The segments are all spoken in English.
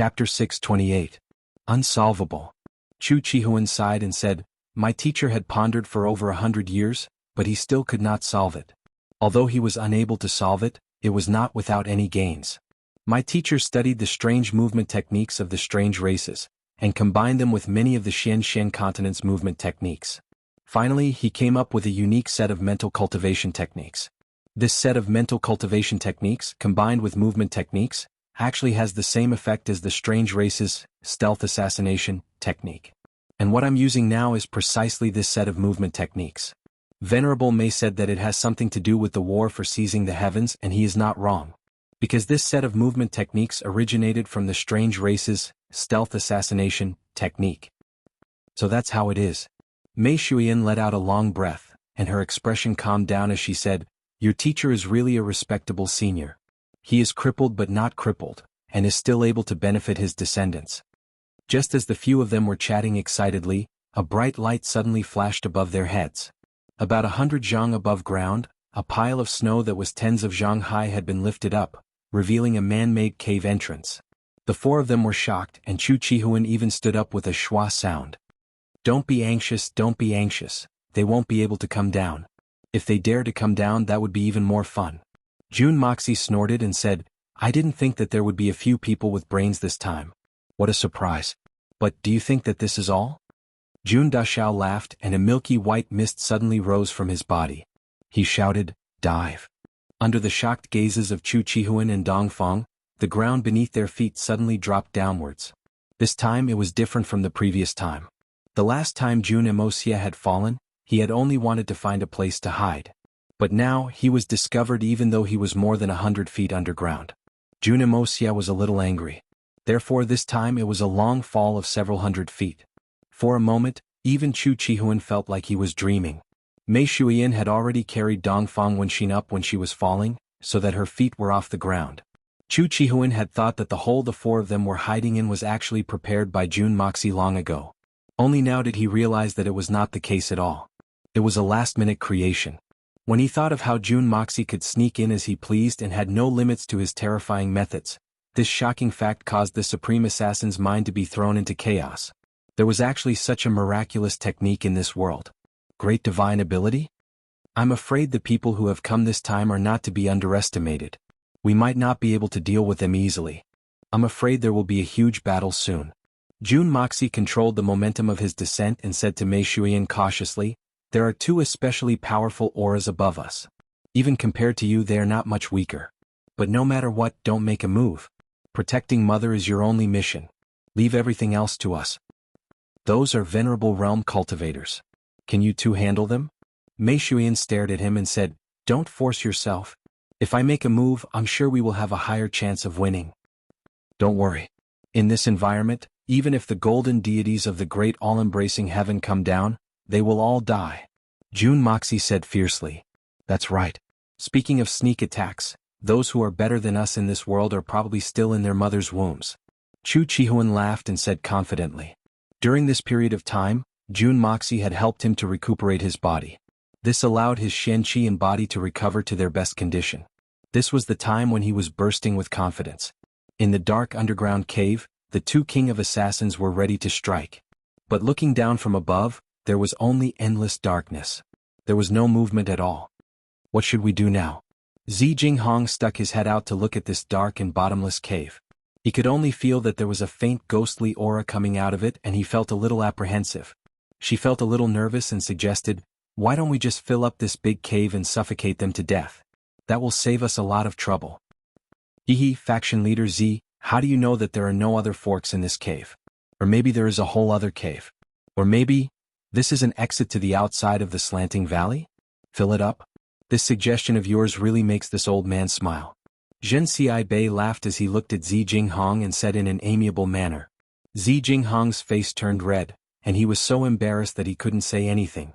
Chapter 628. Unsolvable. Chu Chihuan sighed and said, "My teacher had pondered for over 100 years, but he still could not solve it. Although he was unable to solve it, it was not without any gains. My teacher studied the strange movement techniques of the strange races, and combined them with many of the Xian continent's movement techniques. Finally, he came up with a unique set of mental cultivation techniques. This set of mental cultivation techniques, combined with movement techniques, actually has the same effect as the strange races' stealth assassination technique. And what I'm using now is precisely this set of movement techniques. Venerable Mei said that it has something to do with the war for seizing the heavens, and he is not wrong. Because this set of movement techniques originated from the strange races' stealth assassination technique. So that's how it is." Mei Shuyan let out a long breath, and her expression calmed down as she said, "Your teacher is really a respectable senior. He is crippled but not crippled, and is still able to benefit his descendants." Just as the few of them were chatting excitedly, a bright light suddenly flashed above their heads. About 100 zhang above ground, a pile of snow that was tens of zhang high had been lifted up, revealing a man-made cave entrance. The four of them were shocked, and Chu Chihuan even stood up with a schwa sound. Don't be anxious, they won't be able to come down. If they dare to come down, that would be even more fun." Jun Moxie snorted and said, "I didn't think that there would be a few people with brains this time. What a surprise. But do you think that this is all?" Jun Dashao laughed, and a milky white mist suddenly rose from his body. He shouted, "Dive." Under the shocked gazes of Chu Chihuan and Dongfang, the ground beneath their feet suddenly dropped downwards. This time it was different from the previous time. The last time Jun Wuxia had fallen, he had only wanted to find a place to hide. But now he was discovered even though he was more than 100 feet underground. Jun Wuxia was a little angry. Therefore this time it was a long fall of several hundred feet. For a moment, even Chu Chihuan felt like he was dreaming. Mei Shuyan had already carried Dongfang Wenxin up when she was falling, so that her feet were off the ground. Chu Chihuan had thought that the hole the four of them were hiding in was actually prepared by Jun Moxie long ago. Only now did he realize that it was not the case at all. It was a last-minute creation. When he thought of how Jun Moxie could sneak in as he pleased and had no limits to his terrifying methods, this shocking fact caused the Supreme Assassin's mind to be thrown into chaos. There was actually such a miraculous technique in this world. Great divine ability? I'm afraid the people who have come this time are not to be underestimated. We might not be able to deal with them easily. I'm afraid there will be a huge battle soon. Jun Moxie controlled the momentum of his descent and said to Mei Shuyan cautiously, "There are two especially powerful auras above us. Even compared to you, they are not much weaker. But no matter what, don't make a move. Protecting Mother is your only mission. Leave everything else to us." "Those are venerable realm cultivators. Can you two handle them?" Mei Shuyan stared at him and said, "Don't force yourself. If I make a move, I'm sure we will have a higher chance of winning. Don't worry. In this environment, even if the golden deities of the great all-embracing heaven come down, they will all die." Jun Moxie said fiercely, "That's right. Speaking of sneak attacks, those who are better than us in this world are probably still in their mother's wombs." Chu Chihuan laughed and said confidently. During this period of time, Jun Moxie had helped him to recuperate his body. This allowed his Shen-Qi and body to recover to their best condition. This was the time when he was bursting with confidence. In the dark underground cave, the two King of Assassins were ready to strike. But looking down from above, there was only endless darkness. There was no movement at all. What should we do now? Zi Jinghong stuck his head out to look at this dark and bottomless cave. He could only feel that there was a faint ghostly aura coming out of it, and he felt a little apprehensive. She felt a little nervous and suggested, "Why don't we just fill up this big cave and suffocate them to death? That will save us a lot of trouble." "Hehe, faction leader Z, how do you know that there are no other forks in this cave? Or maybe there is a whole other cave. Or maybe this is an exit to the outside of the slanting valley? Fill it up? This suggestion of yours really makes this old man smile." Zhen Xiaibei laughed as he looked at Zi Jinghong and said in an amiable manner. Zi Jinghong's face turned red, and he was so embarrassed that he couldn't say anything.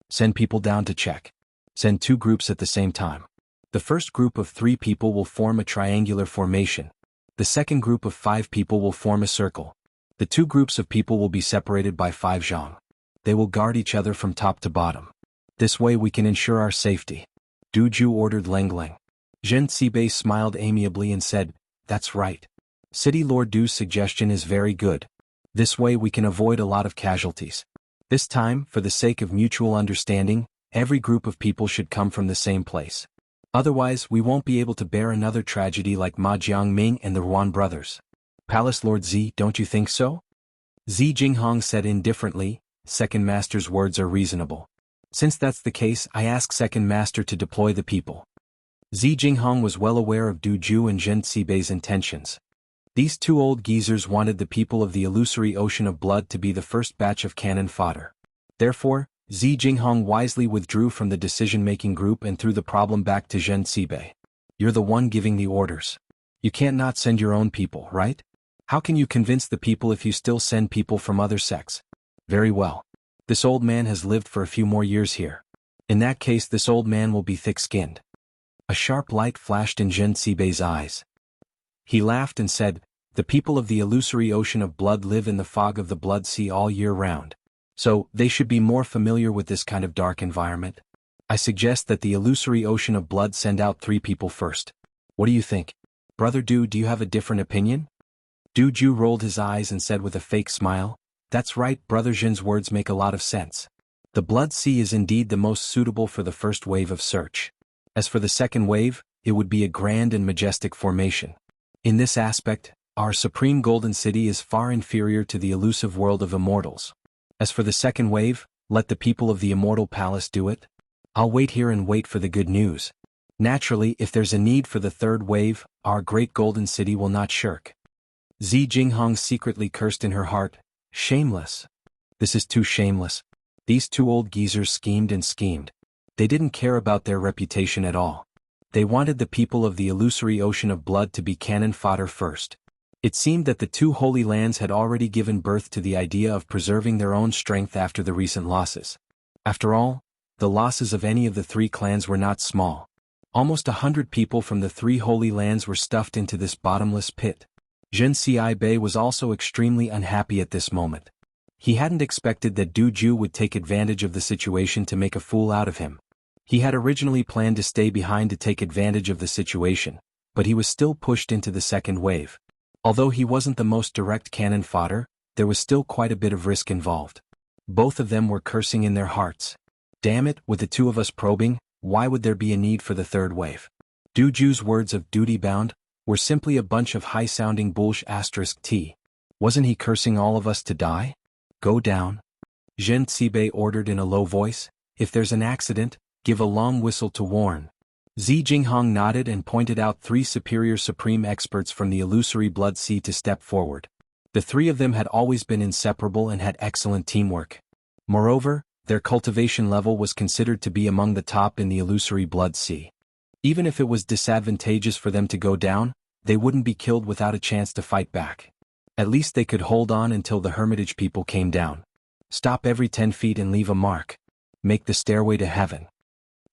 "Send people down to check. Send 2 groups at the same time. The first group of 3 people will form a triangular formation. The second group of 5 people will form a circle. The 2 groups of people will be separated by 5 zhang. They will guard each other from top to bottom. This way we can ensure our safety." Du Ju ordered Leng Leng. Zhen Sibei smiled amiably and said, "That's right. City Lord Du's suggestion is very good. This way we can avoid a lot of casualties. This time, for the sake of mutual understanding, every group of people should come from the same place. Otherwise, we won't be able to bear another tragedy like Ma Jiangming and the Ruan brothers. Palace Lord Z, don't you think so? Zi Jinghong said indifferently, Second Master's words are reasonable. Since that's the case, I ask Second Master to deploy the people. Zi Jinghong was well aware of Du Ju and Zhen Sibei's intentions. These two old geezers wanted the people of the illusory ocean of blood to be the first batch of cannon fodder. Therefore, Zi Jinghong wisely withdrew from the decision-making group and threw the problem back to Zhen Sibei. You're the one giving the orders. You can't not send your own people, right? How can you convince the people if you still send people from other sects? Very well. This old man has lived for a few more years here. In that case, this old man will be thick-skinned. A sharp light flashed in Zhen Sibei's eyes. He laughed and said, the people of the illusory ocean of blood live in the fog of the blood sea all year round. So, they should be more familiar with this kind of dark environment. I suggest that the illusory ocean of blood send out 3 people first. What do you think? Brother Du, do you have a different opinion? Du Ju rolled his eyes and said with a fake smile, that's right, Brother Jin's words make a lot of sense. The blood sea is indeed the most suitable for the first wave of search. As for the second wave, it would be a grand and majestic formation. In this aspect, our supreme golden city is far inferior to the elusive world of immortals. As for the second wave, let the people of the immortal palace do it. I'll wait here and wait for the good news. Naturally, if there's a need for the third wave, our great golden city will not shirk. Zi Jinghong secretly cursed in her heart, shameless. This is too shameless. These two old geezers schemed and schemed. They didn't care about their reputation at all. They wanted the people of the illusory ocean of blood to be cannon fodder first. It seemed that the two holy lands had already given birth to the idea of preserving their own strength after the recent losses. After all, the losses of any of the 3 clans were not small. Almost 100 people from the 3 holy lands were stuffed into this bottomless pit. Zhen Sibei was also extremely unhappy at this moment. He hadn't expected that Du Ju would take advantage of the situation to make a fool out of him. He had originally planned to stay behind to take advantage of the situation, but he was still pushed into the second wave. Although he wasn't the most direct cannon fodder, there was still quite a bit of risk involved. Both of them were cursing in their hearts. Damn it, with the 2 of us probing, why would there be a need for the third wave? Du Ju's words of duty-bound were simply a bunch of high-sounding bullsh*t. Wasn't he cursing all of us to die? Go down. Zhen Sibei ordered in a low voice, if there's an accident, give a long whistle to warn. Zi Jinghong nodded and pointed out 3 superior supreme experts from the illusory blood sea to step forward. The 3 of them had always been inseparable and had excellent teamwork. Moreover, their cultivation level was considered to be among the top in the illusory blood sea. Even if it was disadvantageous for them to go down, they wouldn't be killed without a chance to fight back. At least they could hold on until the hermitage people came down. Stop every 10 feet and leave a mark. Make the stairway to heaven.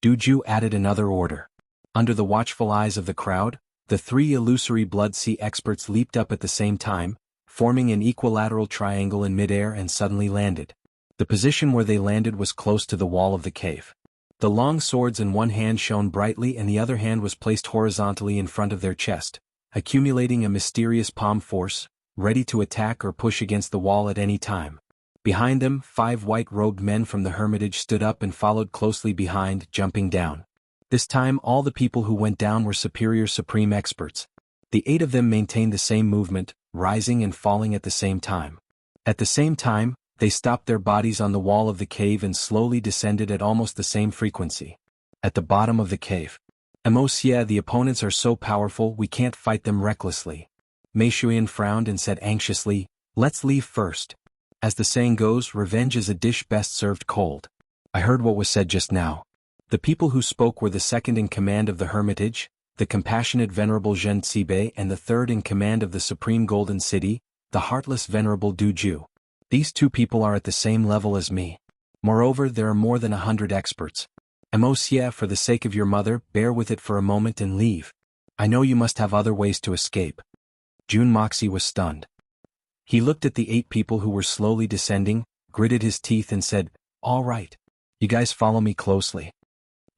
Du Ju added another order. Under the watchful eyes of the crowd, the 3 illusory blood sea experts leaped up at the same time, forming an equilateral triangle in midair and suddenly landed. The position where they landed was close to the wall of the cave. The long swords in one hand shone brightly and the other hand was placed horizontally in front of their chest, accumulating a mysterious palm force, ready to attack or push against the wall at any time. Behind them, 5 white-robed men from the hermitage stood up and followed closely behind, jumping down. This time all the people who went down were superior supreme experts. The 8 of them maintained the same movement, rising and falling at the same time. At the same time, they stopped their bodies on the wall of the cave and slowly descended at almost the same frequency. At the bottom of the cave. Wuxia, the opponents are so powerful we can't fight them recklessly. Mei Shuyan frowned and said anxiously, let's leave first. As the saying goes, revenge is a dish best served cold. I heard what was said just now. The people who spoke were the second in command of the hermitage, the compassionate venerable Zhen Sibei, and the third in command of the supreme golden city, the heartless venerable Du Ju. These 2 people are at the same level as me. Moreover, there are more than 100 experts. Wuxia, for the sake of your mother, bear with it for a moment and leave. I know you must have other ways to escape. Jun Moxie was stunned. He looked at the 8 people who were slowly descending, gritted his teeth and said, all right. You guys follow me closely.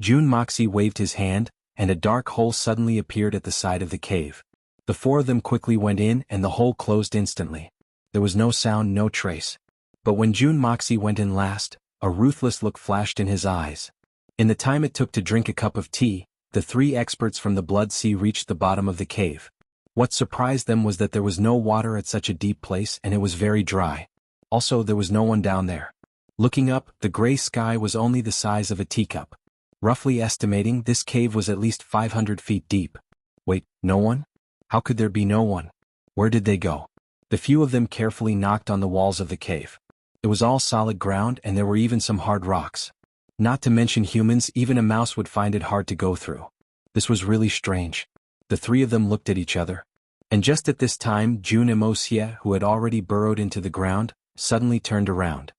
Jun Moxie waved his hand, and a dark hole suddenly appeared at the side of the cave. The four of them quickly went in and the hole closed instantly. There was no sound, no trace. But when Jun Moxie went in last, a ruthless look flashed in his eyes. In the time it took to drink a cup of tea, the three experts from the Blood Sea reached the bottom of the cave. What surprised them was that there was no water at such a deep place and it was very dry. Also, there was no one down there. Looking up, the gray sky was only the size of a teacup. Roughly estimating, this cave was at least 500 feet deep. Wait, no one? How could there be no one? Where did they go? The few of them carefully knocked on the walls of the cave. It was all solid ground and there were even some hard rocks. Not to mention humans, even a mouse would find it hard to go through. This was really strange. The three of them looked at each other. And just at this time, Jun and Wuxia, who had already burrowed into the ground, suddenly turned around.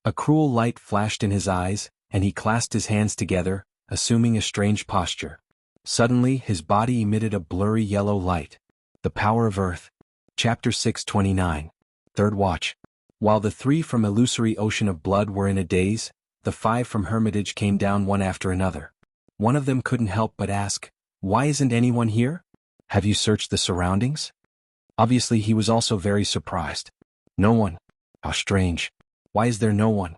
A cruel light flashed in his eyes, and he clasped his hands together, assuming a strange posture. Suddenly, his body emitted a blurry yellow light. The Power of Earth. Chapter 629. Third Watch. While the three from Illusory Ocean of Blood were in a daze, the five from Hermitage came down one after another. One of them couldn't help but ask, "Why isn't anyone here? Have you searched the surroundings?" Obviously he was also very surprised. No one. How strange. Why is there no one?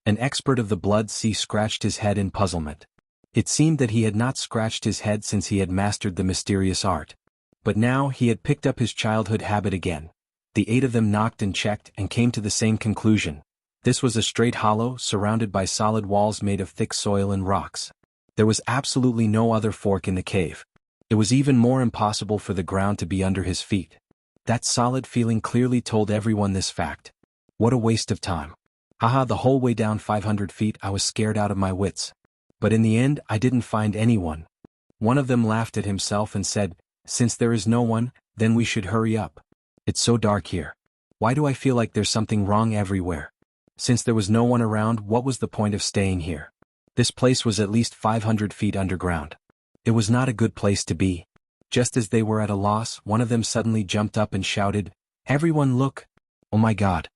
An expert of the Blood Sea scratched his head in puzzlement. It seemed that he had not scratched his head since he had mastered the mysterious art. But now he had picked up his childhood habit again. The eight of them knocked and checked and came to the same conclusion. This was a straight hollow surrounded by solid walls made of thick soil and rocks. There was absolutely no other fork in the cave. It was even more impossible for the ground to be under his feet. That solid feeling clearly told everyone this fact. What a waste of time. Haha, the whole way down 500 feet I was scared out of my wits. But in the end I didn't find anyone. One of them laughed at himself and said, "Since there is no one, then we should hurry up. It's so dark here. Why do I feel like there's something wrong everywhere? Since there was no one around, what was the point of staying here? This place was at least 500 feet underground. It was not a good place to be." Just as they were at a loss, one of them suddenly jumped up and shouted, "Everyone look! Oh my God!"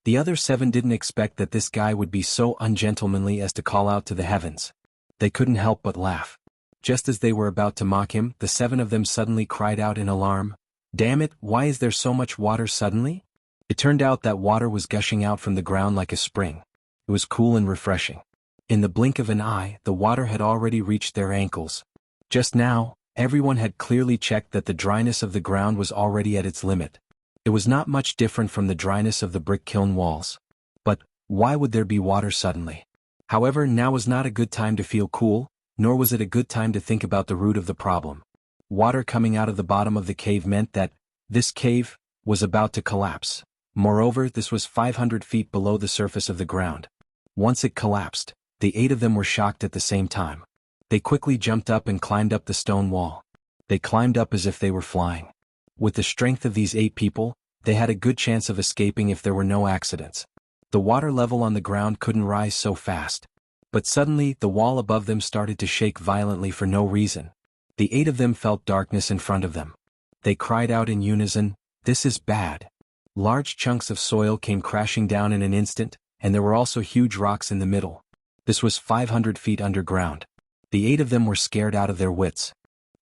The other seven didn't expect that this guy would be so ungentlemanly as to call out to the heavens. They couldn't help but laugh. Just as they were about to mock him, the seven of them suddenly cried out in alarm, "Damn it, why is there so much water suddenly?" It turned out that water was gushing out from the ground like a spring. It was cool and refreshing. In the blink of an eye, the water had already reached their ankles. Just now, everyone had clearly checked that the dryness of the ground was already at its limit. It was not much different from the dryness of the brick kiln walls. But why would there be water suddenly? However, now was not a good time to feel cool, nor was it a good time to think about the root of the problem. Water coming out of the bottom of the cave meant that this cave was about to collapse. Moreover, this was 500 feet below the surface of the ground. Once it collapsed, the eight of them were shocked at the same time. They quickly jumped up and climbed up the stone wall. They climbed up as if they were flying. With the strength of these 8 people, they had a good chance of escaping if there were no accidents. The water level on the ground couldn't rise so fast. But suddenly, the wall above them started to shake violently for no reason. The 8 of them felt darkness in front of them. They cried out in unison, "This is bad." Large chunks of soil came crashing down in an instant, and there were also huge rocks in the middle. This was 500 feet underground. The 8 of them were scared out of their wits.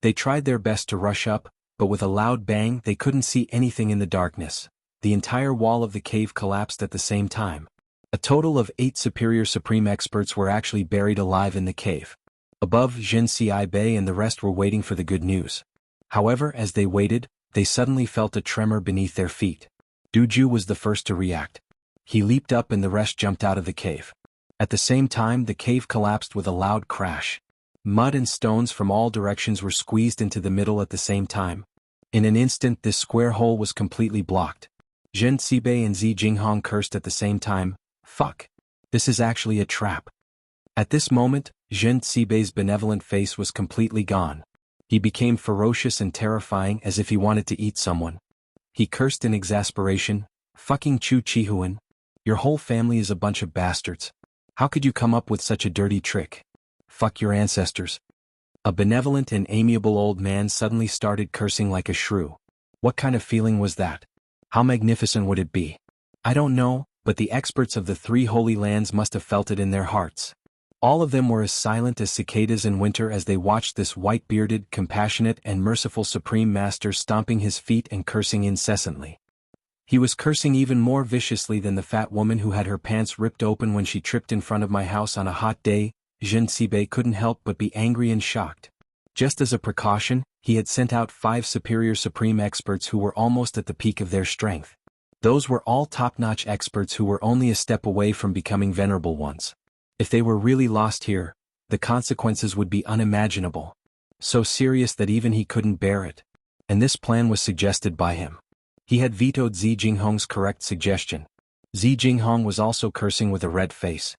They tried their best to rush up, but with a loud bang they couldn't see anything in the darkness. The entire wall of the cave collapsed at the same time. A total of 8 superior supreme experts were actually buried alive in the cave. Above, Jin Ci Bei and the rest were waiting for the good news. However, as they waited, they suddenly felt a tremor beneath their feet. Duju was the first to react. He leaped up and the rest jumped out of the cave. At the same time, the cave collapsed with a loud crash. Mud and stones from all directions were squeezed into the middle at the same time. In an instant, this square hole was completely blocked. Zhen Sibei and Zi Jinghong cursed at the same time, "Fuck. This is actually a trap." At this moment, Zhen Sibei's benevolent face was completely gone. He became ferocious and terrifying as if he wanted to eat someone. He cursed in exasperation, "Fucking Chu Chihuan. Your whole family is a bunch of bastards. How could you come up with such a dirty trick? Fuck your ancestors." A benevolent and amiable old man suddenly started cursing like a shrew. What kind of feeling was that? How magnificent would it be? I don't know, but the experts of the 3 holy lands must have felt it in their hearts. All of them were as silent as cicadas in winter as they watched this white-bearded, compassionate and merciful Supreme Master stomping his feet and cursing incessantly. He was cursing even more viciously than the fat woman who had her pants ripped open when she tripped in front of my house on a hot day. Jin Sibei couldn't help but be angry and shocked. Just as a precaution, he had sent out 5 superior supreme experts who were almost at the peak of their strength. Those were all top-notch experts who were only a step away from becoming venerable ones. If they were really lost here, the consequences would be unimaginable. So serious that even he couldn't bear it. And this plan was suggested by him. He had vetoed Xi Jinghong's correct suggestion. Xi Jinghong was also cursing with a red face.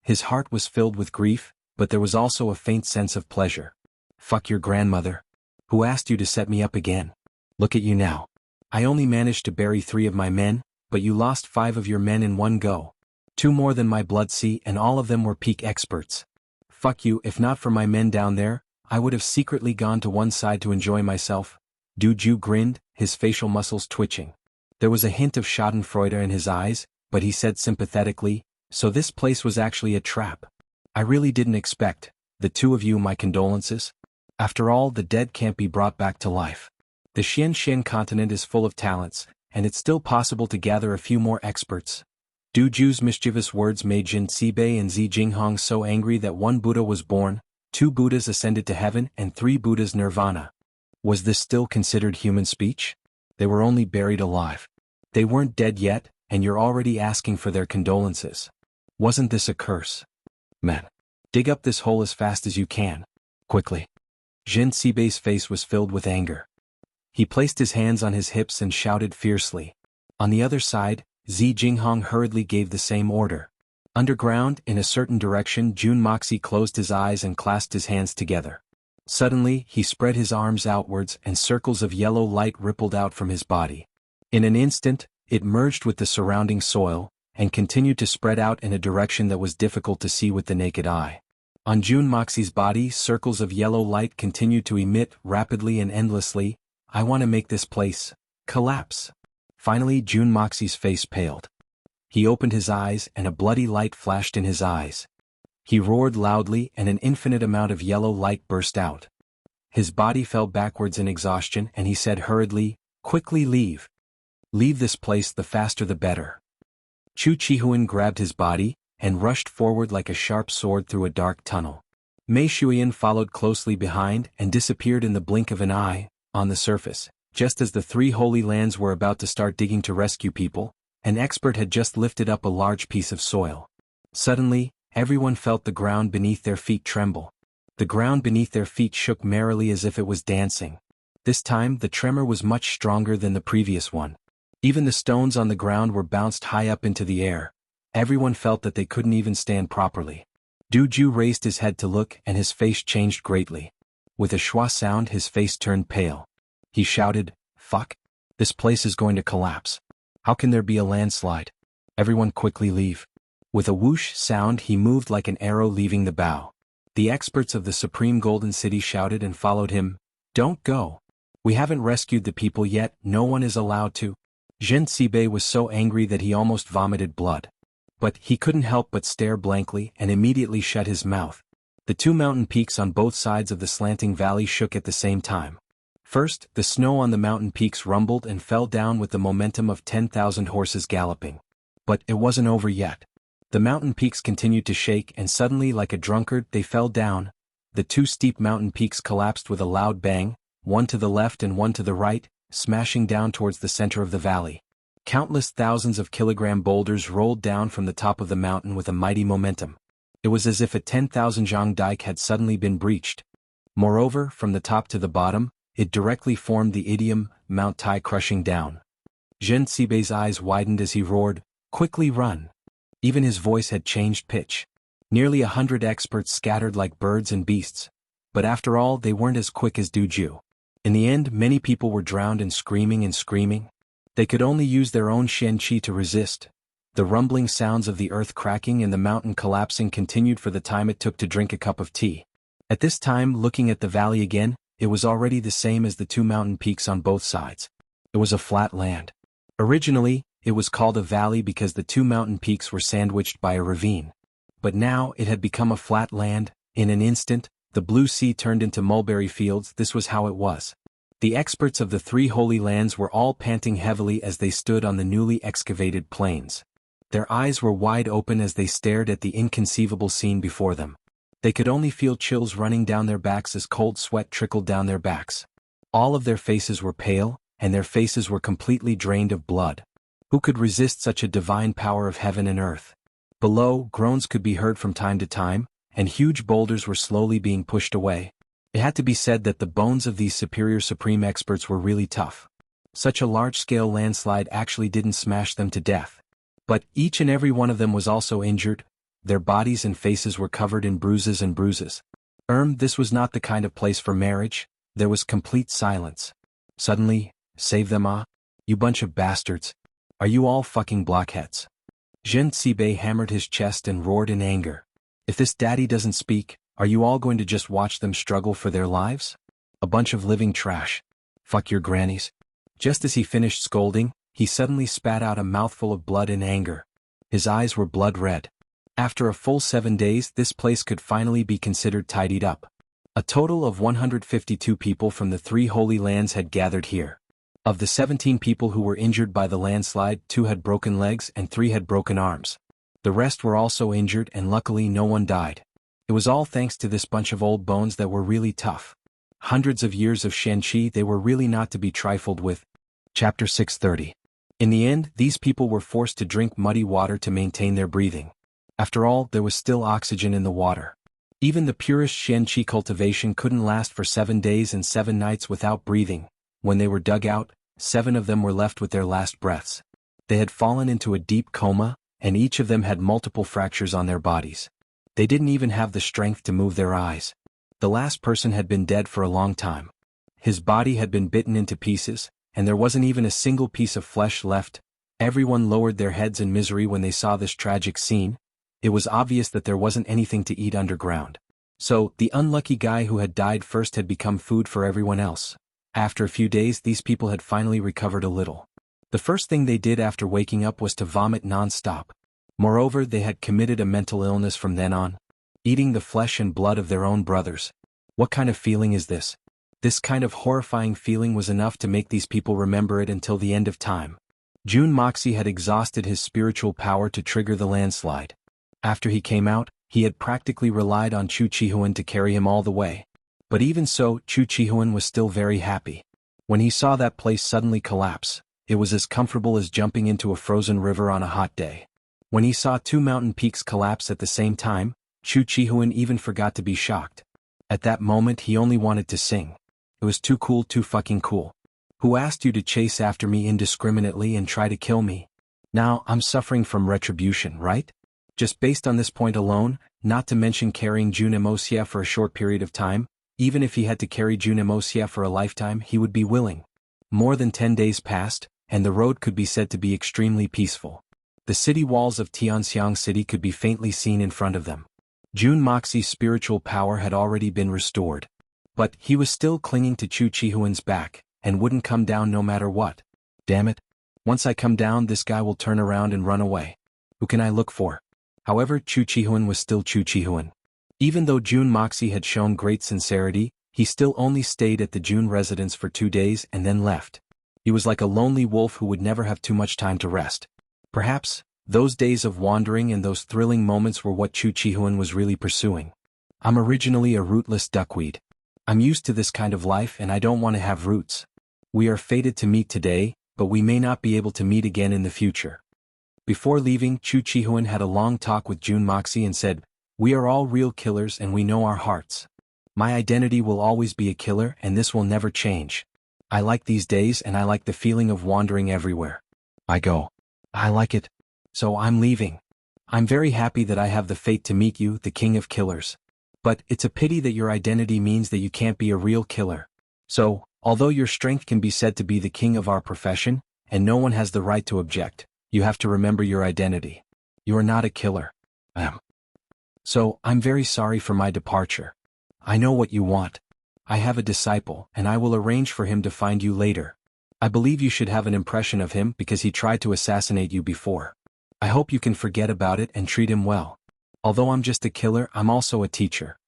His heart was filled with grief, but there was also a faint sense of pleasure. Fuck your grandmother. Who asked you to set me up again? Look at you now. I only managed to bury 3 of my men, but you lost 5 of your men in one go. 2 more than my blood sea, and all of them were peak experts. Fuck you. If not for my men down there, I would have secretly gone to one side to enjoy myself. Du Ju grinned, his facial muscles twitching. There was a hint of schadenfreude in his eyes, but he said sympathetically, so this place was actually a trap. I really didn't expect, the 2 of you, my condolences. After all, the dead can't be brought back to life. The Xian continent is full of talents, and it's still possible to gather a few more experts. Du Ju's mischievous words made Jin Sibei and Xi Jinghong so angry that 1 Buddha was born, 2 Buddhas ascended to heaven, and 3 Buddhas nirvana. Was this still considered human speech? They were only buried alive. They weren't dead yet, and you're already asking for their condolences. Wasn't this a curse? Man, dig up this hole as fast as you can. Quickly. Jin Sibei's face was filled with anger. He placed his hands on his hips and shouted fiercely. On the other side, Xi Jinghong hurriedly gave the same order. Underground, in a certain direction, Jun Moxie closed his eyes and clasped his hands together. Suddenly, he spread his arms outwards and circles of yellow light rippled out from his body. In an instant, it merged with the surrounding soil, and continued to spread out in a direction that was difficult to see with the naked eye. On Jun Moxie's body, circles of yellow light continued to emit rapidly and endlessly. I want to make this place collapse. Finally, Jun Moxie's face paled. He opened his eyes and a bloody light flashed in his eyes. He roared loudly and an infinite amount of yellow light burst out. His body fell backwards in exhaustion and he said hurriedly, "Quickly leave. Leave this place, the faster the better." Chu Chihuan grabbed his body and rushed forward like a sharp sword through a dark tunnel. Mei Shuyan followed closely behind and disappeared in the blink of an eye. On the surface, just as the 3 Holy Lands were about to start digging to rescue people, an expert had just lifted up a large piece of soil. Suddenly, everyone felt the ground beneath their feet tremble. The ground beneath their feet shook merrily as if it was dancing. This time the tremor was much stronger than the previous one. Even the stones on the ground were bounced high up into the air. Everyone felt that they couldn't even stand properly. Du Ju raised his head to look and his face changed greatly. With a schwa sound his face turned pale. He shouted, "Fuck! This place is going to collapse. How can there be a landslide? Everyone quickly leave." With a whoosh sound he moved like an arrow leaving the bow. The experts of the Supreme Golden City shouted and followed him, "Don't go. We haven't rescued the people yet, no one is allowed to." Jin Sibei was so angry that he almost vomited blood. But he couldn't help but stare blankly and immediately shut his mouth. The 2 mountain peaks on both sides of the slanting valley shook at the same time. First, the snow on the mountain peaks rumbled and fell down with the momentum of 10,000 horses galloping. But it wasn't over yet. The mountain peaks continued to shake and suddenly, like a drunkard, they fell down. The 2 steep mountain peaks collapsed with a loud bang, one to the left and one to the right, smashing down towards the center of the valley. Countless thousands of kilogram boulders rolled down from the top of the mountain with a mighty momentum. It was as if a 10,000 zhang dike had suddenly been breached. Moreover, from the top to the bottom, it directly formed the idiom, Mount Tai crushing down. Jin Sibei's eyes widened as he roared, "Quickly run." Even his voice had changed pitch. Nearly 100 experts scattered like birds and beasts. But after all, they weren't as quick as Du Ju. In the end, many people were drowned and screaming. They could only use their own Shen Qi to resist. The rumbling sounds of the earth cracking and the mountain collapsing continued for the time it took to drink a cup of tea. At this time, looking at the valley again, it was already the same as the 2 mountain peaks on both sides. It was a flat land. Originally, it was called a valley because the 2 mountain peaks were sandwiched by a ravine. But now it had become a flat land. In an instant, the blue sea turned into mulberry fields. This was how it was. The experts of the 3 holy lands were all panting heavily as they stood on the newly excavated plains. Their eyes were wide open as they stared at the inconceivable scene before them. They could only feel chills running down their backs as cold sweat trickled down their backs. All of their faces were pale, and their faces were completely drained of blood. Who could resist such a divine power of heaven and earth? Below, groans could be heard from time to time, and huge boulders were slowly being pushed away. It had to be said that the bones of these superior supreme experts were really tough. Such a large-scale landslide actually didn't smash them to death. But each and every one of them was also injured. Their bodies and faces were covered in bruises and bruises. This was not the kind of place for marriage. There was complete silence. Suddenly, save them you bunch of bastards. Are you all fucking blockheads? Zhen Sibei hammered his chest and roared in anger. If this daddy doesn't speak, are you all going to just watch them struggle for their lives? A bunch of living trash. Fuck your grannies. Just as he finished scolding, he suddenly spat out a mouthful of blood in anger. His eyes were blood red. After a full 7 days, this place could finally be considered tidied up. A total of 152 people from the 3 holy lands had gathered here. Of the 17 people who were injured by the landslide, 2 had broken legs and 3 had broken arms. The rest were also injured, and luckily no one died. It was all thanks to this bunch of old bones that were really tough. Hundreds of years of Shenqi, they were really not to be trifled with. Chapter 630. In the end, these people were forced to drink muddy water to maintain their breathing. After all, there was still oxygen in the water. Even the purest Shenqi cultivation couldn't last for 7 days and 7 nights without breathing. When they were dug out, 7 of them were left with their last breaths. They had fallen into a deep coma, and each of them had multiple fractures on their bodies. They didn't even have the strength to move their eyes. The last person had been dead for a long time. His body had been bitten into pieces, and there wasn't even a single piece of flesh left. Everyone lowered their heads in misery when they saw this tragic scene. It was obvious that there wasn't anything to eat underground. So, the unlucky guy who had died first had become food for everyone else. After a few days, these people had finally recovered a little. The first thing they did after waking up was to vomit non-stop. Moreover, they had committed a mental illness from then on, eating the flesh and blood of their own brothers. What kind of feeling is this? This kind of horrifying feeling was enough to make these people remember it until the end of time. Jun Moxie had exhausted his spiritual power to trigger the landslide. After he came out, he had practically relied on Chu Chihuan to carry him all the way. But even so, Chu Chihuan was still very happy. When he saw that place suddenly collapse, it was as comfortable as jumping into a frozen river on a hot day. When he saw 2 mountain peaks collapse at the same time, Chu Chihuan even forgot to be shocked. At that moment he only wanted to sing. It was too cool, too fucking cool. Who asked you to chase after me indiscriminately and try to kill me? Now I'm suffering from retribution, right? Just based on this point alone, not to mention carrying Jun Emosia for a short period of time, even if he had to carry Jun Emosia for a lifetime, he would be willing. More than 10 days passed, and the road could be said to be extremely peaceful. The city walls of Tianxiang City could be faintly seen in front of them. Jun Moxie's spiritual power had already been restored. But he was still clinging to Chu Chihuan's back, and wouldn't come down no matter what. Damn it. Once I come down, this guy will turn around and run away. Who can I look for? However, Chu Chihuan was still Chu Chihuan. Even though Jun Moxie had shown great sincerity, he still only stayed at the Jun residence for 2 days and then left. He was like a lonely wolf who would never have too much time to rest. Perhaps, those days of wandering and those thrilling moments were what Chu Chihuan was really pursuing. I'm originally a rootless duckweed. I'm used to this kind of life and I don't want to have roots. We are fated to meet today, but we may not be able to meet again in the future. Before leaving, Chu Chihuan had a long talk with Jun Moxie and said, "We are all real killers and we know our hearts. My identity will always be a killer and this will never change. I like these days and I like the feeling of wandering everywhere. I like it. So I'm leaving. I'm very happy that I have the fate to meet you, the king of killers. But it's a pity that your identity means that you can't be a real killer. So, although your strength can be said to be the king of our profession, and no one has the right to object, you have to remember your identity. You are not a killer. So, I'm very sorry for my departure. I know what you want. I have a disciple, and I will arrange for him to find you later. I believe you should have an impression of him because he tried to assassinate you before. I hope you can forget about it and treat him well. Although I'm just a killer, I'm also a teacher.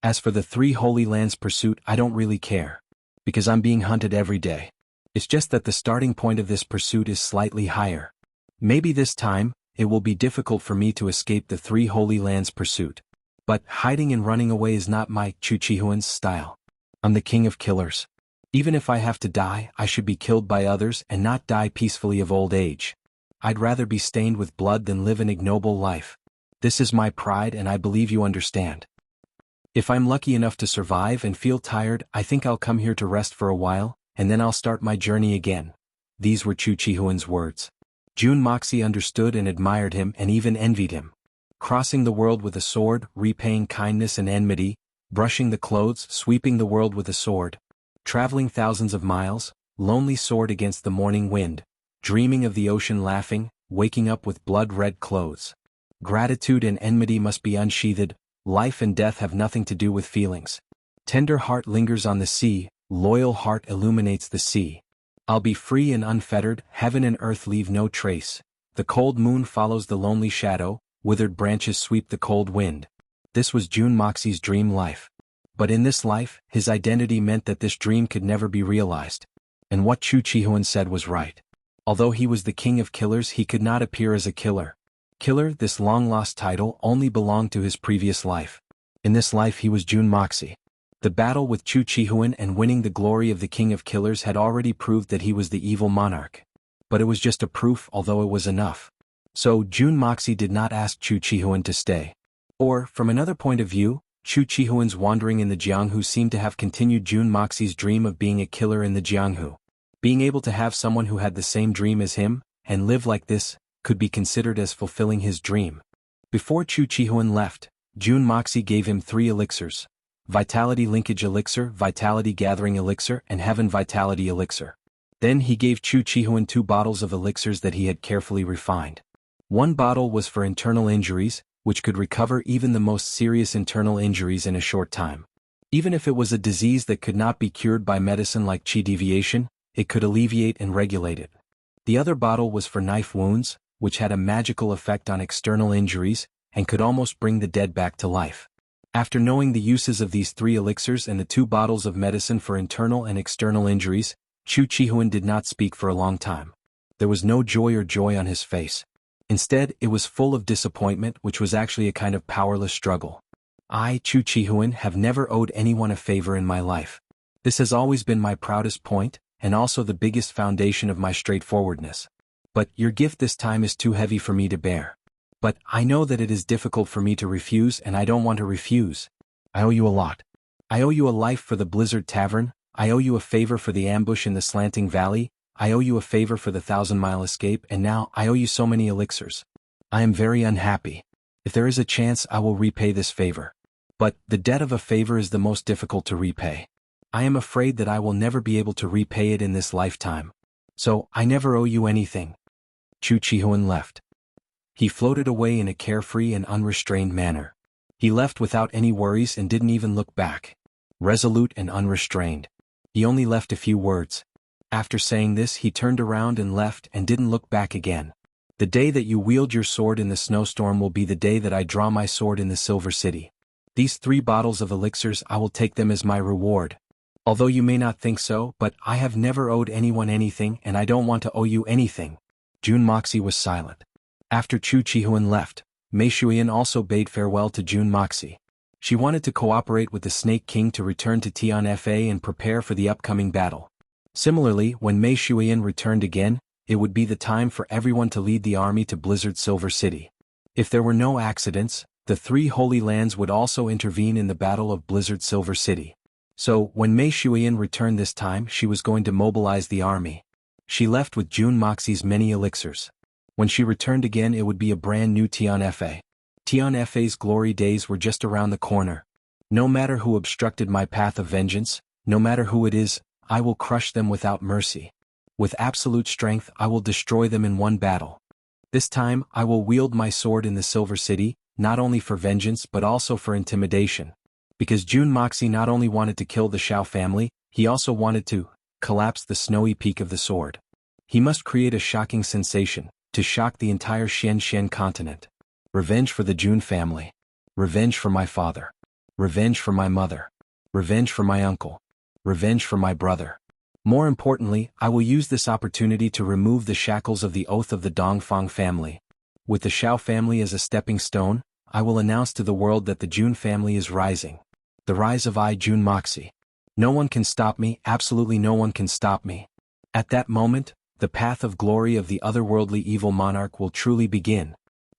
As for the three Holy Lands pursuit, I don't really care. Because I'm being hunted every day. It's just that the starting point of this pursuit is slightly higher. Maybe this time, it will be difficult for me to escape the three Holy Lands pursuit. But hiding and running away is not my Chuchihuan's style. I'm the king of killers. Even if I have to die, I should be killed by others and not die peacefully of old age. I'd rather be stained with blood than live an ignoble life. This is my pride, and I believe you understand. If I'm lucky enough to survive and feel tired, I think I'll come here to rest for a while, and then I'll start my journey again. These were Chuchihuan's words. Jun Moxie understood and admired him and even envied him. Crossing the world with a sword, repaying kindness and enmity, brushing the clothes, sweeping the world with a sword, traveling thousands of miles, lonely sword against the morning wind, dreaming of the ocean laughing, waking up with blood-red clothes. Gratitude and enmity must be unsheathed, life and death have nothing to do with feelings. Tender heart lingers on the sea, loyal heart illuminates the sea. I'll be free and unfettered, heaven and earth leave no trace. The cold moon follows the lonely shadow, withered branches sweep the cold wind. This was Jun Moxie's dream life. But in this life, his identity meant that this dream could never be realized. And what Chuchihuan said was right. Although he was the king of killers, he could not appear as a killer. Killer, this long-lost title, only belonged to his previous life. In this life he was Jun Moxie. The battle with Chuchihuan and winning the glory of the king of killers had already proved that he was the evil monarch. But it was just a proof, although it was enough. So Jun Moxie did not ask Chuchihuan to stay. Or, from another point of view, Chuchihuan's wandering in the Jianghu seemed to have continued Jun Moxie's dream of being a killer in the Jianghu. Being able to have someone who had the same dream as him, and live like this, could be considered as fulfilling his dream. Before Chuchihuan left, Jun Moxie gave him 3 elixirs: Vitality Linkage Elixir, Vitality Gathering Elixir, and Heaven Vitality Elixir. Then he gave Chuchihuan 2 bottles of elixirs that he had carefully refined. One bottle was for internal injuries, which could recover even the most serious internal injuries in a short time. Even if it was a disease that could not be cured by medicine like chi deviation, it could alleviate and regulate it. The other bottle was for knife wounds, which had a magical effect on external injuries, and could almost bring the dead back to life. After knowing the uses of these 3 elixirs and the 2 bottles of medicine for internal and external injuries, Chuchihuan did not speak for a long time. There was no joy on his face. Instead, it was full of disappointment, which was actually a kind of powerless struggle. I, Chuchihuan, have never owed anyone a favor in my life. This has always been my proudest point, and also the biggest foundation of my straightforwardness. But your gift this time is too heavy for me to bear. But I know that it is difficult for me to refuse, and I don't want to refuse. I owe you a lot. I owe you a life for the Blizzard Tavern, I owe you a favor for the ambush in the Slanting Valley, I owe you a favor for the 1,000-mile escape, and now I owe you so many elixirs. I am very unhappy. If there is a chance, I will repay this favor. But the debt of a favor is the most difficult to repay. I am afraid that I will never be able to repay it in this lifetime. So, I never owe you anything. Chuchihuan left. He floated away in a carefree and unrestrained manner. He left without any worries and didn't even look back. Resolute and unrestrained. He only left a few words. After saying this, he turned around and left and didn't look back again. The day that you wield your sword in the snowstorm will be the day that I draw my sword in the Silver City. These 3 bottles of elixirs, I will take them as my reward. Although you may not think so, but I have never owed anyone anything, and I don't want to owe you anything. Jun Moxie was silent. After Chuchihuan left, Mei Shuiyan also bade farewell to Jun Moxie. She wanted to cooperate with the Snake King to return to Tian Fa and prepare for the upcoming battle. Similarly, when Mei Shuiyan returned again, it would be the time for everyone to lead the army to Blizzard Silver City. If there were no accidents, the 3 Holy Lands would also intervene in the Battle of Blizzard Silver City. So, when Mei Shuiyan returned this time, she was going to mobilize the army. She left with Jun Moxie's many elixirs. When she returned again, it would be a brand new Tian Fa. Tian Fa's glory days were just around the corner. No matter who obstructed my path of vengeance, no matter who it is, I will crush them without mercy. With absolute strength, I will destroy them in one battle. This time, I will wield my sword in the Silver City, not only for vengeance but also for intimidation. Because Jun Moxie not only wanted to kill the Shao family, he also wanted to collapse the snowy peak of the sword. He must create a shocking sensation, to shock the entire Xian continent. Revenge for the Jun family. Revenge for my father. Revenge for my mother. Revenge for my uncle. Revenge for my brother. More importantly, I will use this opportunity to remove the shackles of the oath of the Dongfang family. With the Shao family as a stepping stone, I will announce to the world that the Jun family is rising. The rise of Jun Moxie. No one can stop me, absolutely no one can stop me. At that moment, the path of glory of the otherworldly evil monarch will truly begin.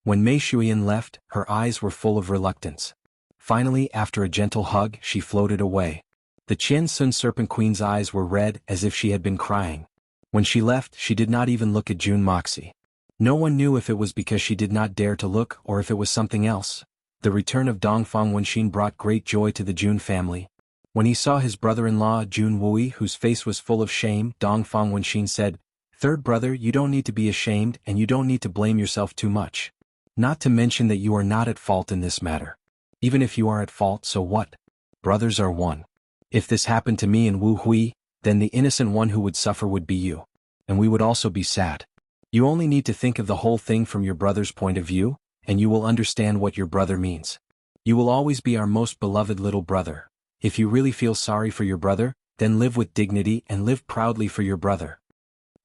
When Mei Shuyan left, her eyes were full of reluctance. Finally, after a gentle hug, she floated away. The Qian Sun Serpent Queen's eyes were red as if she had been crying. When she left, she did not even look at Jun Moxie. No one knew if it was because she did not dare to look or if it was something else. The return of Dongfang Wenxin brought great joy to the Jun family. When he saw his brother-in-law Jun Wui, whose face was full of shame, Dongfang Wenxin said, "Third brother, you don't need to be ashamed and you don't need to blame yourself too much. Not to mention that you are not at fault in this matter. Even if you are at fault, so what? Brothers are one. If this happened to me and Wu Hui, then the innocent one who would suffer would be you. And we would also be sad. You only need to think of the whole thing from your brother's point of view, and you will understand what your brother means. You will always be our most beloved little brother. If you really feel sorry for your brother, then live with dignity and live proudly for your brother."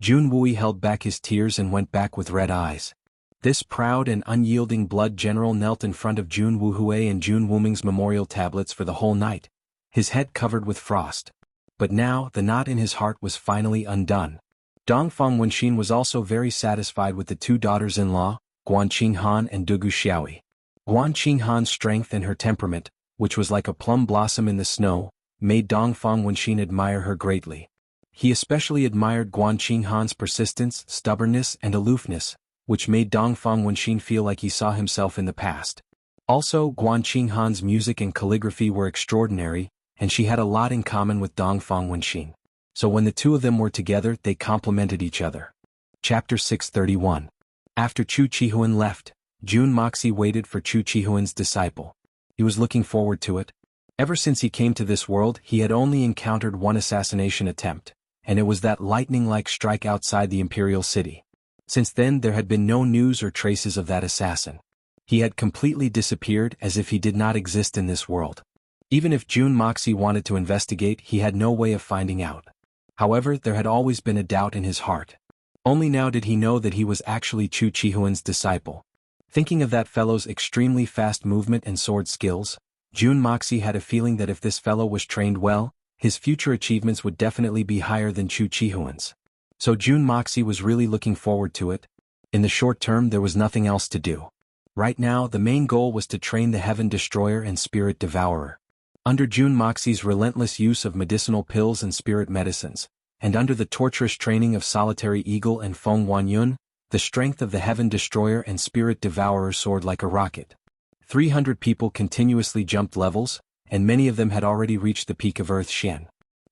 Jun Wui held back his tears and went back with red eyes. This proud and unyielding blood general knelt in front of Jun Wuhui and Jun Wuming's memorial tablets for the whole night, his head covered with frost. But now the knot in his heart was finally undone. Dongfang Wenxin was also very satisfied with the two daughters-in-law, Guanqing Han and Dugu Xiaoyi. Guanqing Han's strength and her temperament, which was like a plum blossom in the snow, made Dongfang Wenxin admire her greatly. He especially admired Guanqing Han's persistence, stubbornness, and aloofness, which made Dongfang Wenxin feel like he saw himself in the past. Also, Guanqing Han's music and calligraphy were extraordinary, and she had a lot in common with Dongfang Wenxin. So when the two of them were together, they complemented each other. Chapter 631. After Chu Chihuan left, Jun Moxie waited for Chu Chihuan's disciple. He was looking forward to it. Ever since he came to this world, he had only encountered one assassination attempt, and it was that lightning-like strike outside the imperial city. Since then there had been no news or traces of that assassin. He had completely disappeared as if he did not exist in this world. Even if Jun Moxie wanted to investigate, he had no way of finding out. However, there had always been a doubt in his heart. Only now did he know that he was actually Chu Chihuan's disciple. Thinking of that fellow's extremely fast movement and sword skills, Jun Moxie had a feeling that if this fellow was trained well, his future achievements would definitely be higher than Chu Chihuan's. So Jun Moxie was really looking forward to it. In the short term there was nothing else to do. Right now the main goal was to train the Heaven Destroyer and Spirit Devourer. Under Jun Moxie's relentless use of medicinal pills and spirit medicines, and under the torturous training of Solitary Eagle and Feng Wanyun, the strength of the Heaven Destroyer and Spirit Devourer soared like a rocket. 300 people continuously jumped levels, and many of them had already reached the peak of Earth Shen.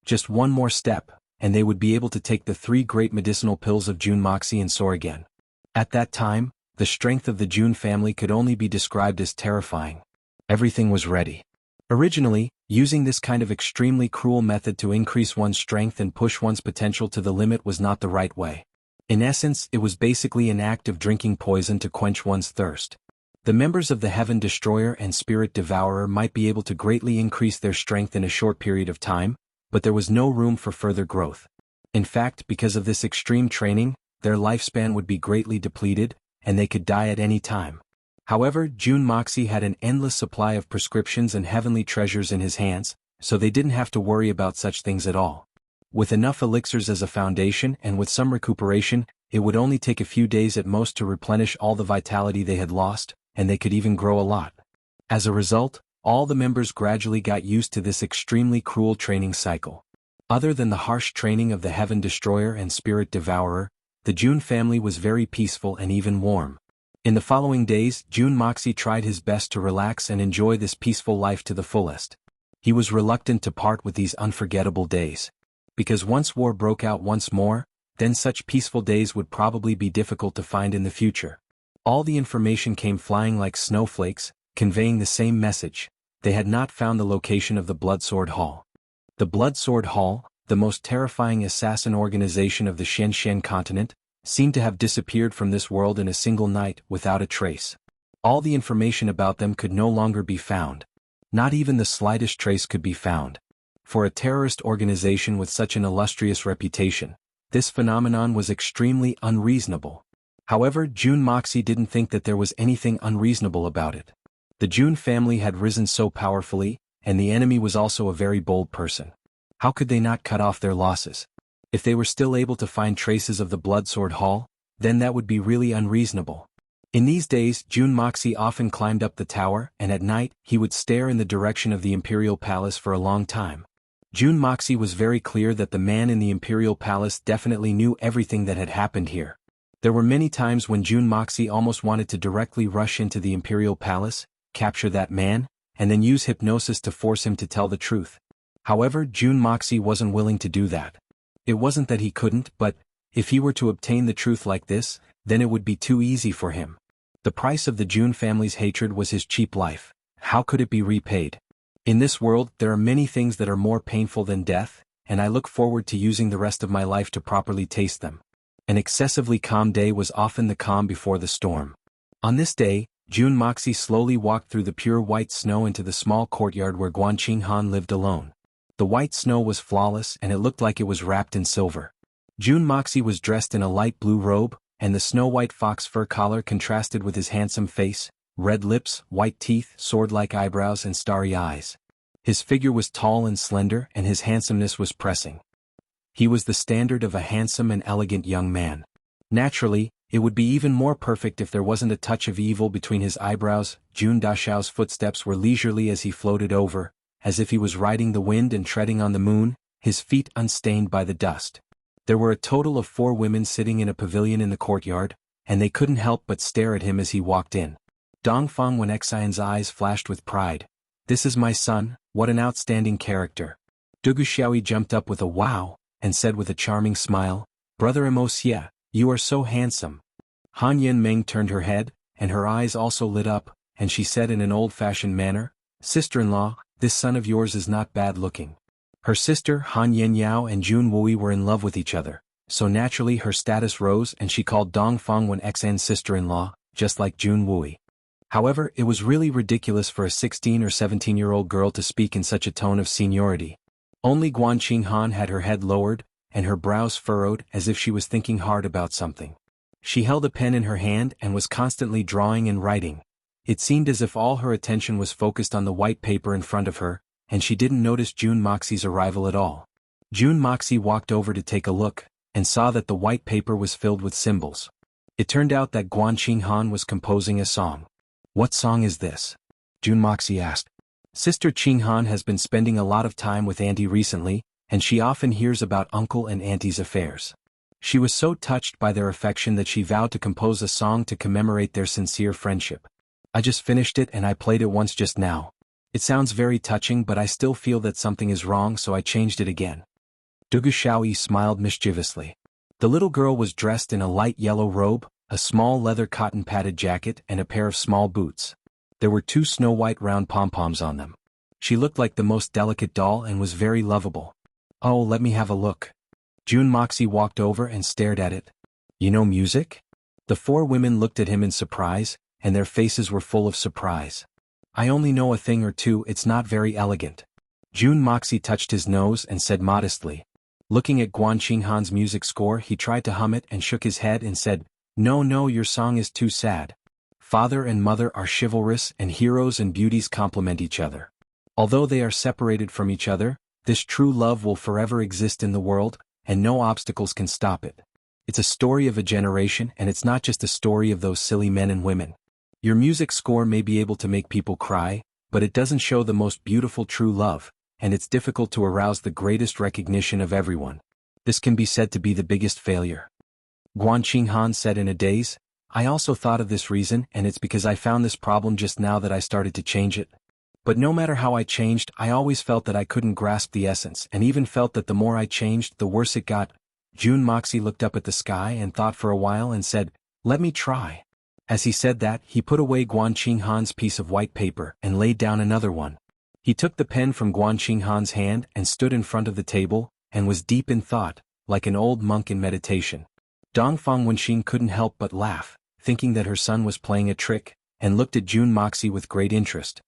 Just one more step, and they would be able to take the 3 great medicinal pills of Jun Moxie and soar again. At that time, the strength of the Jun family could only be described as terrifying. Everything was ready. Originally, using this kind of extremely cruel method to increase one's strength and push one's potential to the limit was not the right way. In essence, it was basically an act of drinking poison to quench one's thirst. The members of the Heaven Destroyer and Spirit Devourer might be able to greatly increase their strength in a short period of time, but there was no room for further growth. In fact, because of this extreme training, their lifespan would be greatly depleted, and they could die at any time. However, Jun Moxie had an endless supply of prescriptions and heavenly treasures in his hands, so they didn't have to worry about such things at all. With enough elixirs as a foundation and with some recuperation, it would only take a few days at most to replenish all the vitality they had lost, and they could even grow a lot. As a result, all the members gradually got used to this extremely cruel training cycle. Other than the harsh training of the Heaven Destroyer and Spirit Devourer, the Jun family was very peaceful and even warm. In the following days, Jun Moxie tried his best to relax and enjoy this peaceful life to the fullest. He was reluctant to part with these unforgettable days. Because once war broke out once more, then such peaceful days would probably be difficult to find in the future. All the information came flying like snowflakes, conveying the same message. They had not found the location of the Bloodsword Hall. The Bloodsword Hall, the most terrifying assassin organization of the Shenzhen continent, seemed to have disappeared from this world in a single night without a trace. All the information about them could no longer be found. Not even the slightest trace could be found. For a terrorist organization with such an illustrious reputation, this phenomenon was extremely unreasonable. However, Jun Moxie didn't think that there was anything unreasonable about it. The Jun family had risen so powerfully, and the enemy was also a very bold person. How could they not cut off their losses? If they were still able to find traces of the Bloodsword Hall, then that would be really unreasonable. In these days, Jun Moxie often climbed up the tower, and at night, he would stare in the direction of the Imperial Palace for a long time. Jun Moxie was very clear that the man in the Imperial Palace definitely knew everything that had happened here. There were many times when Jun Moxie almost wanted to directly rush into the Imperial Palace, capture that man, and then use hypnosis to force him to tell the truth. However, Jun Moxie wasn't willing to do that. It wasn't that he couldn't, but if he were to obtain the truth like this, then it would be too easy for him. The price of the Jun family's hatred was his cheap life. How could it be repaid? In this world, there are many things that are more painful than death, and I look forward to using the rest of my life to properly taste them. An excessively calm day was often the calm before the storm. On this day, Jun Moxie slowly walked through the pure white snow into the small courtyard where Guanqing Han lived alone. The white snow was flawless and it looked like it was wrapped in silver. Jun Moxie was dressed in a light blue robe, and the snow-white fox fur collar contrasted with his handsome face, red lips, white teeth, sword-like eyebrows and starry eyes. His figure was tall and slender and his handsomeness was pressing. He was the standard of a handsome and elegant young man. Naturally, it would be even more perfect if there wasn't a touch of evil between his eyebrows. Jun Dashao's footsteps were leisurely as he floated over, as if he was riding the wind and treading on the moon, his feet unstained by the dust. There were a total of 4 women sitting in a pavilion in the courtyard, and they couldn't help but stare at him as he walked in. Dongfang Wenxian's eyes flashed with pride. "This is my son, what an outstanding character." Dugu Xiaoyi jumped up with a wow, and said with a charming smile, "Brother Wuxia, you are so handsome." Han Yanmeng turned her head, and her eyes also lit up, and she said in an old-fashioned manner, "Sister-in-law, this son of yours is not bad-looking." Her sister Han Yanyao and Jun Wui were in love with each other, so naturally her status rose and she called Dongfang Wenxian's sister-in-law, just like Jun Wui. However, it was really ridiculous for a 16 or 17-year-old girl to speak in such a tone of seniority. Only Guanqing Han had her head lowered, and her brows furrowed as if she was thinking hard about something. She held a pen in her hand and was constantly drawing and writing. It seemed as if all her attention was focused on the white paper in front of her, and she didn't notice Jun Moxie's arrival at all. Jun Moxie walked over to take a look, and saw that the white paper was filled with symbols. It turned out that Guanqing Han was composing a song. "What song is this?" Jun Moxie asked. "Sister Qing Han has been spending a lot of time with Auntie recently, and she often hears about Uncle and Auntie's affairs. She was so touched by their affection that she vowed to compose a song to commemorate their sincere friendship. I just finished it and I played it once just now. It sounds very touching, but I still feel that something is wrong, so I changed it again." Dugu Xiaoyi smiled mischievously. The little girl was dressed in a light yellow robe, a small leather cotton padded jacket and a pair of small boots. There were 2 snow-white round pom-poms on them. She looked like the most delicate doll and was very lovable. "Oh, let me have a look." Jun Moxie walked over and stared at it. "You know music?" The 4 women looked at him in surprise, and their faces were full of surprise. "I only know a thing or two, it's not very elegant." Jun Moxie touched his nose and said modestly. Looking at Guanqing Han's music score, he tried to hum it and shook his head and said, No, your song is too sad. Father and mother are chivalrous and heroes and beauties complement each other. Although they are separated from each other, this true love will forever exist in the world, and no obstacles can stop it. It's a story of a generation, and it's not just a story of those silly men and women. Your music score may be able to make people cry, but it doesn't show the most beautiful true love, and it's difficult to arouse the greatest recognition of everyone. This can be said to be the biggest failure. Guanqing Han said in a daze, "I also thought of this reason, and it's because I found this problem just now that I started to change it. But no matter how I changed, I always felt that I couldn't grasp the essence, and even felt that the more I changed, the worse it got." Jun Moxie looked up at the sky and thought for a while and said, "Let me try." As he said that, he put away Guanqing Han's piece of white paper and laid down another one. He took the pen from Guanqing Han's hand and stood in front of the table, and was deep in thought, like an old monk in meditation. Dongfang Wenxin couldn't help but laugh, thinking that her son was playing a trick, and looked at Jun Moxie with great interest.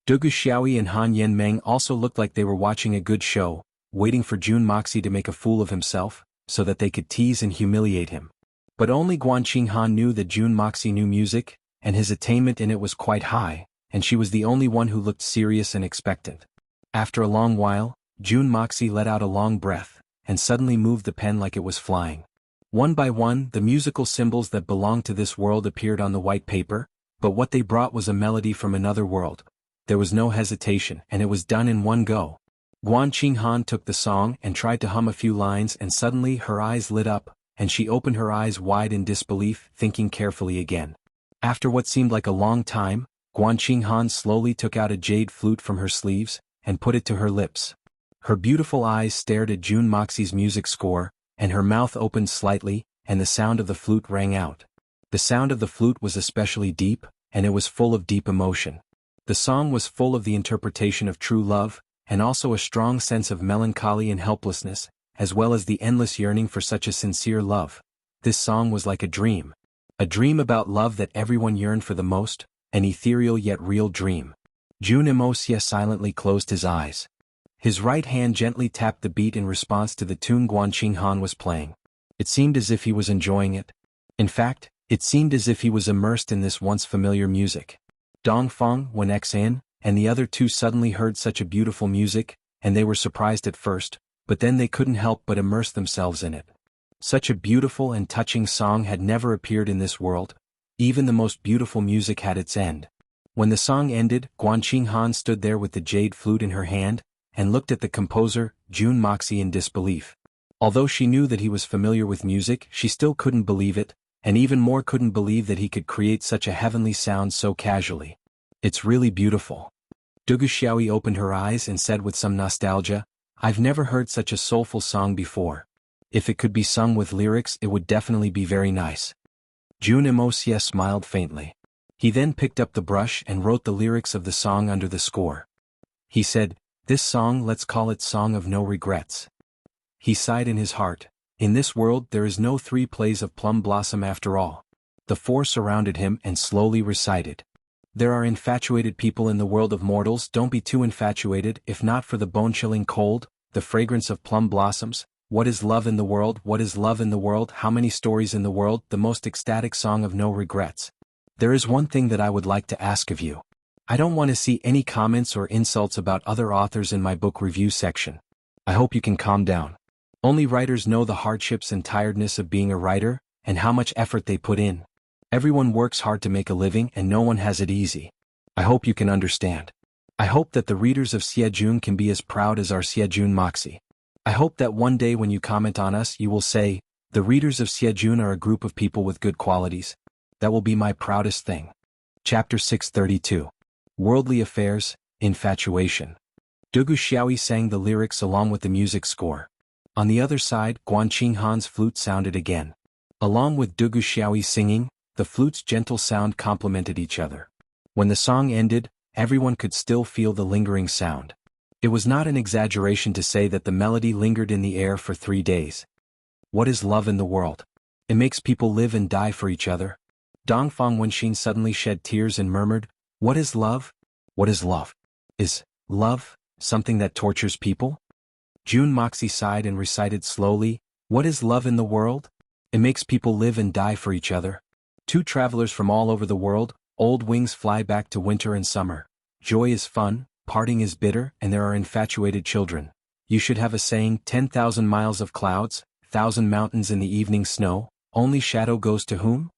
Dugu Xiaoyi and Han Yenmeng also looked like they were watching a good show, waiting for Jun Moxie to make a fool of himself, so that they could tease and humiliate him. But only Guanqing Han knew that Jun Moxie knew music, and his attainment in it was quite high, and she was the only one who looked serious and expectant. After a long while, Jun Moxie let out a long breath, and suddenly moved the pen like it was flying. One by one, the musical symbols that belonged to this world appeared on the white paper, but what they brought was a melody from another world. There was no hesitation, and it was done in one go. Guanqing Han took the song and tried to hum a few lines, and suddenly her eyes lit up, and she opened her eyes wide in disbelief, thinking carefully again. After what seemed like a long time, Guanqing Han slowly took out a jade flute from her sleeves, and put it to her lips. Her beautiful eyes stared at Jun Moxie's music score, and her mouth opened slightly, and the sound of the flute rang out. The sound of the flute was especially deep, and it was full of deep emotion. The song was full of the interpretation of true love, and also a strong sense of melancholy and helplessness, as well as the endless yearning for such a sincere love. This song was like a dream about love that everyone yearned for the most, an ethereal yet real dream. Jun Moxie silently closed his eyes. His right hand gently tapped the beat in response to the tune Guanqing Han was playing. It seemed as if he was enjoying it. In fact, it seemed as if he was immersed in this once familiar music. Dongfang, Wen Xan, and the other two suddenly heard such a beautiful music, and they were surprised at first, but then they couldn't help but immerse themselves in it. Such a beautiful and touching song had never appeared in this world. Even the most beautiful music had its end. When the song ended, Guanqing Han stood there with the jade flute in her hand, and looked at the composer, Jun Moxie, in disbelief. Although she knew that he was familiar with music, she still couldn't believe it, and even more couldn't believe that he could create such a heavenly sound so casually. It's really beautiful. Dugu Xiaoyi opened her eyes and said with some nostalgia, I've never heard such a soulful song before. If it could be sung with lyrics, it would definitely be very nice. Jun Moxie smiled faintly. He then picked up the brush and wrote the lyrics of the song under the score. He said, this song, let's call it Song of No Regrets. He sighed in his heart. In this world there is no 3 plays of Plum Blossom after all. The 4 surrounded him and slowly recited. There are infatuated people in the world of mortals. Don't be too infatuated, if not for the bone-chilling cold, the fragrance of plum blossoms. What is love in the world? What is love in the world? How many stories in the world? The most ecstatic song of no regrets. There is one thing that I would like to ask of you. I don't want to see any comments or insults about other authors in my book review section. I hope you can calm down. Only writers know the hardships and tiredness of being a writer, and how much effort they put in. Everyone works hard to make a living and no one has it easy. I hope you can understand. I hope that the readers of Xiejun can be as proud as our Xiejun Moxie. I hope that one day when you comment on us you will say, the readers of Xiejun are a group of people with good qualities. That will be my proudest thing. Chapter 632. Worldly Affairs, Infatuation. Dugu Xiaoyi sang the lyrics along with the music score. On the other side, Guanqing Han's flute sounded again. Along with Dugu Xiaoyi singing, the flute's gentle sound complemented each other. When the song ended, everyone could still feel the lingering sound. It was not an exaggeration to say that the melody lingered in the air for 3 days. What is love in the world? It makes people live and die for each other. Dongfang Wenxin suddenly shed tears and murmured, what is love? What is love? Is love something that tortures people? Jun Moxie sighed and recited slowly, what is love in the world? It makes people live and die for each other. 2 travelers from all over the world, old wings fly back to winter and summer. Joy is fun, parting is bitter, and there are infatuated children. You should have a saying, 10,000 miles of clouds, 1,000 mountains in the evening snow, only shadow goes to whom?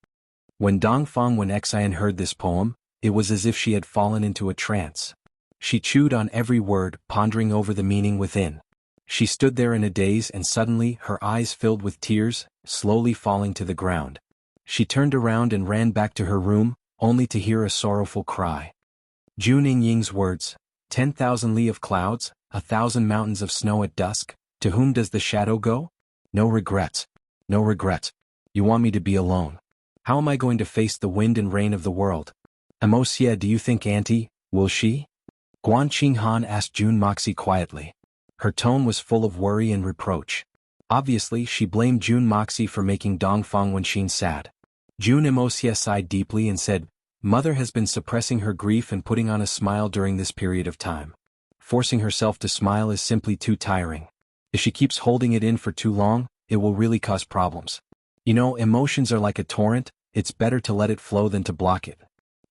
When Dongfang Wenxian heard this poem, it was as if she had fallen into a trance. She chewed on every word, pondering over the meaning within. She stood there in a daze and suddenly her eyes filled with tears, slowly falling to the ground. She turned around and ran back to her room, only to hear a sorrowful cry. Jun Ying's words, 10,000 li of clouds, 1,000 mountains of snow at dusk, to whom does the shadow go? No regrets. No regrets. You want me to be alone. How am I going to face the wind and rain of the world? Moxie, do you think Auntie, will she? Guanqing Han asked Jun Moxie quietly. Her tone was full of worry and reproach. Obviously she blamed Jun Moxie for making Dongfang Wenxin sad. Jun Moxie sighed deeply and said, Mother has been suppressing her grief and putting on a smile during this period of time. Forcing herself to smile is simply too tiring. If she keeps holding it in for too long, it will really cause problems. You know, emotions are like a torrent, it's better to let it flow than to block it.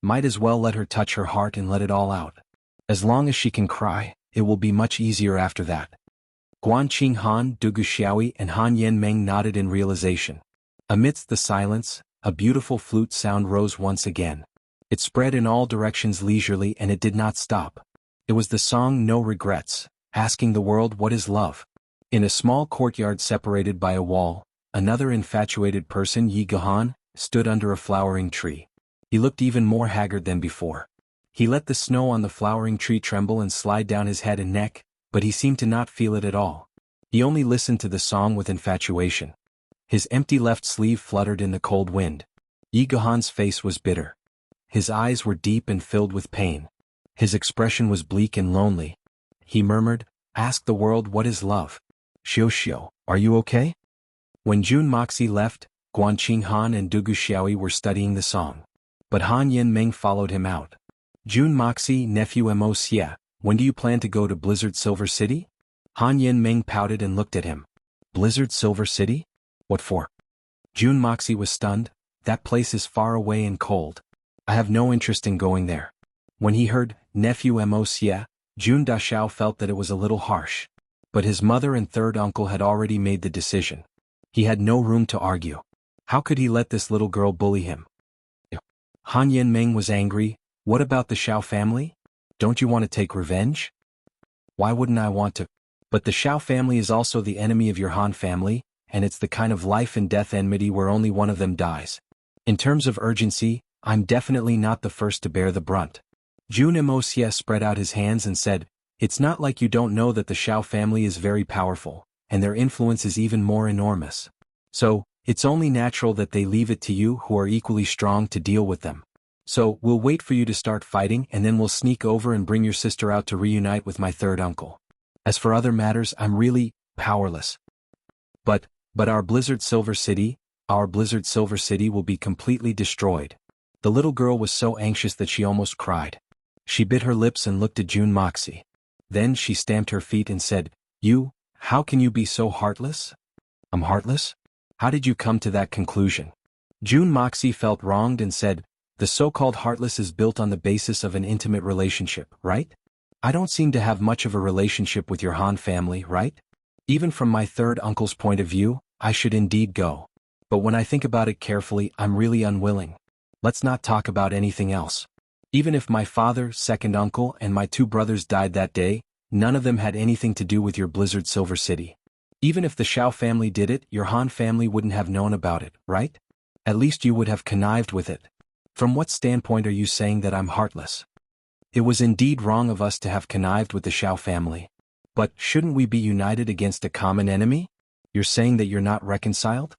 Might as well let her touch her heart and let it all out. As long as she can cry, it will be much easier after that. Guan Qinghan, Du Guxiaoyi and Han Yanmeng nodded in realization. Amidst the silence, a beautiful flute sound rose once again. It spread in all directions leisurely and it did not stop. It was the song No Regrets, asking the world what is love. In a small courtyard separated by a wall, another infatuated person, Yi Gahan, stood under a flowering tree. He looked even more haggard than before. He let the snow on the flowering tree tremble and slide down his head and neck, but he seemed to not feel it at all. He only listened to the song with infatuation. His empty left sleeve fluttered in the cold wind. Yi Gahan's face was bitter. His eyes were deep and filled with pain. His expression was bleak and lonely. He murmured, "Ask the world what is love. Xiao, are you okay?" When Jun Moxie left, Guan Qinghan and Du Guxiaoyi were studying the song. But Han Yanmeng followed him out. "Jun Moxie, nephew Mo, when do you plan to go to Blizzard Silver City?" Han Yanmeng pouted and looked at him. "Blizzard Silver City? What for?" Jun Moxie was stunned. "That place is far away and cold. I have no interest in going there." When he heard, nephew Mo, Jun Dashao felt that it was a little harsh. But his mother and third uncle had already made the decision. He had no room to argue. How could he let this little girl bully him? Han Yanmeng was angry. "What about the Xiao family? Don't you want to take revenge?" "Why wouldn't I want to? But the Xiao family is also the enemy of your Han family, and it's the kind of life and death enmity where only one of them dies. In terms of urgency, I'm definitely not the first to bear the brunt." Jun Mo spread out his hands and said, "It's not like you don't know that the Xiao family is very powerful, and their influence is even more enormous. So, it's only natural that they leave it to you who are equally strong to deal with them. So, we'll wait for you to start fighting and then we'll sneak over and bring your sister out to reunite with my third uncle. As for other matters, I'm really powerless. But our Blizzard Silver City will be completely destroyed." The little girl was so anxious that she almost cried. She bit her lips and looked at Jun Moxie. Then she stamped her feet and said, How can you be so heartless?" "I'm heartless? How did you come to that conclusion?" Jun Moxie felt wronged and said, "The so-called heartless is built on the basis of an intimate relationship, right? I don't seem to have much of a relationship with your Han family, right? Even from my third uncle's point of view, I should indeed go. But when I think about it carefully, I'm really unwilling. Let's not talk about anything else. Even if my father, second uncle, and my two brothers died that day, none of them had anything to do with your Blizzard Silver City. Even if the Xiao family did it, your Han family wouldn't have known about it, right? At least you would have connived with it. From what standpoint are you saying that I'm heartless? It was indeed wrong of us to have connived with the Xiao family. But shouldn't we be united against a common enemy? You're saying that you're not reconciled?"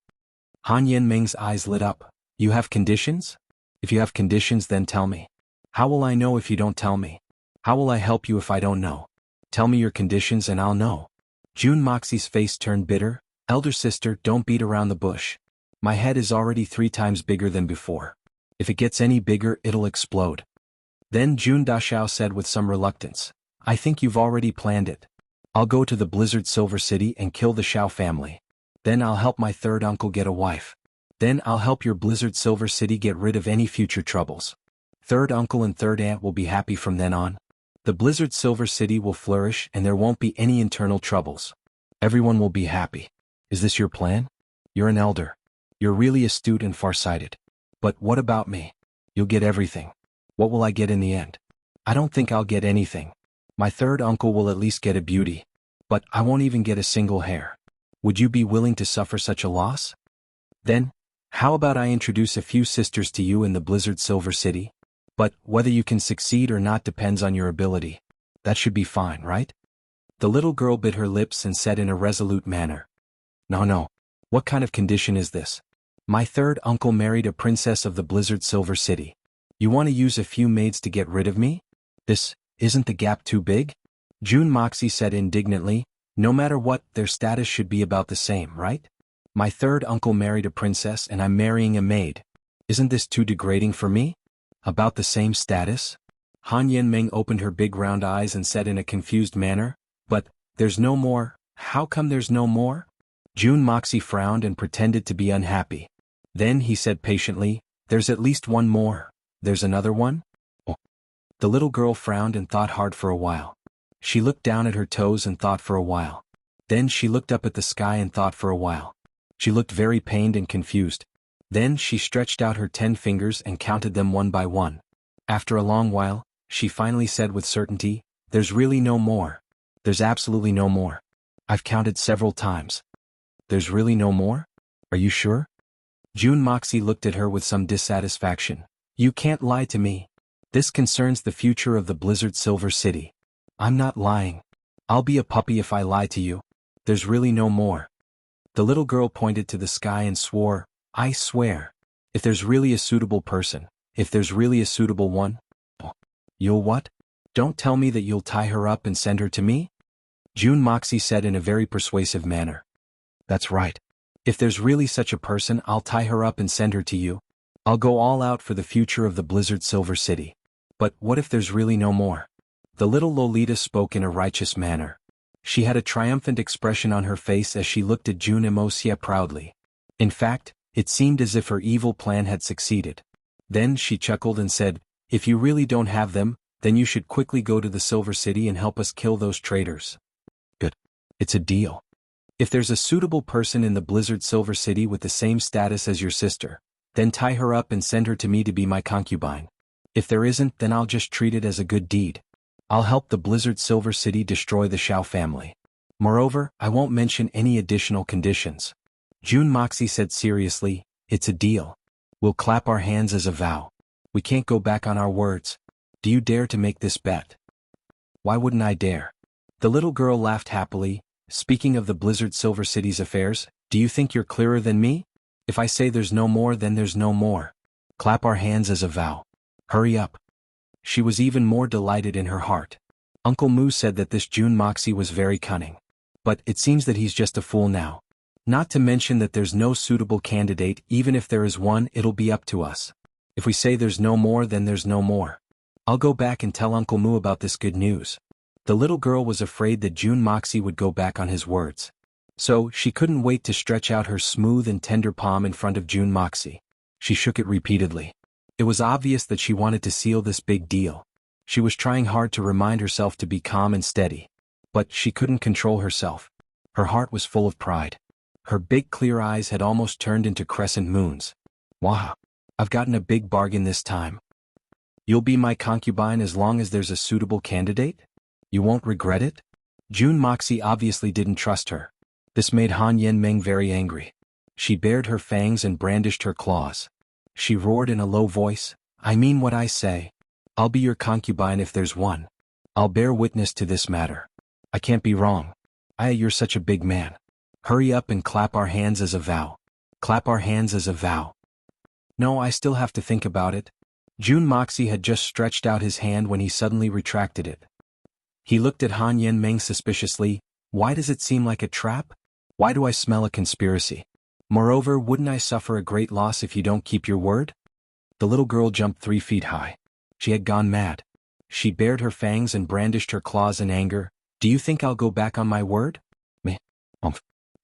Han Yanmeng's eyes lit up. "You have conditions? If you have conditions, then tell me. How will I know if you don't tell me? How will I help you if I don't know? Tell me your conditions and I'll know." Jun Moxie's face turned bitter. "Elder sister, don't beat around the bush. My head is already 3 times bigger than before. If it gets any bigger, it'll explode." Then Jun Dashao said with some reluctance, "I think you've already planned it. I'll go to the Blizzard Silver City and kill the Xiao family. Then I'll help my third uncle get a wife. Then I'll help your Blizzard Silver City get rid of any future troubles. Third uncle and third aunt will be happy from then on. The Blizzard Silver City will flourish and there won't be any internal troubles. Everyone will be happy. Is this your plan? You're an elder. You're really astute and farsighted. But what about me? You'll get everything. What will I get in the end? I don't think I'll get anything. My third uncle will at least get a beauty. But I won't even get a single hair. Would you be willing to suffer such a loss? Then, how about I introduce a few sisters to you in the Blizzard Silver City? But whether you can succeed or not depends on your ability. That should be fine, right?" The little girl bit her lips and said in a resolute manner, No. What kind of condition is this? My third uncle married a princess of the Blizzard Silver City. You want to use a few maids to get rid of me? Isn't the gap too big?" Jun Moxie said indignantly, "No matter what, their status should be about the same, right? My third uncle married a princess and I'm marrying a maid. Isn't this too degrading for me? About the same status? Han Yenmeng opened her big round eyes and said in a confused manner, but, there's no more, how come there's no more? Jun Moxie frowned and pretended to be unhappy. Then he said patiently, there's at least one more. There's another one? Oh. The little girl frowned and thought hard for a while. She looked down at her toes and thought for a while. Then she looked up at the sky and thought for a while. She looked very pained and confused. Then she stretched out her 10 fingers and counted them one by one. After a long while, she finally said with certainty, there's really no more. There's absolutely no more. I've counted several times. There's really no more? Are you sure? Jun Moxie looked at her with some dissatisfaction. You can't lie to me. This concerns the future of the Blizzard Silver City. I'm not lying. I'll be a puppy if I lie to you. There's really no more. The little girl pointed to the sky and swore, I swear. If there's really a suitable person, if there's really a suitable one. You'll what? Don't tell me that you'll tie her up and send her to me? Jun Moxie said in a very persuasive manner. That's right. If there's really such a person, I'll tie her up and send her to you. I'll go all out for the future of the Blizzard Silver City. But what if there's really no more? The little Lolita spoke in a righteous manner. She had a triumphant expression on her face as she looked at Jun Emocia proudly. In fact, it seemed as if her evil plan had succeeded. Then she chuckled and said, if you really don't have them, then you should quickly go to the Silver City and help us kill those traitors. Good. It's a deal. If there's a suitable person in the Blizzard Silver City with the same status as your sister, then tie her up and send her to me to be my concubine. If there isn't, then I'll just treat it as a good deed. I'll help the Blizzard Silver City destroy the Shao family. Moreover, I won't mention any additional conditions. Jun Moxie said seriously, it's a deal. We'll clap our hands as a vow. We can't go back on our words. Do you dare to make this bet? Why wouldn't I dare? The little girl laughed happily. Speaking of the Blizzard Silver City's affairs, do you think you're clearer than me? If I say there's no more, then there's no more. Clap our hands as a vow. Hurry up. She was even more delighted in her heart. Uncle Moo said that this Jun Moxie was very cunning. But it seems that he's just a fool now. Not to mention that there's no suitable candidate. Even if there is one, it'll be up to us. If we say there's no more, then there's no more. I'll go back and tell Uncle Moo about this good news. The little girl was afraid that Jun Moxie would go back on his words. So, she couldn't wait to stretch out her smooth and tender palm in front of Jun Moxie. She shook it repeatedly. It was obvious that she wanted to seal this big deal. She was trying hard to remind herself to be calm and steady. But she couldn't control herself. Her heart was full of pride. Her big clear eyes had almost turned into crescent moons. Wow! I've gotten a big bargain this time. You'll be my concubine as long as there's a suitable candidate? You won't regret it? Jun Moxie obviously didn't trust her. This made Han Yenmeng very angry. She bared her fangs and brandished her claws. She roared in a low voice, I mean what I say. I'll be your concubine if there's one. I'll bear witness to this matter. I can't be wrong. You're such a big man. Hurry up and clap our hands as a vow. Clap our hands as a vow. No, I still have to think about it. Jun Moxie had just stretched out his hand when he suddenly retracted it. He looked at Han Yenmeng suspiciously. Why does it seem like a trap? Why do I smell a conspiracy? Moreover, wouldn't I suffer a great loss if you don't keep your word? The little girl jumped 3 feet high. She had gone mad. She bared her fangs and brandished her claws in anger. Do you think I'll go back on my word? Meh.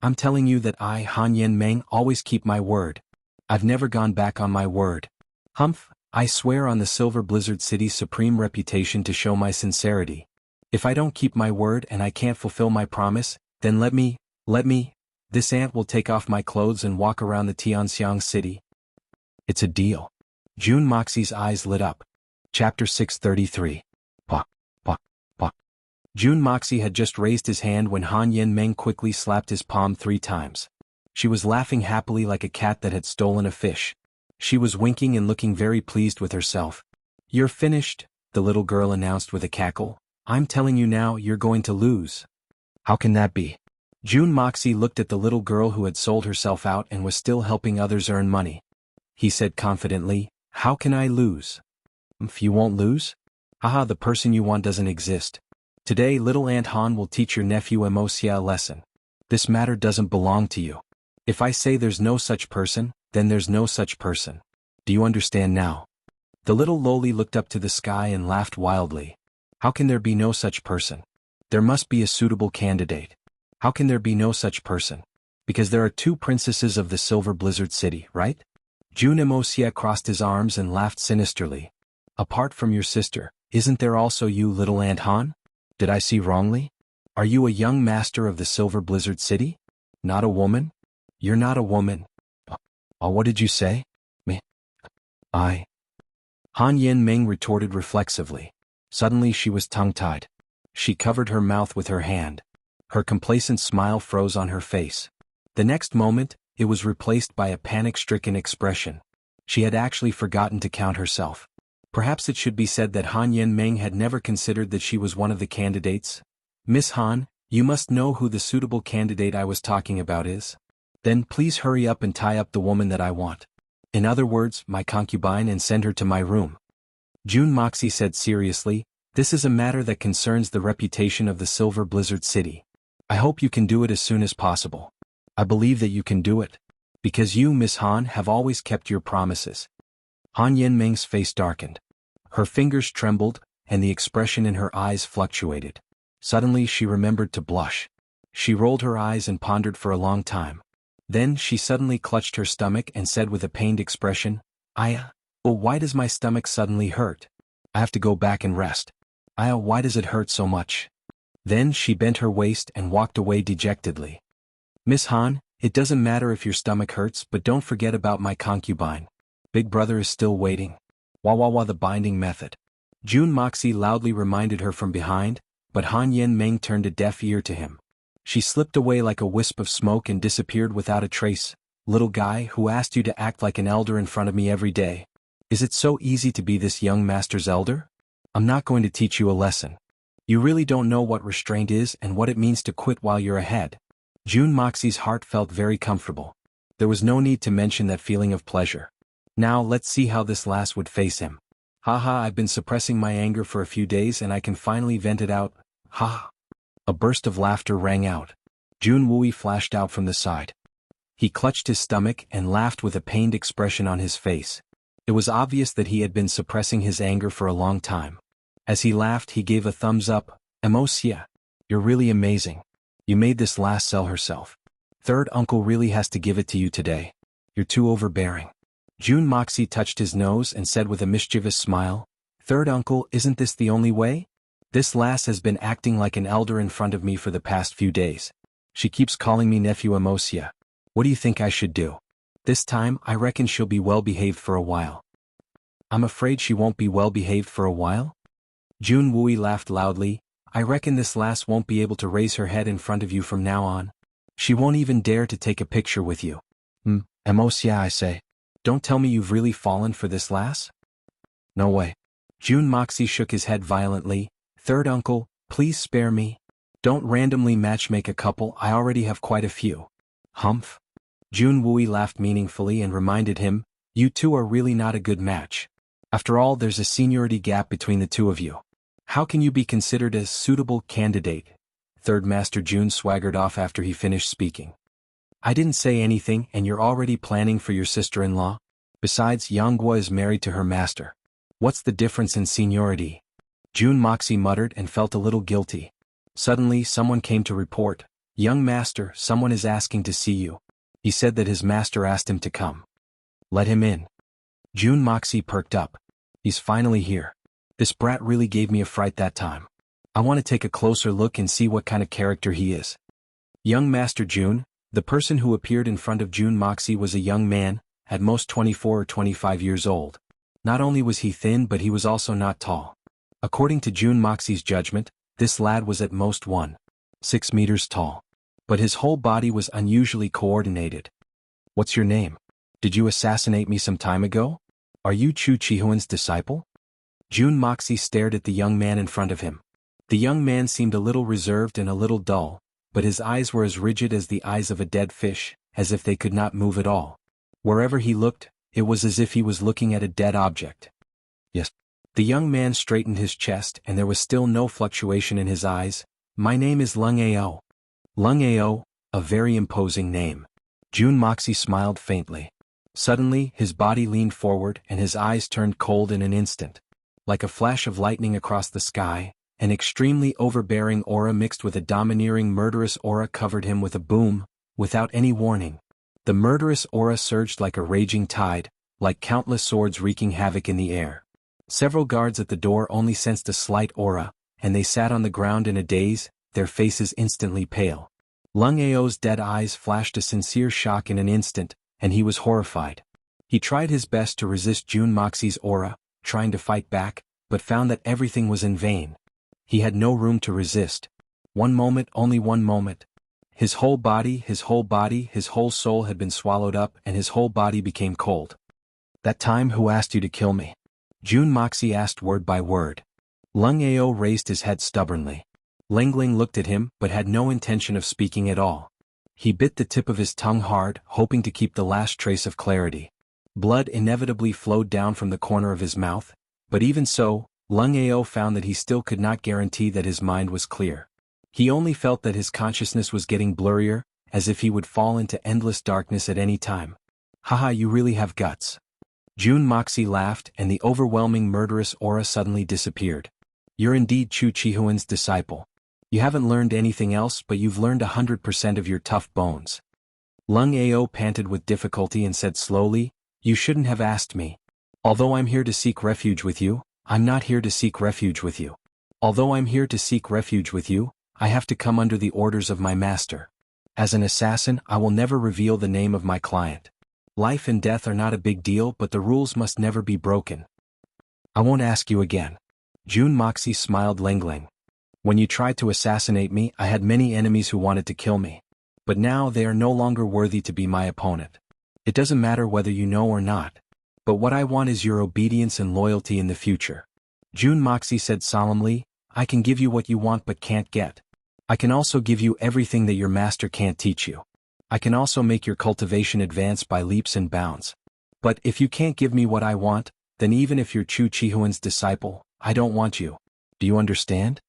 I'm telling you that I, Han Yenmeng, always keep my word. I've never gone back on my word. Humph, I swear on the Silver Blizzard City's supreme reputation to show my sincerity. If I don't keep my word and I can't fulfill my promise, then let me, this ant will take off my clothes and walk around the Tianxiang city. It's a deal. Jun Moxie's eyes lit up. Chapter 633. Pah, pah, pah. Jun Moxie had just raised his hand when Han Yenmeng quickly slapped his palm 3 times. She was laughing happily like a cat that had stolen a fish. She was winking and looking very pleased with herself. You're finished, the little girl announced with a cackle. I'm telling you now, you're going to lose. How can that be? Jun Moxie looked at the little girl who had sold herself out and was still helping others earn money. He said confidently, how can I lose? If you won't lose? Haha, the person you want doesn't exist. Today little Aunt Han will teach your nephew Emocia a lesson. This matter doesn't belong to you. If I say there's no such person, then there's no such person. Do you understand now? The little loli looked up to the sky and laughed wildly. How can there be no such person? There must be a suitable candidate. How can there be no such person? Because there are two princesses of the Silver Blizzard City, right? Wuxia crossed his arms and laughed sinisterly. Apart from your sister, isn't there also you, little Aunt Han? Did I see wrongly? Are you a young master of the Silver Blizzard City? Not a woman? You're not a woman. What did you say? Me? I. Han Yin Ming retorted reflexively. Suddenly she was tongue-tied. She covered her mouth with her hand. Her complacent smile froze on her face. The next moment, it was replaced by a panic-stricken expression. She had actually forgotten to count herself. Perhaps it should be said that Han Yin Ming had never considered that she was one of the candidates. Miss Han, you must know who the suitable candidate I was talking about is. Then please hurry up and tie up the woman that I want. In other words, my concubine, and send her to my room. Jun Moxie said seriously, this is a matter that concerns the reputation of the Silver Blizzard City. I hope you can do it as soon as possible. I believe that you can do it. Because you, Miss Han, have always kept your promises. Han Yin Ming's face darkened. Her fingers trembled, and the expression in her eyes fluctuated. Suddenly she remembered to blush. She rolled her eyes and pondered for a long time. Then she suddenly clutched her stomach and said with a pained expression, why does my stomach suddenly hurt? I have to go back and rest. Why does it hurt so much? Then she bent her waist and walked away dejectedly. Miss Han, it doesn't matter if your stomach hurts, but don't forget about my concubine. Big brother is still waiting. The binding method. Jun Moxie loudly reminded her from behind, but Han Yin Ming turned a deaf ear to him. She slipped away like a wisp of smoke and disappeared without a trace. Little guy, who asked you to act like an elder in front of me every day? Is it so easy to be this young master's elder? I'm not going to teach you a lesson. You really don't know what restraint is and what it means to quit while you're ahead. Jun Moxie's heart felt very comfortable. There was no need to mention that feeling of pleasure. Now let's see how this lass would face him. I've been suppressing my anger for a few days and I can finally vent it out. A burst of laughter rang out. Jun Wui flashed out from the side. He clutched his stomach and laughed with a pained expression on his face. It was obvious that he had been suppressing his anger for a long time. As he laughed, he gave a thumbs up. Wuxia, you're really amazing. You made this lass sell herself. Third uncle really has to give it to you today. You're too overbearing. Jun Moxie touched his nose and said with a mischievous smile, Third uncle, isn't this the only way? This lass has been acting like an elder in front of me for the past few days. She keeps calling me nephew Wuxia. What do you think I should do? This time, I reckon she'll be well-behaved for a while. I'm afraid she won't be well-behaved for a while? Jun Wui laughed loudly. I reckon this lass won't be able to raise her head in front of you from now on. She won't even dare to take a picture with you. Wuxia, I say. Don't tell me you've really fallen for this lass? No way. Jun Moxie shook his head violently. Third uncle, please spare me. Don't randomly matchmake a couple, I already have quite a few. Humph. Jun Wui laughed meaningfully and reminded him, you two are really not a good match. After all, there's a seniority gap between the two of you. How can you be considered a suitable candidate? Third Master Jun swaggered off after he finished speaking. I didn't say anything and you're already planning for your sister-in-law? Besides, Jianghu is married to her master. What's the difference in seniority? Jun Moxie muttered and felt a little guilty. Suddenly someone came to report. Young master, someone is asking to see you. He said that his master asked him to come. Let him in. Jun Moxie perked up. He's finally here. This brat really gave me a fright that time. I want to take a closer look and see what kind of character he is. Young Master Jun, the person who appeared in front of Jun Moxie was a young man, at most 24 or 25 years old. Not only was he thin but he was also not tall. According to Jun Moxie's judgment, this lad was at most 1.6 meters tall. But his whole body was unusually coordinated. What's your name? Did you assassinate me some time ago? Are you Chu Chihuan's disciple? Jun Moxie stared at the young man in front of him. The young man seemed a little reserved and a little dull, but his eyes were as rigid as the eyes of a dead fish, as if they could not move at all. Wherever he looked, it was as if he was looking at a dead object. Yes. The young man straightened his chest and there was still no fluctuation in his eyes. My name is Lung Ao. Lung Ao, a very imposing name. Jun Moxie smiled faintly. Suddenly, his body leaned forward and his eyes turned cold in an instant. Like a flash of lightning across the sky, an extremely overbearing aura mixed with a domineering murderous aura covered him with a boom, without any warning. The murderous aura surged like a raging tide, like countless swords wreaking havoc in the air. Several guards at the door only sensed a slight aura, and they sat on the ground in a daze, their faces instantly pale. Lung Ao's dead eyes flashed a sincere shock in an instant, and he was horrified. He tried his best to resist Jun Moxie's aura, trying to fight back, but found that everything was in vain. He had no room to resist. One moment, only one moment. His whole body, his whole soul had been swallowed up and his whole body became cold. That time who asked you to kill me? Jun Moxie asked word by word. Lung Ao raised his head stubbornly. Lengling looked at him but had no intention of speaking at all. He bit the tip of his tongue hard, hoping to keep the last trace of clarity. Blood inevitably flowed down from the corner of his mouth, but even so, Lung Ao found that he still could not guarantee that his mind was clear. He only felt that his consciousness was getting blurrier, as if he would fall into endless darkness at any time. Haha, you really have guts. Jun Moxie laughed and the overwhelming murderous aura suddenly disappeared. You're indeed Chu Chihuan's disciple. You haven't learned anything else but you've learned 100% of your tough bones. Lung Ao panted with difficulty and said slowly, you shouldn't have asked me. Although I'm here to seek refuge with you, I'm not here to seek refuge with you. Although I'm here to seek refuge with you, I have to come under the orders of my master. As an assassin, I will never reveal the name of my client. Life and death are not a big deal, but the rules must never be broken. I won't ask you again. Jun Moxie smiled Lengling. When you tried to assassinate me, I had many enemies who wanted to kill me. But now they are no longer worthy to be my opponent. It doesn't matter whether you know or not. But what I want is your obedience and loyalty in the future. Jun Moxie said solemnly, I can give you what you want but can't get. I can also give you everything that your master can't teach you. I can also make your cultivation advance by leaps and bounds. But if you can't give me what I want, then even if you're Chu Chihuan's disciple, I don't want you. Do you understand?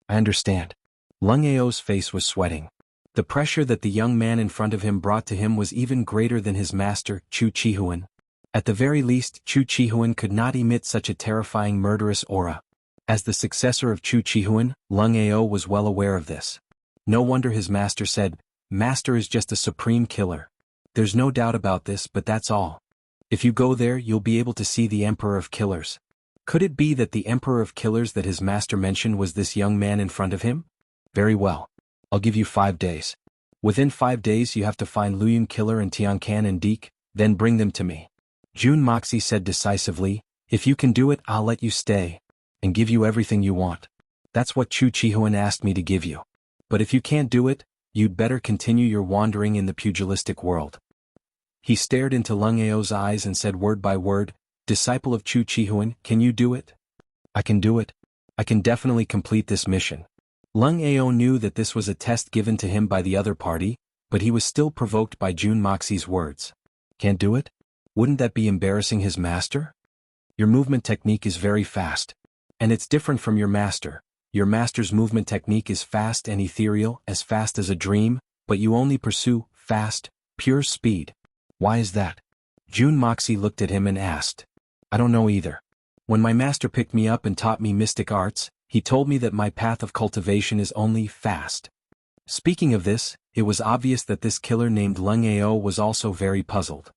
I understand. Lung Ao's face was sweating. The pressure that the young man in front of him brought to him was even greater than his master, Chu Chihuan. At the very least, Chu Chihuan could not emit such a terrifying murderous aura. As the successor of Chu Chihuan, Lung Ao was well aware of this. No wonder his master said, Master is just a supreme killer. There's no doubt about this, but that's all. If you go there, you'll be able to see the Emperor of Killers. Could it be that the Emperor of Killers that his master mentioned was this young man in front of him? Very well. I'll give you 5 days. Within 5 days you have to find Luyun Killer and Tiancan and Deke, then bring them to me. Jun Moxie said decisively, if you can do it, I'll let you stay, and give you everything you want. That's what Chu Chihuan asked me to give you. But if you can't do it, you'd better continue your wandering in the pugilistic world. He stared into Lung Ao's eyes and said word by word, Disciple of Chu Chihuan, can you do it? I can do it. I can definitely complete this mission. Lung Ao knew that this was a test given to him by the other party, but he was still provoked by Jun Moxie's words. Can't do it? Wouldn't that be embarrassing his master? Your movement technique is very fast. And it's different from your master. Your master's movement technique is fast and ethereal, as fast as a dream, but you only pursue fast, pure speed. Why is that? Jun Moxie looked at him and asked. I don't know either. When my master picked me up and taught me mystic arts, he told me that my path of cultivation is only fast. Speaking of this, it was obvious that this killer named Lung Ao was also very puzzled.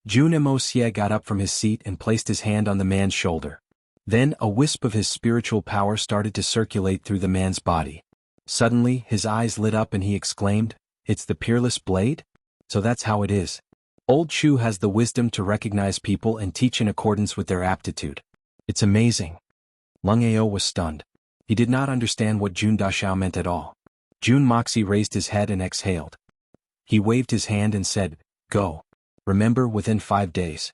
Jun Moxie got up from his seat and placed his hand on the man's shoulder. Then a wisp of his spiritual power started to circulate through the man's body. Suddenly, his eyes lit up and he exclaimed, It's the peerless blade? So that's how it is. Old Chu has the wisdom to recognize people and teach in accordance with their aptitude. It's amazing. Lung Ao was stunned. He did not understand what Jun Dashao meant at all. Jun Moxie raised his head and exhaled. He waved his hand and said, Go. Remember, within 5 days.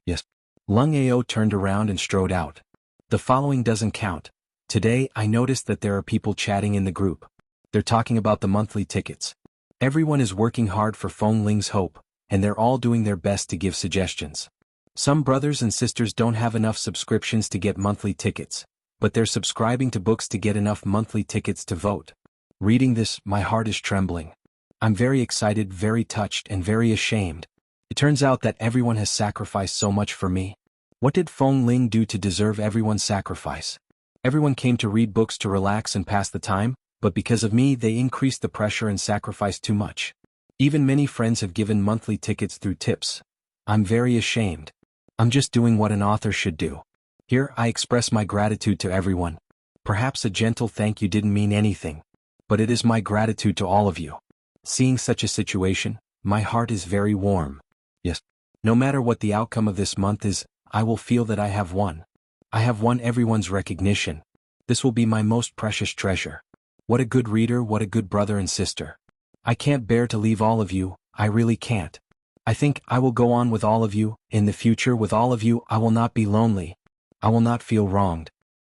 Yes. Lung Ao turned around and strode out. The following doesn't count. Today I noticed that there are people chatting in the group. They're talking about the monthly tickets. Everyone is working hard for Feng Ling's hope, and they're all doing their best to give suggestions. Some brothers and sisters don't have enough subscriptions to get monthly tickets, but they're subscribing to books to get enough monthly tickets to vote. Reading this, my heart is trembling. I'm very excited, very touched, and very ashamed. It turns out that everyone has sacrificed so much for me. What did Feng Ling do to deserve everyone's sacrifice? Everyone came to read books to relax and pass the time, but because of me they increased the pressure and sacrificed too much. Even many friends have given monthly tickets through tips. I'm very ashamed. I'm just doing what an author should do. Here I express my gratitude to everyone. Perhaps a gentle thank you didn't mean anything, but it is my gratitude to all of you. Seeing such a situation, my heart is very warm. Yes. No matter what the outcome of this month is, I will feel that I have won. I have won everyone's recognition. This will be my most precious treasure. What a good reader, what a good brother and sister. I can't bear to leave all of you, I really can't. I think I will go on with all of you, in the future with all of you I will not be lonely. I will not feel wronged.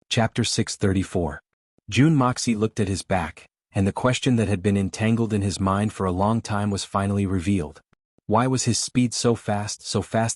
Chapter 634. Jun Moxie looked at his back, and the question that had been entangled in his mind for a long time was finally revealed. Why was his speed so fast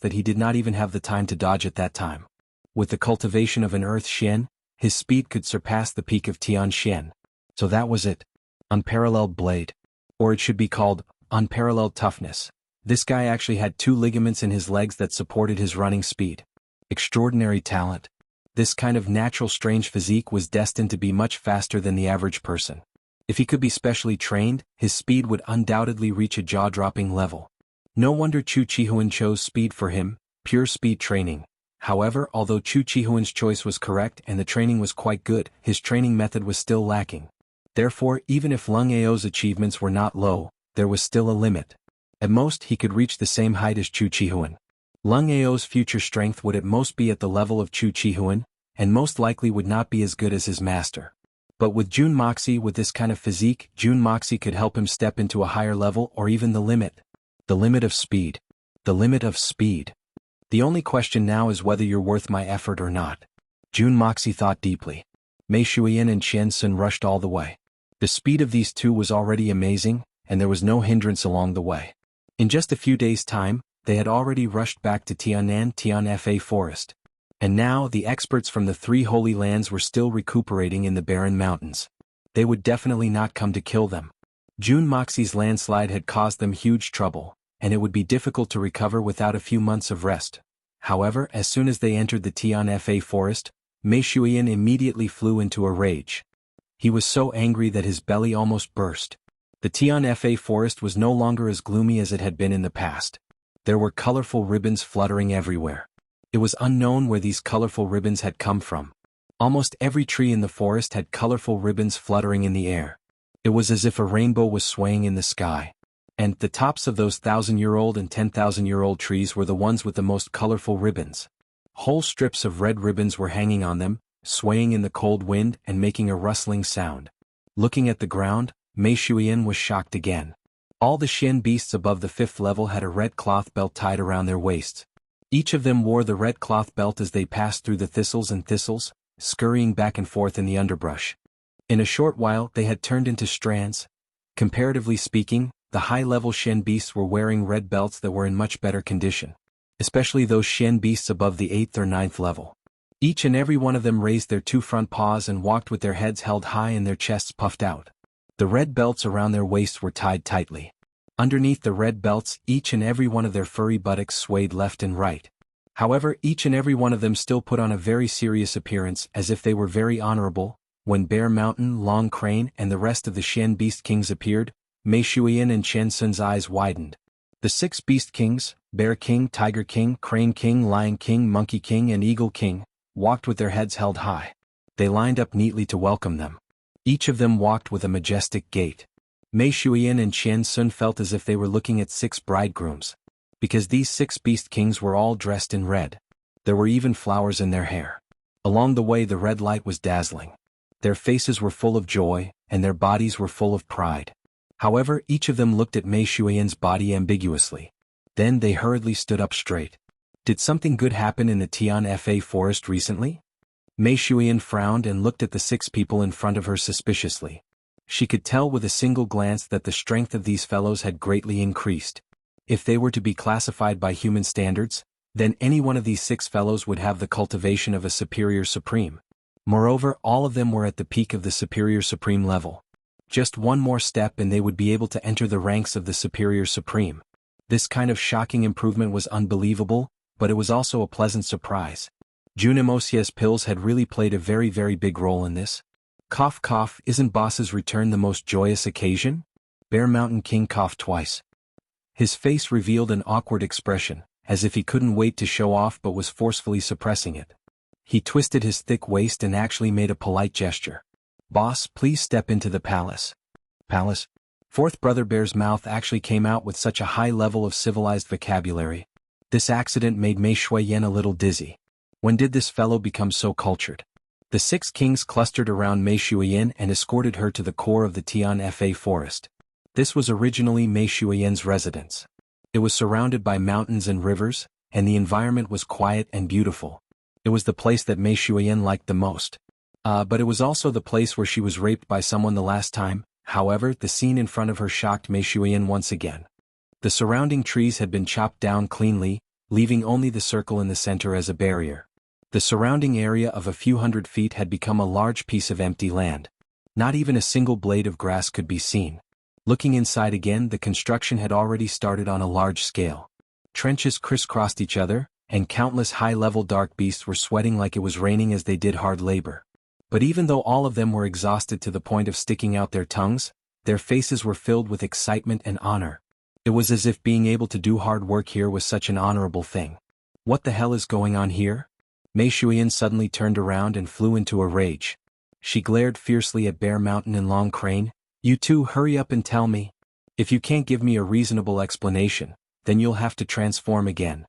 that he did not even have the time to dodge at that time? With the cultivation of an earth Xian, his speed could surpass the peak of Tian Xian. So that was it. Unparalleled blade. Or it should be called, unparalleled toughness. This guy actually had 2 ligaments in his legs that supported his running speed. Extraordinary talent. This kind of natural strange physique was destined to be much faster than the average person. If he could be specially trained, his speed would undoubtedly reach a jaw-dropping level. No wonder Chu Chihuan chose speed for him, pure speed training. However, although Chu Chihuan's choice was correct and the training was quite good, his training method was still lacking. Therefore, even if Lung Ao's achievements were not low, there was still a limit. At most, he could reach the same height as Chu Chihuan. Lung Ao's future strength would at most be at the level of Chu Chihuan, and most likely would not be as good as his master. But with Jun Moxie with this kind of physique, Jun Moxie could help him step into a higher level or even the limit. The limit of speed. The limit of speed. The only question now is whether you're worth my effort or not. Jun Moxie thought deeply. Mei Shuiyan and Qian Sun rushed all the way. The speed of these two was already amazing, and there was no hindrance along the way. In just a few days' time, they had already rushed back to Tianan Fa Forest. And now the experts from the 3 Holy Lands were still recuperating in the barren mountains. They would definitely not come to kill them. Jun Moxie's landslide had caused them huge trouble, and it would be difficult to recover without a few months of rest. However, as soon as they entered the Tian Fa forest, Mei Shuiyan immediately flew into a rage. He was so angry that his belly almost burst. The Tian Fa forest was no longer as gloomy as it had been in the past. There were colorful ribbons fluttering everywhere. It was unknown where these colorful ribbons had come from. Almost every tree in the forest had colorful ribbons fluttering in the air. It was as if a rainbow was swaying in the sky. And the tops of those 1,000-year-old and 10,000-year-old trees were the ones with the most colorful ribbons. Whole strips of red ribbons were hanging on them, swaying in the cold wind and making a rustling sound. Looking at the ground, Mei Shuiyan was shocked again. All the Xian beasts above the 5th level had a red cloth belt tied around their waists. Each of them wore the red cloth belt as they passed through the thistles, scurrying back and forth in the underbrush. In a short while they had turned into strands. Comparatively speaking, the high-level Xian beasts were wearing red belts that were in much better condition. Especially those Xian beasts above the 8th or 9th level. Each and every one of them raised their 2 front paws and walked with their heads held high and their chests puffed out. The red belts around their waists were tied tightly. Underneath the red belts, each and every one of their furry buttocks swayed left and right. However, each and every one of them still put on a very serious appearance as if they were very honorable. When Bear Mountain, Long Crane and the rest of the Xian Beast Kings appeared, Mei Shuiyan and Qian Sun's eyes widened. The 6 Beast Kings, Bear King, Tiger King, Crane King, Lion King, Monkey King and Eagle King, walked with their heads held high. They lined up neatly to welcome them. Each of them walked with a majestic gait. Mei Shuiyan and Qian Sun felt as if they were looking at 6 bridegrooms. Because these 6 Beast Kings were all dressed in red. There were even flowers in their hair. Along the way the red light was dazzling. Their faces were full of joy, and their bodies were full of pride. However, each of them looked at Mei Shuiyan's body ambiguously. Then they hurriedly stood up straight. Did something good happen in the Tian Fa forest recently? Mei Shuiyan frowned and looked at the 6 people in front of her suspiciously. She could tell with a single glance that the strength of these fellows had greatly increased. If they were to be classified by human standards, then any one of these 6 fellows would have the cultivation of a superior supreme. Moreover, all of them were at the peak of the superior supreme level. Just one more step and they would be able to enter the ranks of the superior supreme. This kind of shocking improvement was unbelievable, but it was also a pleasant surprise. Junimosia's pills had really played a very big role in this. Cough cough, isn't boss's return the most joyous occasion? Bear Mountain King coughed twice. His face revealed an awkward expression, as if he couldn't wait to show off but was forcefully suppressing it. He twisted his thick waist and actually made a polite gesture. Boss, please step into the palace. Palace? Fourth Brother Bear's mouth actually came out with such a high level of civilized vocabulary. This accident made Mei Shuiyan a little dizzy. When did this fellow become so cultured? The 6 kings clustered around Mei Shuiyan and escorted her to the core of the Tianfa forest. This was originally Mei Shuiyan's residence. It was surrounded by mountains and rivers, and the environment was quiet and beautiful. It was the place that Mei Shuiyan liked the most. But it was also the place where she was raped by someone the last time. However, the scene in front of her shocked Mei Shuiyan once again. The surrounding trees had been chopped down cleanly, leaving only the circle in the center as a barrier. The surrounding area of a few hundred feet had become a large piece of empty land. Not even a single blade of grass could be seen. Looking inside again, the construction had already started on a large scale. Trenches crisscrossed each other, and countless high-level dark beasts were sweating like it was raining as they did hard labor. But even though all of them were exhausted to the point of sticking out their tongues, their faces were filled with excitement and honor. It was as if being able to do hard work here was such an honorable thing. What the hell is going on here? Mei Shuiyan suddenly turned around and flew into a rage. She glared fiercely at Bear Mountain and Long Crane. You two, hurry up and tell me. If you can't give me a reasonable explanation, then you'll have to transform again.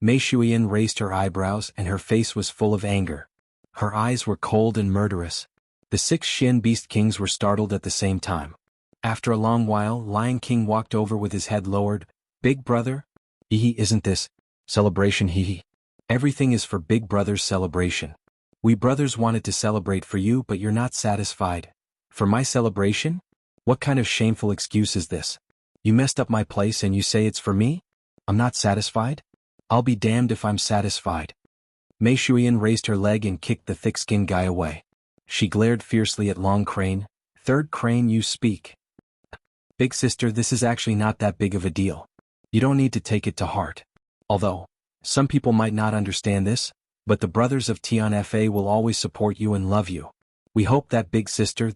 Mei Shuiyan raised her eyebrows and her face was full of anger. Her eyes were cold and murderous. The 6 Shen Beast Kings were startled at the same time. After a long while, Lion King walked over with his head lowered. Big brother? Isn't this celebration? Everything is for Big Brother's celebration. We brothers wanted to celebrate for you, but you're not satisfied. For my celebration? What kind of shameful excuse is this? You messed up my place and you say it's for me? I'm not satisfied? I'll be damned if I'm satisfied. Mei Shuiyan raised her leg and kicked the thick-skinned guy away. She glared fiercely at Long Crane. Third Crane, you speak. Big sister, this is actually not that big of a deal. You don't need to take it to heart. Although, some people might not understand this, but the brothers of Tianfa will always support you and love you. We hope that big sister,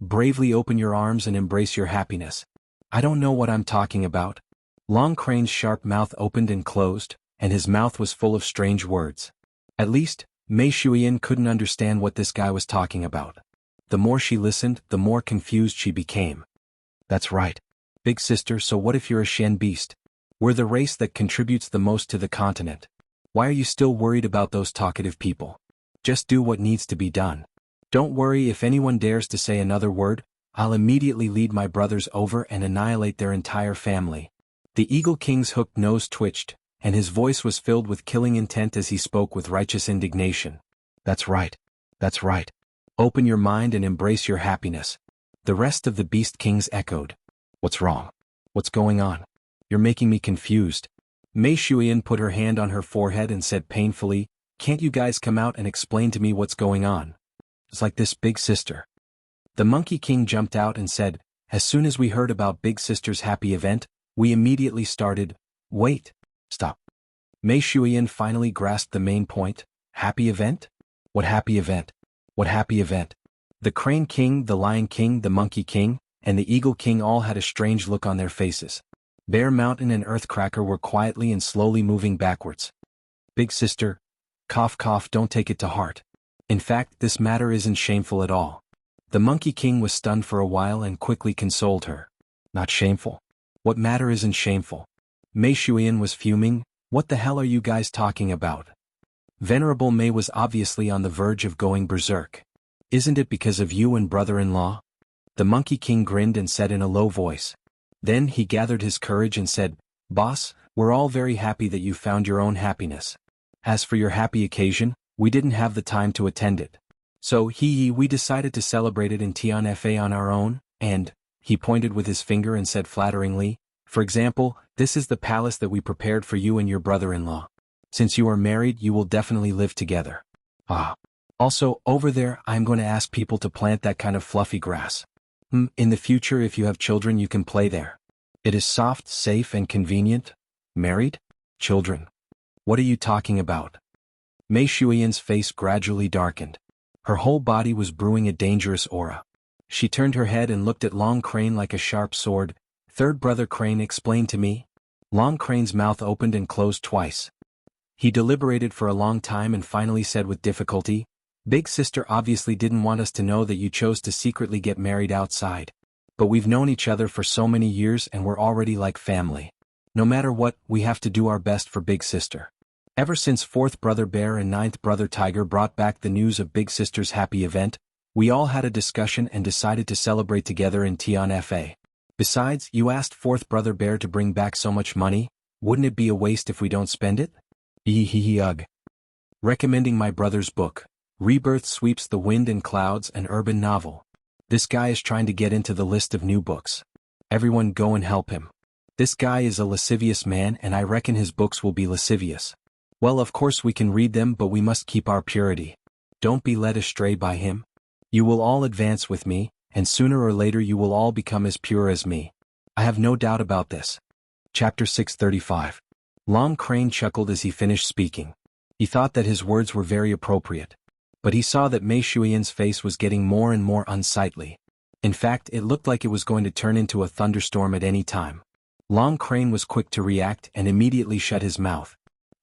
bravely open your arms and embrace your happiness. I don't know what I'm talking about. Long Crane's sharp mouth opened and closed, and his mouth was full of strange words. At least, Mei Shuiyan couldn't understand what this guy was talking about. The more she listened, the more confused she became. That's right. Big sister, so what if you're a Shen beast? We're the race that contributes the most to the continent. Why are you still worried about those talkative people? Just do what needs to be done. Don't worry, if anyone dares to say another word, I'll immediately lead my brothers over and annihilate their entire family. The Eagle King's hooked nose twitched, and his voice was filled with killing intent as he spoke with righteous indignation. That's right. That's right. Open your mind and embrace your happiness. The rest of the Beast Kings echoed. What's wrong? What's going on? You're making me confused. Mei Shuiyan put her hand on her forehead and said painfully, can't you guys come out and explain to me what's going on? It's like this, big sister. The Monkey King jumped out and said, as soon as we heard about Big Sister's happy event, we immediately started. Wait. Stop. Mei Shuiyan finally grasped the main point. Happy event? What happy event? What happy event? The Crane King, the Lion King, the Monkey King, and the Eagle King all had a strange look on their faces. Bear Mountain and Earthcracker were quietly and slowly moving backwards. Big sister, cough cough, don't take it to heart. In fact, this matter isn't shameful at all. The Monkey King was stunned for a while and quickly consoled her. Not shameful? What matter isn't shameful? Mei Shuiyan was fuming. What the hell are you guys talking about? Venerable Mei was obviously on the verge of going berserk. Isn't it because of you and brother-in-law? The Monkey King grinned and said in a low voice. Then he gathered his courage and said, Boss, we're all very happy that you found your own happiness. As for your happy occasion, we didn't have the time to attend it. So we decided to celebrate it in Tianfa on our own, and, he pointed with his finger and said flatteringly, for example, this is the palace that we prepared for you and your brother-in-law. Since you are married, you will definitely live together. Also, over there, I'm going to ask people to plant that kind of fluffy grass. In the future, if you have children, you can play there. It is soft, safe, and convenient. Married? Children? What are you talking about? Mei Shuiyan's face gradually darkened. Her whole body was brewing a dangerous aura. She turned her head and looked at Long Crane like a sharp sword. Third brother Crane, explain to me. Long Crane's mouth opened and closed twice. He deliberated for a long time and finally said with difficulty, Big sister obviously didn't want us to know that you chose to secretly get married outside. But we've known each other for so many years and we're already like family. No matter what, we have to do our best for Big Sister. Ever since fourth brother Bear and ninth brother Tiger brought back the news of Big Sister's happy event, we all had a discussion and decided to celebrate together in Tianfa. Besides, you asked fourth brother Bear to bring back so much money, wouldn't it be a waste if we don't spend it? Ugh. Recommending my brother's book, Rebirth Sweeps the Wind and Clouds, an urban novel. This guy is trying to get into the list of new books. Everyone go and help him. This guy is a lascivious man and I reckon his books will be lascivious. Well, of course we can read them, but we must keep our purity. Don't be led astray by him. You will all advance with me, and sooner or later you will all become as pure as me. I have no doubt about this. Chapter 635. Long Crane chuckled as he finished speaking. He thought that his words were very appropriate. But he saw that Mei Shuiyan's face was getting more and more unsightly. In fact, it looked like it was going to turn into a thunderstorm at any time. Long Crane was quick to react and immediately shut his mouth.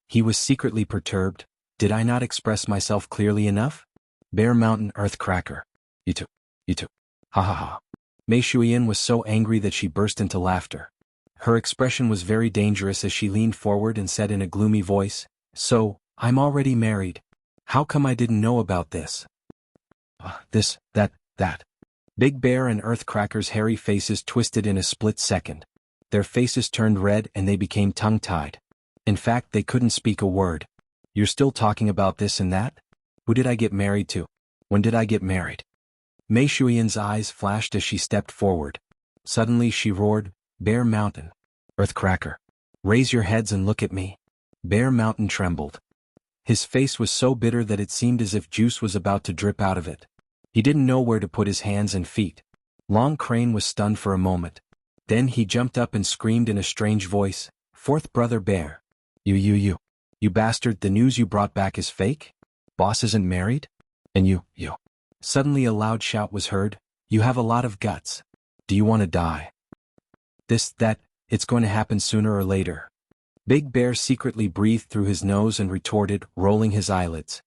He was secretly perturbed. Did I not express myself clearly enough? Bear Mountain Earthcracker. You too. Ha ha ha. Mei Shuiyan was so angry that she burst into laughter. Her expression was very dangerous as she leaned forward and said in a gloomy voice, So, I'm already married. How come I didn't know about this? That. Big Bear and Earthcracker's hairy faces twisted in a split second. Their faces turned red and they became tongue-tied. In fact, they couldn't speak a word. You're still talking about this and that? Who did I get married to? When did I get married? Mei Shuiyan's eyes flashed as she stepped forward. Suddenly she roared, Bear Mountain. Earthcracker. Raise your heads and look at me. Bear Mountain trembled. His face was so bitter that it seemed as if juice was about to drip out of it. He didn't know where to put his hands and feet. Long Crane was stunned for a moment. Then he jumped up and screamed in a strange voice, Fourth brother Bear. You bastard, the news you brought back is fake? Boss isn't married? And you. Suddenly a loud shout was heard, You have a lot of guts. Do you want to die? It's going to happen sooner or later. Big Bear secretly breathed through his nose and retorted, rolling his eyelids.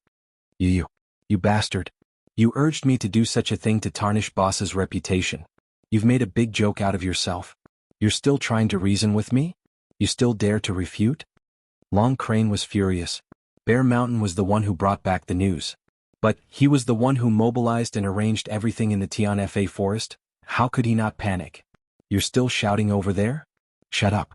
You bastard. You urged me to do such a thing to tarnish Boss's reputation. You've made a big joke out of yourself. You're still trying to reason with me? You still dare to refute? Long Crane was furious. Bear Mountain was the one who brought back the news. But he was the one who mobilized and arranged everything in the Tianfa forest. How could he not panic? You're still shouting over there? Shut up.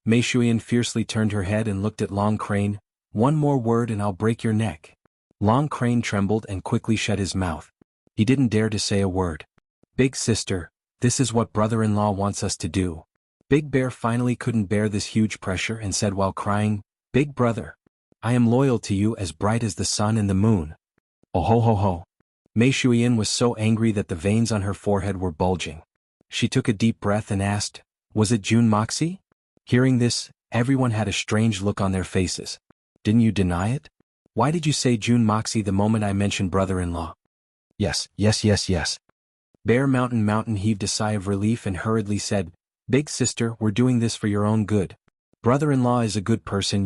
Mei Shuiyan fiercely turned her head and looked at Long Crane. One more word and I'll break your neck. Long Crane trembled and quickly shut his mouth. He didn't dare to say a word. Big sister, this is what brother-in-law wants us to do. Big Bear finally couldn't bear this huge pressure and said while crying, Big brother, I am loyal to you as bright as the sun and the moon. Oh ho ho ho. Mei Shuiyan was so angry that the veins on her forehead were bulging. She took a deep breath and asked, Was it June Moxie? Hearing this, everyone had a strange look on their faces. Didn't you deny it? Why did you say June Moxie the moment I mentioned brother-in-law? Yes. Bear Mountain heaved a sigh of relief and hurriedly said, Big sister, we're doing this for your own good. Brother-in-law is a good person.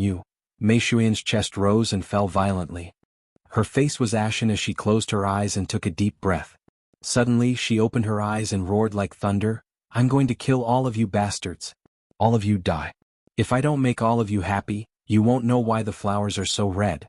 Mei Shuiyan's chest rose and fell violently. Her face was ashen as she closed her eyes and took a deep breath. Suddenly she opened her eyes and roared like thunder, I'm going to kill all of you bastards. All of you die. If I don't make all of you happy, you won't know why the flowers are so red.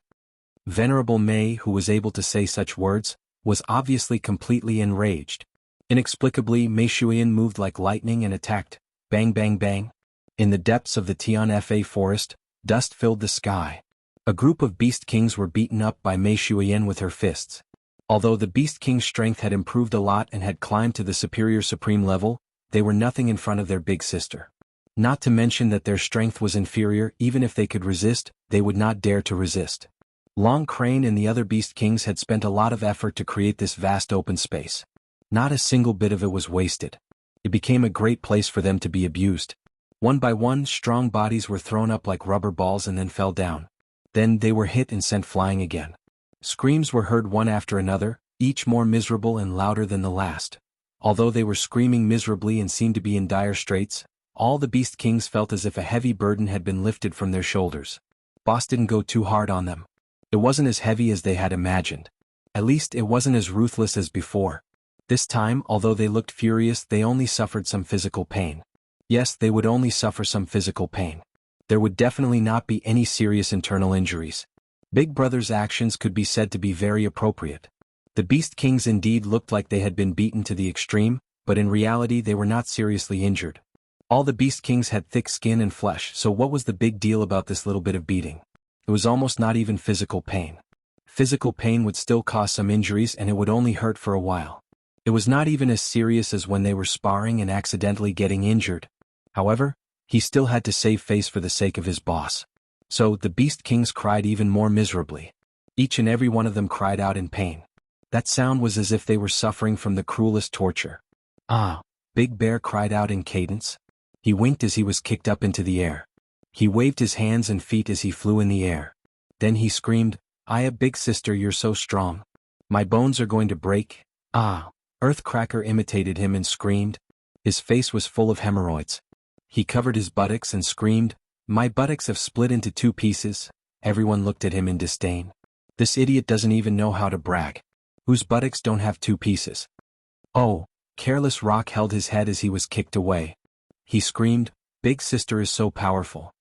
Venerable Mei, who was able to say such words, was obviously completely enraged. Inexplicably, Mei Shuiyan moved like lightning and attacked. Bang bang bang. In the depths of the Tianfa forest, dust filled the sky. A group of Beast Kings were beaten up by Mei Shuiyan with her fists. Although the Beast King's strength had improved a lot and had climbed to the superior supreme level, they were nothing in front of their big sister. Not to mention that their strength was inferior. Even if they could resist, they would not dare to resist. Long Crane and the other Beast Kings had spent a lot of effort to create this vast open space. Not a single bit of it was wasted. It became a great place for them to be abused. One by one, strong bodies were thrown up like rubber balls and then fell down. Then they were hit and sent flying again. Screams were heard one after another, each more miserable and louder than the last. Although they were screaming miserably and seemed to be in dire straits, all the Beast Kings felt as if a heavy burden had been lifted from their shoulders. Boss didn't go too hard on them. It wasn't as heavy as they had imagined. At least it wasn't as ruthless as before. This time, although they looked furious, they only suffered some physical pain. Yes, they would only suffer some physical pain. There would definitely not be any serious internal injuries. Big Brother's actions could be said to be very appropriate. The Beast Kings indeed looked like they had been beaten to the extreme, but in reality they were not seriously injured. All the Beast Kings had thick skin and flesh, so what was the big deal about this little bit of beating? It was almost not even physical pain. Physical pain would still cause some injuries and it would only hurt for a while. It was not even as serious as when they were sparring and accidentally getting injured. However, he still had to save face for the sake of his boss. So, the Beast Kings cried even more miserably. Each and every one of them cried out in pain. That sound was as if they were suffering from the cruelest torture. Ah! Big Bear cried out in cadence. He winked as he was kicked up into the air. He waved his hands and feet as he flew in the air. Then he screamed, "Aya, big sister, you're so strong. My bones are going to break." Ah! Earthcracker imitated him and screamed. His face was full of hemorrhoids. He covered his buttocks and screamed, "My buttocks have split into 2 pieces." Everyone looked at him in disdain. This idiot doesn't even know how to brag. Whose buttocks don't have 2 pieces? Oh! Careless Rock held his head as he was kicked away. He screamed, "Big sister is so powerful.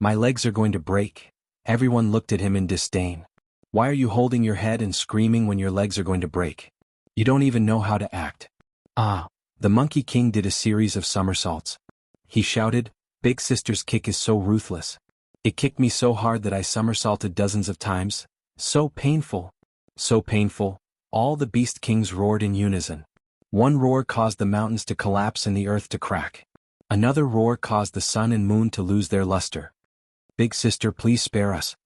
My legs are going to break." Everyone looked at him in disdain. Why are you holding your head and screaming when your legs are going to break? You don't even know how to act. Ah! The Monkey King did a series of somersaults. He shouted, "Big sister's kick is so ruthless. It kicked me so hard that I somersaulted dozens of times. So painful. So painful." All the Beast Kings roared in unison. One roar caused the mountains to collapse and the earth to crack. Another roar caused the sun and moon to lose their luster. "Big sister, please spare us."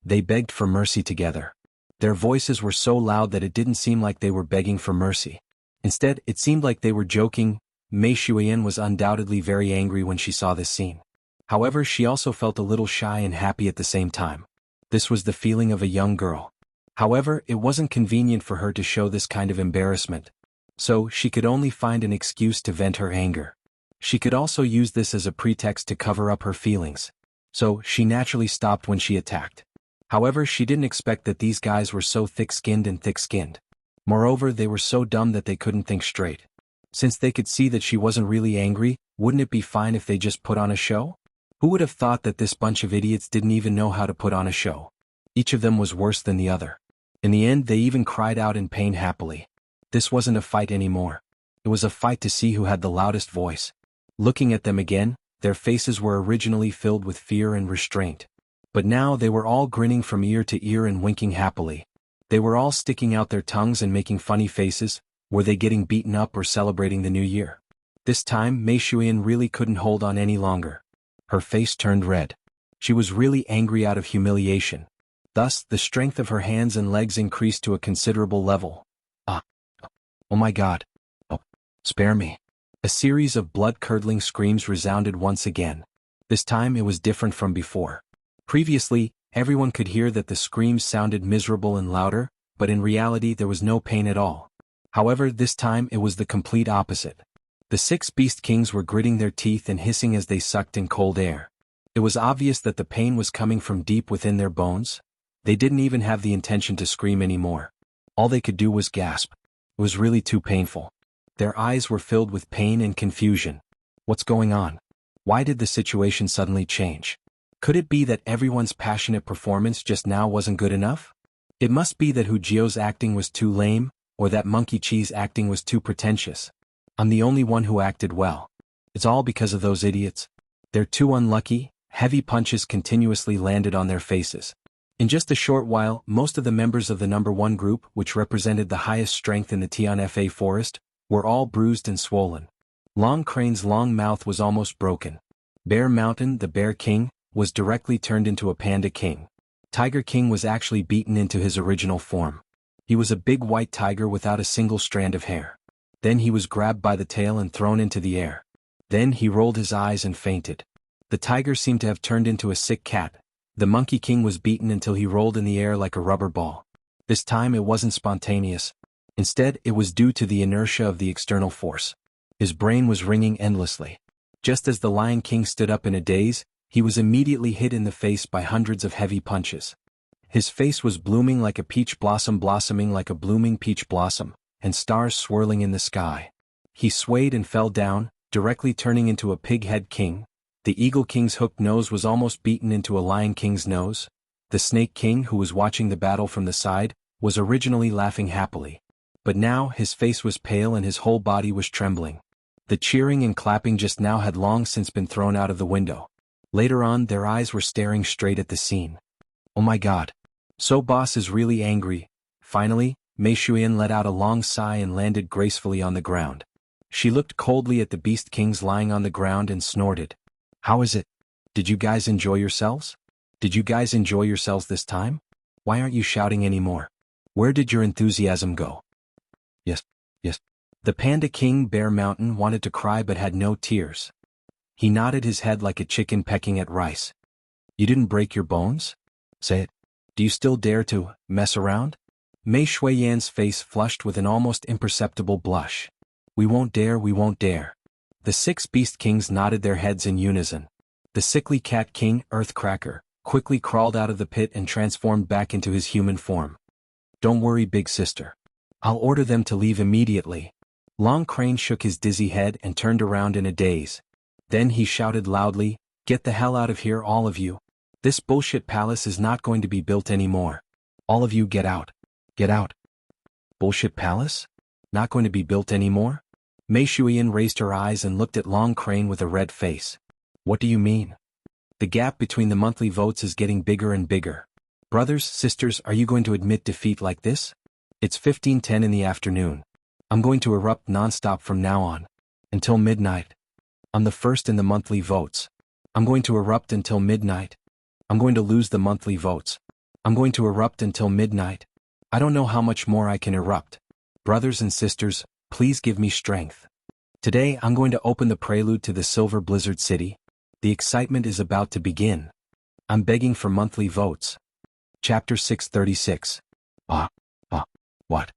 They begged for mercy together. Their voices were so loud that it didn't seem like they were begging for mercy. Instead, it seemed like they were joking. Mei Shuiyan was undoubtedly very angry when she saw this scene. However, she also felt a little shy and happy at the same time. This was the feeling of a young girl. However, it wasn't convenient for her to show this kind of embarrassment. So, she could only find an excuse to vent her anger. She could also use this as a pretext to cover up her feelings. So, she naturally stopped when she attacked. However, she didn't expect that these guys were so thick-skinned and thick-skinned. Moreover, they were so dumb that they couldn't think straight. Since they could see that she wasn't really angry, wouldn't it be fine if they just put on a show? Who would have thought that this bunch of idiots didn't even know how to put on a show? Each of them was worse than the other. In the end, they even cried out in pain happily. This wasn't a fight anymore. It was a fight to see who had the loudest voice. Looking at them again, their faces were originally filled with fear and restraint. But now they were all grinning from ear to ear and winking happily. They were all sticking out their tongues and making funny faces. Were they getting beaten up or celebrating the new year? This time, Mei Shuiyan really couldn't hold on any longer. Her face turned red. She was really angry out of humiliation. Thus, the strength of her hands and legs increased to a considerable level. Ah! Oh my God! Oh! Spare me! A series of blood-curdling screams resounded once again. This time it was different from before. Previously, everyone could hear that the screams sounded miserable and louder, but in reality there was no pain at all. However, this time it was the complete opposite. The 6 Beast Kings were gritting their teeth and hissing as they sucked in cold air. It was obvious that the pain was coming from deep within their bones. They didn't even have the intention to scream anymore. All they could do was gasp. It was really too painful. Their eyes were filled with pain and confusion. What's going on? Why did the situation suddenly change? Could it be that everyone's passionate performance just now wasn't good enough? It must be that Hu Jio's acting was too lame, or that Monkey Chi's acting was too pretentious. I'm the only one who acted well. It's all because of those idiots. They're too unlucky. Heavy punches continuously landed on their faces. In just a short while, most of the members of the number 1 group, which represented the highest strength in the Tianfa forest, were all bruised and swollen. Long Crane's long mouth was almost broken. Bear Mountain, the Bear King, was directly turned into a Panda King. Tiger King was actually beaten into his original form. He was a big white tiger without a single strand of hair. Then he was grabbed by the tail and thrown into the air. Then he rolled his eyes and fainted. The tiger seemed to have turned into a sick cat. The Monkey King was beaten until he rolled in the air like a rubber ball. This time it wasn't spontaneous. Instead, it was due to the inertia of the external force. His brain was ringing endlessly. Just as the Lion King stood up in a daze, he was immediately hit in the face by hundreds of heavy punches. His face was blooming like a peach blossom blossoming like a blooming peach blossom, and stars swirling in the sky. He swayed and fell down, directly turning into a pig-head king. The Eagle King's hooked nose was almost beaten into a Lion King's nose. The Snake King, who was watching the battle from the side, was originally laughing happily. But now his face was pale and his whole body was trembling. The cheering and clapping just now had long since been thrown out of the window. Later on, their eyes were staring straight at the scene. Oh my god. So boss is really angry. Finally, Mei Shuyan let out a long sigh and landed gracefully on the ground. She looked coldly at the Beast Kings lying on the ground and snorted. How is it? Did you guys enjoy yourselves? Did you guys enjoy yourselves this time? Why aren't you shouting anymore? Where did your enthusiasm go? Yes. The Panda King Bear Mountain wanted to cry but had no tears. He nodded his head like a chicken pecking at rice. You didn't break your bones? Say it. Do you still dare to mess around? Mei Shuyan's face flushed with an almost imperceptible blush. We won't dare, we won't dare. The 6 Beast Kings nodded their heads in unison. The sickly Cat King, Earthcracker, quickly crawled out of the pit and transformed back into his human form. Don't worry, big sister. I'll order them to leave immediately. Long Crane shook his dizzy head and turned around in a daze. Then he shouted loudly, Get the hell out of here, all of you. This bullshit palace is not going to be built anymore. All of you get out. Get out. Bullshit palace? Not going to be built anymore? Mei Shuyan raised her eyes and looked at Long Crane with a red face. What do you mean? The gap between the monthly votes is getting bigger and bigger. Brothers, sisters, are you going to admit defeat like this? It's 15:10 in the afternoon. I'm going to erupt nonstop from now on. Until midnight. I'm the first in the monthly votes. I'm going to erupt until midnight. I'm going to lose the monthly votes. I'm going to erupt until midnight. I don't know how much more I can erupt. Brothers and sisters, please give me strength. Today I'm going to open the prelude to the Silver Blizzard City. The excitement is about to begin. I'm begging for monthly votes. Chapter 636. What?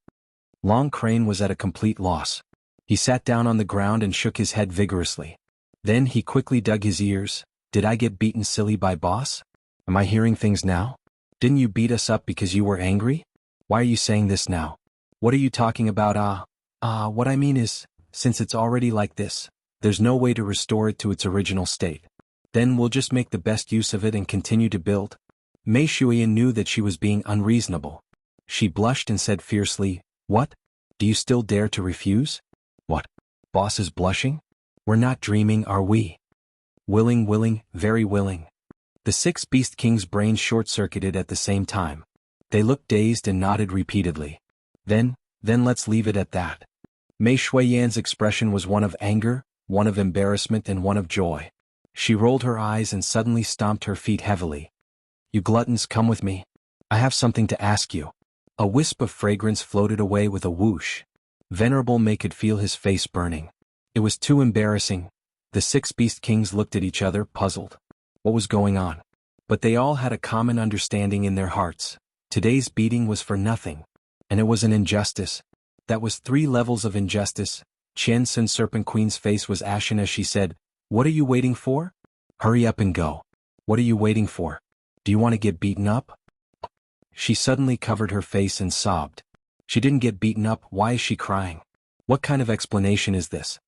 Long Crane was at a complete loss. He sat down on the ground and shook his head vigorously. Then he quickly dug his ears. Did I get beaten silly by boss? Am I hearing things now? Didn't you beat us up because you were angry? Why are you saying this now? What are you talking about? What I mean is, since it's already like this, there's no way to restore it to its original state. Then we'll just make the best use of it and continue to build. Mei Shuyan knew that she was being unreasonable. She blushed and said fiercely, What? Do you still dare to refuse? What? Boss is blushing? We're not dreaming, are we? Willing, very willing. The 6 Beast Kings' brains short-circuited at the same time. They looked dazed and nodded repeatedly. Then let's leave it at that. Mei Shuyan's expression was one of anger, one of embarrassment and one of joy. She rolled her eyes and suddenly stomped her feet heavily. You gluttons, come with me. I have something to ask you. A wisp of fragrance floated away with a whoosh. Venerable Mei could feel his face burning. It was too embarrassing. The 6 Beast Kings looked at each other, puzzled. What was going on? But they all had a common understanding in their hearts. Today's beating was for nothing. And it was an injustice. That was 3 levels of injustice. Chen Sun Serpent Queen's face was ashen as she said, What are you waiting for? Hurry up and go. What are you waiting for? Do you want to get beaten up? She suddenly covered her face and sobbed. She didn't get beaten up, why is she crying? What kind of explanation is this?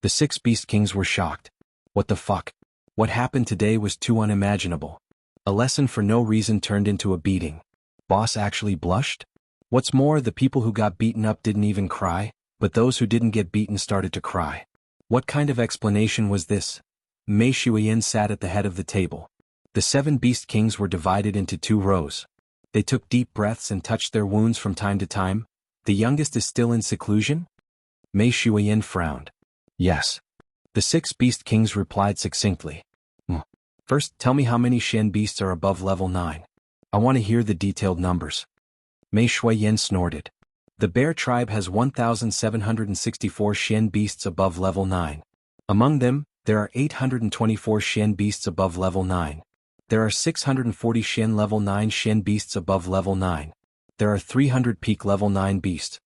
The 6 Beast Kings were shocked. What the fuck? What happened today was too unimaginable. A lesson for no reason turned into a beating. Boss actually blushed? What's more, the people who got beaten up didn't even cry, but those who didn't get beaten started to cry. What kind of explanation was this? Mei Shuyan sat at the head of the table. The 7 Beast Kings were divided into 2 rows. They took deep breaths and touched their wounds from time to time. The youngest is still in seclusion? Mei Shuyan frowned. Yes. The 6 Beast Kings replied succinctly. First, tell me how many Shen beasts are above level 9. I want to hear the detailed numbers. Mei Shuyan snorted. The bear tribe has 1,764 Xian beasts above level 9. Among them, there are 824 Xian beasts above level 9. There are 640 Xian level 9 Xian beasts above level 9. There are 300 peak level 9 beasts.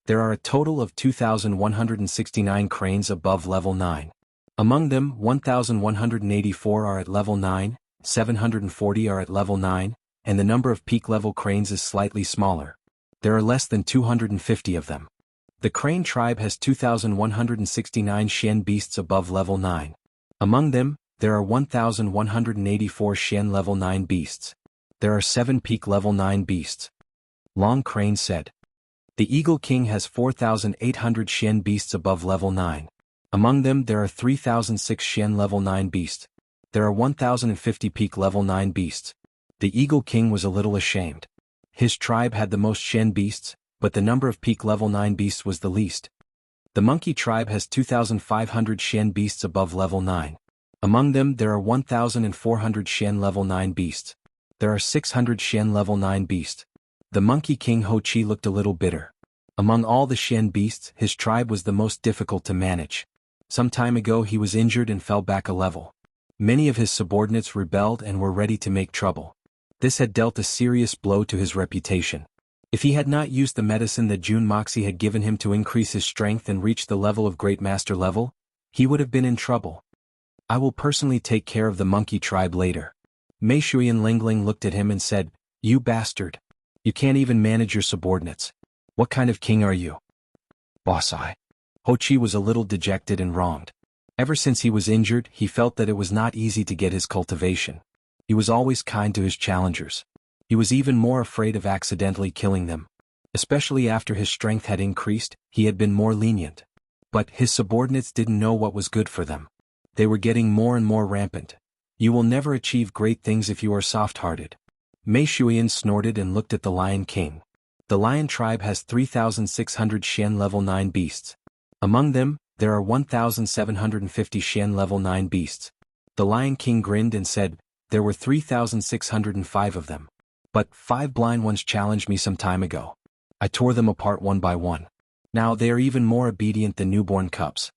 There are a total of 2,169 cranes above level 9. Among them, 1,184 are at level 9, 740 are at level 9, and the number of peak level cranes is slightly smaller. There are less than 250 of them. The crane tribe has 2,169 Xian beasts above level 9. Among them, there are 1,184 Xian level 9 beasts. There are 7 peak level 9 beasts. Long Crane said. The Eagle King has 4,800 Xian beasts above level 9. Among them there are 3,006 Xian level 9 beasts. There are 1,050 peak level 9 beasts. The Eagle King was a little ashamed. His tribe had the most Xian beasts, but the number of peak level 9 beasts was the least. The Monkey tribe has 2,500 Xian beasts above level 9. Among them there are 1,400 Xian level 9 beasts. There are 600 Xian level 9 beasts. The Monkey King Ho Chi looked a little bitter. Among all the Xian beasts, his tribe was the most difficult to manage. Some time ago he was injured and fell back a level. Many of his subordinates rebelled and were ready to make trouble. This had dealt a serious blow to his reputation. If he had not used the medicine that Jun Moxie had given him to increase his strength and reach the level of Great Master level, he would have been in trouble. I will personally take care of the Monkey tribe later. Mei Shui and Lingling looked at him and said, "You bastard. You can't even manage your subordinates. What kind of king are you?" "Boss, Ho Chi was a little dejected and wronged. Ever since he was injured, he felt that it was not easy to get his cultivation. He was always kind to his challengers. He was even more afraid of accidentally killing them. Especially after his strength had increased, he had been more lenient. But his subordinates didn't know what was good for them. They were getting more and more rampant. You will never achieve great things if you are soft-hearted." Mei Shuiyan snorted and looked at the Lion King. The Lion tribe has 3,600 Xian level 9 beasts. Among them, there are 1,750 Xian level 9 beasts. The Lion King grinned and said, "There were 3,605 of them. But 5 blind ones challenged me some time ago. I tore them apart one by one. Now they are even more obedient than newborn cubs."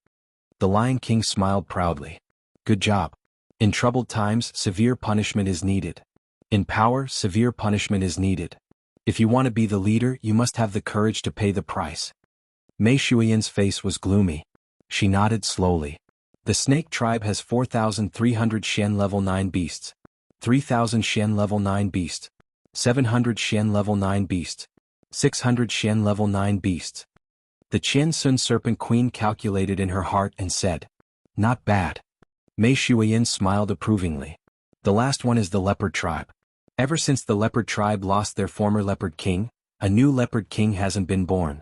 The Lion King smiled proudly. "Good job. In troubled times, severe punishment is needed. In power, severe punishment is needed. If you want to be the leader, you must have the courage to pay the price." Mei Shuiyan's face was gloomy. She nodded slowly. The Snake tribe has 4,300 Xian level 9 beasts. 3,000 Xian level 9 beasts. 700 Xian level 9 beasts. 600 Xian level 9 beasts. The Qian Sun Serpent Queen calculated in her heart and said, "Not bad." Mei Shuiyan smiled approvingly. The last one is the Leopard tribe. Ever since the Leopard tribe lost their former Leopard King, a new Leopard King hasn't been born.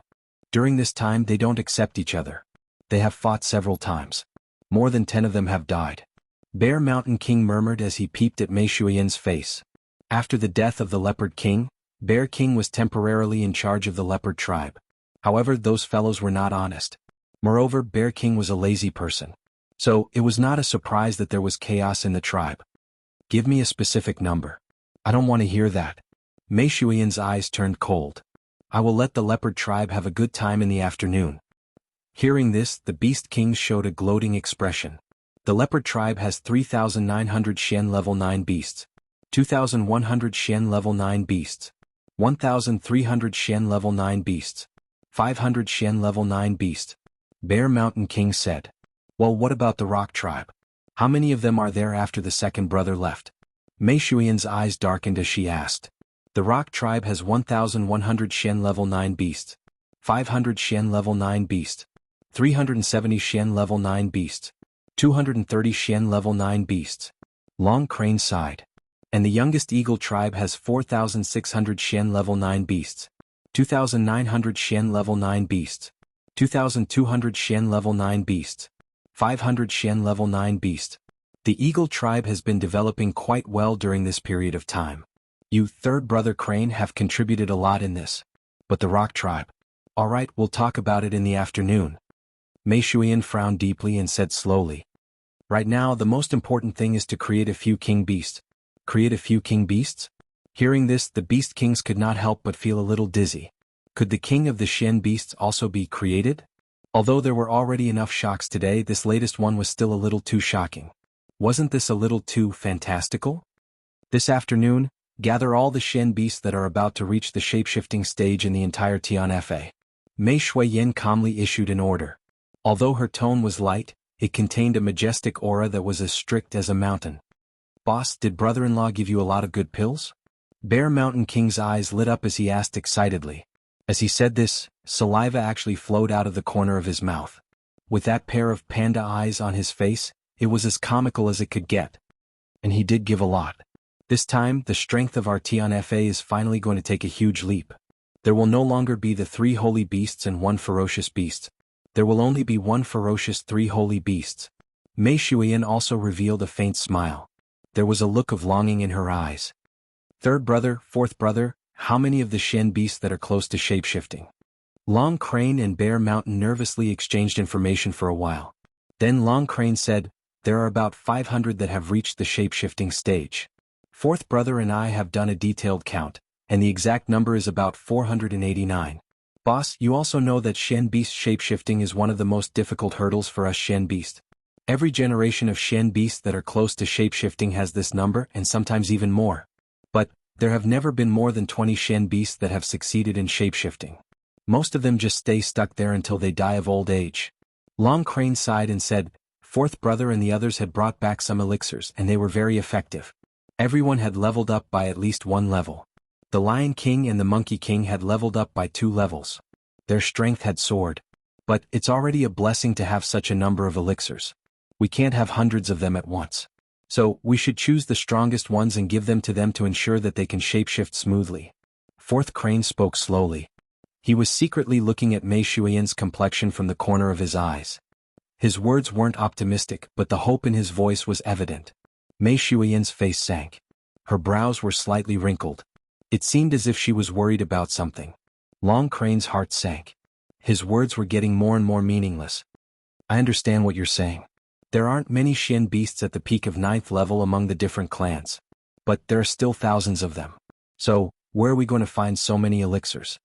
During this time they don't accept each other. They have fought several times. More than 10 of them have died. Bear Mountain King murmured as he peeped at Mei Shuiyan's face. After the death of the Leopard King, Bear King was temporarily in charge of the Leopard tribe. However, those fellows were not honest. Moreover, Bear King was a lazy person. So, it was not a surprise that there was chaos in the tribe. "Give me a specific number." "I don't want to hear that." Mei Shuiyan's eyes turned cold. "I will let the Leopard tribe have a good time in the afternoon." Hearing this, the Beast Kings showed a gloating expression. The Leopard tribe has 3,900 Xian level 9 beasts. 2,100 Xian level 9 beasts. 1,300 Xian level 9 beasts. 500 Xian level 9 beasts. Bear Mountain King said. "Well, what about the Rock tribe? How many of them are there after the second brother left?" Mei Shuiyan's eyes darkened as she asked. "The Rock tribe has 1,100 Xian level 9 beasts. 500 Xian level 9 beasts. 370 Xian level 9 beasts. 230 Xian level 9 beasts." Long Crane sighed. "And the youngest Eagle tribe has 4,600 Xian level 9 beasts. 2,900 Xian level 9 beasts. 2,200 Xian level 9 beasts. 500 Xian level 9 beasts." The Eagle tribe has been developing quite well during this period of time. You, third brother Crane, have contributed a lot in this. But the Rock tribe. All right, we'll talk about it in the afternoon. Mei Shuiyan frowned deeply and said slowly. "Right now, the most important thing is to create a few king beasts." "Create a few king beasts?" Hearing this, the Beast Kings could not help but feel a little dizzy. Could the king of the Shen beasts also be created? Although there were already enough shocks today, this latest one was still a little too shocking. Wasn't this a little too fantastical? This afternoon, gather all the Shen beasts that are about to reach the shapeshifting stage in the entire Tianfa. Mei Shuiyin calmly issued an order. Although her tone was light, it contained a majestic aura that was as strict as a mountain. Boss, did brother-in-law give you a lot of good pills? Bear Mountain King's eyes lit up as he asked excitedly. As he said this, saliva actually flowed out of the corner of his mouth. With that pair of panda eyes on his face, it was as comical as it could get. And he did give a lot. This time, the strength of our Tianfa is finally going to take a huge leap. There will no longer be the 3 holy beasts and 1 ferocious beast. There will only be 1 ferocious 3 holy beasts. Mei Shuiyin also revealed a faint smile. There was a look of longing in her eyes. Third brother, fourth brother, how many of the Shen beasts that are close to shapeshifting? Long Crane and Bear Mountain nervously exchanged information for a while. Then Long Crane said, there are about 500 that have reached the shapeshifting stage. Fourth brother and I have done a detailed count, and the exact number is about 489. Boss, you also know that Shen beast shapeshifting is one of the most difficult hurdles for us Shen beast. Every generation of Shen beasts that are close to shapeshifting has this number and sometimes even more. But, there have never been more than 20 Shen beasts that have succeeded in shapeshifting. Most of them just stay stuck there until they die of old age. Long Crane sighed and said, fourth brother and the others had brought back some elixirs and they were very effective. Everyone had leveled up by at least 1 level. The Lion King and the Monkey King had leveled up by 2 levels. Their strength had soared. But it's already a blessing to have such a number of elixirs. We can't have hundreds of them at once. So, we should choose the strongest ones and give them to ensure that they can shapeshift smoothly. Fourth Crane spoke slowly. He was secretly looking at Mei Shuiyin's complexion from the corner of his eyes. His words weren't optimistic, but the hope in his voice was evident. Mei Shuiyin's face sank. Her brows were slightly wrinkled. It seemed as if she was worried about something. Long Crane's heart sank. His words were getting more and more meaningless. I understand what you're saying. There aren't many Shen beasts at the peak of 9th level among the different clans. But there are still thousands of them. So, where are we going to find so many elixirs?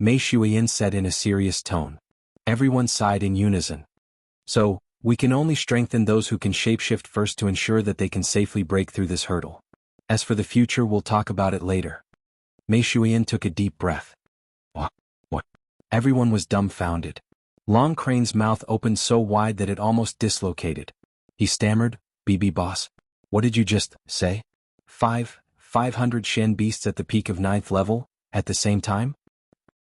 Mei Shuiyin said in a serious tone. Everyone sighed in unison. So, we can only strengthen those who can shapeshift first to ensure that they can safely break through this hurdle. As for the future, we'll talk about it later. Mei Shuiyin took a deep breath. What? Everyone was dumbfounded. Long Crane's mouth opened so wide that it almost dislocated. He stammered, BB boss. What did you just say? 500 Shen beasts at the peak of 9th level, at the same time?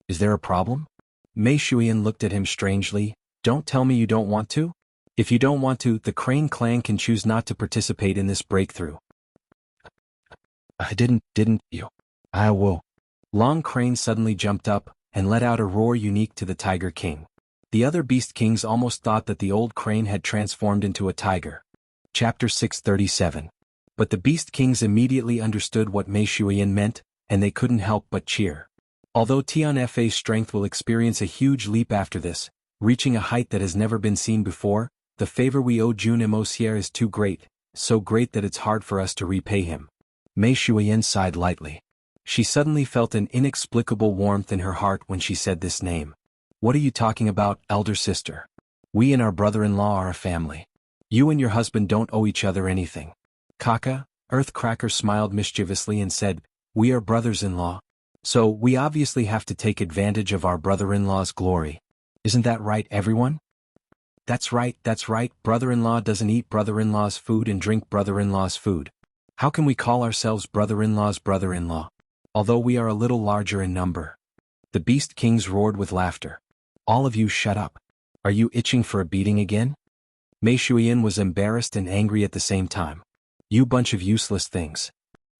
Is there a problem? Mei Shuiyin looked at him strangely. Don't tell me you don't want to? If you don't want to, the Crane clan can choose not to participate in this breakthrough. I didn't you? I will. Long Crane suddenly jumped up, and let out a roar unique to the Tiger King. The other Beast Kings almost thought that the old crane had transformed into a tiger. Chapter 637. But the Beast Kings immediately understood what Mei Shuiyin meant, and they couldn't help but cheer. Although Tianfa's strength will experience a huge leap after this, reaching a height that has never been seen before, the favor we owe Jun Emosier is too great, so great that it's hard for us to repay him. Mei Shuiyin sighed lightly. She suddenly felt an inexplicable warmth in her heart when she said this name. What are you talking about, elder sister? We and our brother-in-law are a family. You and your husband don't owe each other anything. Kaka, Earthcracker smiled mischievously and said, we are brothers-in-law. So we obviously have to take advantage of our brother-in-law's glory. Isn't that right, everyone? That's right, brother-in-law doesn't eat brother-in-law's food and drink brother-in-law's food. How can we call ourselves brother-in-law's brother-in-law? Although we are a little larger in number. The Beast Kings roared with laughter. All of you shut up. Are you itching for a beating again? Mei Shuiyin was embarrassed and angry at the same time. You bunch of useless things.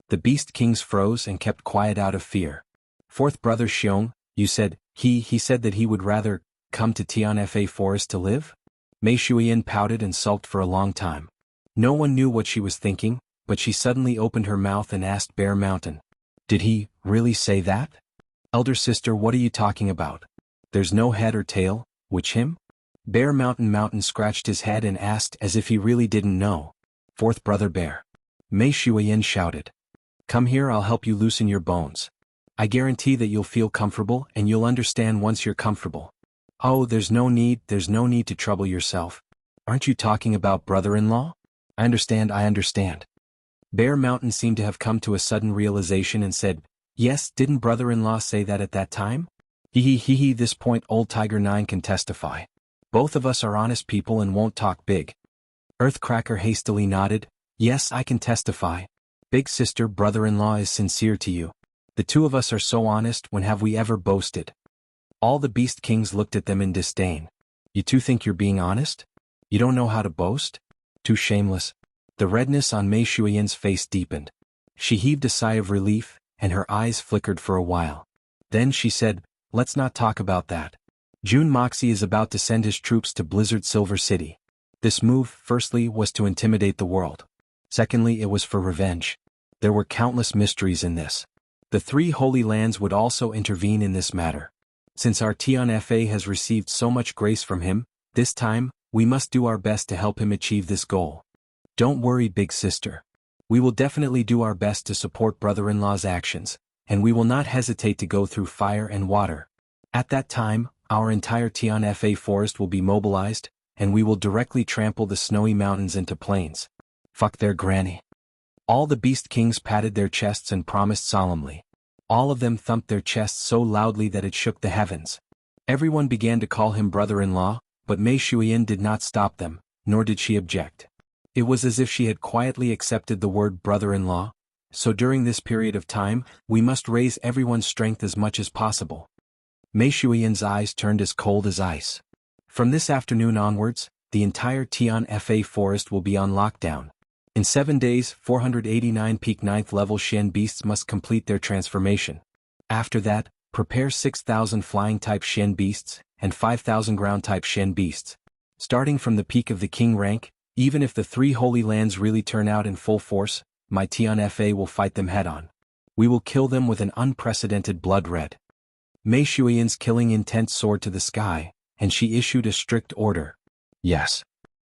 The Beast Kings froze and kept quiet out of fear. Fourth brother Xiong, you said, he said that he would rather come to Tianfa Forest to live? Mei Shuiyin pouted and sulked for a long time. No one knew what she was thinking, but she suddenly opened her mouth and asked Bear Mountain. Did he really say that? Elder sister, what are you talking about? There's no head or tail, which him? Bear Mountain scratched his head and asked as if he really didn't know. Fourth brother Bear. Mei Shuiyin shouted. Come here, I'll help you loosen your bones. I guarantee that you'll feel comfortable and you'll understand once you're comfortable. Oh, there's no need to trouble yourself. Aren't you talking about brother-in-law? I understand. Bear Mountain seemed to have come to a sudden realization and said, yes, didn't brother-in-law say that at that time? Hee, this point old Tiger 9 can testify. Both of us are honest people and won't talk big. Earthcracker hastily nodded, yes, I can testify. Big sister, brother-in-law is sincere to you. The two of us are so honest, when have we ever boasted? All the Beast Kings looked at them in disdain. You two think you're being honest? You don't know how to boast? Too shameless. The redness on Mei Shuiyan's face deepened. She heaved a sigh of relief, and her eyes flickered for a while. Then she said, let's not talk about that. Jun Moxie is about to send his troops to Blizzard Silver City. This move, firstly, was to intimidate the world. Secondly, it was for revenge. There were countless mysteries in this. The three Holy Lands would also intervene in this matter. Since our Tian Fa has received so much grace from him, this time, we must do our best to help him achieve this goal. Don't worry, big sister. We will definitely do our best to support brother-in-law's actions, and we will not hesitate to go through fire and water. At that time, our entire Tian Fa forest will be mobilized, and we will directly trample the snowy mountains into plains. Fuck their granny. All the Beast Kings patted their chests and promised solemnly. All of them thumped their chests so loudly that it shook the heavens. Everyone began to call him brother-in-law, but Mei Shuiyan did not stop them, nor did she object. It was as if she had quietly accepted the word brother-in-law. So during this period of time, we must raise everyone's strength as much as possible. Mei Shuiyan's eyes turned as cold as ice. From this afternoon onwards, the entire Tian Fa forest will be on lockdown. In 7 days, 489 peak 9th level Shen beasts must complete their transformation. After that, prepare 6,000 flying type Shen beasts, and 5,000 ground type Shen beasts. Starting from the peak of the king rank, even if the three Holy Lands really turn out in full force, my Tian Fa will fight them head-on. We will kill them with an unprecedented blood red. Mei Shuiyan's killing intent soared to the sky, and she issued a strict order. Yes.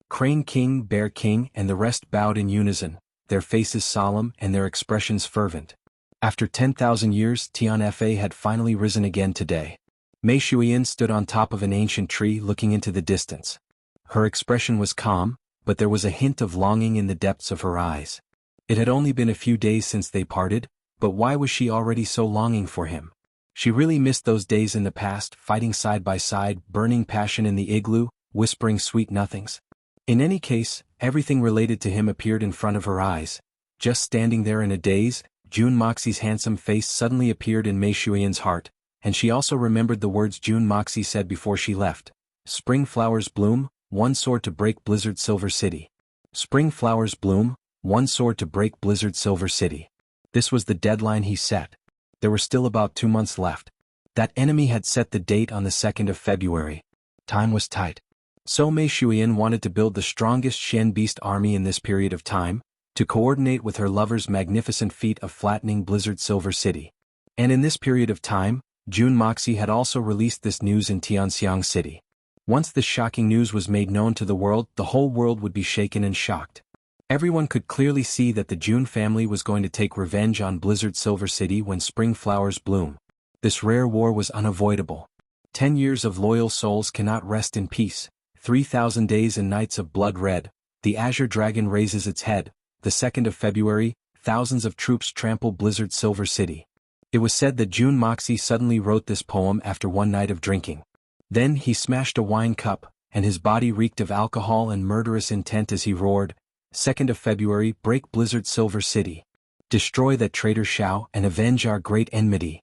Crane King, Bear King, and the rest bowed in unison, their faces solemn and their expressions fervent. After 10,000 years, Tian Fa had finally risen again today. Mei Shuiyan stood on top of an ancient tree looking into the distance. Her expression was calm, but there was a hint of longing in the depths of her eyes. It had only been a few days since they parted, but why was she already so longing for him? She really missed those days in the past, fighting side by side, burning passion in the igloo, whispering sweet nothings. In any case, everything related to him appeared in front of her eyes. Just standing there in a daze, Jun Moxie's handsome face suddenly appeared in Mei Shuiyan's heart, and she also remembered the words Jun Moxie said before she left. Spring flowers bloom, one sword to break Blizzard Silver City. Spring flowers bloom, one sword to break Blizzard Silver City. This was the deadline he set. There were still about 2 months left. That enemy had set the date on the 2nd of February. Time was tight. So Mei Shuiyan wanted to build the strongest Shen Beast army in this period of time, to coordinate with her lover's magnificent feat of flattening Blizzard Silver City. And in this period of time, Jun Moxie had also released this news in Tianxiang City. Once this shocking news was made known to the world, the whole world would be shaken and shocked. Everyone could clearly see that the Jun family was going to take revenge on Blizzard Silver City when spring flowers bloom. This rare war was unavoidable. 10 years of loyal souls cannot rest in peace. 3,000 days and nights of blood red. The Azure Dragon raises its head. The 2nd of February, thousands of troops trample Blizzard Silver City. It was said that Jun Moxie suddenly wrote this poem after one night of drinking. Then he smashed a wine cup, and his body reeked of alcohol and murderous intent as he roared, 2nd of February, break Blizzard Silver City. Destroy that traitor Shao and avenge our great enmity.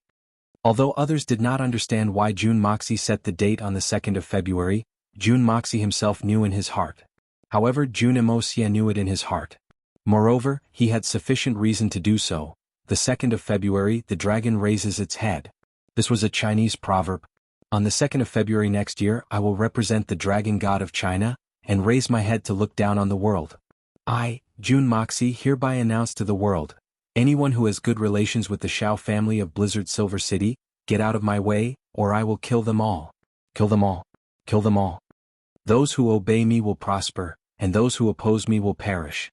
Although others did not understand why Jun Moxie set the date on the 2nd of February, Jun Moxie himself knew in his heart. However, Jun Emosia knew it in his heart. Moreover, he had sufficient reason to do so. The 2nd of February, the dragon raises its head. This was a Chinese proverb. On the 2nd of February next year, I will represent the dragon god of China, and raise my head to look down on the world. I, Jun Moxie, hereby announce to the world, anyone who has good relations with the Shao family of Blizzard Silver City, get out of my way, or I will kill them all. Kill them all. Kill them all. Those who obey me will prosper, and those who oppose me will perish.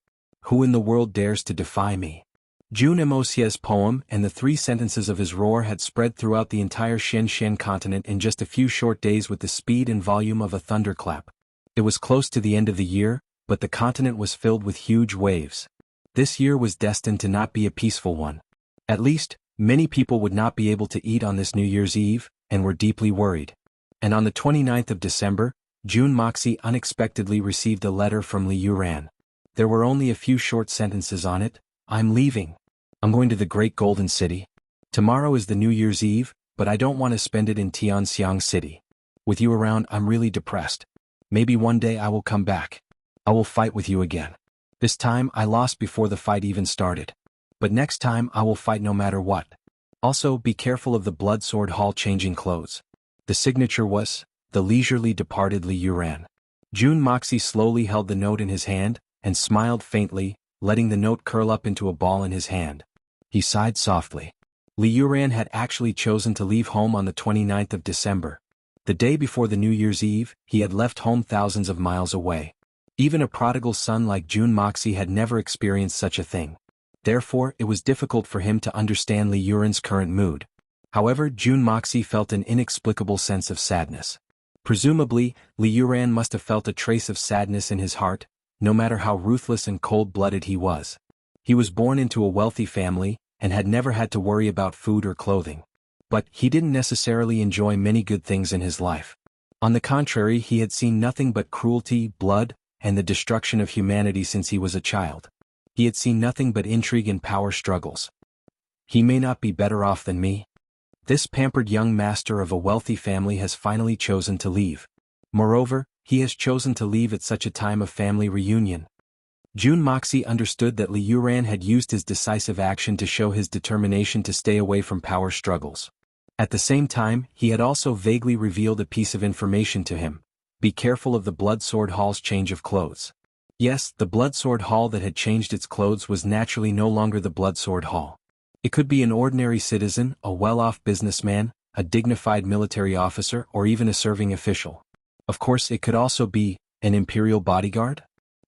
Who in the world dares to defy me? Jun Emosia's poem and the 3 sentences of his roar had spread throughout the entire Xian continent in just a few short days with the speed and volume of a thunderclap. It was close to the end of the year, but the continent was filled with huge waves. This year was destined to not be a peaceful one. At least, many people would not be able to eat on this New Year's Eve, and were deeply worried. And on the 29th of December, Jun Moxie unexpectedly received a letter from Li Yuran. There were only a few short sentences on it. I'm leaving. I'm going to the Great Golden City. Tomorrow is the New Year's Eve, but I don't want to spend it in Tianxiang City. With you around, I'm really depressed. Maybe one day I will come back. I will fight with you again. This time I lost before the fight even started. But next time I will fight no matter what. Also, be careful of the Blood Sword Hall changing clothes. The signature was, the leisurely departed Li Yuran. Jun Moxie slowly held the note in his hand, and smiled faintly, letting the note curl up into a ball in his hand. He sighed softly. Li Yuran had actually chosen to leave home on the 29th of December. The day before the New Year's Eve, he had left home thousands of miles away. Even a prodigal son like Jun Moxie had never experienced such a thing. Therefore, it was difficult for him to understand Li Yuran's current mood. However, Jun Moxie felt an inexplicable sense of sadness. Presumably, Li Yuran must have felt a trace of sadness in his heart, no matter how ruthless and cold-blooded he was. He was born into a wealthy family, and had never had to worry about food or clothing. But he didn't necessarily enjoy many good things in his life. On the contrary, he had seen nothing but cruelty, blood, and the destruction of humanity since he was a child. He had seen nothing but intrigue and power struggles. He may not be better off than me. This pampered young master of a wealthy family has finally chosen to leave. Moreover, he has chosen to leave at such a time of family reunion. Jun Moxie understood that Li Yuran had used his decisive action to show his determination to stay away from power struggles. At the same time, he had also vaguely revealed a piece of information to him. Be careful of the Blood Sword Hall's change of clothes. Yes, the Blood Sword Hall that had changed its clothes was naturally no longer the Blood Sword Hall. It could be an ordinary citizen, a well-off businessman, a dignified military officer, or even a serving official. Of course, it could also be an imperial bodyguard.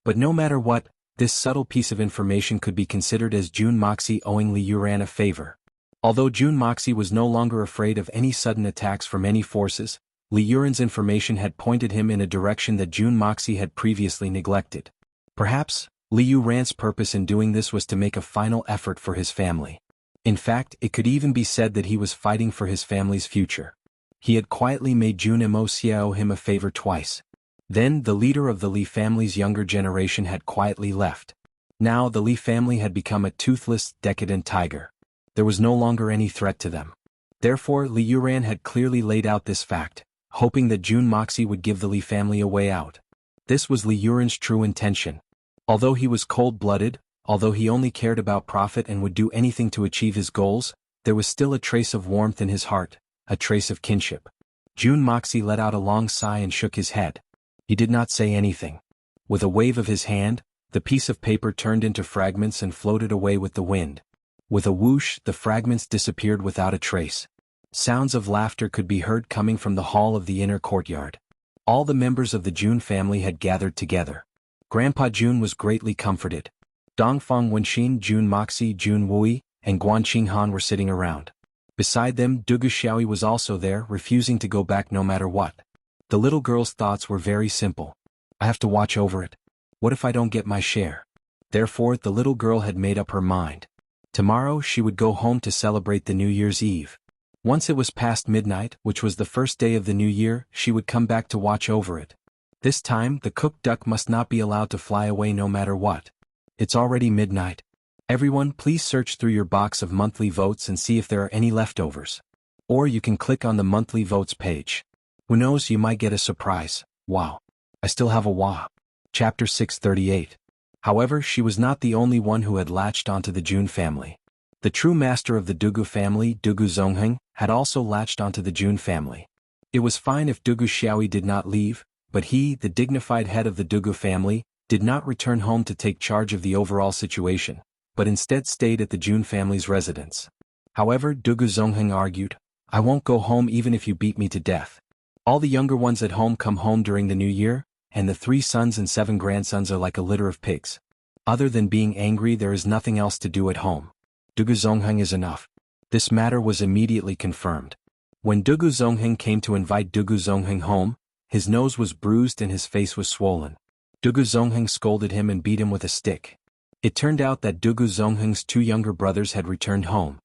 But no matter what, this subtle piece of information could be considered as Jun Moxie owing Li Yuran a favor. Although Jun Moxie was no longer afraid of any sudden attacks from any forces, Li Yuran's information had pointed him in a direction that Jun Moxie had previously neglected. Perhaps, Li Yuran's purpose in doing this was to make a final effort for his family. In fact, it could even be said that he was fighting for his family's future. He had quietly made Jun Emosia owe him a favor twice. Then, the leader of the Li family's younger generation had quietly left. Now the Li family had become a toothless, decadent tiger. There was no longer any threat to them. Therefore, Li Yuran had clearly laid out this fact, hoping that Jun Moxie would give the Li family a way out. This was Li Yuran's true intention. Although he was cold-blooded, although he only cared about profit and would do anything to achieve his goals, there was still a trace of warmth in his heart, a trace of kinship. Jun Moxie let out a long sigh and shook his head. He did not say anything. With a wave of his hand, the piece of paper turned into fragments and floated away with the wind. With a whoosh, the fragments disappeared without a trace. Sounds of laughter could be heard coming from the hall of the inner courtyard. All the members of the Jun family had gathered together. Grandpa Jun was greatly comforted. Dongfang Wenxin, Jun Moxie, Jun Wui, and Guan Qinghan were sitting around. Beside them, Dugu Xiaoyi was also there, refusing to go back no matter what. The little girl's thoughts were very simple. I have to watch over it. What if I don't get my share? Therefore, the little girl had made up her mind. Tomorrow she would go home to celebrate the New Year's Eve. Once it was past midnight, which was the first day of the new year, she would come back to watch over it. This time, the cooked duck must not be allowed to fly away no matter what. It's already midnight. Everyone, please search through your box of monthly votes and see if there are any leftovers. Or you can click on the monthly votes page. Who knows, you might get a surprise. Wow. I still have a wow. Chapter 638. However, she was not the only one who had latched onto the Jun family. The true master of the Dugu family, Dugu Zongheng, had also latched onto the Jun family. It was fine if Dugu Xiaoyi did not leave, but he, the dignified head of the Dugu family, did not return home to take charge of the overall situation, but instead stayed at the Jun family's residence. However, Dugu Zongheng argued, I won't go home even if you beat me to death. All the younger ones at home come home during the new year, and the 3 sons and 7 grandsons are like a litter of pigs. Other than being angry, there is nothing else to do at home. Dugu Zongheng is enough. This matter was immediately confirmed. When Dugu Zongheng came to invite Dugu Zongheng home, his nose was bruised and his face was swollen. Dugu Zongheng scolded him and beat him with a stick. It turned out that Dugu Zongheng's two younger brothers had returned home.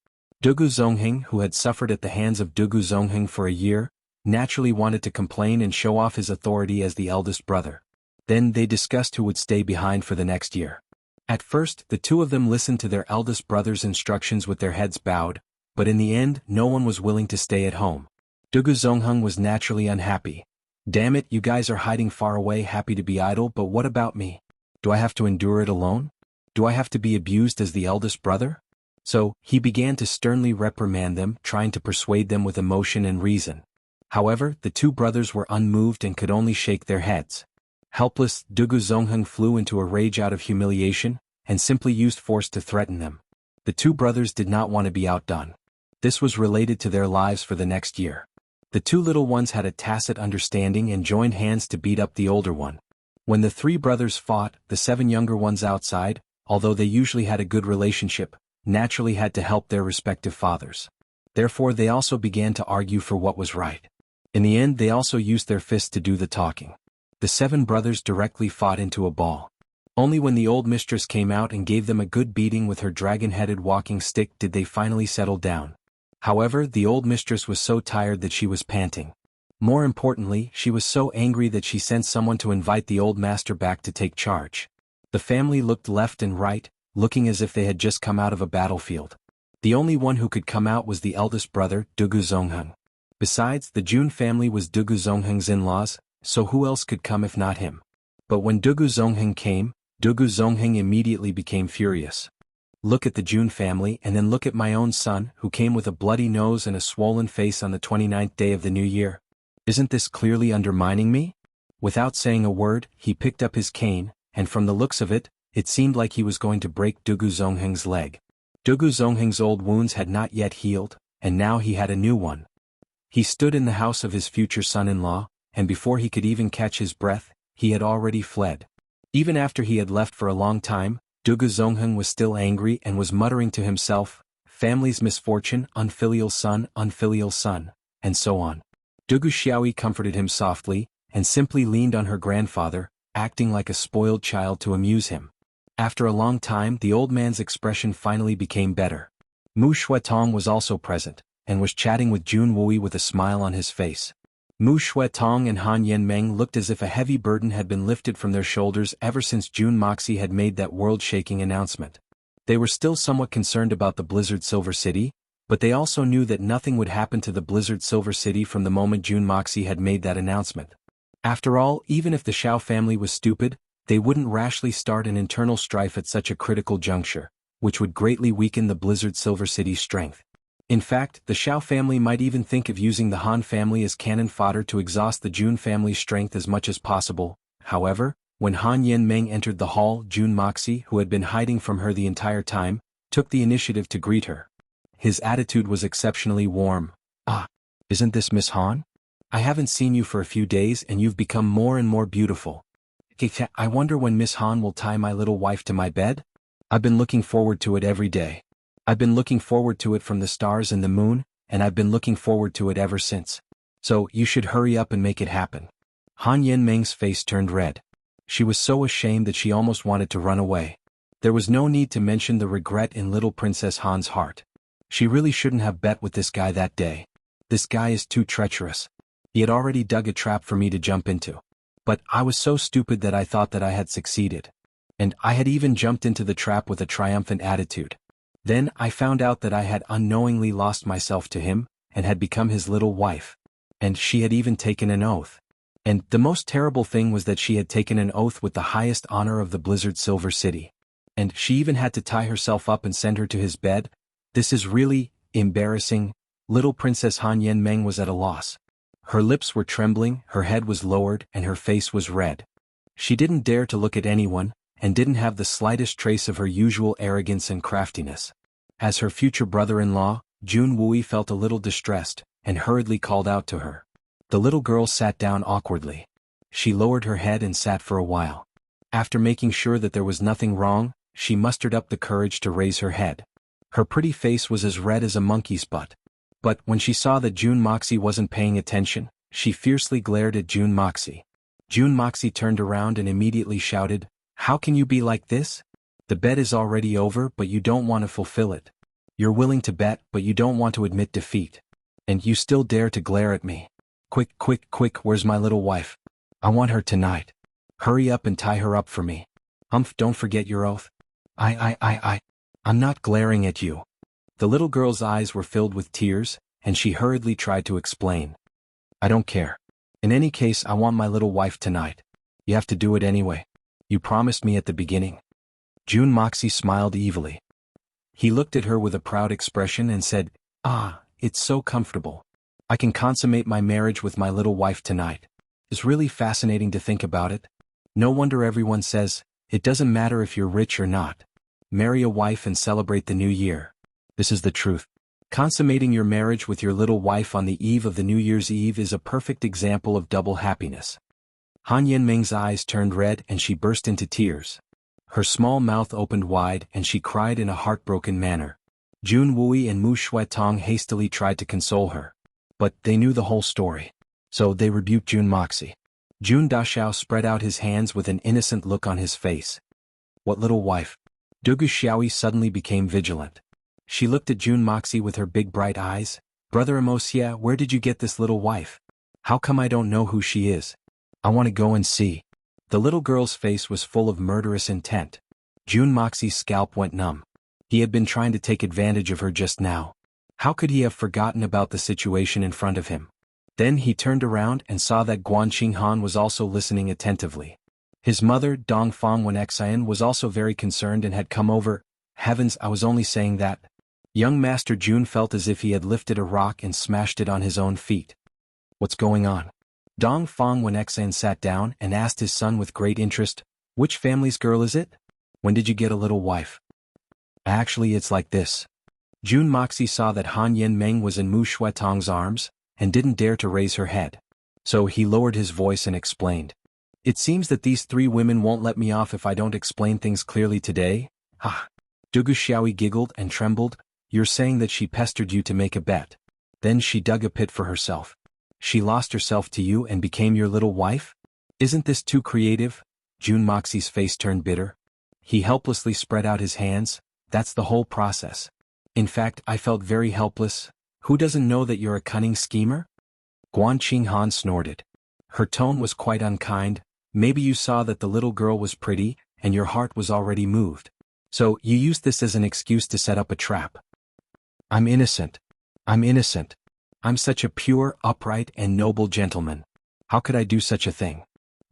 Dugu Zongheng, who had suffered at the hands of Dugu Zongheng for a year, naturally wanted to complain and show off his authority as the eldest brother. Then they discussed who would stay behind for the next year. At first, the two of them listened to their eldest brother's instructions with their heads bowed, but in the end, no one was willing to stay at home. Dugu Zongheng was naturally unhappy. Damn it, you guys are hiding far away happy to be idle, but what about me? Do I have to endure it alone? Do I have to be abused as the eldest brother? So, he began to sternly reprimand them, trying to persuade them with emotion and reason. However, the two brothers were unmoved and could only shake their heads. Helpless, Dugu Zongheng flew into a rage out of humiliation, and simply used force to threaten them. The two brothers did not want to be outdone. This was related to their lives for the next year. The two little ones had a tacit understanding and joined hands to beat up the older one. When the three brothers fought, the seven younger ones outside, although they usually had a good relationship, naturally had to help their respective fathers. Therefore they also began to argue for what was right. In the end they also used their fists to do the talking. The seven brothers directly fought into a ball. Only when the old mistress came out and gave them a good beating with her dragon-headed walking stick did they finally settle down. However, the old mistress was so tired that she was panting. More importantly, she was so angry that she sent someone to invite the old master back to take charge. The family looked left and right, looking as if they had just come out of a battlefield. The only one who could come out was the eldest brother, Dugu Zongheng. Besides, the Jun family was Dugu Zongheng's in-laws, so who else could come if not him? But when Dugu Zongheng came, Dugu Zongheng immediately became furious. Look at the Jun family and then look at my own son, who came with a bloody nose and a swollen face on the 29th day of the new year. Isn't this clearly undermining me? Without saying a word, he picked up his cane, and from the looks of it, it seemed like he was going to break Dugu Zongheng's leg. Dugu Zongheng's old wounds had not yet healed, and now he had a new one. He stood in the house of his future son-in-law, and before he could even catch his breath, he had already fled. Even after he had left for a long time, Dugu Zongheng was still angry and was muttering to himself, family's misfortune, unfilial son, and so on. Dugu Xiaoyi comforted him softly, and simply leaned on her grandfather, acting like a spoiled child to amuse him. After a long time the old man's expression finally became better. Mu Shuetong was also present, and was chatting with Jun Wui with a smile on his face. Mu Shuetong and Han Yenmeng looked as if a heavy burden had been lifted from their shoulders ever since Jun Moxie had made that world-shaking announcement. They were still somewhat concerned about the Blizzard Silver City, but they also knew that nothing would happen to the Blizzard Silver City from the moment Jun Moxie had made that announcement. After all, even if the Shao family was stupid, they wouldn't rashly start an internal strife at such a critical juncture, which would greatly weaken the Blizzard Silver City's strength. In fact, the Shao family might even think of using the Han family as cannon fodder to exhaust the Jun family's strength as much as possible. However, when Han Yenmeng entered the hall, Jun Moxie, who had been hiding from her the entire time, took the initiative to greet her. His attitude was exceptionally warm. "Ah, isn't this Miss Han? I haven't seen you for a few days and you've become more and more beautiful. I wonder when Miss Han will tie my little wife to my bed? I've been looking forward to it every day. I've been looking forward to it from the stars and the moon, and I've been looking forward to it ever since. So, you should hurry up and make it happen." Han Yenmeng's face turned red. She was so ashamed that she almost wanted to run away. There was no need to mention the regret in little Princess Han's heart. She really shouldn't have bet with this guy that day. This guy is too treacherous. He had already dug a trap for me to jump into. But I was so stupid that I thought that I had succeeded. And I had even jumped into the trap with a triumphant attitude. Then I found out that I had unknowingly lost myself to him, and had become his little wife. And she had even taken an oath. And the most terrible thing was that she had taken an oath with the highest honor of the Blizzard Silver City. And she even had to tie herself up and send her to his bed. This is really embarrassing. Little Princess Han Yenmeng was at a loss. Her lips were trembling, her head was lowered, and her face was red. She didn't dare to look at anyone, and didn't have the slightest trace of her usual arrogance and craftiness. As her future brother-in-law, Jun Wui felt a little distressed, and hurriedly called out to her. The little girl sat down awkwardly. She lowered her head and sat for a while. After making sure that there was nothing wrong, she mustered up the courage to raise her head. Her pretty face was as red as a monkey's butt. But when she saw that June Moxie wasn't paying attention, she fiercely glared at June Moxie. June Moxie turned around and immediately shouted, "How can you be like this? The bet is already over, but you don't want to fulfill it. You're willing to bet, but you don't want to admit defeat. And you still dare to glare at me. Quick, quick, quick, where's my little wife? I want her tonight. Hurry up and tie her up for me. Humph, don't forget your oath." I'm not glaring at you." The little girl's eyes were filled with tears, and she hurriedly tried to explain. "I don't care. In any case, I want my little wife tonight. You have to do it anyway. You promised me at the beginning." June Moxie smiled evilly. He looked at her with a proud expression and said, "Ah, it's so comfortable. I can consummate my marriage with my little wife tonight. It's really fascinating to think about it. No wonder everyone says, it doesn't matter if you're rich or not. Marry a wife and celebrate the new year. This is the truth. Consummating your marriage with your little wife on the eve of the New Year's Eve is a perfect example of double happiness." Han Yanmeng's eyes turned red and she burst into tears. Her small mouth opened wide and she cried in a heartbroken manner. Jun Wui and Mu Shuetong hastily tried to console her. But they knew the whole story. So they rebuked June Moxie. Jun Dashao spread out his hands with an innocent look on his face. "What little wife?" Dugu Xiaoyi suddenly became vigilant. She looked at June Moxie with her big bright eyes. "Brother Imosia, where did you get this little wife? How come I don't know who she is? I want to go and see." The little girl's face was full of murderous intent. June Moxie's scalp went numb. He had been trying to take advantage of her just now. How could he have forgotten about the situation in front of him? Then he turned around and saw that Guan Qinghan was also listening attentively. His mother, Dong Fong Wen Xian, was also very concerned and had come over. "Heavens, I was only saying that." Young Master Jun felt as if he had lifted a rock and smashed it on his own feet. "What's going on?" Dong Fong Wen Xian sat down and asked his son with great interest, "Which family's girl is it? When did you get a little wife?" "Actually, it's like this." June Moxie saw that Han Yanmeng was in Mu Shuetong's arms, and didn't dare to raise her head. So he lowered his voice and explained. "It seems that these three women won't let me off if I don't explain things clearly today." "Ha!" Dugu Xiaoyi giggled and trembled. "You're saying that she pestered you to make a bet. Then she dug a pit for herself. She lost herself to you and became your little wife? Isn't this too creative?" June Moxie's face turned bitter. He helplessly spread out his hands. "That's the whole process. In fact, I felt very helpless. Who doesn't know that you're a cunning schemer?" Guan Qinghan snorted. Her tone was quite unkind. "Maybe you saw that the little girl was pretty, and your heart was already moved. So you used this as an excuse to set up a trap." "I'm innocent. I'm innocent. I'm such a pure, upright, and noble gentleman. How could I do such a thing?"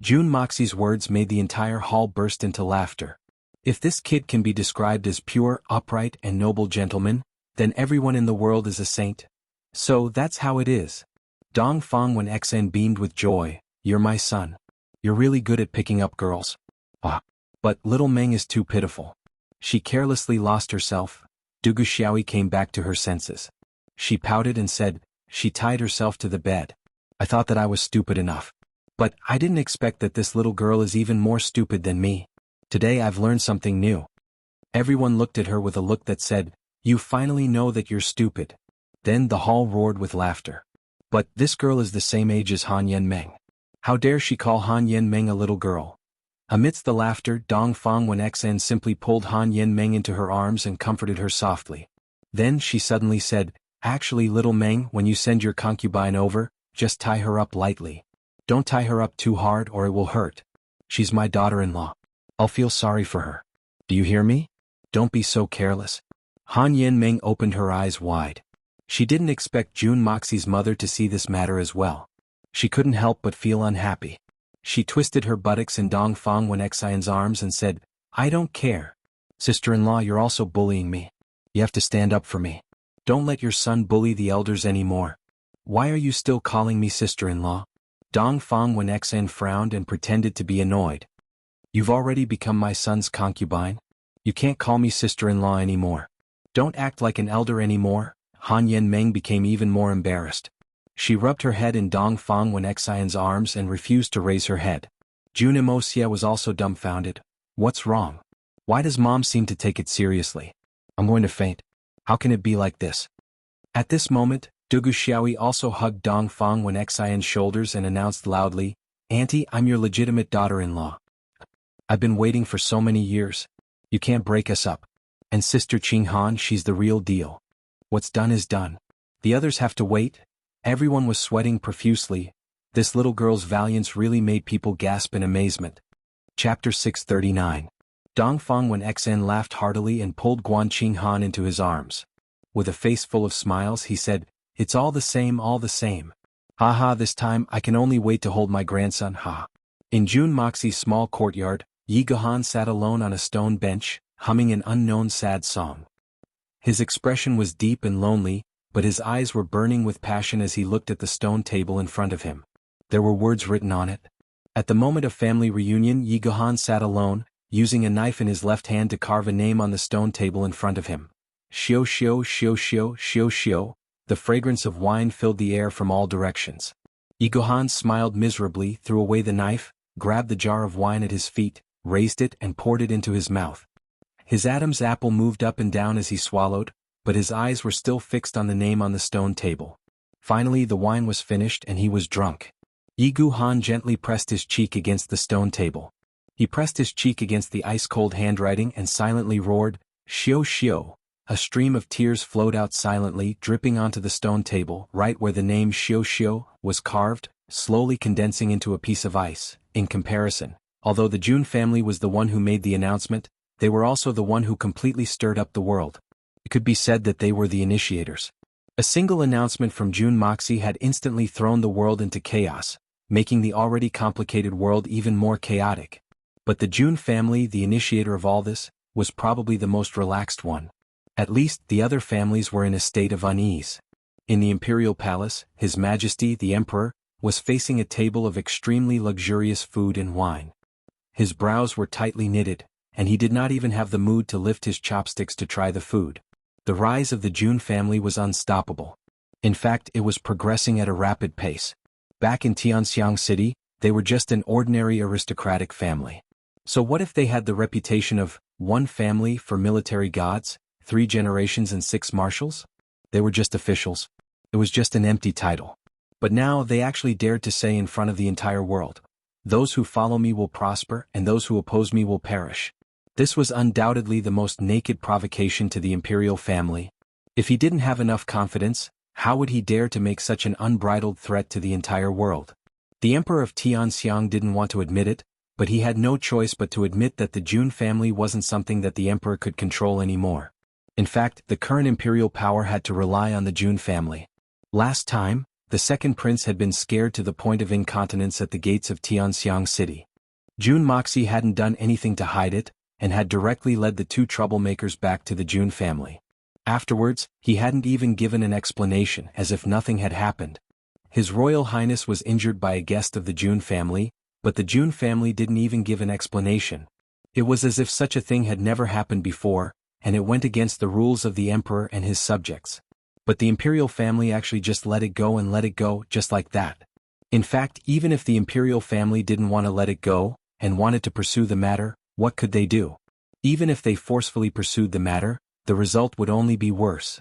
June Moxie's words made the entire hall burst into laughter. If this kid can be described as pure, upright, and noble gentleman, then everyone in the world is a saint. So that's how it is. Dong Fong Wen Xian beamed with joy. "You're my son. You're really good at picking up girls." "Ah. But little Meng is too pitiful. She carelessly lost herself." Dugu Xiaoyi came back to her senses. She pouted and said, "She tied herself to the bed. I thought that I was stupid enough. But I didn't expect that this little girl is even more stupid than me. Today I've learned something new." Everyone looked at her with a look that said, "You finally know that you're stupid." Then the hall roared with laughter. "But this girl is the same age as Han Yanmeng. How dare she call Han Yanmeng a little girl?" Amidst the laughter, Dong Fong Wen Xian simply pulled Han Yanmeng into her arms and comforted her softly. Then she suddenly said, "Actually, little Meng, when you send your concubine over, just tie her up lightly. Don't tie her up too hard or it will hurt. She's my daughter-in-law. I'll feel sorry for her. Do you hear me? Don't be so careless." Han Yanmeng opened her eyes wide. She didn't expect June Moxie's mother to see this matter as well. She couldn't help but feel unhappy. She twisted her buttocks in Dong Fong Wen Xian's arms and said, "I don't care. Sister-in-law, you're also bullying me. You have to stand up for me. Don't let your son bully the elders anymore. Why are you still calling me sister-in-law?" Dong Fong Wen Xian frowned and pretended to be annoyed. "You've already become my son's concubine. You can't call me sister-in-law anymore. Don't act like an elder anymore." Han Yanmeng became even more embarrassed. She rubbed her head in Dong Fong Wen Xian's arms and refused to raise her head. June Imosia was also dumbfounded. "What's wrong? Why does mom seem to take it seriously? I'm going to faint." How can it be like this? At this moment, Dugu Xiaoyi also hugged Dong Feng Wen Xian's shoulders and announced loudly, "Auntie, I'm your legitimate daughter-in-law. I've been waiting for so many years. You can't break us up. And Sister Qinghan, she's the real deal. What's done is done. The others have to wait." Everyone was sweating profusely. This little girl's valiance really made people gasp in amazement. Chapter 639. Dongfang Wen Xian laughed heartily and pulled Guan Qinghan into his arms. With a face full of smiles he said, "It's all the same, all the same. Ha, this time I can only wait to hold my grandson, ha." In Jun Moxie's small courtyard, Yi Guhan sat alone on a stone bench, humming an unknown sad song. His expression was deep and lonely, but his eyes were burning with passion as he looked at the stone table in front of him. There were words written on it. At the moment of family reunion, Yi Guhan sat alone, using a knife in his left hand to carve a name on the stone table in front of him. Xiao xiao xiao xiao xiao xiao. The fragrance of wine filled the air from all directions. Yi Guhan smiled miserably, threw away the knife, grabbed the jar of wine at his feet, raised it and poured it into his mouth. His Adam's apple moved up and down as he swallowed, but his eyes were still fixed on the name on the stone table. Finally the wine was finished and he was drunk. Yi Guhan gently pressed his cheek against the stone table. He pressed his cheek against the ice-cold handwriting and silently roared, "Xiao xiao." A stream of tears flowed out silently, dripping onto the stone table, right where the name Xiao xiao was carved, slowly condensing into a piece of ice. In comparison, although the Jun family was the one who made the announcement, they were also the one who completely stirred up the world. It could be said that they were the initiators. A single announcement from Jun Moxie had instantly thrown the world into chaos, making the already complicated world even more chaotic. But the Jun family, the initiator of all this, was probably the most relaxed one. At least, the other families were in a state of unease. In the imperial palace, His Majesty, the Emperor, was facing a table of extremely luxurious food and wine. His brows were tightly knitted, and he did not even have the mood to lift his chopsticks to try the food. The rise of the Jun family was unstoppable. In fact, it was progressing at a rapid pace. Back in Tianxiang City, they were just an ordinary aristocratic family. So what if they had the reputation of one family for military gods, 3 generations and 6 marshals? They were just officials. It was just an empty title. But now they actually dared to say in front of the entire world, "Those who follow me will prosper and those who oppose me will perish." This was undoubtedly the most naked provocation to the imperial family. If he didn't have enough confidence, how would he dare to make such an unbridled threat to the entire world? The Emperor of Tianxiang didn't want to admit it, but he had no choice but to admit that the Jun family wasn't something that the Emperor could control anymore. In fact, the current imperial power had to rely on the Jun family. Last time, the second prince had been scared to the point of incontinence at the gates of Tianxiang City. Jun Moxie hadn't done anything to hide it, and had directly led the 2 troublemakers back to the Jun family. Afterwards, he hadn't even given an explanation, as if nothing had happened. His Royal Highness was injured by a guest of the Jun family, but the Jun family didn't even give an explanation. It was as if such a thing had never happened before, and it went against the rules of the Emperor and his subjects. But the imperial family actually just let it go and let it go, just like that. In fact, even if the imperial family didn't want to let it go, and wanted to pursue the matter, what could they do? Even if they forcefully pursued the matter, the result would only be worse.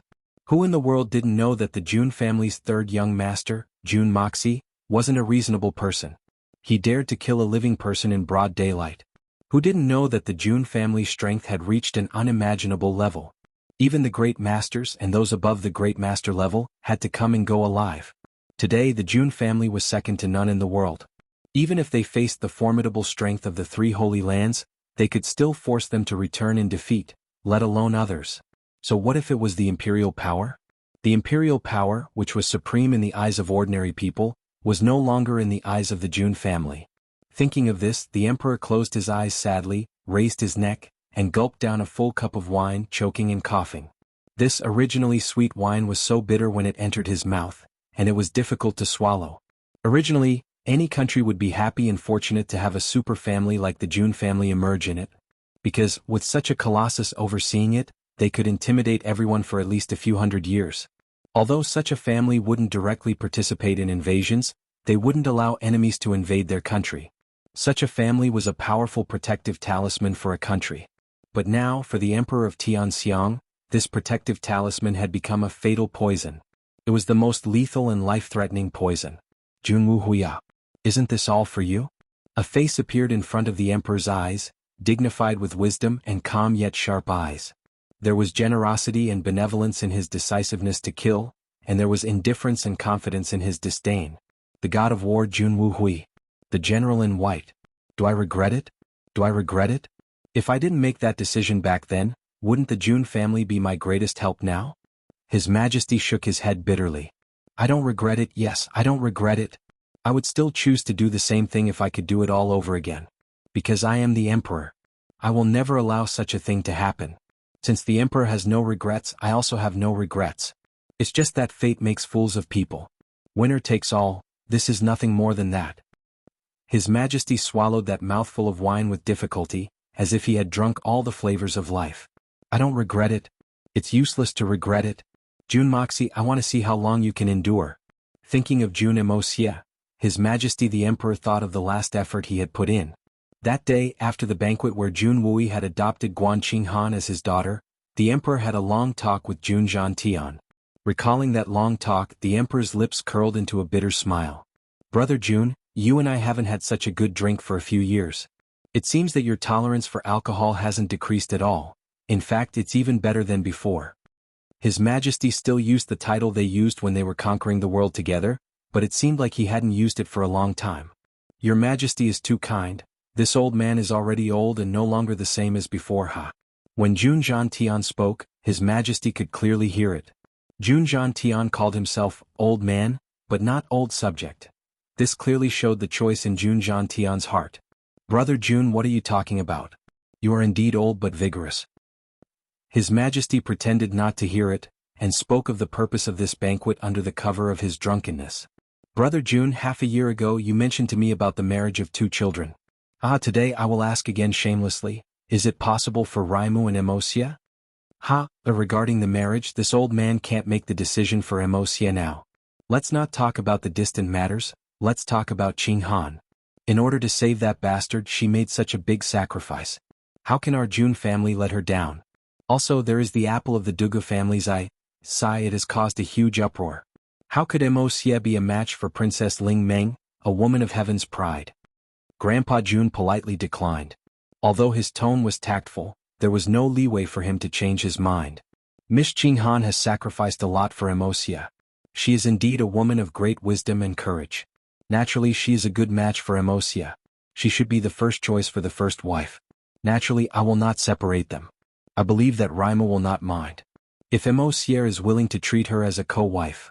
Who in the world didn't know that the Jun family's 3rd young master, Jun Moxie, wasn't a reasonable person? He dared to kill a living person in broad daylight. Who didn't know that the Jun family's strength had reached an unimaginable level? Even the great masters and those above the great master level had to come and go alive. Today the Jun family was second to none in the world. Even if they faced the formidable strength of the 3 Holy Lands, they could still force them to return in defeat, let alone others. So what if it was the imperial power? The imperial power, which was supreme in the eyes of ordinary people, was no longer in the eyes of the Jun family. Thinking of this, the Emperor closed his eyes sadly, raised his neck, and gulped down a full cup of wine, choking and coughing. This originally sweet wine was so bitter when it entered his mouth, and it was difficult to swallow. Originally, any country would be happy and fortunate to have a super family like the Jun family emerge in it. Because, with such a colossus overseeing it, they could intimidate everyone for at least a few hundred years. Although such a family wouldn't directly participate in invasions, they wouldn't allow enemies to invade their country. Such a family was a powerful protective talisman for a country. But now, for the Emperor of Tianxiang, this protective talisman had become a fatal poison. It was the most lethal and life-threatening poison. Jianghu Huya. Isn't this all for you? A face appeared in front of the emperor's eyes, dignified with wisdom and calm yet sharp eyes. There was generosity and benevolence in his decisiveness to kill, and there was indifference and confidence in his disdain. The god of war Jianghu Hui. The general in white. Do I regret it? Do I regret it? If I didn't make that decision back then, wouldn't the Jun family be my greatest help now? His Majesty shook his head bitterly. I don't regret it, yes, I don't regret it. I would still choose to do the same thing if I could do it all over again. Because I am the emperor. I will never allow such a thing to happen. Since the emperor has no regrets, I also have no regrets. It's just that fate makes fools of people. Winner takes all, this is nothing more than that. His Majesty swallowed that mouthful of wine with difficulty, as if he had drunk all the flavors of life. I don't regret it. It's useless to regret it. Jun Moxie, I want to see how long you can endure. Thinking of Jun Wuxia, His Majesty the Emperor thought of the last effort he had put in. That day, after the banquet where Jun Wui had adopted Guan Qinghan as his daughter, the Emperor had a long talk with Jun Zhantian. Recalling that long talk, the Emperor's lips curled into a bitter smile. Brother Jun, you and I haven't had such a good drink for a few years. It seems that your tolerance for alcohol hasn't decreased at all. In fact, it's even better than before. His Majesty still used the title they used when they were conquering the world together, but it seemed like he hadn't used it for a long time. Your Majesty is too kind. This old man is already old and no longer the same as before. When Jun Zhantian spoke, His Majesty could clearly hear it. Jun Zhantian called himself old man, but not old subject. This clearly showed the choice in Jun Zhantian's heart. Brother Jun, what are you talking about? You are indeed old but vigorous. His Majesty pretended not to hear it, and spoke of the purpose of this banquet under the cover of his drunkenness. Brother Jun, half a year ago you mentioned to me about the marriage of 2 children. Today I will ask again shamelessly, is it possible for Raimu and Emosia? Regarding the marriage, this old man can't make the decision for Emosia now. Let's not talk about the distant matters, let's talk about Qinghan. In order to save that bastard, she made such a big sacrifice. How can our Jun family let her down? Also, there is the apple of the Dugu family's eye. It has caused a huge uproar. How could Emosia be a match for Princess Ling Meng, a woman of heaven's pride? Grandpa Jun politely declined. Although his tone was tactful, there was no leeway for him to change his mind. Miss Qinghan has sacrificed a lot for Emosia. She is indeed a woman of great wisdom and courage. Naturally, she is a good match for Emosia. She should be the first choice for the first wife. Naturally, I will not separate them. I believe that Raima will not mind. If Emosia is willing to treat her as a co-wife.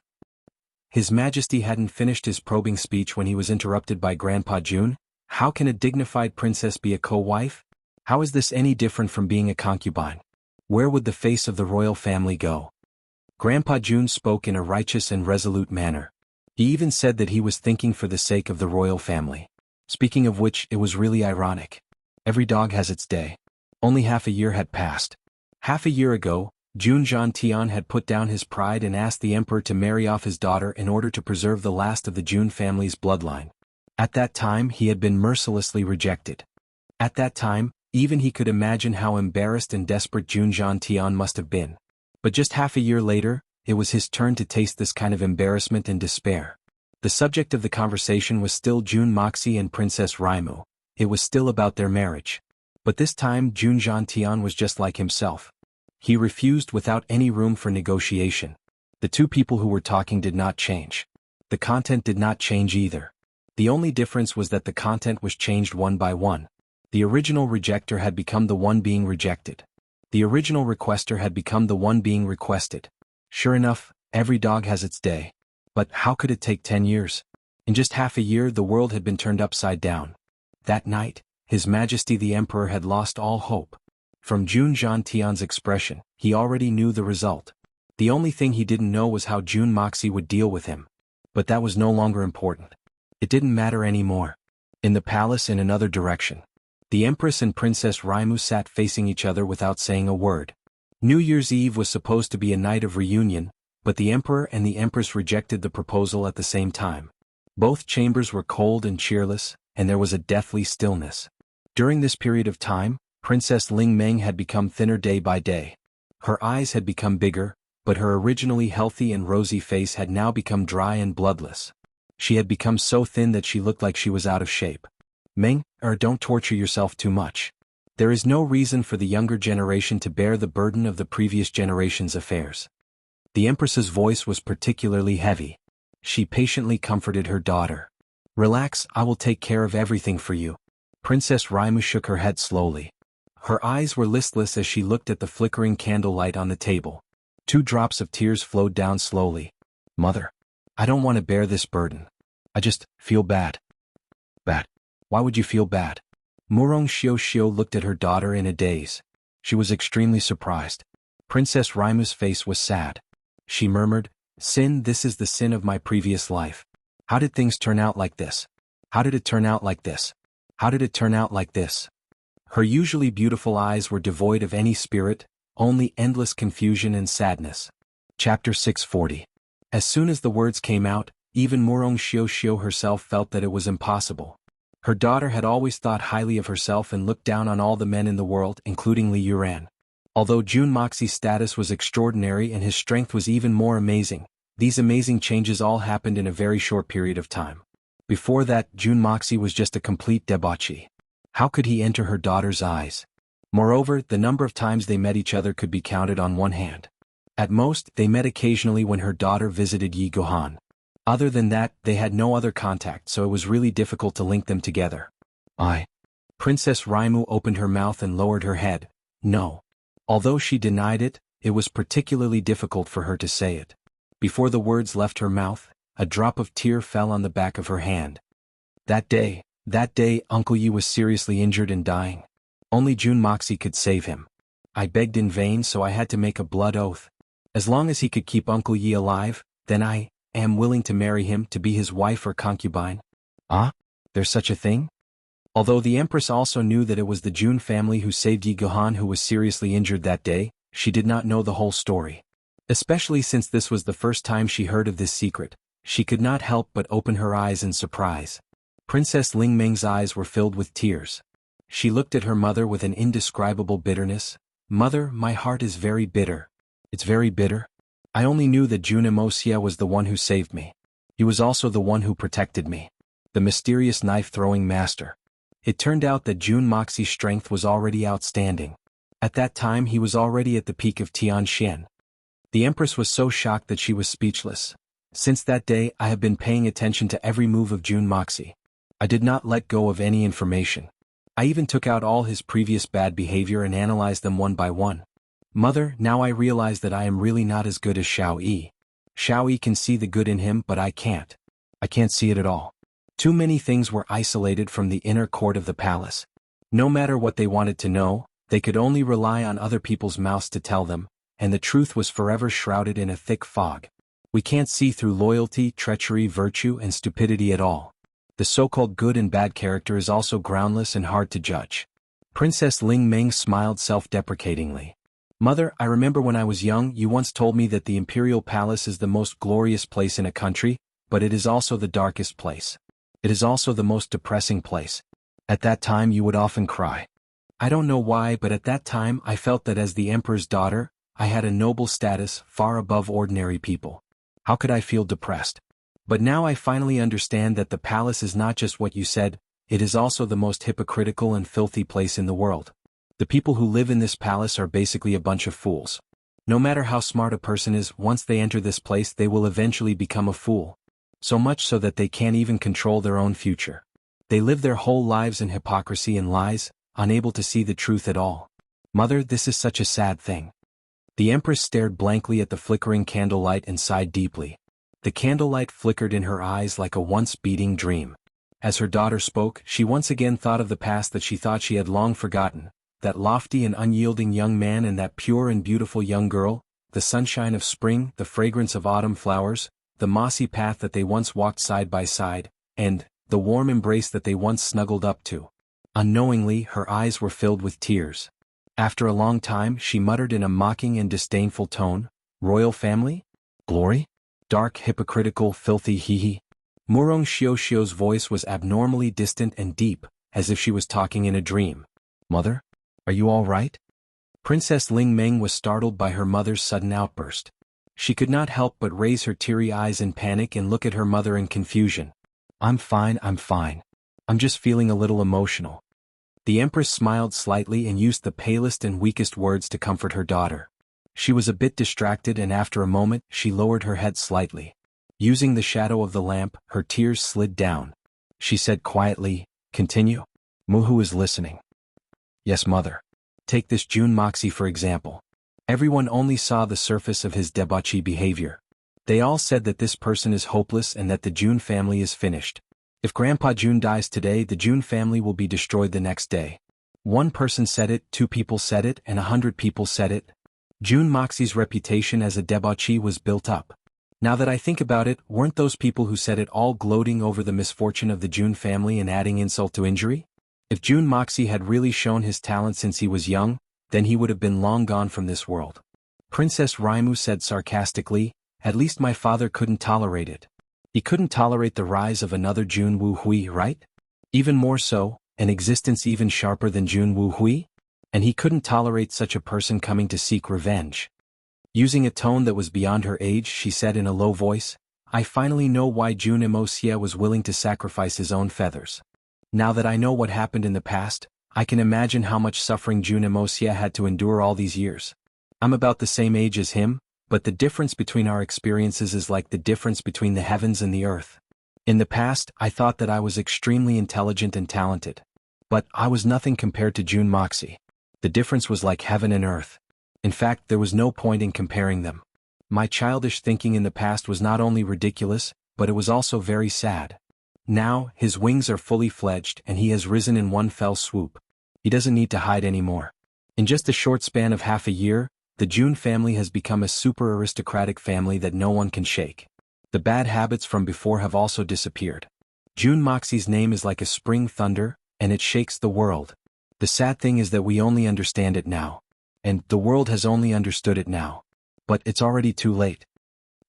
His Majesty hadn't finished his probing speech when he was interrupted by Grandpa Jun. How can a dignified princess be a co-wife? How is this any different from being a concubine? Where would the face of the royal family go? Grandpa Jun spoke in a righteous and resolute manner. He even said that he was thinking for the sake of the royal family. Speaking of which, it was really ironic. Every dog has its day. Only half a year had passed. Half a year ago, Jun Zhantian had put down his pride and asked the emperor to marry off his daughter in order to preserve the last of the Jun family's bloodline. At that time, he had been mercilessly rejected. At that time, even he could imagine how embarrassed and desperate Jun Zhantian must have been. But just half a year later, it was his turn to taste this kind of embarrassment and despair. The subject of the conversation was still Jun Moxie and Princess Raimu. It was still about their marriage. But this time Jun Zhantian was just like himself. He refused without any room for negotiation. The 2 people who were talking did not change. The content did not change either. The only difference was that the content was changed one by one. The original rejecter had become the one being rejected. The original requester had become the one being requested. Sure enough, every dog has its day. But how could it take 10 years? In just half a year the world had been turned upside down. That night, His Majesty the Emperor had lost all hope. From Jun Zhantian's expression, he already knew the result. The only thing he didn't know was how Jun Moxie would deal with him. But that was no longer important. It didn't matter anymore. In the palace in another direction, the Empress and Princess Raimu sat facing each other without saying a word. New Year's Eve was supposed to be a night of reunion, but the Emperor and the Empress rejected the proposal at the same time. Both chambers were cold and cheerless, and there was a deathly stillness. During this period of time, Princess Ling Meng had become thinner day by day. Her eyes had become bigger, but her originally healthy and rosy face had now become dry and bloodless. She had become so thin that she looked like she was out of shape. Meng, don't torture yourself too much. There is no reason for the younger generation to bear the burden of the previous generation's affairs. The Empress's voice was particularly heavy. She patiently comforted her daughter. Relax, I will take care of everything for you. Princess Raimu shook her head slowly. Her eyes were listless as she looked at the flickering candlelight on the table. 2 drops of tears flowed down slowly. Mother, I don't want to bear this burden. I just feel bad. Bad? Why would you feel bad? Murong Xiao looked at her daughter in a daze. She was extremely surprised. Princess Raimu's face was sad. She murmured, Sin, this is the sin of my previous life. How did things turn out like this? How did it turn out like this? How did it turn out like this? Her usually beautiful eyes were devoid of any spirit, only endless confusion and sadness. Chapter 640. As soon as the words came out, even Murong Xiao herself felt that it was impossible. Her daughter had always thought highly of herself and looked down on all the men in the world, including Li Yuran. Although Jun Moxi's status was extraordinary and his strength was even more amazing, these amazing changes all happened in a very short period of time. Before that, Jun Moxi was just a complete debauchee. How could he enter her daughter's eyes? Moreover, the number of times they met each other could be counted on one hand. At most, they met occasionally when her daughter visited Yi Gohan. Other than that, they had no other contact, so it was really difficult to link them together. Princess Raimu opened her mouth and lowered her head. No. Although she denied it, it was particularly difficult for her to say it. Before the words left her mouth, a drop of tear fell on the back of her hand. That day, Uncle Yi was seriously injured and dying. Only Jun Moxi could save him. I begged in vain, so I had to make a blood oath. As long as he could keep Uncle Yi alive, then I am willing to marry him to be his wife or concubine. There's such a thing? Although the Empress also knew that it was the Jun family who saved Yi Gohan who was seriously injured that day, she did not know the whole story. Especially since this was the first time she heard of this secret, she could not help but open her eyes in surprise. Princess Ling Meng's eyes were filled with tears. She looked at her mother with an indescribable bitterness. Mother, my heart is very bitter. It's very bitter? I only knew that Jun Wuxia was the one who saved me. He was also the one who protected me. The mysterious knife-throwing master. It turned out that Jun Moxi's strength was already outstanding. At that time he was already at the peak of Tianxian. The Empress was so shocked that she was speechless. Since that day I have been paying attention to every move of Jun Moxi. I did not let go of any information. I even took out all his previous bad behavior and analyzed them one by one. Mother, now I realize that I am really not as good as Xiao Yi. Xiao Yi can see the good in him, but I can't. I can't see it at all. Too many things were isolated from the inner court of the palace. No matter what they wanted to know, they could only rely on other people's mouths to tell them, and the truth was forever shrouded in a thick fog. We can't see through loyalty, treachery, virtue, and stupidity at all. The so-called good and bad character is also groundless and hard to judge. Princess Ling Meng smiled self-deprecatingly. Mother, I remember when I was young you once told me that the imperial palace is the most glorious place in a country, but it is also the darkest place. It is also the most depressing place. At that time you would often cry. I don't know why, but at that time I felt that as the emperor's daughter, I had a noble status far above ordinary people. How could I feel depressed? But now I finally understand that the palace is not just what you said, it is also the most hypocritical and filthy place in the world. The people who live in this palace are basically a bunch of fools. No matter how smart a person is, once they enter this place they will eventually become a fool. So much so that they can't even control their own future. They live their whole lives in hypocrisy and lies, unable to see the truth at all. Mother, this is such a sad thing. The Empress stared blankly at the flickering candlelight and sighed deeply. The candlelight flickered in her eyes like a once-beating dream. As her daughter spoke, she once again thought of the past that she thought she had long forgotten, that lofty and unyielding young man and that pure and beautiful young girl, the sunshine of spring, the fragrance of autumn flowers, the mossy path that they once walked side by side, and the warm embrace that they once snuggled up to. Unknowingly, her eyes were filled with tears. After a long time, she muttered in a mocking and disdainful tone, "Royal family? Glory? Dark, hypocritical, filthy hee-hee." Murong Xiao's voice was abnormally distant and deep, as if she was talking in a dream. "Mother? Are you all right?" Princess Ling Meng was startled by her mother's sudden outburst. She could not help but raise her teary eyes in panic and look at her mother in confusion. I'm fine. I'm just feeling a little emotional. The Empress smiled slightly and used the palest and weakest words to comfort her daughter. She was a bit distracted, and after a moment she lowered her head slightly. Using the shadow of the lamp, her tears slid down. She said quietly, "Continue." Muhu is listening. "Yes, mother. Take this Jun Moxie for example. Everyone only saw the surface of his debauchee behavior. They all said that this person is hopeless and that the Jun family is finished. If Grandpa Jun dies today, the Jun family will be destroyed the next day. One person said it, 2 people said it, and 100 people said it. Jun Moxie's reputation as a debauchee was built up. Now that I think about it, weren't those people who said it all gloating over the misfortune of the Jun family and adding insult to injury? If Jun Moxie had really shown his talent since he was young, then he would have been long gone from this world." Princess Raimu said sarcastically, "At least my father couldn't tolerate it. He couldn't tolerate the rise of another Jun Wu Hui, right? Even more so, an existence even sharper than Jun Wu Hui? And he couldn't tolerate such a person coming to seek revenge." Using a tone that was beyond her age, she said in a low voice, "I finally know why Jun Imosia was willing to sacrifice his own feathers. Now that I know what happened in the past, I can imagine how much suffering Jun Imosia had to endure all these years. I'm about the same age as him, but the difference between our experiences is like the difference between the heavens and the earth. In the past, I thought that I was extremely intelligent and talented. But I was nothing compared to Jun Moxie. The difference was like heaven and earth. In fact, there was no point in comparing them. My childish thinking in the past was not only ridiculous, but it was also very sad. Now, his wings are fully fledged and he has risen in one fell swoop. He doesn't need to hide anymore. In just a short span of half a year, the Jun family has become a super aristocratic family that no one can shake. The bad habits from before have also disappeared. Jun Moxie's name is like a spring thunder, and it shakes the world. The sad thing is that we only understand it now. And the world has only understood it now. But it's already too late."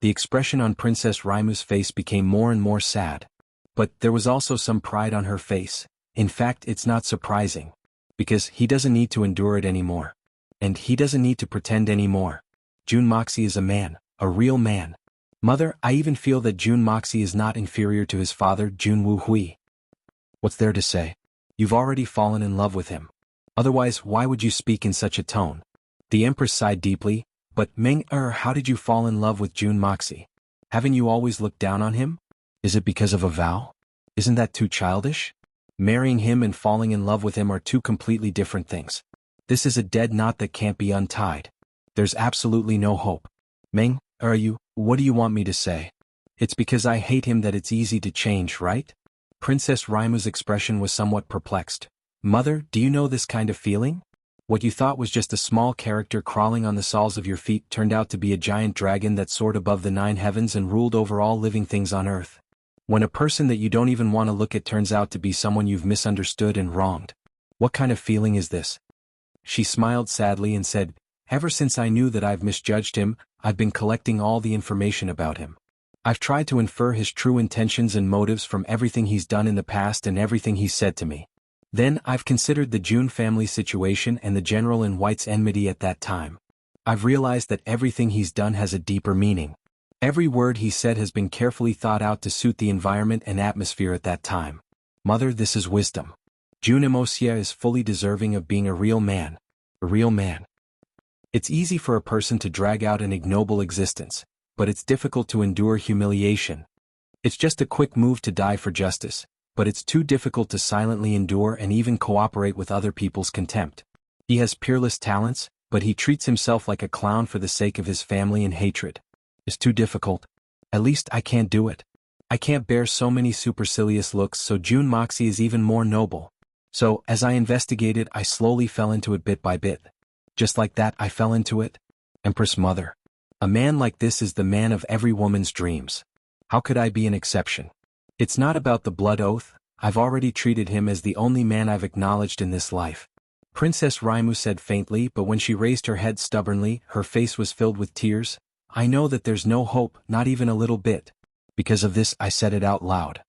The expression on Princess Raimu's face became more and more sad. But there was also some pride on her face. In fact, it's not surprising. Because he doesn't need to endure it anymore. And he doesn't need to pretend anymore. Jun Moxie is a man, a real man. Mother, I even feel that Jun Moxie is not inferior to his father, Jun Wu Hui. What's there to say? You've already fallen in love with him. Otherwise, why would you speak in such a tone? The Empress sighed deeply. But Meng, how did you fall in love with Jun Moxie? Haven't you always looked down on him? Is it because of a vow? Isn't that too childish? Marrying him and falling in love with him are two completely different things. This is a dead knot that can't be untied. There's absolutely no hope. Meng, what do you want me to say? It's because I hate him that it's easy to change, right? Princess Raimu's expression was somewhat perplexed. Mother, do you know this kind of feeling? What you thought was just a small character crawling on the soles of your feet turned out to be a giant dragon that soared above the 9 heavens and ruled over all living things on earth. When a person that you don't even want to look at turns out to be someone you've misunderstood and wronged. What kind of feeling is this? She smiled sadly and said, Ever since I knew that I've misjudged him, I've been collecting all the information about him. I've tried to infer his true intentions and motives from everything he's done in the past and everything he's said to me. Then I've considered the Jun family situation and the General in White's enmity at that time. I've realized that everything he's done has a deeper meaning. Every word he said has been carefully thought out to suit the environment and atmosphere at that time. Mother, this is wisdom. Jun Imosia is fully deserving of being a real man. A real man. It's easy for a person to drag out an ignoble existence, but it's difficult to endure humiliation. It's just a quick move to die for justice, but it's too difficult to silently endure and even cooperate with other people's contempt. He has peerless talents, but he treats himself like a clown for the sake of his family and hatred. It's too difficult. At least I can't do it. I can't bear so many supercilious looks, so Jun Moxie is even more noble. So, as I investigated, I slowly fell into it bit by bit. Just like that, I fell into it. Empress Mother. A man like this is the man of every woman's dreams. How could I be an exception? It's not about the blood oath. I've already treated him as the only man I've acknowledged in this life. Princess Raimu said faintly, but when she raised her head stubbornly, her face was filled with tears. I know that there's no hope, not even a little bit. Because of this, I said it out loud.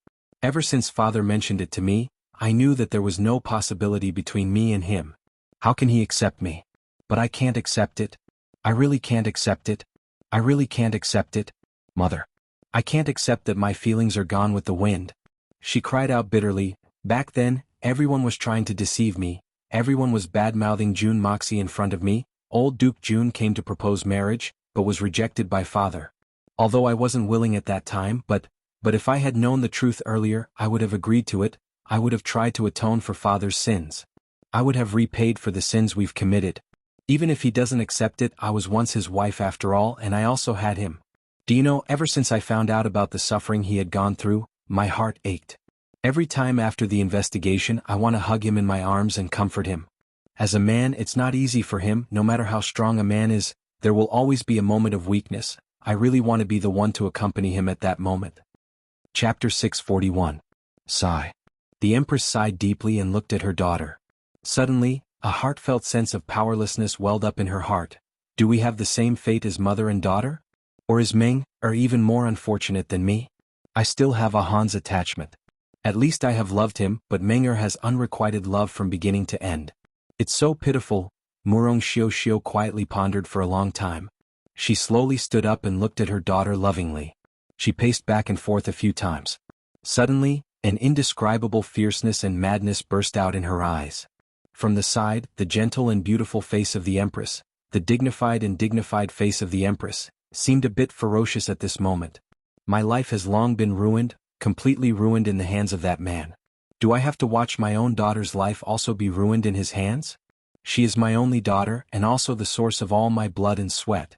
Ever since Father mentioned it to me, I knew that there was no possibility between me and him. How can he accept me? but I can't accept it. I really can't accept it. I really can't accept it, Mother. I can't accept that my feelings are gone with the wind. She cried out bitterly. Back then, everyone was trying to deceive me. Everyone was bad-mouthing Jun Moxie in front of me. Old Duke Jun came to propose marriage, but was rejected by Father. Although I wasn't willing at that time, but if I had known the truth earlier, I would have agreed to it. I would have tried to atone for Father's sins. I would have repaid for the sins we've committed. Even if he doesn't accept it, I was once his wife after all, and I also had him. Do you know, ever since I found out about the suffering he had gone through, my heart ached. Every time after the investigation, I want to hug him in my arms and comfort him. As a man, it's not easy for him. No matter how strong a man is, there will always be a moment of weakness. I really want to be the one to accompany him at that moment. Chapter 641. Sigh. The Empress sighed deeply and looked at her daughter. Suddenly, a heartfelt sense of powerlessness welled up in her heart. Do we have the same fate as mother and daughter? Or is Meng, even more unfortunate than me? I still have a Han's attachment. At least I have loved him, but Menger has unrequited love from beginning to end. It's so pitiful. Murong Xiao quietly pondered for a long time. She slowly stood up and looked at her daughter lovingly. She paced back and forth a few times. Suddenly, an indescribable fierceness and madness burst out in her eyes. From the side, the gentle and beautiful face of the Empress, the dignified and dignified face of the Empress, seemed a bit ferocious at this moment. My life has long been ruined, completely ruined in the hands of that man. Do I have to watch my own daughter's life also be ruined in his hands? She is my only daughter and also the source of all my blood and sweat.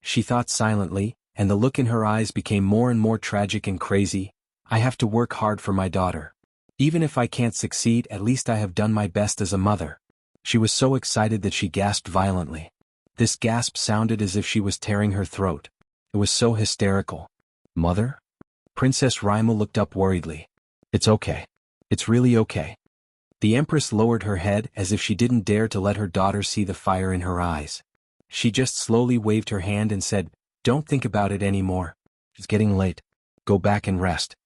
She thought silently, and the look in her eyes became more and more tragic and crazy. I have to work hard for my daughter. Even if I can't succeed, at least I have done my best as a mother. She was so excited that she gasped violently. This gasp sounded as if she was tearing her throat. It was so hysterical. Mother? Princess Raima looked up worriedly. It's okay. It's really okay. The Empress lowered her head as if she didn't dare to let her daughter see the fire in her eyes. She just slowly waved her hand and said, Don't think about it anymore. It's getting late. Go back and rest.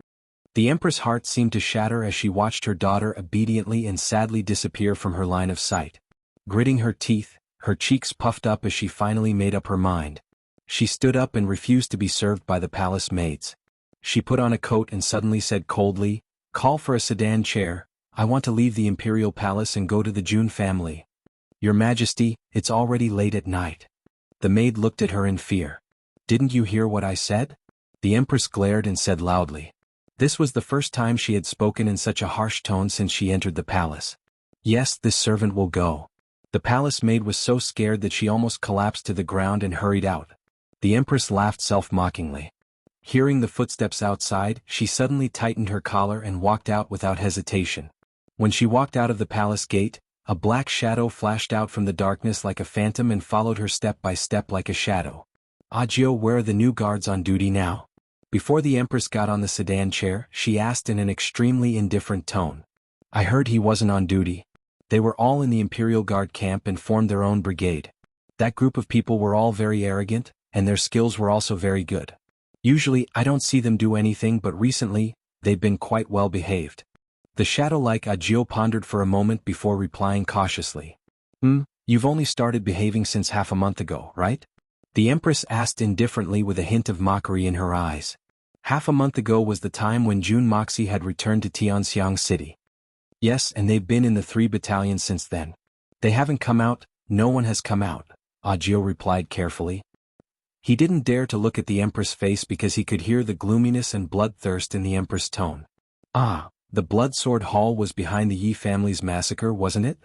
The Empress' heart seemed to shatter as she watched her daughter obediently and sadly disappear from her line of sight. Gritting her teeth, her cheeks puffed up as she finally made up her mind. She stood up and refused to be served by the palace maids. She put on a coat and suddenly said coldly, Call for a sedan chair. I want to leave the imperial palace and go to the Jun family. Your Majesty, it's already late at night. The maid looked at her in fear. Didn't you hear what I said? The Empress glared and said loudly. This was the first time she had spoken in such a harsh tone since she entered the palace. Yes, this servant will go. The palace maid was so scared that she almost collapsed to the ground and hurried out. The Empress laughed self-mockingly. Hearing the footsteps outside, she suddenly tightened her collar and walked out without hesitation. When she walked out of the palace gate, a black shadow flashed out from the darkness like a phantom and followed her step by step like a shadow. Ajio, where are the new guards on duty now? Before the Empress got on the sedan chair, she asked in an extremely indifferent tone. I heard he wasn't on duty. They were all in the Imperial Guard camp and formed their own brigade. That group of people were all very arrogant, and their skills were also very good. Usually, I don't see them do anything, but recently, they've been quite well behaved. The shadow-like Ajio pondered for a moment before replying cautiously. You've only started behaving since half a month ago, right? The Empress asked indifferently with a hint of mockery in her eyes. Half a month ago was the time when Jun Moxie had returned to Tianxiang City. Yes, and they've been in the 3 battalions since then. They haven't come out, no one has come out, Ajio replied carefully. He didn't dare to look at the Empress' face because he could hear the gloominess and bloodthirst in the Empress' tone. The Blood Sword Hall was behind the Yi family's massacre, wasn't it?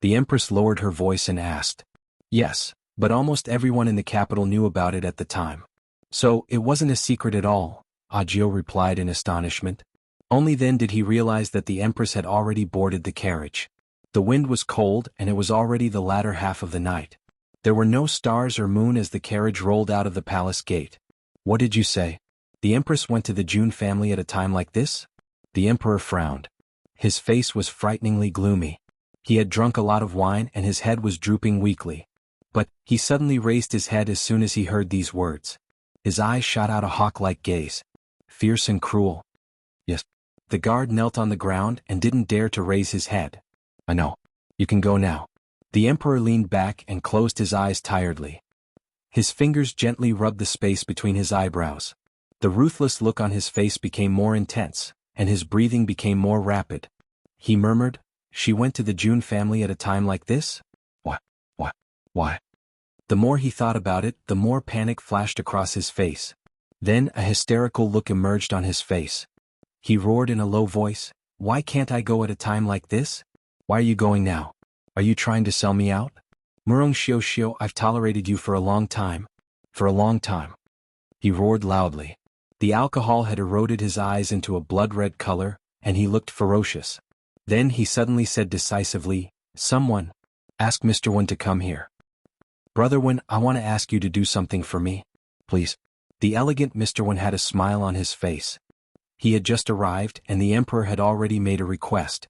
The Empress lowered her voice and asked. Yes, but almost everyone in the capital knew about it at the time. So, it wasn't a secret at all, Ajio replied in astonishment. Only then did he realize that the Empress had already boarded the carriage. The wind was cold and it was already the latter half of the night. There were no stars or moon as the carriage rolled out of the palace gate. What did you say? The Empress went to the Jun family at a time like this? The Emperor frowned. His face was frighteningly gloomy. He had drunk a lot of wine and his head was drooping weakly. But, he suddenly raised his head as soon as he heard these words. His eyes shot out a hawk-like gaze. Fierce and cruel. Yes. The guard knelt on the ground and didn't dare to raise his head. I know. You can go now. The emperor leaned back and closed his eyes tiredly. His fingers gently rubbed the space between his eyebrows. The ruthless look on his face became more intense, and his breathing became more rapid. He murmured, "She went to the June family at a time like this? Why? The more he thought about it, the more panic flashed across his face. Then a hysterical look emerged on his face. He roared in a low voice, "Why can't I go at a time like this? Why are you going now? Are you trying to sell me out? Murong Xiao Xiao, I've tolerated you for a long time. For a long time." He roared loudly. The alcohol had eroded his eyes into a blood-red color, and he looked ferocious. Then he suddenly said decisively, "Someone, ask Mr. Wen to come here. Brother Wen, I want to ask you to do something for me. Please." The elegant Mr. Wen had a smile on his face. He had just arrived, and the emperor had already made a request.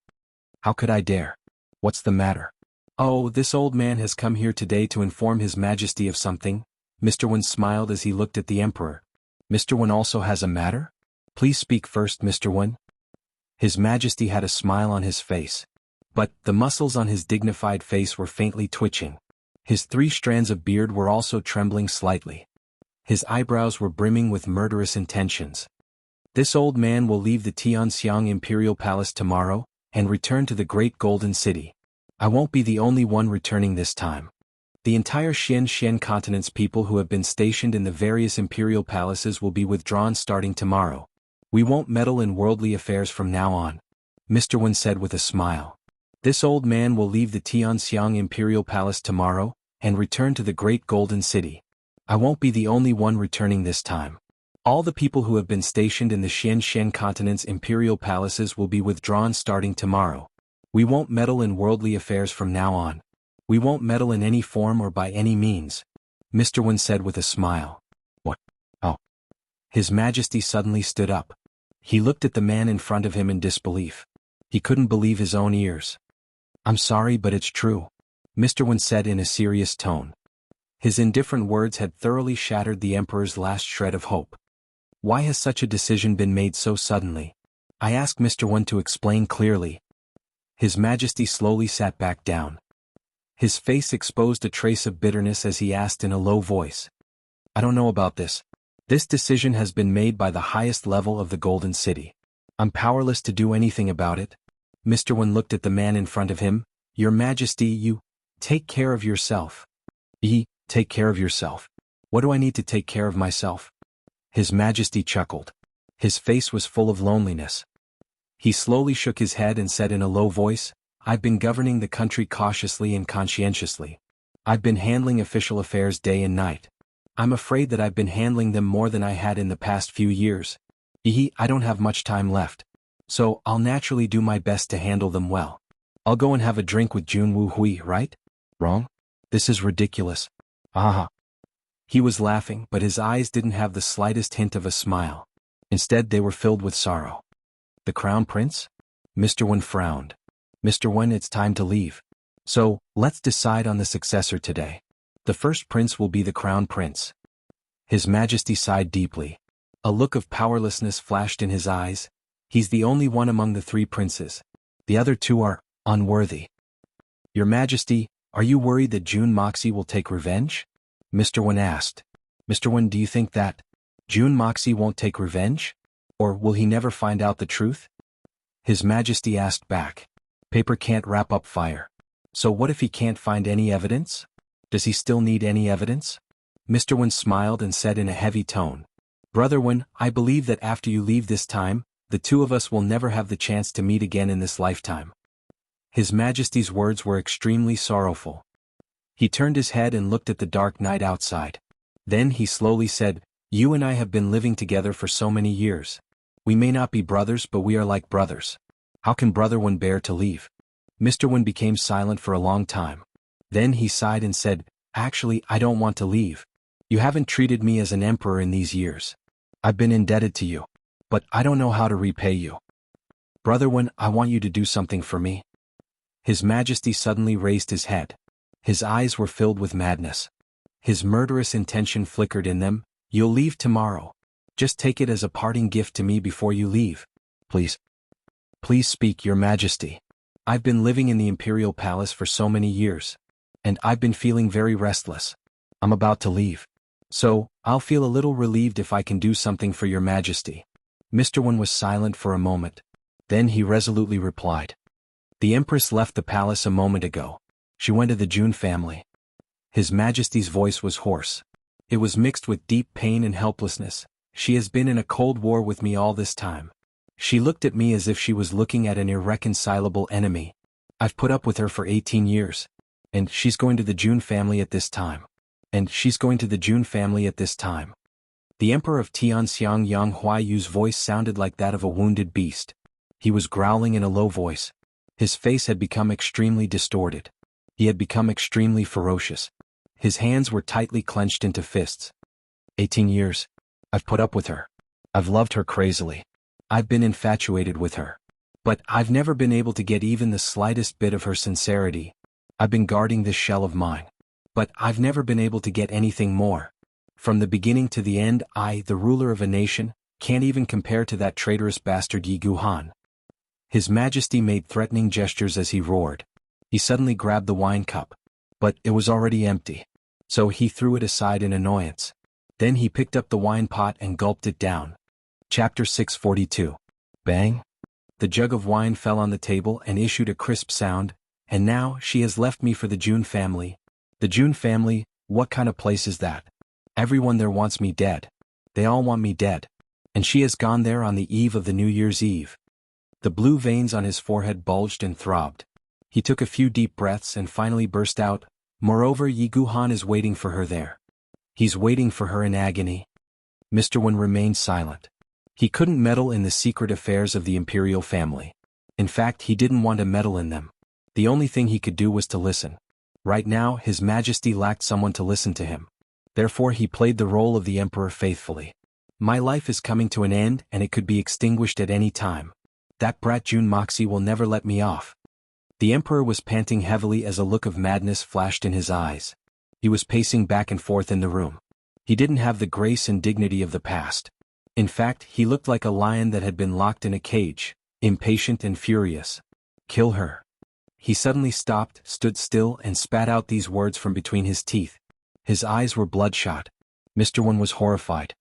"How could I dare? What's the matter?" "Oh, this old man has come here today to inform His Majesty of something." Mr. Wen smiled as he looked at the emperor. "Mr. Wen also has a matter? Please speak first, Mr. Wen." His Majesty had a smile on his face. But the muscles on his dignified face were faintly twitching. His 3 strands of beard were also trembling slightly. His eyebrows were brimming with murderous intentions. "This old man will leave the Tianxiang Imperial Palace tomorrow, and return to the Great Golden City. I won't be the only one returning this time. The entire Xian continent's people who have been stationed in the various imperial palaces will be withdrawn starting tomorrow. We won't meddle in worldly affairs from now on," Mr. Wen said with a smile. "This old man will leave the Tianxiang Imperial Palace tomorrow, and return to the Great Golden City. I won't be the only one returning this time. All the people who have been stationed in the Xian continent's imperial palaces will be withdrawn starting tomorrow. We won't meddle in worldly affairs from now on. We won't meddle in any form or by any means," Mr. Wen said with a smile. "What? Oh." His Majesty suddenly stood up. He looked at the man in front of him in disbelief. He couldn't believe his own ears. "I'm sorry, but it's true," Mr. Wen said in a serious tone. His indifferent words had thoroughly shattered the emperor's last shred of hope. "Why has such a decision been made so suddenly? I asked Mr. Wen to explain clearly." His Majesty slowly sat back down. His face exposed a trace of bitterness as he asked in a low voice, "I don't know about this. This decision has been made by the highest level of the Golden City. I'm powerless to do anything about it." Mr. Wen looked at the man in front of him. "Your Majesty, you take care of yourself." Take care of yourself? What do I need to take care of myself?" His Majesty chuckled. His face was full of loneliness. He slowly shook his head and said in a low voice, "I've been governing the country cautiously and conscientiously. I've been handling official affairs day and night. I'm afraid that I've been handling them more than I had in the past few years. I don't have much time left. So I'll naturally do my best to handle them well. I'll go and have a drink with Jianghu Hui, right? Wrong? This is ridiculous. Aha." He was laughing, but his eyes didn't have the slightest hint of a smile. Instead, they were filled with sorrow. "The Crown Prince?" Mr. Wen frowned. "Mr. Wen, it's time to leave. So, let's decide on the successor today. The first prince will be the Crown Prince." His Majesty sighed deeply. A look of powerlessness flashed in his eyes. "He's the only one among the 3 princes. The other 2 are unworthy." "Your Majesty, are you worried that June Moxie will take revenge?" Mr. Wen asked. "Mr. Wen, do you think that June Moxie won't take revenge? Or will he never find out the truth?" His Majesty asked back. "Paper can't wrap up fire. So what if he can't find any evidence? Does he still need any evidence?" Mr. Wen smiled and said in a heavy tone, "Brother Wen, I believe that after you leave this time, the 2 of us will never have the chance to meet again in this lifetime." His Majesty's words were extremely sorrowful. He turned his head and looked at the dark night outside. Then he slowly said, "You and I have been living together for so many years. We may not be brothers, but we are like brothers. How can Brother Wen bear to leave?" Mr. Wen became silent for a long time. Then he sighed and said, "Actually, I don't want to leave. You haven't treated me as an emperor in these years. I've been indebted to you. But I don't know how to repay you. Brother Wen, I want you to do something for me." His Majesty suddenly raised his head. His eyes were filled with madness. His murderous intention flickered in them. "You'll leave tomorrow. Just take it as a parting gift to me before you leave. Please. Please speak, Your Majesty. I've been living in the Imperial Palace for so many years. and I've been feeling very restless. I'm about to leave. So, I'll feel a little relieved if I can do something for your majesty." Mr. Wen was silent for a moment. Then he resolutely replied. "The Empress left the palace a moment ago. She went to the Jun family." His Majesty's voice was hoarse. It was mixed with deep pain and helplessness. "She has been in a cold war with me all this time. She looked at me as if she was looking at an irreconcilable enemy. I've put up with her for 18 years. And she's going to the Jun family at this time. And she's going to the Jun family at this time." The Emperor of Tianxiang Yang Huayu's voice sounded like that of a wounded beast. He was growling in a low voice. His face had become extremely distorted. He had become extremely ferocious. His hands were tightly clenched into fists. 18 years. I've put up with her. I've loved her crazily. I've been infatuated with her. But I've never been able to get even the slightest bit of her sincerity. I've been guarding this shell of mine. But I've never been able to get anything more. From the beginning to the end, I, the ruler of a nation, can't even compare to that traitorous bastard Yi Guhan. His Majesty made threatening gestures as he roared. He suddenly grabbed the wine cup. But it was already empty. So he threw it aside in annoyance. Then he picked up the wine pot and gulped it down. Chapter 642. Bang! The jug of wine fell on the table and issued a crisp sound. "And now she has left me for the Jun family." "The Jun family? What kind of place is that? Everyone there wants me dead. They all want me dead. And she has gone there on the eve of the New Year's Eve." The blue veins on his forehead bulged and throbbed. He took a few deep breaths and finally burst out, "Moreover, Yi Guhan is waiting for her there. He's waiting for her in agony." Mr. Wen remained silent. He couldn't meddle in the secret affairs of the imperial family. In fact, he didn't want to meddle in them. The only thing he could do was to listen. Right now, His Majesty lacked someone to listen to him. Therefore he played the role of the Emperor faithfully. "My life is coming to an end and it could be extinguished at any time. That brat Jun Moxie will never let me off." The Emperor was panting heavily as a look of madness flashed in his eyes. He was pacing back and forth in the room. He didn't have the grace and dignity of the past. In fact, he looked like a lion that had been locked in a cage, impatient and furious. "Kill her." He suddenly stopped, stood still, and spat out these words from between his teeth. His eyes were bloodshot. Mr. Wen was horrified.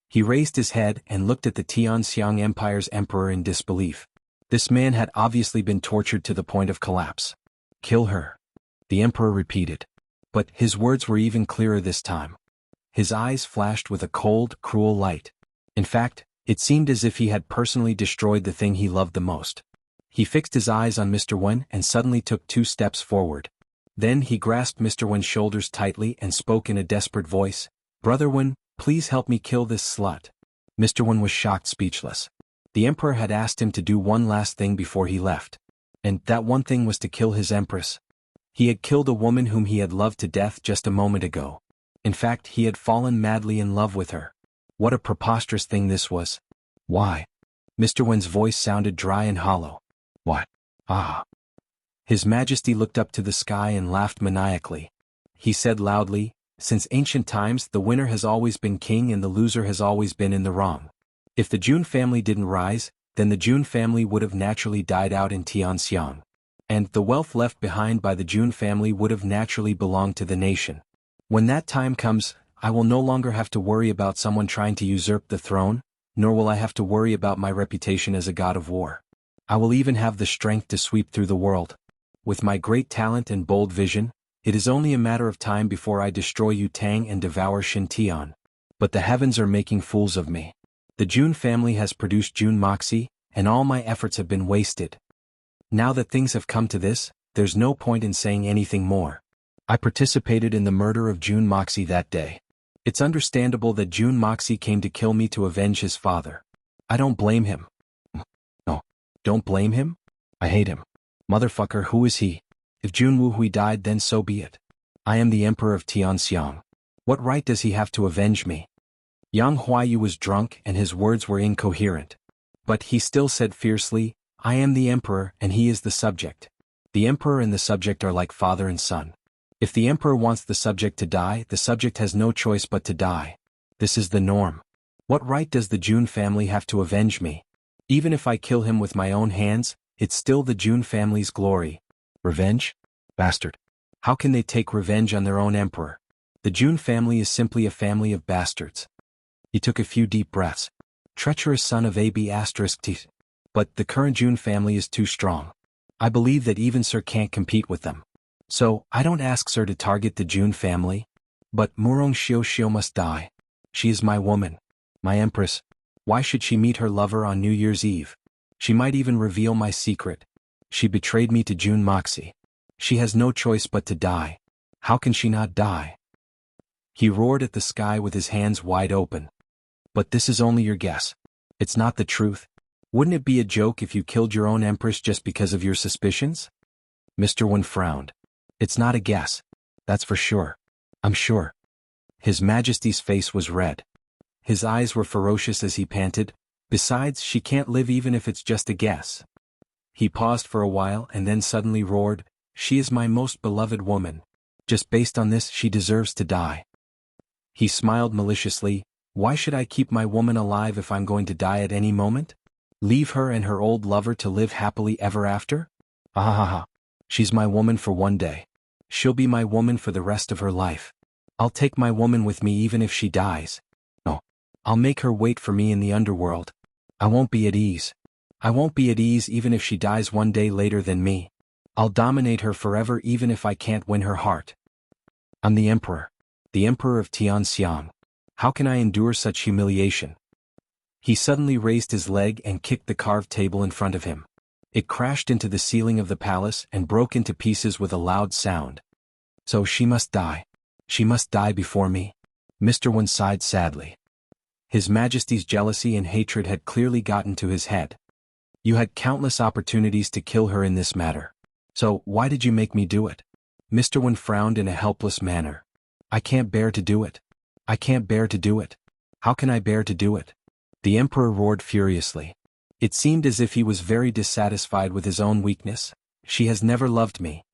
He raised his head and looked at the Tianxiang Empire's emperor in disbelief. This man had obviously been tortured to the point of collapse. "Kill her," the emperor repeated. But his words were even clearer this time. His eyes flashed with a cold, cruel light. In fact, it seemed as if he had personally destroyed the thing he loved the most. He fixed his eyes on Mr. Wen and suddenly took 2 steps forward. Then he grasped Mr. Wen's shoulders tightly and spoke in a desperate voice, "Brother Wen, please help me kill this slut." Mr. Wen was shocked speechless. The emperor had asked him to do one last thing before he left. And that one thing was to kill his empress. He had killed a woman whom he had loved to death just a moment ago. In fact, he had fallen madly in love with her. What a preposterous thing this was. "Why?" Mr. Wen's voice sounded dry and hollow. "What? Ah." His Majesty looked up to the sky and laughed maniacally. He said loudly, "Since ancient times, the winner has always been king and the loser has always been in the wrong. If the Jun family didn't rise, then the Jun family would have naturally died out in Tianxiang. And the wealth left behind by the Jun family would have naturally belonged to the nation. When that time comes, I will no longer have to worry about someone trying to usurp the throne, nor will I have to worry about my reputation as a god of war. I will even have the strength to sweep through the world. With my great talent and bold vision, it is only a matter of time before I destroy Yutang and devour Xintian. But the heavens are making fools of me. The Jun family has produced Jun Moxie, and all my efforts have been wasted. Now that things have come to this, there's no point in saying anything more. I participated in the murder of Jun Moxie that day. It's understandable that Jun Moxie came to kill me to avenge his father. I don't blame him." "No, don't blame him? I hate him. Motherfucker, who is he? If Jun Wuhui died, then so be it. I am the Emperor of Tianxiang. What right does he have to avenge me?" Yang Huayu was drunk and his words were incoherent. But he still said fiercely, "I am the Emperor and he is the subject. The Emperor and the subject are like father and son. If the Emperor wants the subject to die, the subject has no choice but to die. This is the norm. What right does the Jun family have to avenge me? Even if I kill him with my own hands, it's still the Jun family's glory. Revenge? Bastard. How can they take revenge on their own emperor? The Jun family is simply a family of bastards. He took a few deep breaths. Treacherous son of AB***. But the current Jun family is too strong. I believe that even Sir can't compete with them. So, I don't ask Sir to target the Jun family. But Murong Xiao must die. She is my woman. My empress. Why should she meet her lover on New Year's Eve? She might even reveal my secret. She betrayed me to Jun Moxie. She has no choice but to die. How can she not die? He roared at the sky with his hands wide open. But this is only your guess. It's not the truth. Wouldn't it be a joke if you killed your own empress just because of your suspicions? Mr. Wen frowned. It's not a guess. That's for sure. I'm sure. His Majesty's face was red. His eyes were ferocious as he panted. Besides, she can't live even if it's just a guess. He paused for a while and then suddenly roared, she is my most beloved woman. Just based on this, she deserves to die. He smiled maliciously. Why should I keep my woman alive if I'm going to die at any moment? Leave her and her old lover to live happily ever after? Ahaha. She's my woman for one day. She'll be my woman for the rest of her life. I'll take my woman with me even if she dies. No. I'll make her wait for me in the underworld. I won't be at ease. I won't be at ease even if she dies one day later than me. I'll dominate her forever even if I can't win her heart. I'm the emperor of Tianxiang. How can I endure such humiliation? He suddenly raised his leg and kicked the carved table in front of him. It crashed into the ceiling of the palace and broke into pieces with a loud sound. So she must die. She must die before me. Mr. Wen sighed sadly. His Majesty's jealousy and hatred had clearly gotten to his head. You had countless opportunities to kill her in this matter. So why did you make me do it? Mr. Wen frowned in a helpless manner. I can't bear to do it. I can't bear to do it. How can I bear to do it? The Emperor roared furiously. It seemed as if he was very dissatisfied with his own weakness. She has never loved me.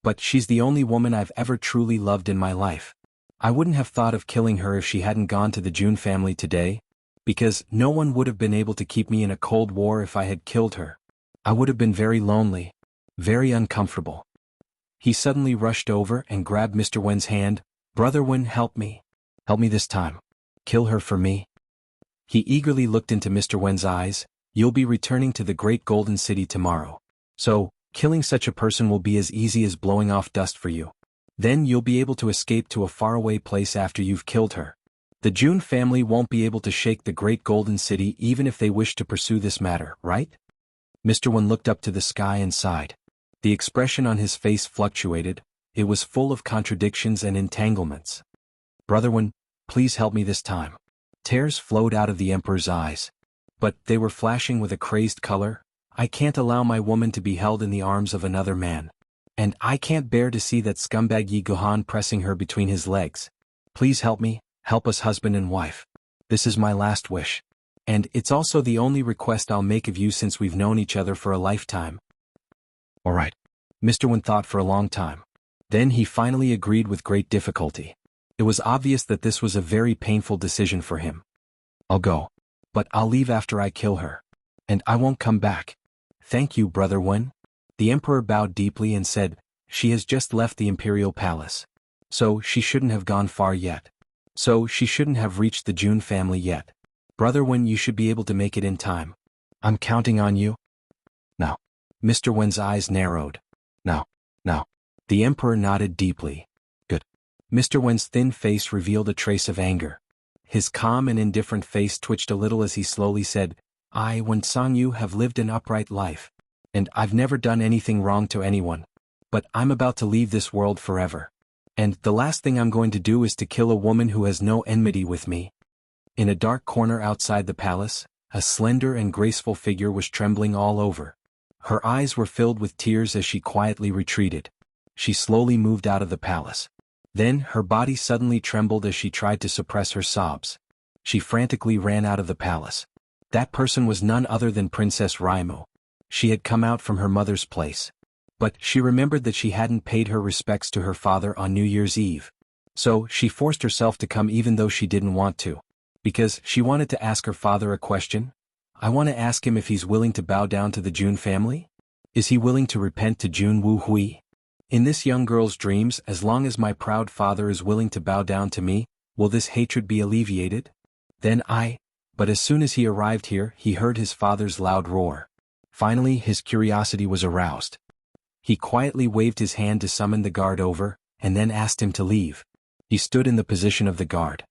But she's the only woman I've ever truly loved in my life. I wouldn't have thought of killing her if she hadn't gone to the Jun family today, because no one would have been able to keep me in a cold war if I had killed her. I would have been very lonely, very uncomfortable. He suddenly rushed over and grabbed Mr. Wen's hand. Brother Wen, help me. Help me this time. Kill her for me. He eagerly looked into Mr. Wen's eyes. You'll be returning to the Great Golden City tomorrow. So, killing such a person will be as easy as blowing off dust for you. Then you'll be able to escape to a faraway place after you've killed her. The Jun family won't be able to shake the Great Golden City even if they wish to pursue this matter, right? Mr. Wen looked up to the sky and sighed. The expression on his face fluctuated. It was full of contradictions and entanglements. Brother Wen, please help me this time. Tears flowed out of the Emperor's eyes. But they were flashing with a crazed color. I can't allow my woman to be held in the arms of another man. And I can't bear to see that scumbag Yi Gohan pressing her between his legs. Please help me, help us husband and wife. This is my last wish. And it's also the only request I'll make of you since we've known each other for a lifetime. All right. Mr. Wen thought for a long time. Then he finally agreed with great difficulty. It was obvious that this was a very painful decision for him. I'll go. But I'll leave after I kill her. And I won't come back. Thank you, Brother Wen. The Emperor bowed deeply and said, she has just left the Imperial Palace. So she shouldn't have gone far yet. So she shouldn't have reached the Jun family yet. Brother Wen, you should be able to make it in time. I'm counting on you. No. Mr. Wen's eyes narrowed. No. The Emperor nodded deeply. Good. Mr. Wen's thin face revealed a trace of anger. His calm and indifferent face twitched a little as he slowly said, I, Wen Songyu, have lived an upright life. And I've never done anything wrong to anyone. But I'm about to leave this world forever. And the last thing I'm going to do is to kill a woman who has no enmity with me. In a dark corner outside the palace, a slender and graceful figure was trembling all over. Her eyes were filled with tears as she quietly retreated. She slowly moved out of the palace. Then her body suddenly trembled as she tried to suppress her sobs. She frantically ran out of the palace. That person was none other than Princess Raimo. She had come out from her mother's place. But she remembered that she hadn't paid her respects to her father on New Year's Eve. So she forced herself to come even though she didn't want to. Because she wanted to ask her father a question. I want to ask him if he's willing to bow down to the Jun family? Is he willing to repent to Jun Wu Hui? In this young girl's dreams, as long as my proud father is willing to bow down to me, will this hatred be alleviated? But as soon as he arrived here, he heard his father's loud roar. Finally, his curiosity was aroused. He quietly waved his hand to summon the guard over, and then asked him to leave. He stood in the position of the guard.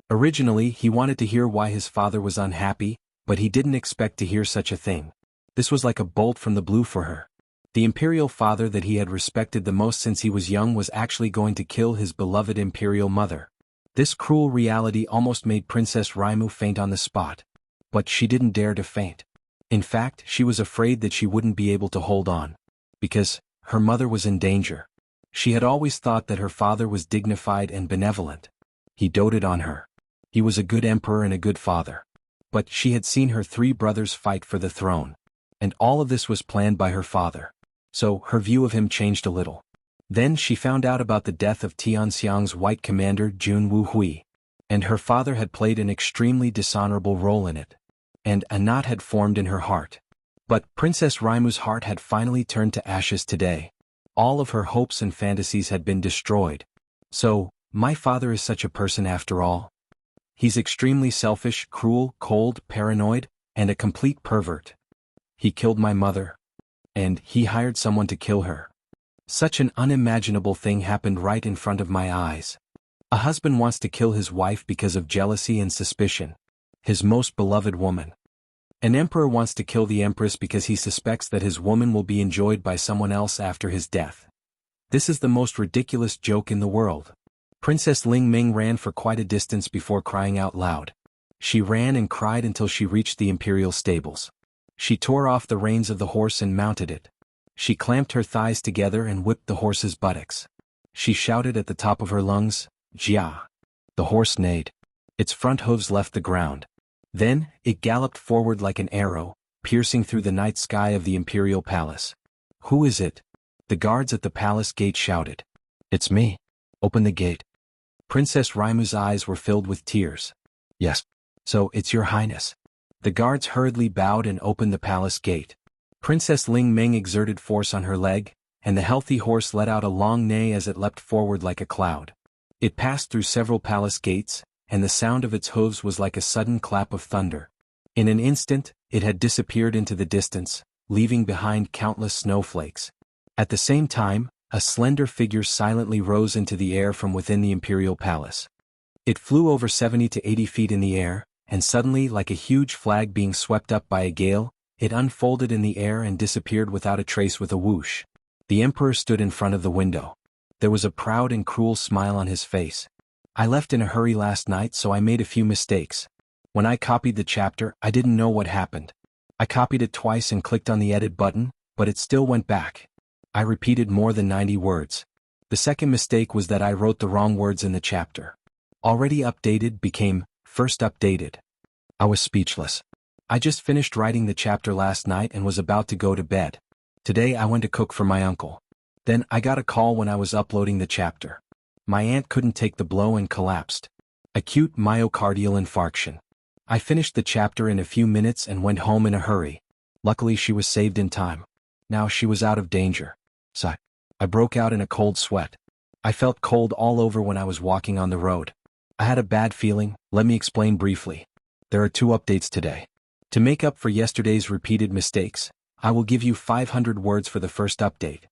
Originally, he wanted to hear why his father was unhappy, but he didn't expect to hear such a thing. This was like a bolt from the blue for her. The imperial father that he had respected the most since he was young was actually going to kill his beloved imperial mother. This cruel reality almost made Princess Raimu faint on the spot. But she didn't dare to faint. In fact, she was afraid that she wouldn't be able to hold on. Because her mother was in danger. She had always thought that her father was dignified and benevolent. He doted on her. He was a good emperor and a good father. But she had seen her 3 brothers fight for the throne. And all of this was planned by her father. So her view of him changed a little. Then she found out about the death of Tianxiang's white commander Jianghu, and her father had played an extremely dishonorable role in it. And a knot had formed in her heart. But Princess Raimu's heart had finally turned to ashes today. All of her hopes and fantasies had been destroyed. So, my father is such a person after all. He's extremely selfish, cruel, cold, paranoid, and a complete pervert. He killed my mother. And he hired someone to kill her. Such an unimaginable thing happened right in front of my eyes. A husband wants to kill his wife because of jealousy and suspicion. His most beloved woman. An emperor wants to kill the empress because he suspects that his woman will be enjoyed by someone else after his death. This is the most ridiculous joke in the world. Princess Ling Ming ran for quite a distance before crying out loud. She ran and cried until she reached the imperial stables. She tore off the reins of the horse and mounted it. She clamped her thighs together and whipped the horse's buttocks. She shouted at the top of her lungs, "Jia!" The horse neighed. Its front hooves left the ground. Then, it galloped forward like an arrow, piercing through the night sky of the imperial palace. "Who is it?" The guards at the palace gate shouted. "It's me. Open the gate." Princess Raimu's eyes were filled with tears. "Yes. So it's your highness." The guards hurriedly bowed and opened the palace gate. Princess Ling Ming exerted force on her leg, and the healthy horse let out a long neigh as it leapt forward like a cloud. It passed through several palace gates, and the sound of its hooves was like a sudden clap of thunder. In an instant, it had disappeared into the distance, leaving behind countless snowflakes. At the same time, a slender figure silently rose into the air from within the imperial palace. It flew over 70 to 80 feet in the air, and suddenly, like a huge flag being swept up by a gale, it unfolded in the air and disappeared without a trace with a whoosh. The emperor stood in front of the window. There was a proud and cruel smile on his face. "I left in a hurry last night, so I made a few mistakes. When I copied the chapter, I didn't know what happened. I copied it twice and clicked on the edit button, but it still went back. I repeated more than 90 words. The second mistake was that I wrote the wrong words in the chapter. Already updated became first updated." I was speechless. I just finished writing the chapter last night and was about to go to bed. Today I went to cook for my uncle. Then I got a call when I was uploading the chapter. My aunt couldn't take the blow and collapsed. Acute myocardial infarction. I finished the chapter in a few minutes and went home in a hurry. Luckily she was saved in time. Now she was out of danger. So I broke out in a cold sweat. I felt cold all over when I was walking on the road. I had a bad feeling. Let me explain briefly. There are 2 updates today. To make up for yesterday's repeated mistakes, I will give you 500 words for the first update.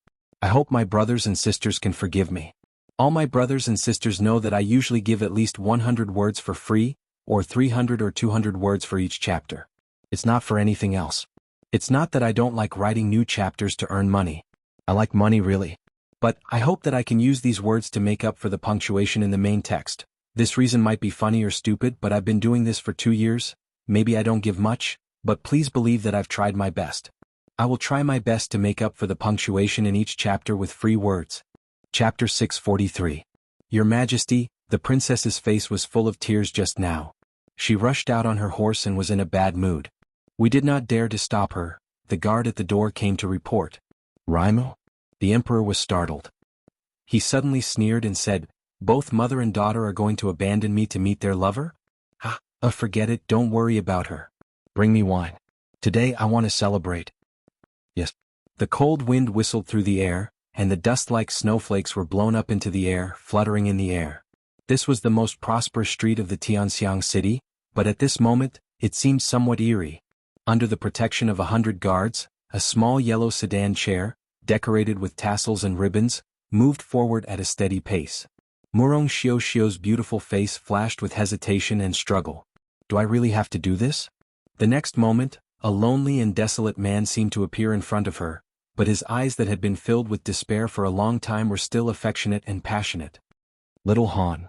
I hope my brothers and sisters can forgive me. All my brothers and sisters know that I usually give at least 100 words for free, or 300 or 200 words for each chapter. It's not for anything else. It's not that I don't like writing new chapters to earn money. I like money really. But I hope that I can use these words to make up for the punctuation in the main text. This reason might be funny or stupid, but I've been doing this for 2 years. Maybe I don't give much, but please believe that I've tried my best. I will try my best to make up for the punctuation in each chapter with free words. Chapter 643. Your Majesty, the princess's face was full of tears just now. She rushed out on her horse and was in a bad mood. We did not dare to stop her. The guard at the door came to report. "Raimu?" The emperor was startled. He suddenly sneered and said, "Both mother and daughter are going to abandon me to meet their lover? Forget it, don't worry about her. Bring me wine. Today I want to celebrate." Yes. The cold wind whistled through the air, and the dust-like snowflakes were blown up into the air, fluttering in the air. This was the most prosperous street of the Tianxiang city, but at this moment, it seemed somewhat eerie. Under the protection of 100 guards, a small yellow sedan chair, decorated with tassels and ribbons, moved forward at a steady pace. Murong Xiaoxiao's beautiful face flashed with hesitation and struggle. Do I really have to do this? The next moment, a lonely and desolate man seemed to appear in front of her, but his eyes that had been filled with despair for a long time were still affectionate and passionate. Little Han.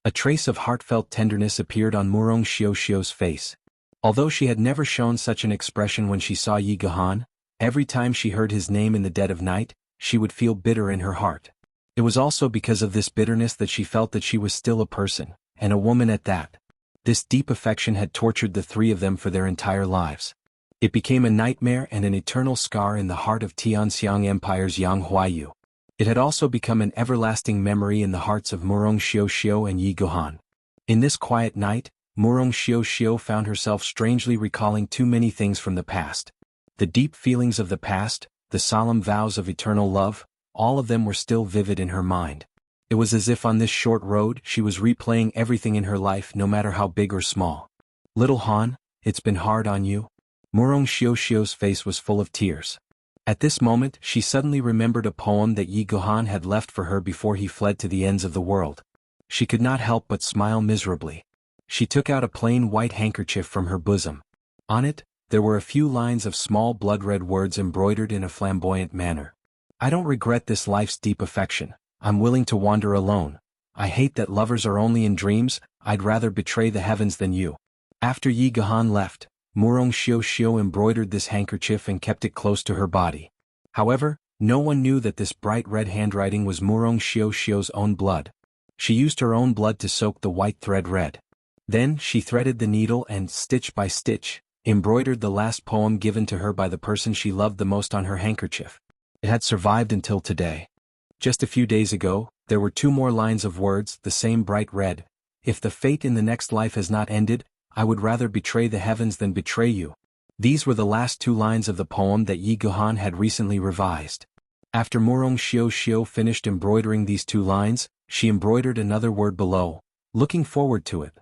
A trace of heartfelt tenderness appeared on Murong Xiaoxiao's face. Although she had never shown such an expression when she saw Yi Gehan, every time she heard his name in the dead of night, she would feel bitter in her heart. It was also because of this bitterness that she felt that she was still a person, and a woman at that. This deep affection had tortured the three of them for their entire lives. It became a nightmare and an eternal scar in the heart of Tianxiang Empire's Jianghu. It had also become an everlasting memory in the hearts of Murong Xiaoxiao and Yi Gehan. In this quiet night, Murong Xiaoxiao found herself strangely recalling too many things from the past. The deep feelings of the past, the solemn vows of eternal love, all of them were still vivid in her mind. It was as if on this short road she was replaying everything in her life, no matter how big or small. Little Han, it's been hard on you? Murong Xiaoxiao's face was full of tears. At this moment she suddenly remembered a poem that Yi Gehan had left for her before he fled to the ends of the world. She could not help but smile miserably. She took out a plain white handkerchief from her bosom. On it, there were a few lines of small blood-red words embroidered in a flamboyant manner. I don't regret this life's deep affection. I'm willing to wander alone. I hate that lovers are only in dreams. I'd rather betray the heavens than you. After Yi Gehan left, Murong Xiaoxiao embroidered this handkerchief and kept it close to her body. However, no one knew that this bright red handwriting was Murong Xiaoxiao's own blood. She used her own blood to soak the white thread red. Then she threaded the needle and, stitch by stitch, embroidered the last poem given to her by the person she loved the most on her handkerchief. It had survived until today. Just a few days ago, there were 2 more lines of words, the same bright red. If the fate in the next life has not ended, I would rather betray the heavens than betray you. These were the last 2 lines of the poem that Yi Gehan had recently revised. After Murong Xiaoxiao finished embroidering these 2 lines, she embroidered another word below, looking forward to it.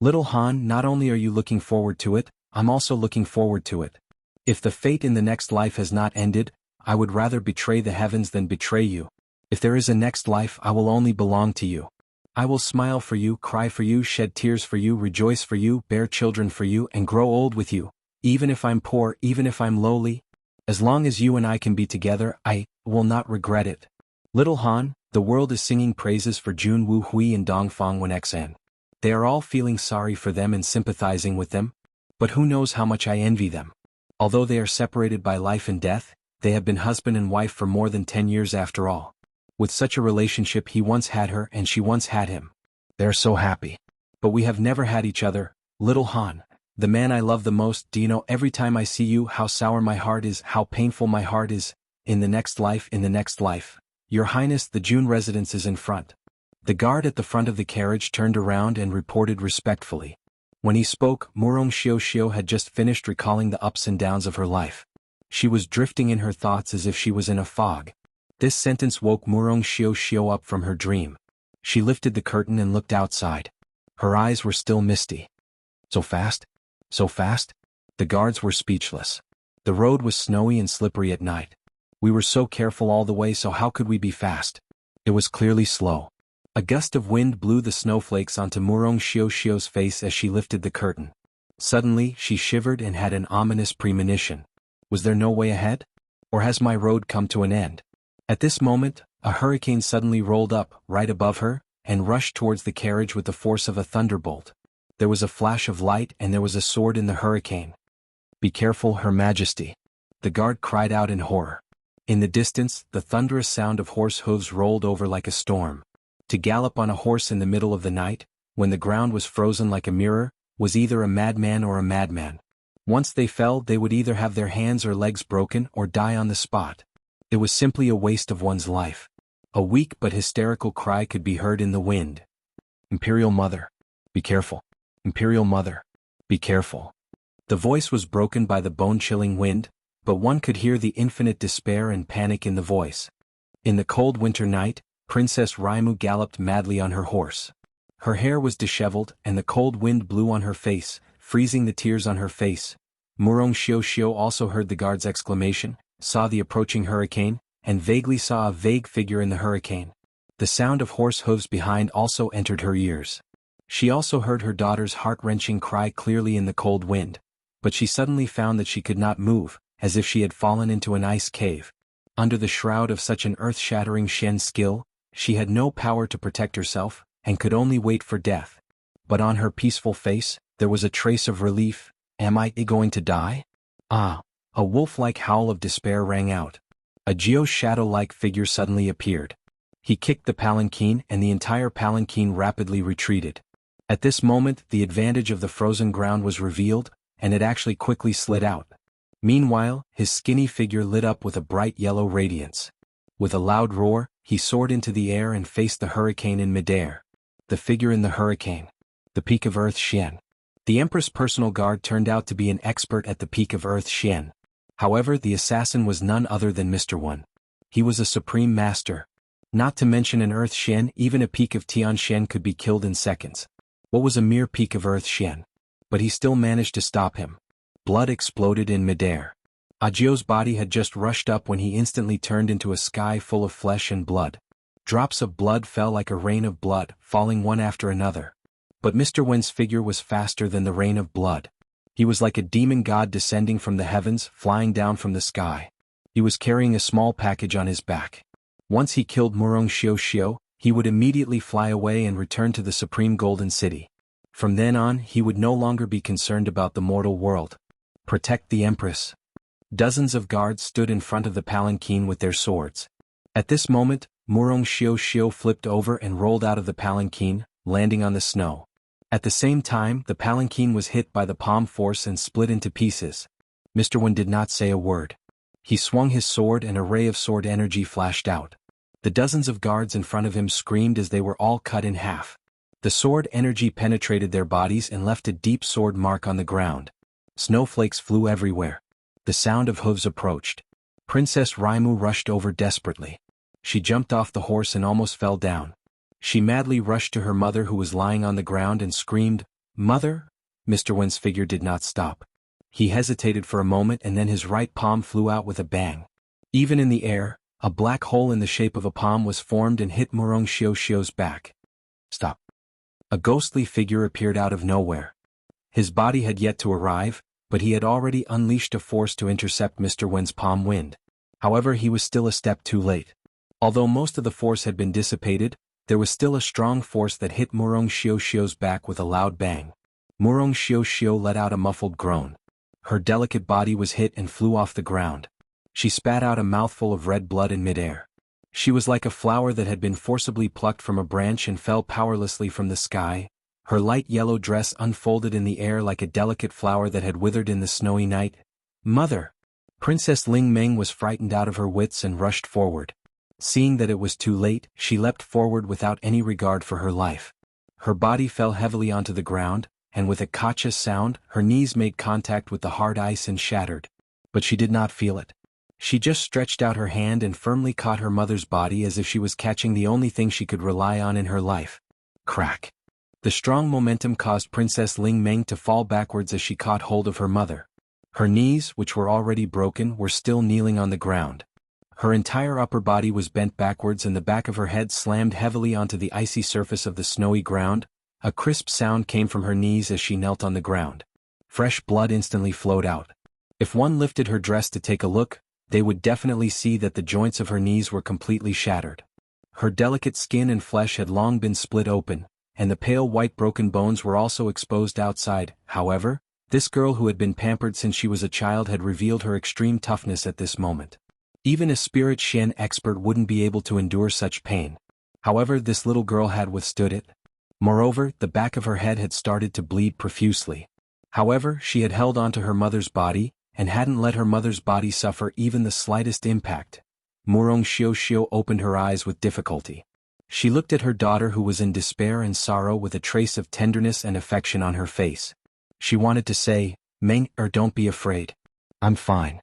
Little Han, not only are you looking forward to it, I'm also looking forward to it. If the fate in the next life has not ended, I would rather betray the heavens than betray you. If there is a next life, I will only belong to you. I will smile for you, cry for you, shed tears for you, rejoice for you, bear children for you, and grow old with you. Even if I'm poor, even if I'm lowly. As long as you and I can be together, I will not regret it. Little Han, the world is singing praises for Jianghu Hui and Dongfang Wenxan. They are all feeling sorry for them and sympathizing with them. But who knows how much I envy them. Although they are separated by life and death, they have been husband and wife for more than 10 years after all. With such a relationship, he once had her and she once had him. They are so happy. But we have never had each other. Little Han, the man I love the most, do you know every time I see you how sour my heart is, how painful my heart is? In the next life, in the next life. Your Highness, the June residence is in front. The guard at the front of the carriage turned around and reported respectfully. When he spoke, Murong Xiaoxiao had just finished recalling the ups and downs of her life. She was drifting in her thoughts as if she was in a fog. This sentence woke Murong Xiaoxiao up from her dream. She lifted the curtain and looked outside. Her eyes were still misty. So fast? So fast? The guards were speechless. The road was snowy and slippery at night. We were so careful all the way, so how could we be fast? It was clearly slow. A gust of wind blew the snowflakes onto Murong Xiaoxiao's face as she lifted the curtain. Suddenly, she shivered and had an ominous premonition. Was there no way ahead? Or has my road come to an end? At this moment, a hurricane suddenly rolled up, right above her, and rushed towards the carriage with the force of a thunderbolt. There was a flash of light and there was a sword in the hurricane. Be careful, Her Majesty. The guard cried out in horror. In the distance, the thunderous sound of horse hooves rolled over like a storm. To gallop on a horse in the middle of the night, when the ground was frozen like a mirror, was either a madman or a madman. Once they fell, they would either have their hands or legs broken or die on the spot. It was simply a waste of one's life. A weak but hysterical cry could be heard in the wind. Imperial Mother, be careful. Imperial Mother, be careful. The voice was broken by the bone-chilling wind, but one could hear the infinite despair and panic in the voice. In the cold winter night, Princess Raimu galloped madly on her horse. Her hair was disheveled and the cold wind blew on her face, freezing the tears on her face. Murong Xiao also heard the guard's exclamation, saw the approaching hurricane, and vaguely saw a vague figure in the hurricane. The sound of horse hooves behind also entered her ears. She also heard her daughter's heart-wrenching cry clearly in the cold wind, but she suddenly found that she could not move, as if she had fallen into an ice cave. Under the shroud of such an earth-shattering Shen skill, she had no power to protect herself, and could only wait for death. But on her peaceful face, there was a trace of relief. Am I going to die? Ah! A wolf-like howl of despair rang out. A Geo shadow-like figure suddenly appeared. He kicked the palanquin and the entire palanquin rapidly retreated. At this moment the advantage of the frozen ground was revealed, and it actually quickly slid out. Meanwhile, his skinny figure lit up with a bright yellow radiance. With a loud roar, he soared into the air and faced the hurricane in midair. The figure in the hurricane. The Peak of Earth Shen. The Empress' personal guard turned out to be an expert at the Peak of Earth Shen. However, the assassin was none other than Mr. One. He was a supreme master. Not to mention an Earth Shen, even a Peak of Tian Shen could be killed in seconds. What was a mere Peak of Earth Shen? But he still managed to stop him. Blood exploded in midair. Agio's body had just rushed up when he instantly turned into a sky full of flesh and blood. Drops of blood fell like a rain of blood, falling one after another. But Mr. Wen's figure was faster than the rain of blood. He was like a demon god descending from the heavens, flying down from the sky. He was carrying a small package on his back. Once he killed Murong Xiao, he would immediately fly away and return to the Supreme Golden City. From then on, he would no longer be concerned about the mortal world. Protect the Empress. Dozens of guards stood in front of the palanquin with their swords. At this moment, Murong Xiao flipped over and rolled out of the palanquin, landing on the snow. At the same time, the palanquin was hit by the palm force and split into pieces. Mr. Wen did not say a word. He swung his sword and a ray of sword energy flashed out. The dozens of guards in front of him screamed as they were all cut in half. The sword energy penetrated their bodies and left a deep sword mark on the ground. Snowflakes flew everywhere. The sound of hooves approached. Princess Raimu rushed over desperately. She jumped off the horse and almost fell down. She madly rushed to her mother who was lying on the ground and screamed, "Mother!" Mr. Wen's figure did not stop. He hesitated for a moment and then his right palm flew out with a bang. Even in the air, a black hole in the shape of a palm was formed and hit Murong Xiao's back. Stop. A ghostly figure appeared out of nowhere. His body had yet to arrive, but he had already unleashed a force to intercept Mr. Wen's palm wind. However, he was still a step too late. Although most of the force had been dissipated, there was still a strong force that hit Murong Xiao's back with a loud bang. Murong Xiao let out a muffled groan. Her delicate body was hit and flew off the ground. She spat out a mouthful of red blood in midair. She was like a flower that had been forcibly plucked from a branch and fell powerlessly from the sky. Her light yellow dress unfolded in the air like a delicate flower that had withered in the snowy night. "Mother!" Princess Ling Meng was frightened out of her wits and rushed forward. Seeing that it was too late, she leapt forward without any regard for her life. Her body fell heavily onto the ground, and with a kacha sound, her knees made contact with the hard ice and shattered. But she did not feel it. She just stretched out her hand and firmly caught her mother's body as if she was catching the only thing she could rely on in her life. Crack. The strong momentum caused Princess Ling Meng to fall backwards as she caught hold of her mother. Her knees, which were already broken, were still kneeling on the ground. Her entire upper body was bent backwards and the back of her head slammed heavily onto the icy surface of the snowy ground. A crisp sound came from her knees as she knelt on the ground. Fresh blood instantly flowed out. If one lifted her dress to take a look, they would definitely see that the joints of her knees were completely shattered. Her delicate skin and flesh had long been split open, and the pale white broken bones were also exposed outside. However, this girl who had been pampered since she was a child had revealed her extreme toughness at this moment. Even a spirit Shen expert wouldn't be able to endure such pain. However, this little girl had withstood it. Moreover, the back of her head had started to bleed profusely. However, she had held onto her mother's body, and hadn't let her mother's body suffer even the slightest impact. Murong Xiao opened her eyes with difficulty. She looked at her daughter who was in despair and sorrow with a trace of tenderness and affection on her face. She wanted to say, "Meng, don't be afraid. I'm fine."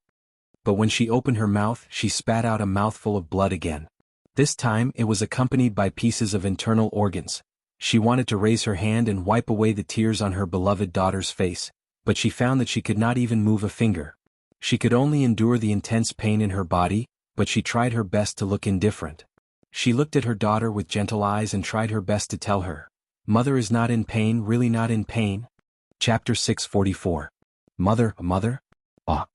But when she opened her mouth, she spat out a mouthful of blood again. This time it was accompanied by pieces of internal organs. She wanted to raise her hand and wipe away the tears on her beloved daughter's face, but she found that she could not even move a finger. She could only endure the intense pain in her body, but she tried her best to look indifferent. She looked at her daughter with gentle eyes and tried her best to tell her, "Mother is not in pain, really not in pain." Chapter 644. Mother, mother? Ah!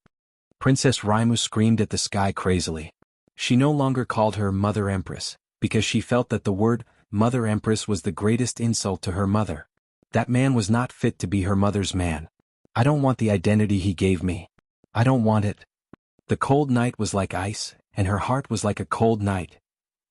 Princess Raimu screamed at the sky crazily. She no longer called her Mother Empress, because she felt that the word Mother Empress was the greatest insult to her mother. That man was not fit to be her mother's man. I don't want the identity he gave me. I don't want it. The cold night was like ice, and her heart was like a cold night.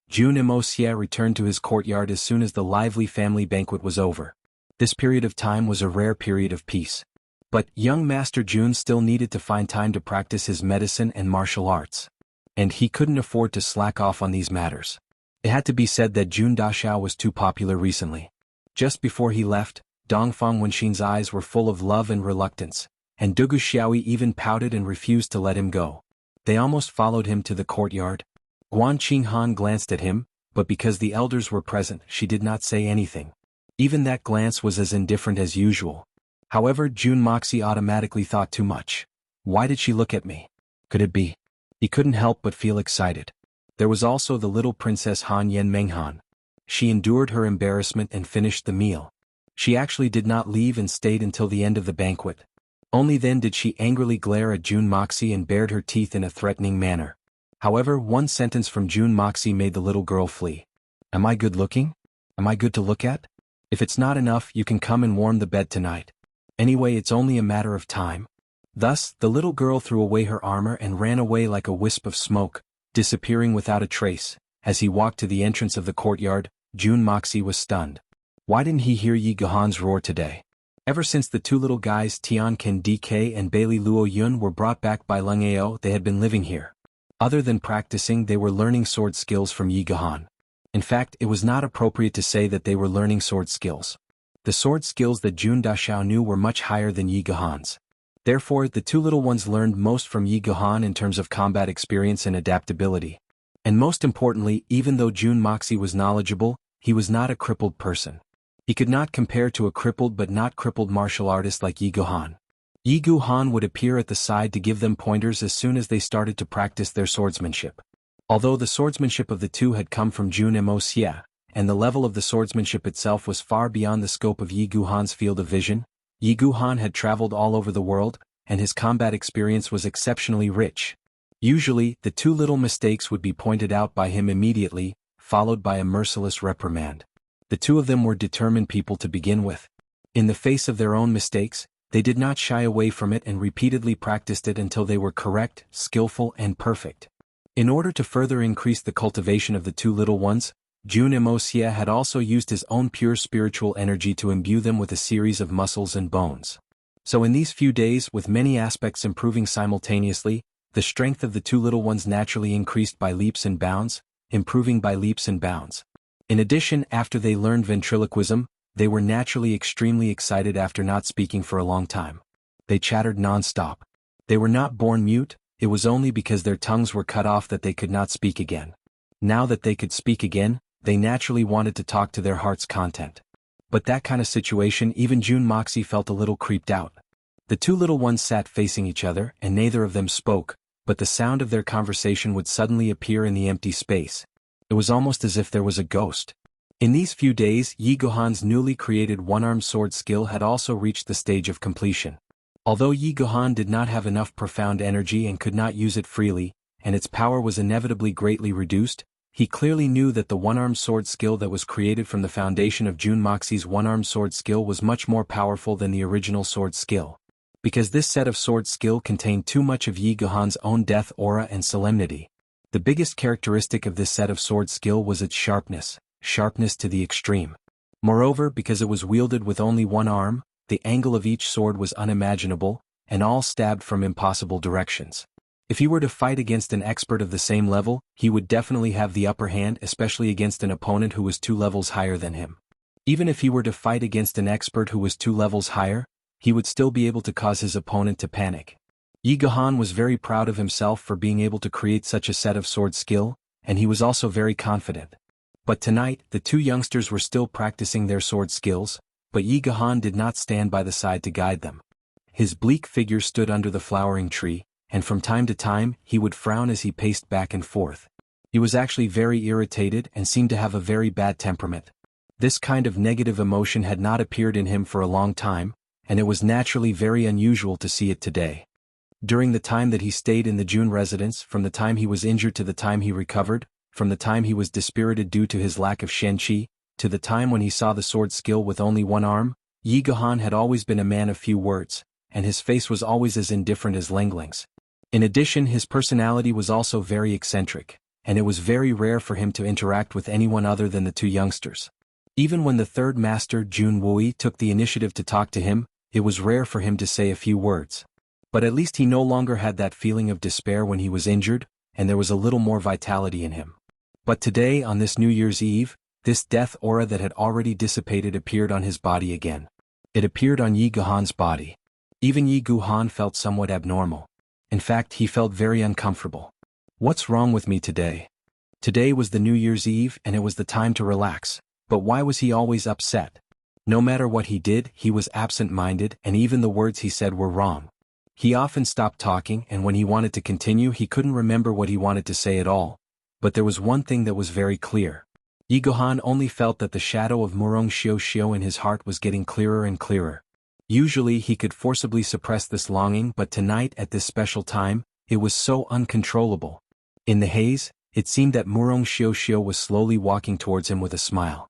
Wuxia returned to his courtyard as soon as the lively family banquet was over. This period of time was a rare period of peace. But young Master Jun still needed to find time to practice his medicine and martial arts. And he couldn't afford to slack off on these matters. It had to be said that Jun Dashao was too popular recently. Just before he left, Dongfang Wenxin's eyes were full of love and reluctance, and Dugu Xiaoyi even pouted and refused to let him go. They almost followed him to the courtyard. Guan Qinghan glanced at him, but because the elders were present, she did not say anything. Even that glance was as indifferent as usual. However, Jun Moxie automatically thought too much. Why did she look at me? Could it be? He couldn't help but feel excited. There was also the little Princess Han Yen Menghan. She endured her embarrassment and finished the meal. She actually did not leave and stayed until the end of the banquet. Only then did she angrily glare at Jun Moxie and bared her teeth in a threatening manner. However, one sentence from Jun Moxie made the little girl flee. Am I good looking? Am I good to look at? If it's not enough, you can come and warm the bed tonight. Anyway, it's only a matter of time. Thus, the little girl threw away her armor and ran away like a wisp of smoke, disappearing without a trace. As he walked to the entrance of the courtyard, Jun Moxie was stunned. Why didn't he hear Yi Gahan's roar today? Ever since the two little guys Tian Ken DK and Bailey Luo Yun were brought back by Leng Ao, they had been living here. Other than practicing, they were learning sword skills from Yi Gahan. In fact, it was not appropriate to say that they were learning sword skills. The sword skills that Jun Dashao knew were much higher than Yi Gahan's. Therefore, the two little ones learned most from Yi Gahan in terms of combat experience and adaptability. And most importantly, even though Jun Moxie was knowledgeable, he was not a crippled person. He could not compare to a crippled but not crippled martial artist like Yi Gahan. Yi Gahan would appear at the side to give them pointers as soon as they started to practice their swordsmanship. Although the swordsmanship of the two had come from Jun Moxie, and the level of the swordsmanship itself was far beyond the scope of Yi Gahan's field of vision, Yi Gahan had traveled all over the world, and his combat experience was exceptionally rich. Usually, the two little mistakes would be pointed out by him immediately, followed by a merciless reprimand. The two of them were determined people to begin with. In the face of their own mistakes, they did not shy away from it and repeatedly practiced it until they were correct, skillful, and perfect. In order to further increase the cultivation of the two little ones, Jun Moxie had also used his own pure spiritual energy to imbue them with a series of muscles and bones. So in these few days, with many aspects improving simultaneously, the strength of the two little ones naturally increased by leaps and bounds, improving by leaps and bounds. In addition, after they learned ventriloquism, they were naturally extremely excited after not speaking for a long time. They chattered non-stop. They were not born mute, it was only because their tongues were cut off that they could not speak again. Now that they could speak again, they naturally wanted to talk to their heart's content. But that kind of situation, even Jun Moxie felt a little creeped out. The two little ones sat facing each other, and neither of them spoke, but the sound of their conversation would suddenly appear in the empty space. It was almost as if there was a ghost. In these few days, Yi Gahan's newly created one-armed sword skill had also reached the stage of completion. Although Yi Gahan did not have enough profound energy and could not use it freely, and its power was inevitably greatly reduced, he clearly knew that the one-armed sword skill that was created from the foundation of Jun Moxie's one-armed sword skill was much more powerful than the original sword skill. Because this set of sword skill contained too much of Yi Gahan's own death aura and solemnity. The biggest characteristic of this set of sword skill was its sharpness to the extreme. Moreover, because it was wielded with only one arm, the angle of each sword was unimaginable, and all stabbed from impossible directions. If he were to fight against an expert of the same level, he would definitely have the upper hand, especially against an opponent who was 2 levels higher than him. Even if he were to fight against an expert who was 2 levels higher, he would still be able to cause his opponent to panic. Yi Gahan was very proud of himself for being able to create such a set of sword skill, and he was also very confident. But tonight, the two youngsters were still practicing their sword skills, but Yi Gahan did not stand by the side to guide them. His bleak figure stood under the flowering tree, and from time to time he would frown as he paced back and forth. He was actually very irritated and seemed to have a very bad temperament. This kind of negative emotion had not appeared in him for a long time, and it was naturally very unusual to see it today. During the time that he stayed in the Jun residence, from the time he was injured to the time he recovered, from the time he was dispirited due to his lack of shenqi, to the time when he saw the sword skill with only one arm, Yi Gahan had always been a man of few words, and his face was always as indifferent as Lengling's. In addition, his personality was also very eccentric, and it was very rare for him to interact with anyone other than the two youngsters. Even when the third master Jun Wui took the initiative to talk to him, it was rare for him to say a few words. But at least he no longer had that feeling of despair when he was injured, and there was a little more vitality in him. But today, on this New Year's Eve, this death aura that had already dissipated appeared on his body again. It appeared on Yi Gahan's body. Even Yi Guhan felt somewhat abnormal. In fact, he felt very uncomfortable. What's wrong with me today? Today was the New Year's Eve and it was the time to relax, but why was he always upset? No matter what he did, he was absent-minded and even the words he said were wrong. He often stopped talking and when he wanted to continue he couldn't remember what he wanted to say at all. But there was one thing that was very clear. Yi Guhan only felt that the shadow of Murong Xiao Xiao in his heart was getting clearer and clearer. Usually he could forcibly suppress this longing, but tonight at this special time, it was so uncontrollable. In the haze, it seemed that Murong Xiao Xiao was slowly walking towards him with a smile.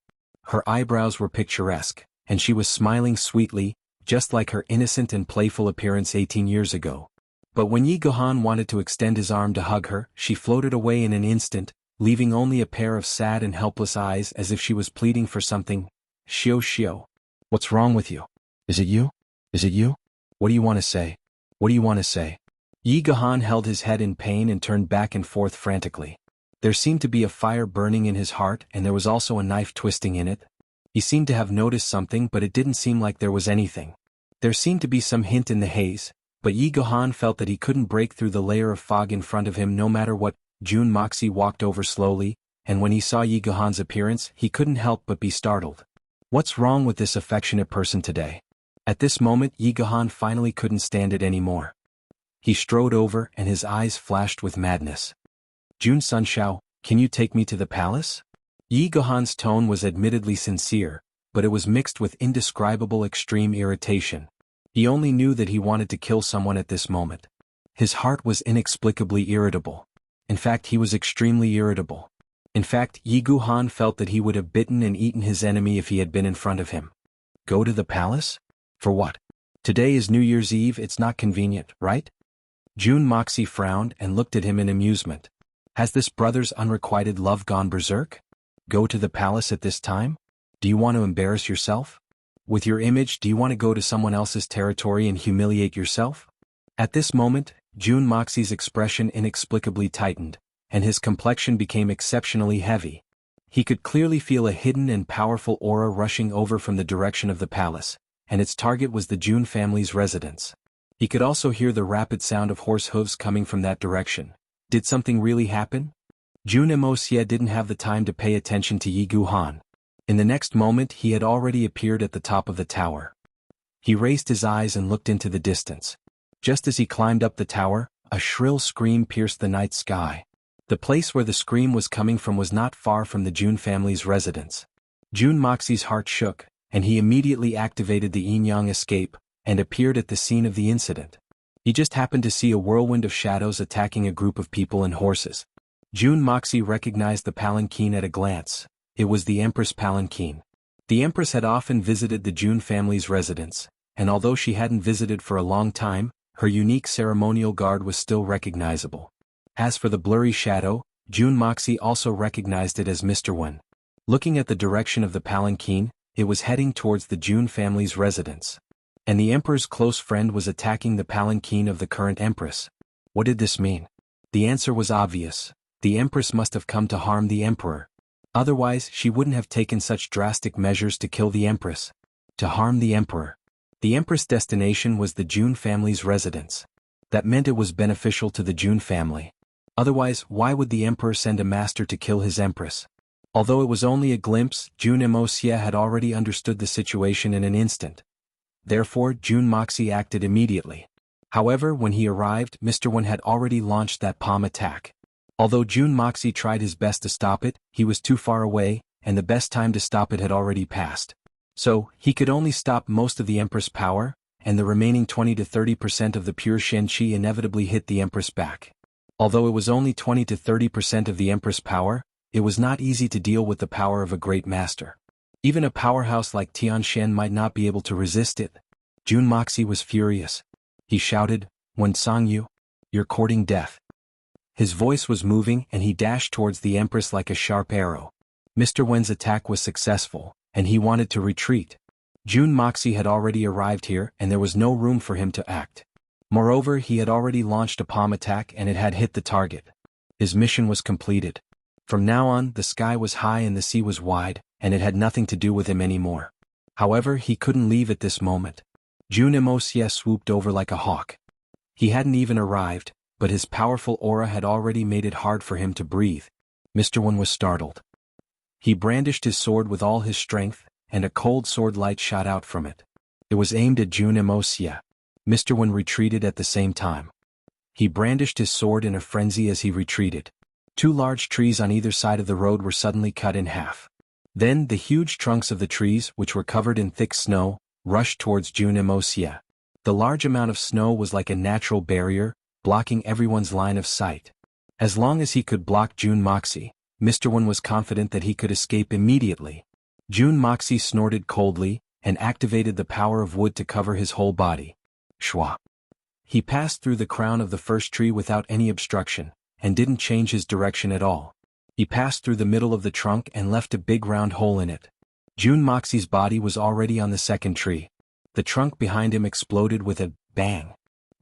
Her eyebrows were picturesque, and she was smiling sweetly, just like her innocent and playful appearance 18 years ago. But when Yi Guhan wanted to extend his arm to hug her, she floated away in an instant, leaving only a pair of sad and helpless eyes as if she was pleading for something. Xiao Xiao. What's wrong with you? Is it you? Is it you? What do you want to say? What do you want to say? Yi Gahan held his head in pain and turned back and forth frantically. There seemed to be a fire burning in his heart and there was also a knife twisting in it. He seemed to have noticed something but it didn't seem like there was anything. There seemed to be some hint in the haze, but Yi Gahan felt that he couldn't break through the layer of fog in front of him no matter what. Jun Moxie walked over slowly, and when he saw Yi Gahan's appearance he couldn't help but be startled. What's wrong with this affectionate person today? At this moment Yi Gahan finally couldn't stand it anymore. He strode over and his eyes flashed with madness. Jun Sunshao, can you take me to the palace? Yi Gahan's tone was admittedly sincere, but it was mixed with indescribable extreme irritation. He only knew that he wanted to kill someone at this moment. His heart was inexplicably irritable. In fact, he was extremely irritable. In fact, Yi Guhan felt that he would have bitten and eaten his enemy if he had been in front of him. Go to the palace? For what? Today is New Year's Eve, it's not convenient, right? Jun Moxie frowned and looked at him in amusement. Has this brother's unrequited love gone berserk? Go to the palace at this time? Do you want to embarrass yourself? With your image, do you want to go to someone else's territory and humiliate yourself? At this moment, Jun Moxie's expression inexplicably tightened, and his complexion became exceptionally heavy. He could clearly feel a hidden and powerful aura rushing over from the direction of the palace, and its target was the Jun family's residence. He could also hear the rapid sound of horse hooves coming from that direction. Did something really happen? Jun Emosia didn't have the time to pay attention to Yi Guhan. In the next moment he had already appeared at the top of the tower. He raised his eyes and looked into the distance. Just as he climbed up the tower, a shrill scream pierced the night sky. The place where the scream was coming from was not far from the Jun family's residence. Jun Moxie's heart shook, and he immediately activated the yin-yang escape, and appeared at the scene of the incident. He just happened to see a whirlwind of shadows attacking a group of people and horses. Jun Moxie recognized the palanquin at a glance. It was the Empress palanquin. The Empress had often visited the Jun family's residence, and although she hadn't visited for a long time, her unique ceremonial guard was still recognizable. As for the blurry shadow, Jun Moxie also recognized it as Mr. Wen. Looking at the direction of the palanquin, it was heading towards the Jun family's residence. And the Emperor's close friend was attacking the palanquin of the current Empress. What did this mean? The answer was obvious. The Empress must have come to harm the Emperor. Otherwise, she wouldn't have taken such drastic measures to kill the Empress. To harm the Emperor. The Empress' destination was the Jun family's residence. That meant it was beneficial to the Jun family. Otherwise, why would the emperor send a master to kill his empress? Although it was only a glimpse, Jianghu had already understood the situation in an instant. Therefore, Jun Moxie acted immediately. However, when he arrived, Mr. Wen had already launched that palm attack. Although Jun Moxie tried his best to stop it, he was too far away, and the best time to stop it had already passed. So, he could only stop most of the Empress' power, and the remaining 20 to 30% of the pure Shen Qi inevitably hit the Empress back. Although it was only 20 to 30% of the Empress' power, it was not easy to deal with the power of a great master. Even a powerhouse like Tian Shen might not be able to resist it. Jun Moxie was furious. He shouted, "Wen Songyu, you're courting death." His voice was moving and he dashed towards the Empress like a sharp arrow. Mr. Wen's attack was successful, and he wanted to retreat. Jun Moxie had already arrived here and there was no room for him to act. Moreover, he had already launched a palm attack and it had hit the target. His mission was completed. From now on, the sky was high and the sea was wide, and it had nothing to do with him anymore. However, he couldn't leave at this moment. Jun Moxie swooped over like a hawk. He hadn't even arrived, but his powerful aura had already made it hard for him to breathe. Mr. Wen was startled. He brandished his sword with all his strength, and a cold sword light shot out from it. It was aimed at Jun Moxie. Mr. Wen retreated at the same time. He brandished his sword in a frenzy as he retreated. Two large trees on either side of the road were suddenly cut in half. Then the huge trunks of the trees, which were covered in thick snow, rushed towards Jun Moxie. The large amount of snow was like a natural barrier, blocking everyone's line of sight. As long as he could block Jun Moxie, Mr. Wen was confident that he could escape immediately. Jun Moxie snorted coldly, and activated the power of wood to cover his whole body. Shwa. He passed through the crown of the first tree without any obstruction, and didn't change his direction at all. He passed through the middle of the trunk and left a big round hole in it. Jun Moxie's body was already on the second tree. The trunk behind him exploded with a bang.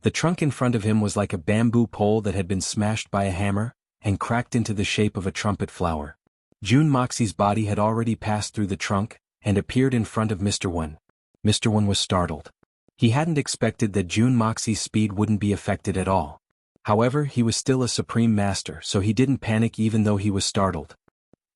The trunk in front of him was like a bamboo pole that had been smashed by a hammer, and cracked into the shape of a trumpet flower. Jun Moxie's body had already passed through the trunk, and appeared in front of Mr. Wen. Mr. Wen was startled. He hadn't expected that Jun Moxie's speed wouldn't be affected at all. However, he was still a supreme master, so he didn't panic even though he was startled.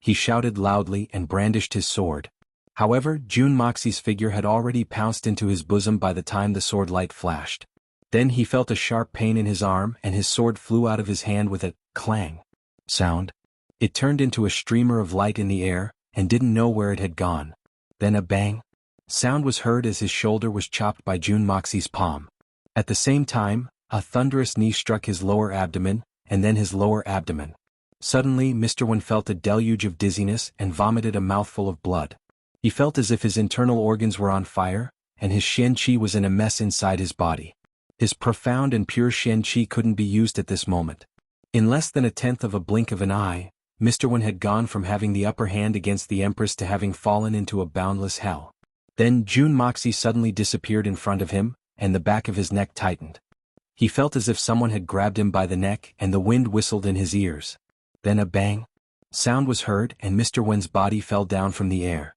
He shouted loudly and brandished his sword. However, Jun Moxie's figure had already pounced into his bosom by the time the sword light flashed. Then he felt a sharp pain in his arm and his sword flew out of his hand with a clang sound. It turned into a streamer of light in the air, and didn't know where it had gone. Then a bang sound was heard as his shoulder was chopped by Jun Moxie's palm. At the same time, a thunderous knee struck his lower abdomen, and then his lower abdomen. Suddenly, Mr. Wen felt a deluge of dizziness and vomited a mouthful of blood. He felt as if his internal organs were on fire, and his Shen Qi was in a mess inside his body. His profound and pure Shen Qi couldn't be used at this moment. In less than a tenth of a blink of an eye, Mr. Wen had gone from having the upper hand against the Empress to having fallen into a boundless hell. Then Jun Moxie suddenly disappeared in front of him, and the back of his neck tightened. He felt as if someone had grabbed him by the neck and the wind whistled in his ears. Then a bang sound was heard and Mr. Wen's body fell down from the air.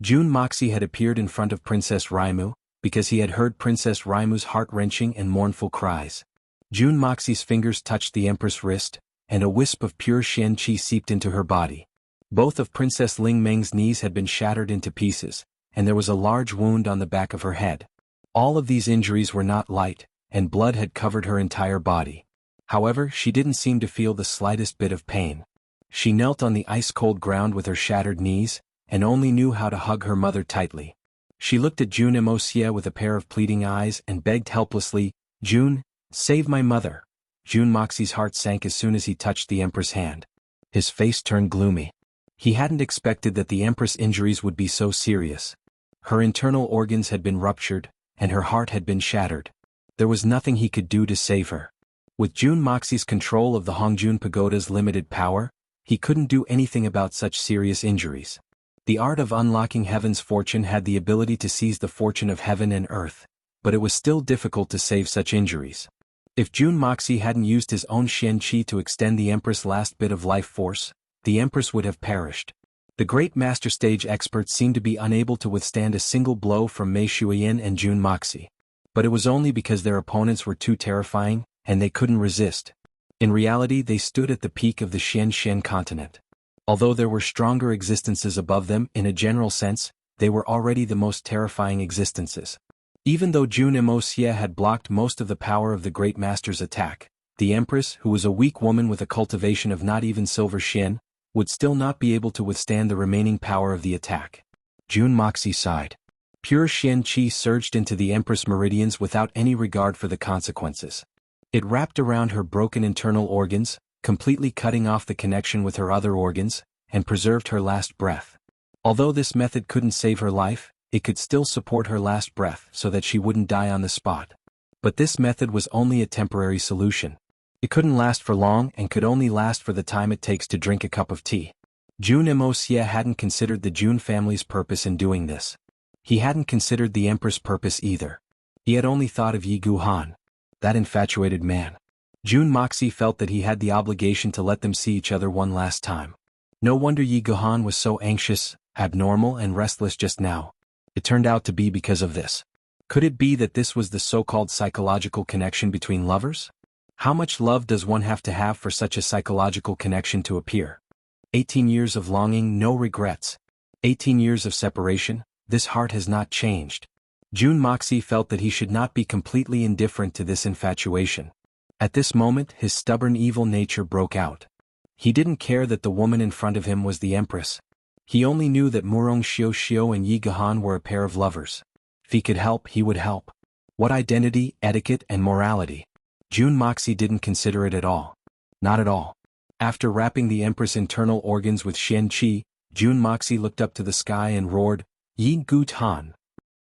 Jun Moxie had appeared in front of Princess Raimu, because he had heard Princess Raimu's heart-wrenching and mournful cries. Jun Moxie's fingers touched the Empress' wrist, and a wisp of pure Shen Qi seeped into her body. Both of Princess Ling Meng's knees had been shattered into pieces, and there was a large wound on the back of her head. All of these injuries were not light, and blood had covered her entire body. However, she didn't seem to feel the slightest bit of pain. She knelt on the ice-cold ground with her shattered knees, and only knew how to hug her mother tightly. She looked at Jun Moxie with a pair of pleading eyes and begged helplessly, "Jun, save my mother." Jun Moxie's heart sank as soon as he touched the Empress' hand. His face turned gloomy. He hadn't expected that the Empress' injuries would be so serious. Her internal organs had been ruptured, and her heart had been shattered. There was nothing he could do to save her. With Jun Moxie's control of the Hongjun Pagoda's limited power, he couldn't do anything about such serious injuries. The art of unlocking heaven's fortune had the ability to seize the fortune of heaven and earth, but it was still difficult to save such injuries. If Jun Moxie hadn't used his own Shen Qi to extend the Empress' last bit of life force, the Empress would have perished. The great master stage experts seemed to be unable to withstand a single blow from Mei Shuiyin and Jun Moxie. But it was only because their opponents were too terrifying, and they couldn't resist. In reality, they stood at the peak of the Xian continent. Although there were stronger existences above them in a general sense, they were already the most terrifying existences. Even though Wuxia had blocked most of the power of the Great Master's attack, the Empress, who was a weak woman with a cultivation of not even silver Xian, would still not be able to withstand the remaining power of the attack. Moxie sighed. Pure Xian Qi surged into the Empress meridians without any regard for the consequences. It wrapped around her broken internal organs, completely cutting off the connection with her other organs, and preserved her last breath. Although this method couldn't save her life, it could still support her last breath so that she wouldn't die on the spot. But this method was only a temporary solution. It couldn't last for long and could only last for the time it takes to drink a cup of tea. Moxie hadn't considered the Jun family's purpose in doing this. He hadn't considered the Empress' purpose either. He had only thought of Yi Guhan. That infatuated man. Moxie felt that he had the obligation to let them see each other one last time. No wonder Yi Guhan was so anxious, abnormal and restless just now. It turned out to be because of this. Could it be that this was the so-called psychological connection between lovers? How much love does one have to have for such a psychological connection to appear? 18 years of longing, no regrets. 18 years of separation, this heart has not changed. Moxie felt that he should not be completely indifferent to this infatuation. At this moment, his stubborn evil nature broke out. He didn't care that the woman in front of him was the Empress. He only knew that Xiao and Yi Guhan were a pair of lovers. If he could help, he would help. What identity, etiquette, and morality? Moxie didn't consider it at all. Not at all. After wrapping the Empress' internal organs with Xian Qi, Moxie looked up to the sky and roared, Yi Guhan.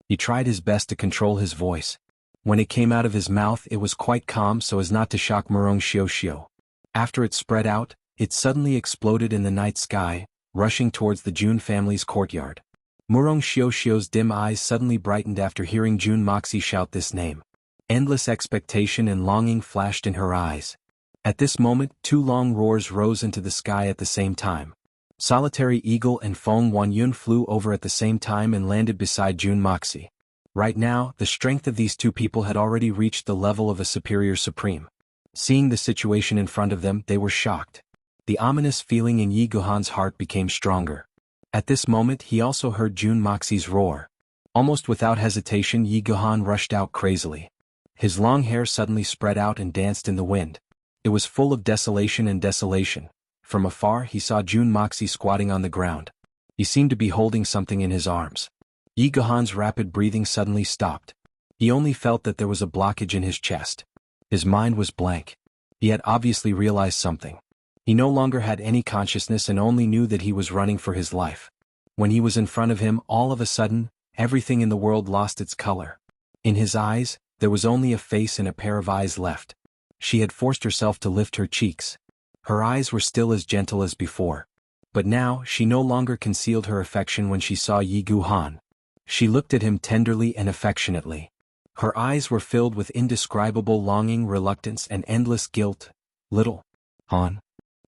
He tried his best to control his voice. When it came out of his mouth, it was quite calm so as not to shock Xiao. After it spread out, it suddenly exploded in the night sky, rushing towards the Jun family's courtyard. Xiao's dim eyes suddenly brightened after hearing Moxie shout this name. Endless expectation and longing flashed in her eyes. At this moment, two long roars rose into the sky at the same time. Solitary Eagle and Feng Wanyun flew over at the same time and landed beside Moxie. Right now, the strength of these two people had already reached the level of a superior supreme. Seeing the situation in front of them, they were shocked. The ominous feeling in Yi Guhan's heart became stronger. At this moment, he also heard Moxie's roar. Almost without hesitation, Yi Guhan rushed out crazily. His long hair suddenly spread out and danced in the wind. It was full of desolation and desolation. From afar, he saw Moxie squatting on the ground. He seemed to be holding something in his arms. Yi Guhan's rapid breathing suddenly stopped. He only felt that there was a blockage in his chest. His mind was blank. He had obviously realized something. He no longer had any consciousness and only knew that he was running for his life. When he was in front of him, all of a sudden, everything in the world lost its color. In his eyes, there was only a face and a pair of eyes left. She had forced herself to lift her cheeks. Her eyes were still as gentle as before. But now, she no longer concealed her affection when she saw Yi Guhan. She looked at him tenderly and affectionately. Her eyes were filled with indescribable longing, reluctance, and endless guilt. Little Han.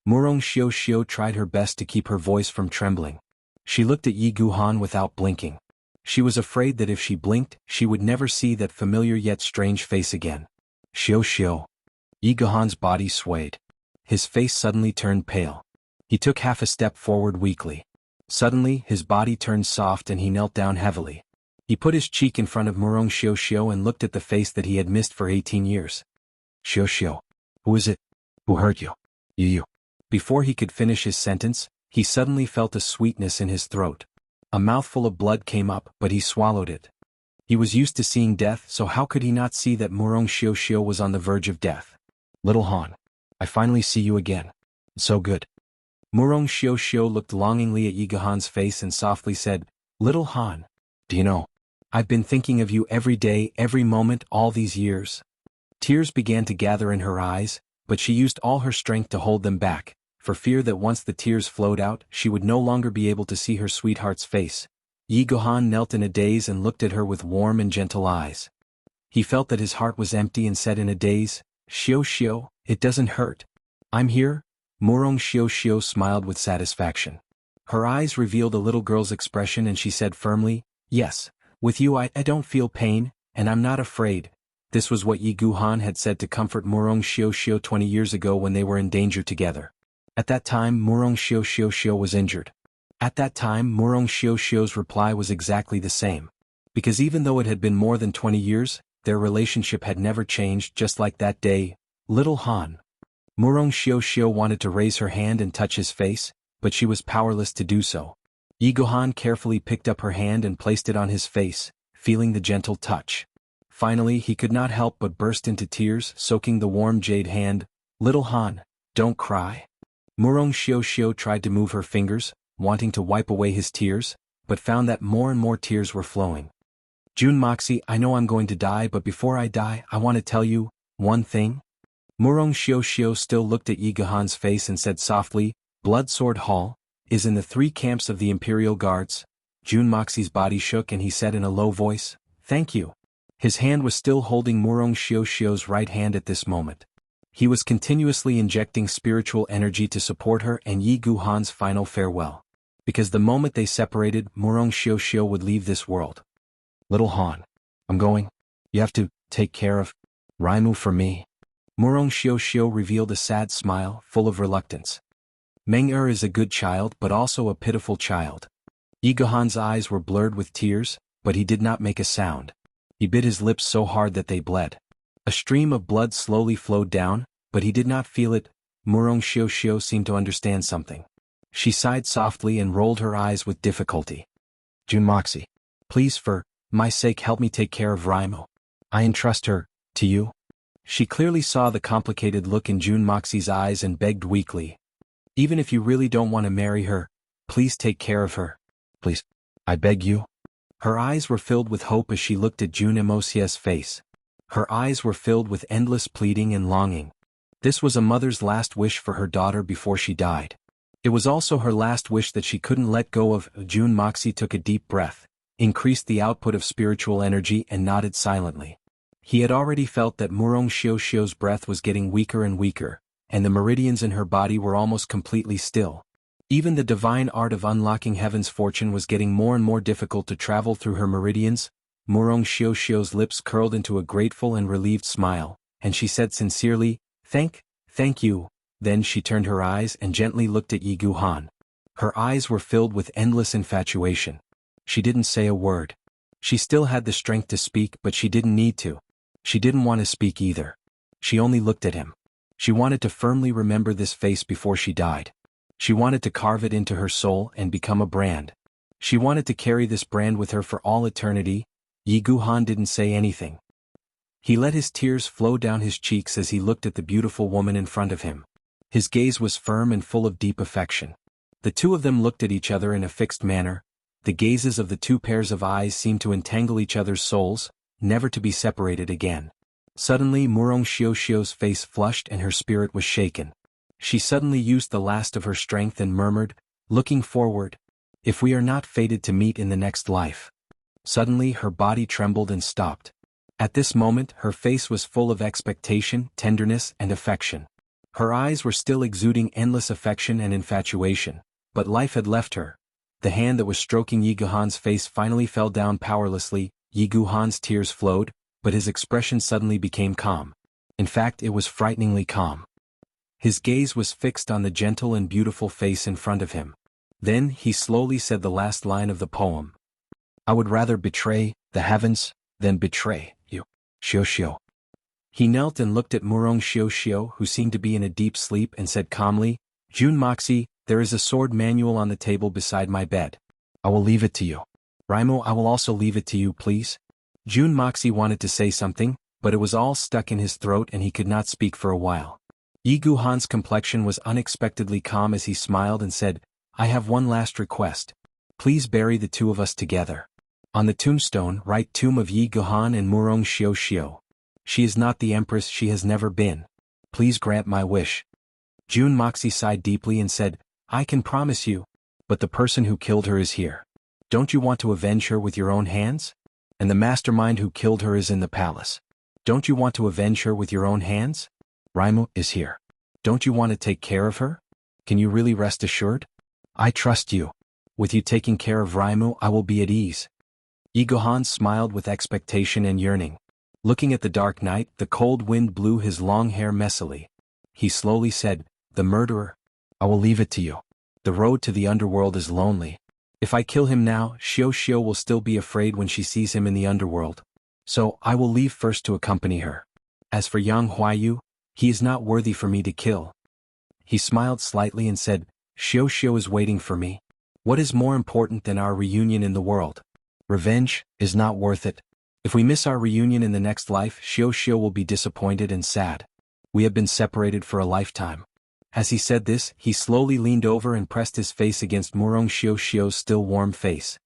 Xiao tried her best to keep her voice from trembling. She looked at Yi Guhan without blinking. She was afraid that if she blinked, she would never see that familiar yet strange face again. Xiao. Yi Guhan's body swayed. His face suddenly turned pale. He took half a step forward weakly. Suddenly, his body turned soft and he knelt down heavily. He put his cheek in front of Xiao and looked at the face that he had missed for 18 years. Xiao. Who is it? Who hurt you? You. Before he could finish his sentence, he suddenly felt a sweetness in his throat. A mouthful of blood came up, but he swallowed it. He was used to seeing death, so how could he not see that Xiao was on the verge of death? Little Han. I finally see you again. So good. Xiao looked longingly at Yi Guhan's face and softly said, Little Han. Do you know? I've been thinking of you every day, every moment, all these years. Tears began to gather in her eyes, but she used all her strength to hold them back, for fear that once the tears flowed out, she would no longer be able to see her sweetheart's face. Yi Guhan knelt in a daze and looked at her with warm and gentle eyes. He felt that his heart was empty and said in a daze, Xiao, it doesn't hurt. I'm here. Xiao smiled with satisfaction. Her eyes revealed a little girl's expression and she said firmly, Yes, with you I don't feel pain, and I'm not afraid. This was what Yi Guhan had said to comfort Murong Xiao 20 years ago when they were in danger together. At that time Murong Xiao was injured. At that time Murong Xiao's reply was exactly the same. Because even though it had been more than 20 years, their relationship had never changed, just like that day. Little Han. Murong Xiao wanted to raise her hand and touch his face, but she was powerless to do so. Yi Guhan carefully picked up her hand and placed it on his face, feeling the gentle touch. Finally he could not help but burst into tears, soaking the warm jade hand. Little Han, don't cry. Murong Xiao tried to move her fingers, wanting to wipe away his tears, but found that more and more tears were flowing. Jun Moxie, I know I'm going to die, but before I die I want to tell you one thing. Murong Xiao still looked at Yi Guhan's face and said softly, Blood Sword Hall is in the 3 camps of the Imperial Guards. Jun Moxie's body shook and he said in a low voice, Thank you. His hand was still holding Murong Xiao's right hand at this moment. He was continuously injecting spiritual energy to support her and Yi Guhan's final farewell. Because the moment they separated, Murong Xiao would leave this world. Little Han, I'm going. You have to take care of Raimu for me. Murong Xiao revealed a sad smile, full of reluctance. Meng-Er is a good child but also a pitiful child. Yi Guhan's eyes were blurred with tears, but he did not make a sound. He bit his lips so hard that they bled. A stream of blood slowly flowed down, but he did not feel it. Murong Xiao seemed to understand something. She sighed softly and rolled her eyes with difficulty. Jun Moxie, please for my sake help me take care of Raimu. I entrust her to you. She clearly saw the complicated look in Jun Moxie's eyes and begged weakly. Even if you really don't want to marry her, please take care of her. Please, I beg you. Her eyes were filled with hope as she looked at Jun Mocie's face. Her eyes were filled with endless pleading and longing. This was a mother's last wish for her daughter before she died. It was also her last wish that she couldn't let go of. Jun Moxie took a deep breath, increased the output of spiritual energy and nodded silently. He had already felt that Murong Xiao's breath was getting weaker and weaker, and the meridians in her body were almost completely still. Even the divine art of unlocking heaven's fortune was getting more and more difficult to travel through her meridians. Murong Xiao's lips curled into a grateful and relieved smile, and she said sincerely, Thank you. Then she turned her eyes and gently looked at Yi Guhan. Her eyes were filled with endless infatuation. She didn't say a word. She still had the strength to speak, but she didn't need to. She didn't want to speak either. She only looked at him. She wanted to firmly remember this face before she died. She wanted to carve it into her soul and become a brand. She wanted to carry this brand with her for all eternity. Yi Guhan didn't say anything. He let his tears flow down his cheeks as he looked at the beautiful woman in front of him. His gaze was firm and full of deep affection. The two of them looked at each other in a fixed manner. The gazes of the two pairs of eyes seemed to entangle each other's souls, never to be separated again. Suddenly Murong Xiao's face flushed and her spirit was shaken. She suddenly used the last of her strength and murmured, looking forward, if we are not fated to meet in the next life. Suddenly her body trembled and stopped. At this moment her face was full of expectation, tenderness and affection. Her eyes were still exuding endless affection and infatuation, but life had left her. The hand that was stroking Yi Guhan's face finally fell down powerlessly. Yi Guhan's tears flowed, but his expression suddenly became calm. In fact, it was frighteningly calm. His gaze was fixed on the gentle and beautiful face in front of him. Then he slowly said the last line of the poem. I would rather betray the heavens than betray you, Xiao. He knelt and looked at Murong Xiao, who seemed to be in a deep sleep, and said calmly, Jun Moxie, there is a sword manual on the table beside my bed. I will leave it to you. Raimu, I will also leave it to you, please. Jun Moxie wanted to say something, but it was all stuck in his throat and he could not speak for a while. Yi Guhan's complexion was unexpectedly calm as he smiled and said, I have one last request. Please bury the two of us together. On the tombstone write Tomb of Yi Guhan and Murong Xiao. She is not the empress, she has never been. Please grant my wish. Jun Moxie sighed deeply and said, I can promise you, but the person who killed her is here. Don't you want to avenge her with your own hands? And the mastermind who killed her is in the palace. Don't you want to avenge her with your own hands? Raimu is here. Don't you want to take care of her? Can you really rest assured? I trust you. With you taking care of Raimu, I will be at ease. Yi Guhan smiled with expectation and yearning. Looking at the dark night, the cold wind blew his long hair messily. He slowly said, "The murderer. I will leave it to you. The road to the underworld is lonely. If I kill him now, Xiao will still be afraid when she sees him in the underworld. So, I will leave first to accompany her. As for Yang Huayu, he is not worthy for me to kill." He smiled slightly and said, "Xiao is waiting for me. What is more important than our reunion in the world? Revenge is not worth it. If we miss our reunion in the next life, Xiao will be disappointed and sad. We have been separated for a lifetime." As he said this, he slowly leaned over and pressed his face against Murong Xiao's still warm face.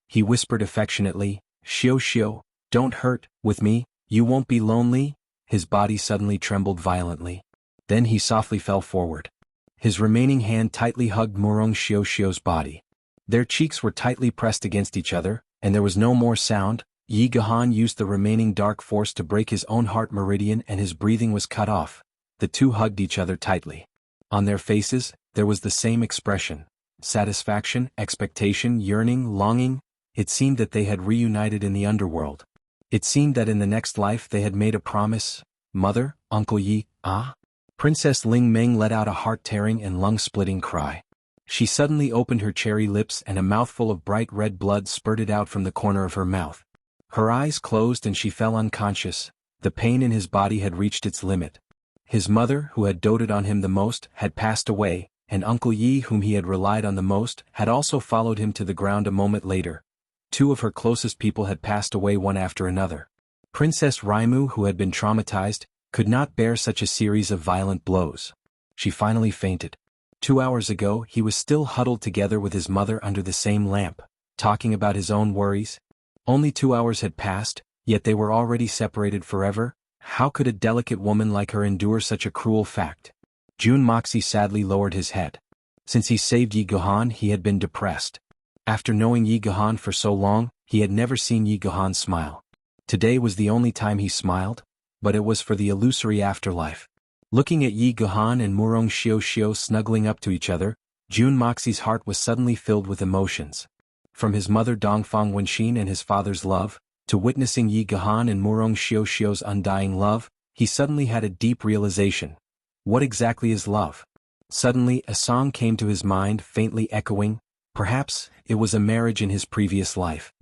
He whispered affectionately, "Xiao, don't hurt, with me, you won't be lonely." His body suddenly trembled violently. Then he softly fell forward. His remaining hand tightly hugged Murong Xiao's body. Their cheeks were tightly pressed against each other, and there was no more sound. Yi Gahan used the remaining dark force to break his own heart meridian and his breathing was cut off. The two hugged each other tightly. On their faces, there was the same expression: satisfaction, expectation, yearning, longing. It seemed that they had reunited in the underworld. It seemed that in the next life they had made a promise. "Mother, Uncle Yi, ah?" Princess Ling Meng let out a heart-tearing and lung-splitting cry. She suddenly opened her cherry lips and a mouthful of bright red blood spurted out from the corner of her mouth. Her eyes closed and she fell unconscious. The pain in his body had reached its limit. His mother, who had doted on him the most, had passed away, and Uncle Yi, whom he had relied on the most, had also followed him to the ground a moment later. Two of her closest people had passed away one after another. Princess Raimu, who had been traumatized, could not bear such a series of violent blows. She finally fainted. 2 hours ago he was still huddled together with his mother under the same lamp, talking about his own worries. Only 2 hours had passed, yet they were already separated forever. How could a delicate woman like her endure such a cruel fact? Jun Moxie sadly lowered his head. Since he saved Yi Gahan, he had been depressed. After knowing Yi Gahan for so long, he had never seen Yi Gahan smile. Today was the only time he smiled, but it was for the illusory afterlife. Looking at Yi Gahan and Murong Xiao snuggling up to each other, Jun Moxie's heart was suddenly filled with emotions. From his mother Dongfang Wenxin and his father's love, to witnessing Yi Gahan and Murong Xiao's undying love, he suddenly had a deep realization. What exactly is love? Suddenly a song came to his mind, faintly echoing. Perhaps it was a marriage in his previous life.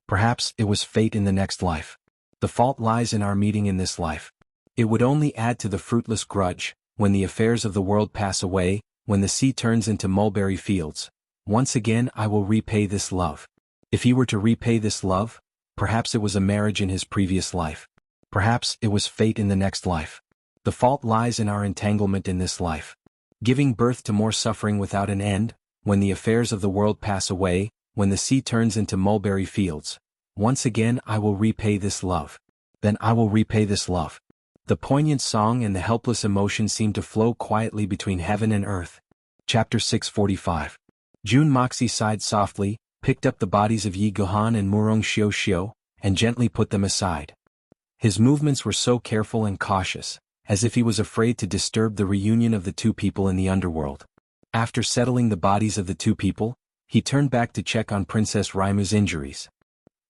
Perhaps it was fate in the next life. The fault lies in our meeting in this life. It would only add to the fruitless grudge. When the affairs of the world pass away, when the sea turns into mulberry fields, once again I will repay this love. If he were to repay this love, perhaps it was a marriage in his previous life. Perhaps it was fate in the next life. The fault lies in our entanglement in this life. Giving birth to more suffering without an end. When the affairs of the world pass away, when the sea turns into mulberry fields, once again I will repay this love. Then I will repay this love. The poignant song and the helpless emotion seemed to flow quietly between heaven and earth. Chapter 645. Jun Moxie sighed softly, picked up the bodies of Yi Gahan and Murong Xiao, and gently put them aside. His movements were so careful and cautious, as if he was afraid to disturb the reunion of the two people in the underworld. After settling the bodies of the two people, he turned back to check on Princess Raimu's injuries.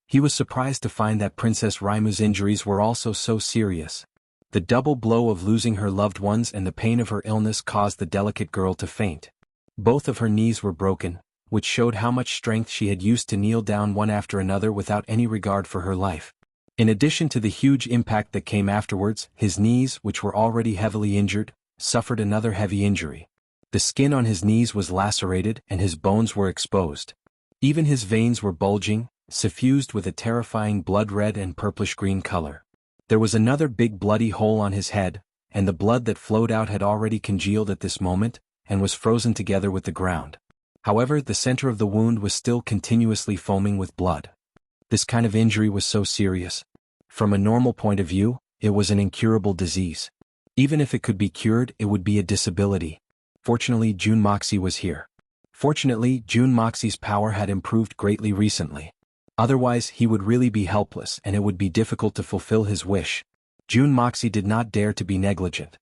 He was surprised to find that Princess Raimu's injuries were also so serious. The double blow of losing her loved ones and the pain of her illness caused the delicate girl to faint. Both of her knees were broken, which showed how much strength she had used to kneel down one after another without any regard for her life. In addition to the huge impact that came afterwards, his knees, which were already heavily injured, suffered another heavy injury. The skin on his knees was lacerated and his bones were exposed. Even his veins were bulging, suffused with a terrifying blood-red and purplish-green color. There was another big bloody hole on his head, and the blood that flowed out had already congealed at this moment, and was frozen together with the ground. However, the center of the wound was still continuously foaming with blood. This kind of injury was so serious. From a normal point of view, it was an incurable disease. Even if it could be cured, it would be a disability. Fortunately, Jun Moxie was here. Fortunately, Jun Moxie's power had improved greatly recently. Otherwise, he would really be helpless and it would be difficult to fulfill his wish. Jun Moxie did not dare to be negligent.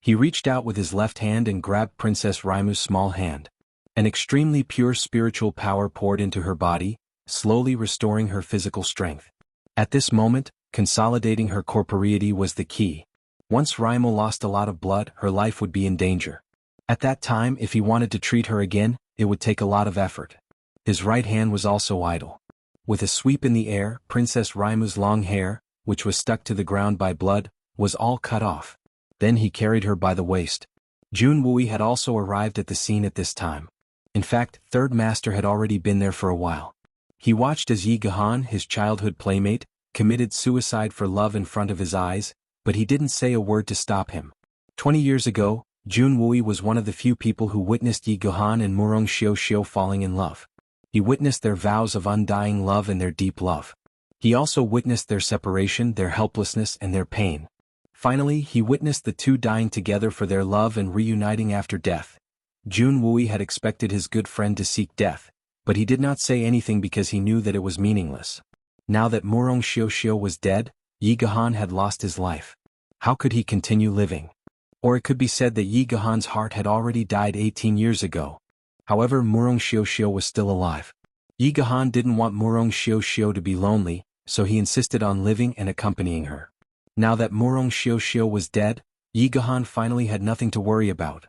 He reached out with his left hand and grabbed Princess Raimu's small hand. An extremely pure spiritual power poured into her body, slowly restoring her physical strength. At this moment, Consolidating her corporeity was the key. Once Raimel lost a lot of blood, her life would be in danger. At that time, if he wanted to treat her again, it would take a lot of effort. His right hand was also idle. With a sweep in the air, Princess Raimu's long hair, which was stuck to the ground by blood, was all cut off. Then he carried her by the waist. Jun Wui had also arrived at the scene at this time. In fact, Third Master had already been there for a while. He watched as Yi Gahan, his childhood playmate, committed suicide for love in front of his eyes, but he didn't say a word to stop him. 20 years ago, Jun Wui was one of the few people who witnessed Yi Gahan and Murong Xiao falling in love. He witnessed their vows of undying love and their deep love. He also witnessed their separation, their helplessness, and their pain. Finally, he witnessed the two dying together for their love and reuniting after death. Jun Wui had expected his good friend to seek death, but he did not say anything because he knew that it was meaningless. Now that Murong Xiao was dead, Yi Gahan had lost his life. How could he continue living? Or it could be said that Yi Gahan's heart had already died 18 years ago. However, Murong Xiao was still alive. Yi Gahan didn't want Murong Xiao to be lonely, so he insisted on living and accompanying her. Now that Murong Xiao was dead, Yi Gahan finally had nothing to worry about.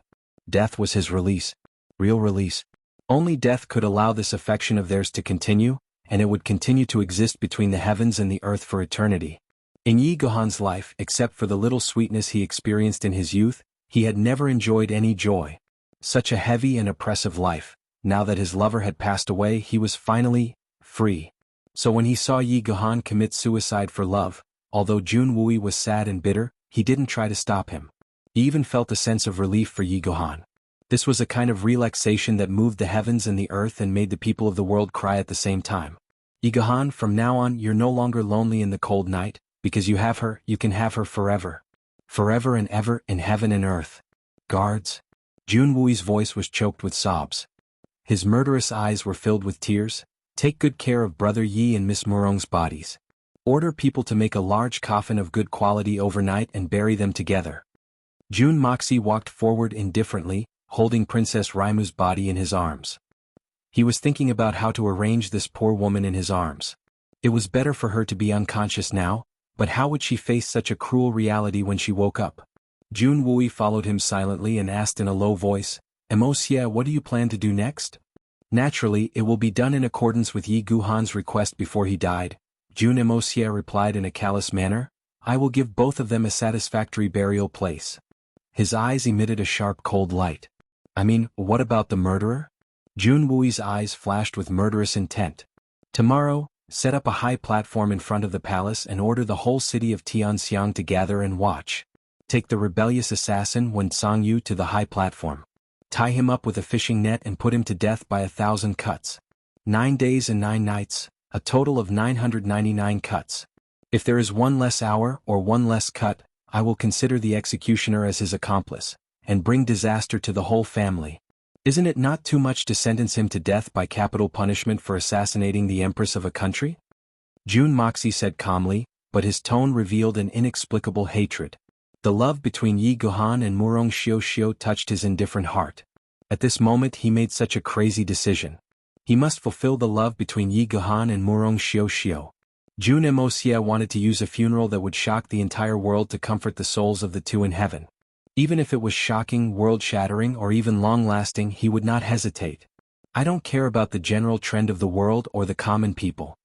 Death was his release. Real release. Only death could allow this affection of theirs to continue, and it would continue to exist between the heavens and the earth for eternity. In Yi Gahan's life, except for the little sweetness he experienced in his youth, he had never enjoyed any joy. Such a heavy and oppressive life. Now that his lover had passed away, he was finally free. So when he saw Yi Gahan commit suicide for love, although Jun Wui was sad and bitter, he didn't try to stop him. He even felt a sense of relief for Yi Gahan. This was a kind of relaxation that moved the heavens and the earth and made the people of the world cry at the same time. Yi Gahan, from now on you're no longer lonely in the cold night, because you have her, you can have her forever. Forever and ever, in heaven and earth. Guards. Jun Wui's voice was choked with sobs. His murderous eyes were filled with tears. Take good care of Brother Yi and Miss Murong's bodies. Order people to make a large coffin of good quality overnight and bury them together. Jun Moxie walked forward indifferently, holding Princess Raimu's body in his arms. He was thinking about how to arrange this poor woman in his arms. It was better for her to be unconscious now, but how would she face such a cruel reality when she woke up? Jun Wui followed him silently and asked in a low voice, Wuxia, what do you plan to do next? Naturally, it will be done in accordance with Yi Gahan's request before he died. Jun Wuxia replied in a callous manner, I will give both of them a satisfactory burial place. His eyes emitted a sharp cold light. I mean, what about the murderer? Jun Wui's eyes flashed with murderous intent. Tomorrow, set up a high platform in front of the palace and order the whole city of Tianxiang to gather and watch. Take the rebellious assassin Wen Songyu to the high platform. Tie him up with a fishing net and put him to death by 1,000 cuts. 9 days and 9 nights, a total of 999 cuts. If there is one less hour or one less cut, I will consider the executioner as his accomplice, and bring disaster to the whole family. Isn't it not too much to sentence him to death by capital punishment for assassinating the empress of a country? Jun Moxie said calmly, but his tone revealed an inexplicable hatred. The love between Yi Gahan and Murong Xiao touched his indifferent heart. At this moment he made such a crazy decision. He must fulfill the love between Yi Gahan and Murong Xiao. Jun Wuxia wanted to use a funeral that would shock the entire world to comfort the souls of the two in heaven. Even if it was shocking, world-shattering, or even long-lasting, he would not hesitate. I don't care about the general trend of the world or the common people.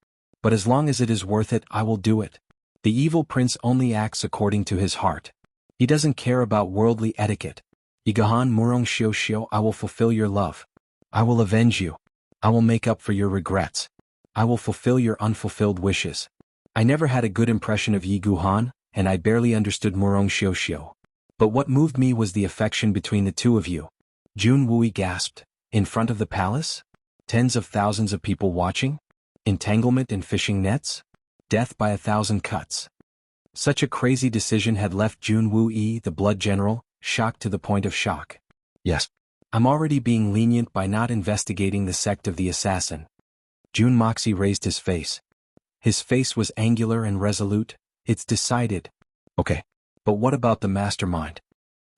But as long as it is worth it, I will do it. The evil prince only acts according to his heart. He doesn't care about worldly etiquette. Yi Gahan, Murong Xiao, I will fulfill your love. I will avenge you. I will make up for your regrets. I will fulfill your unfulfilled wishes. I never had a good impression of Yi Gahan, and I barely understood Murong Xiao. But what moved me was the affection between the two of you. Jun Wui gasped. In front of the palace? Tens of thousands of people watching? Entanglement in fishing nets? Death by 1,000 cuts. Such a crazy decision had left Jun Wui, the blood general, shocked to the point of shock. Yes. I'm already being lenient by not investigating the sect of the assassin. Jun Moxie raised his face. His face was angular and resolute. It's decided. Okay. But what about the mastermind?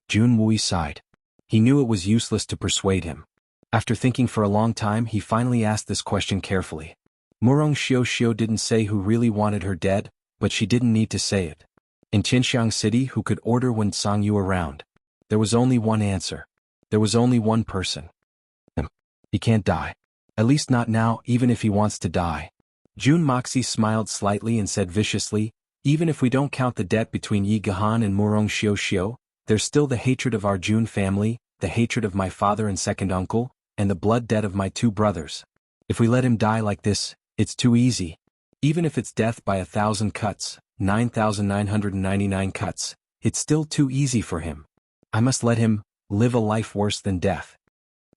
Jun Wui sighed. He knew it was useless to persuade him. After thinking for a long time, he finally asked this question carefully. Murong Xiao didn't say who really wanted her dead, but she didn't need to say it. In Qinxiang City, who could order when Sang Yu around? There was only one answer. There was only one person. Him. He can't die. At least not now, even if he wants to die. Jun Moxie smiled slightly and said viciously, even if we don't count the debt between Yi Gahan and Murong Xiao, there's still the hatred of our Jun family, the hatred of my father and second uncle, and the blood debt of my 2 brothers. If we let him die like this, it's too easy. Even if it's death by 1,000 cuts, 9,999 cuts, it's still too easy for him. I must let him live a life worse than death.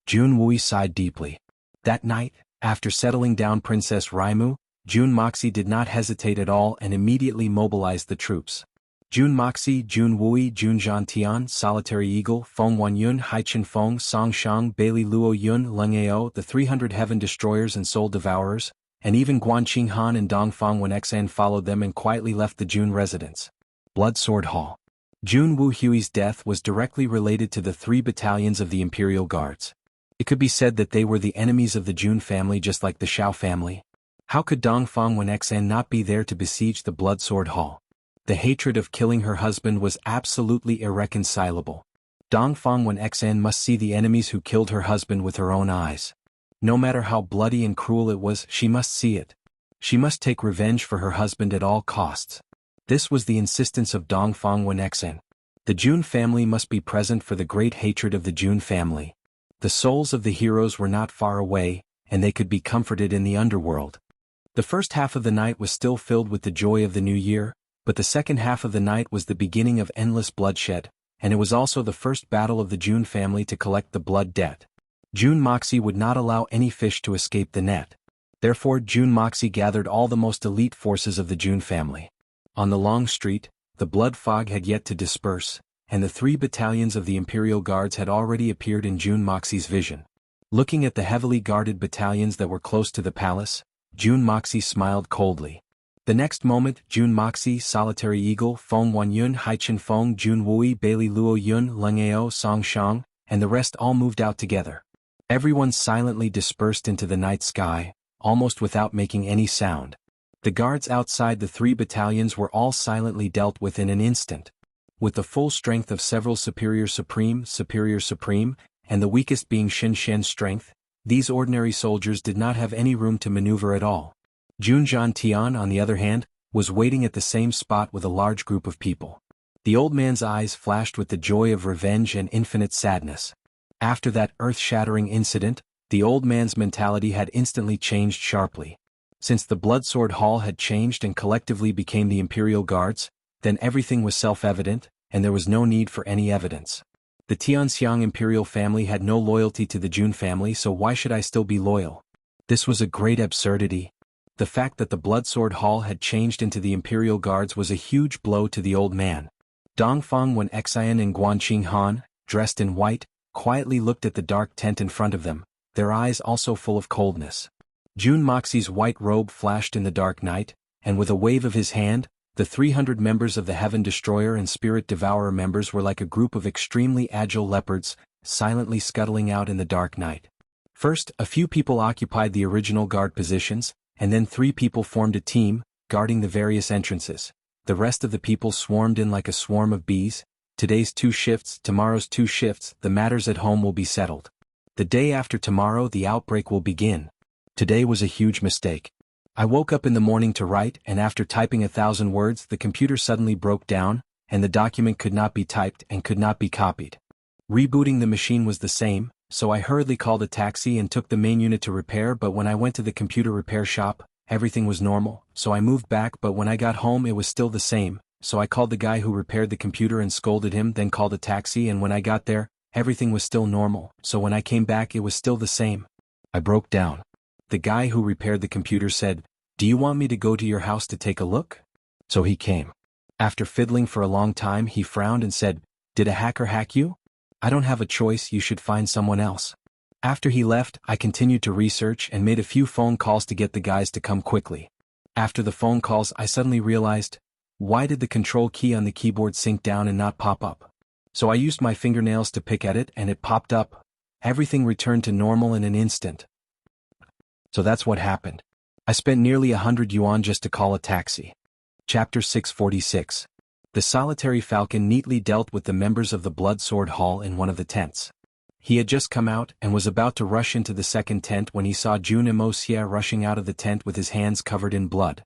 Jun Wui sighed deeply. That night, after settling down Princess Raimu, Jun Moxie did not hesitate at all and immediately mobilized the troops. Jun Moxie, Jun Wui, Jun Zhantian, Solitary Eagle, Feng Wanyun, Haichen Feng, Song Shang, Bailey Luo Yun, Leng Ao, the 300 Heaven Destroyers and Soul Devourers, and even Guanqing Han and Dongfang when Xan followed them and quietly left the Jun residence. Blood Sword Hall. Jun Wu Hui's death was directly related to the 3 battalions of the Imperial Guards. It could be said that they were the enemies of the Jun family just like the Xiao family. How could Dongfang when Xan not be there to besiege the Blood Sword Hall? The hatred of killing her husband was absolutely irreconcilable. Dongfang when Xan must see the enemies who killed her husband with her own eyes. No matter how bloody and cruel it was, she must see it. She must take revenge for her husband at all costs. This was the insistence of Dongfang when Xan. The Jun family must be present for the great hatred of the Jun family. The souls of the heroes were not far away, and they could be comforted in the underworld. The first half of the night was still filled with the joy of the new year, but the second half of the night was the beginning of endless bloodshed, and it was also the first battle of the Jun family to collect the blood debt. Jun Moxie would not allow any fish to escape the net. Therefore Jun Moxie gathered all the most elite forces of the Jun family. On the long street, the blood fog had yet to disperse, and the 3 battalions of the Imperial Guards had already appeared in Jun Moxie's vision. Looking at the heavily guarded battalions that were close to the palace, Jun Moxie smiled coldly. The next moment, Jun Moxie, Solitary Eagle, Feng Wanyun, Haichen Feng, Jun Wui, Bailey Luo Yun, Leng Ao, Song Shang, and the rest all moved out together. Everyone silently dispersed into the night sky, almost without making any sound. The guards outside the 3 battalions were all silently dealt with in an instant. With the full strength of several Superior Supreme, and the weakest being Shen Shen's strength, these ordinary soldiers did not have any room to maneuver at all. Jun Zhantian, on the other hand, was waiting at the same spot with a large group of people. The old man's eyes flashed with the joy of revenge and infinite sadness. After that earth-shattering incident, the old man's mentality had instantly changed sharply. Since the Blood Sword Hall had changed and collectively became the Imperial Guards, then everything was self-evident, and there was no need for any evidence. The Tianxiang Imperial family had no loyalty to the Jun family, so why should I still be loyal? This was a great absurdity. The fact that the Blood Sword Hall had changed into the Imperial Guards was a huge blow to the old man. Dongfang when Xian and Guanqing Han, dressed in white, quietly looked at the dark tent in front of them, their eyes also full of coldness. Jun Moxie's white robe flashed in the dark night, and with a wave of his hand, the 300 members of the Heaven Destroyer and Spirit Devourer members were like a group of extremely agile leopards, silently scuttling out in the dark night. First, a few people occupied the original guard positions, and then 3 people formed a team, guarding the various entrances. The rest of the people swarmed in like a swarm of bees. Today's 2 shifts, tomorrow's 2 shifts, the matters at home will be settled. The day after tomorrow the outbreak will begin. Today was a huge mistake. I woke up in the morning to write, and after typing 1,000 words the computer suddenly broke down, and the document could not be typed and could not be copied. Rebooting the machine was the same, so I hurriedly called a taxi and took the main unit to repair, but when I went to the computer repair shop, everything was normal, so I moved back, but when I got home it was still the same, so I called the guy who repaired the computer and scolded him, then called a taxi, and when I got there, everything was still normal, so when I came back it was still the same. I broke down. The guy who repaired the computer said, "Do you want me to go to your house to take a look?" So he came. After fiddling for a long time he frowned and said, "Did a hacker hack you? I don't have a choice, you should find someone else." After he left, I continued to research and made a few phone calls to get the guys to come quickly. After the phone calls I suddenly realized, why did the control key on the keyboard sink down and not pop up? So I used my fingernails to pick at it and it popped up. Everything returned to normal in an instant. So that's what happened. I spent nearly 100 yuan just to call a taxi. Chapter 646. The solitary falcon neatly dealt with the members of the Blood Sword Hall in one of the tents. He had just come out and was about to rush into the second tent when he saw Wuxia rushing out of the tent with his hands covered in blood.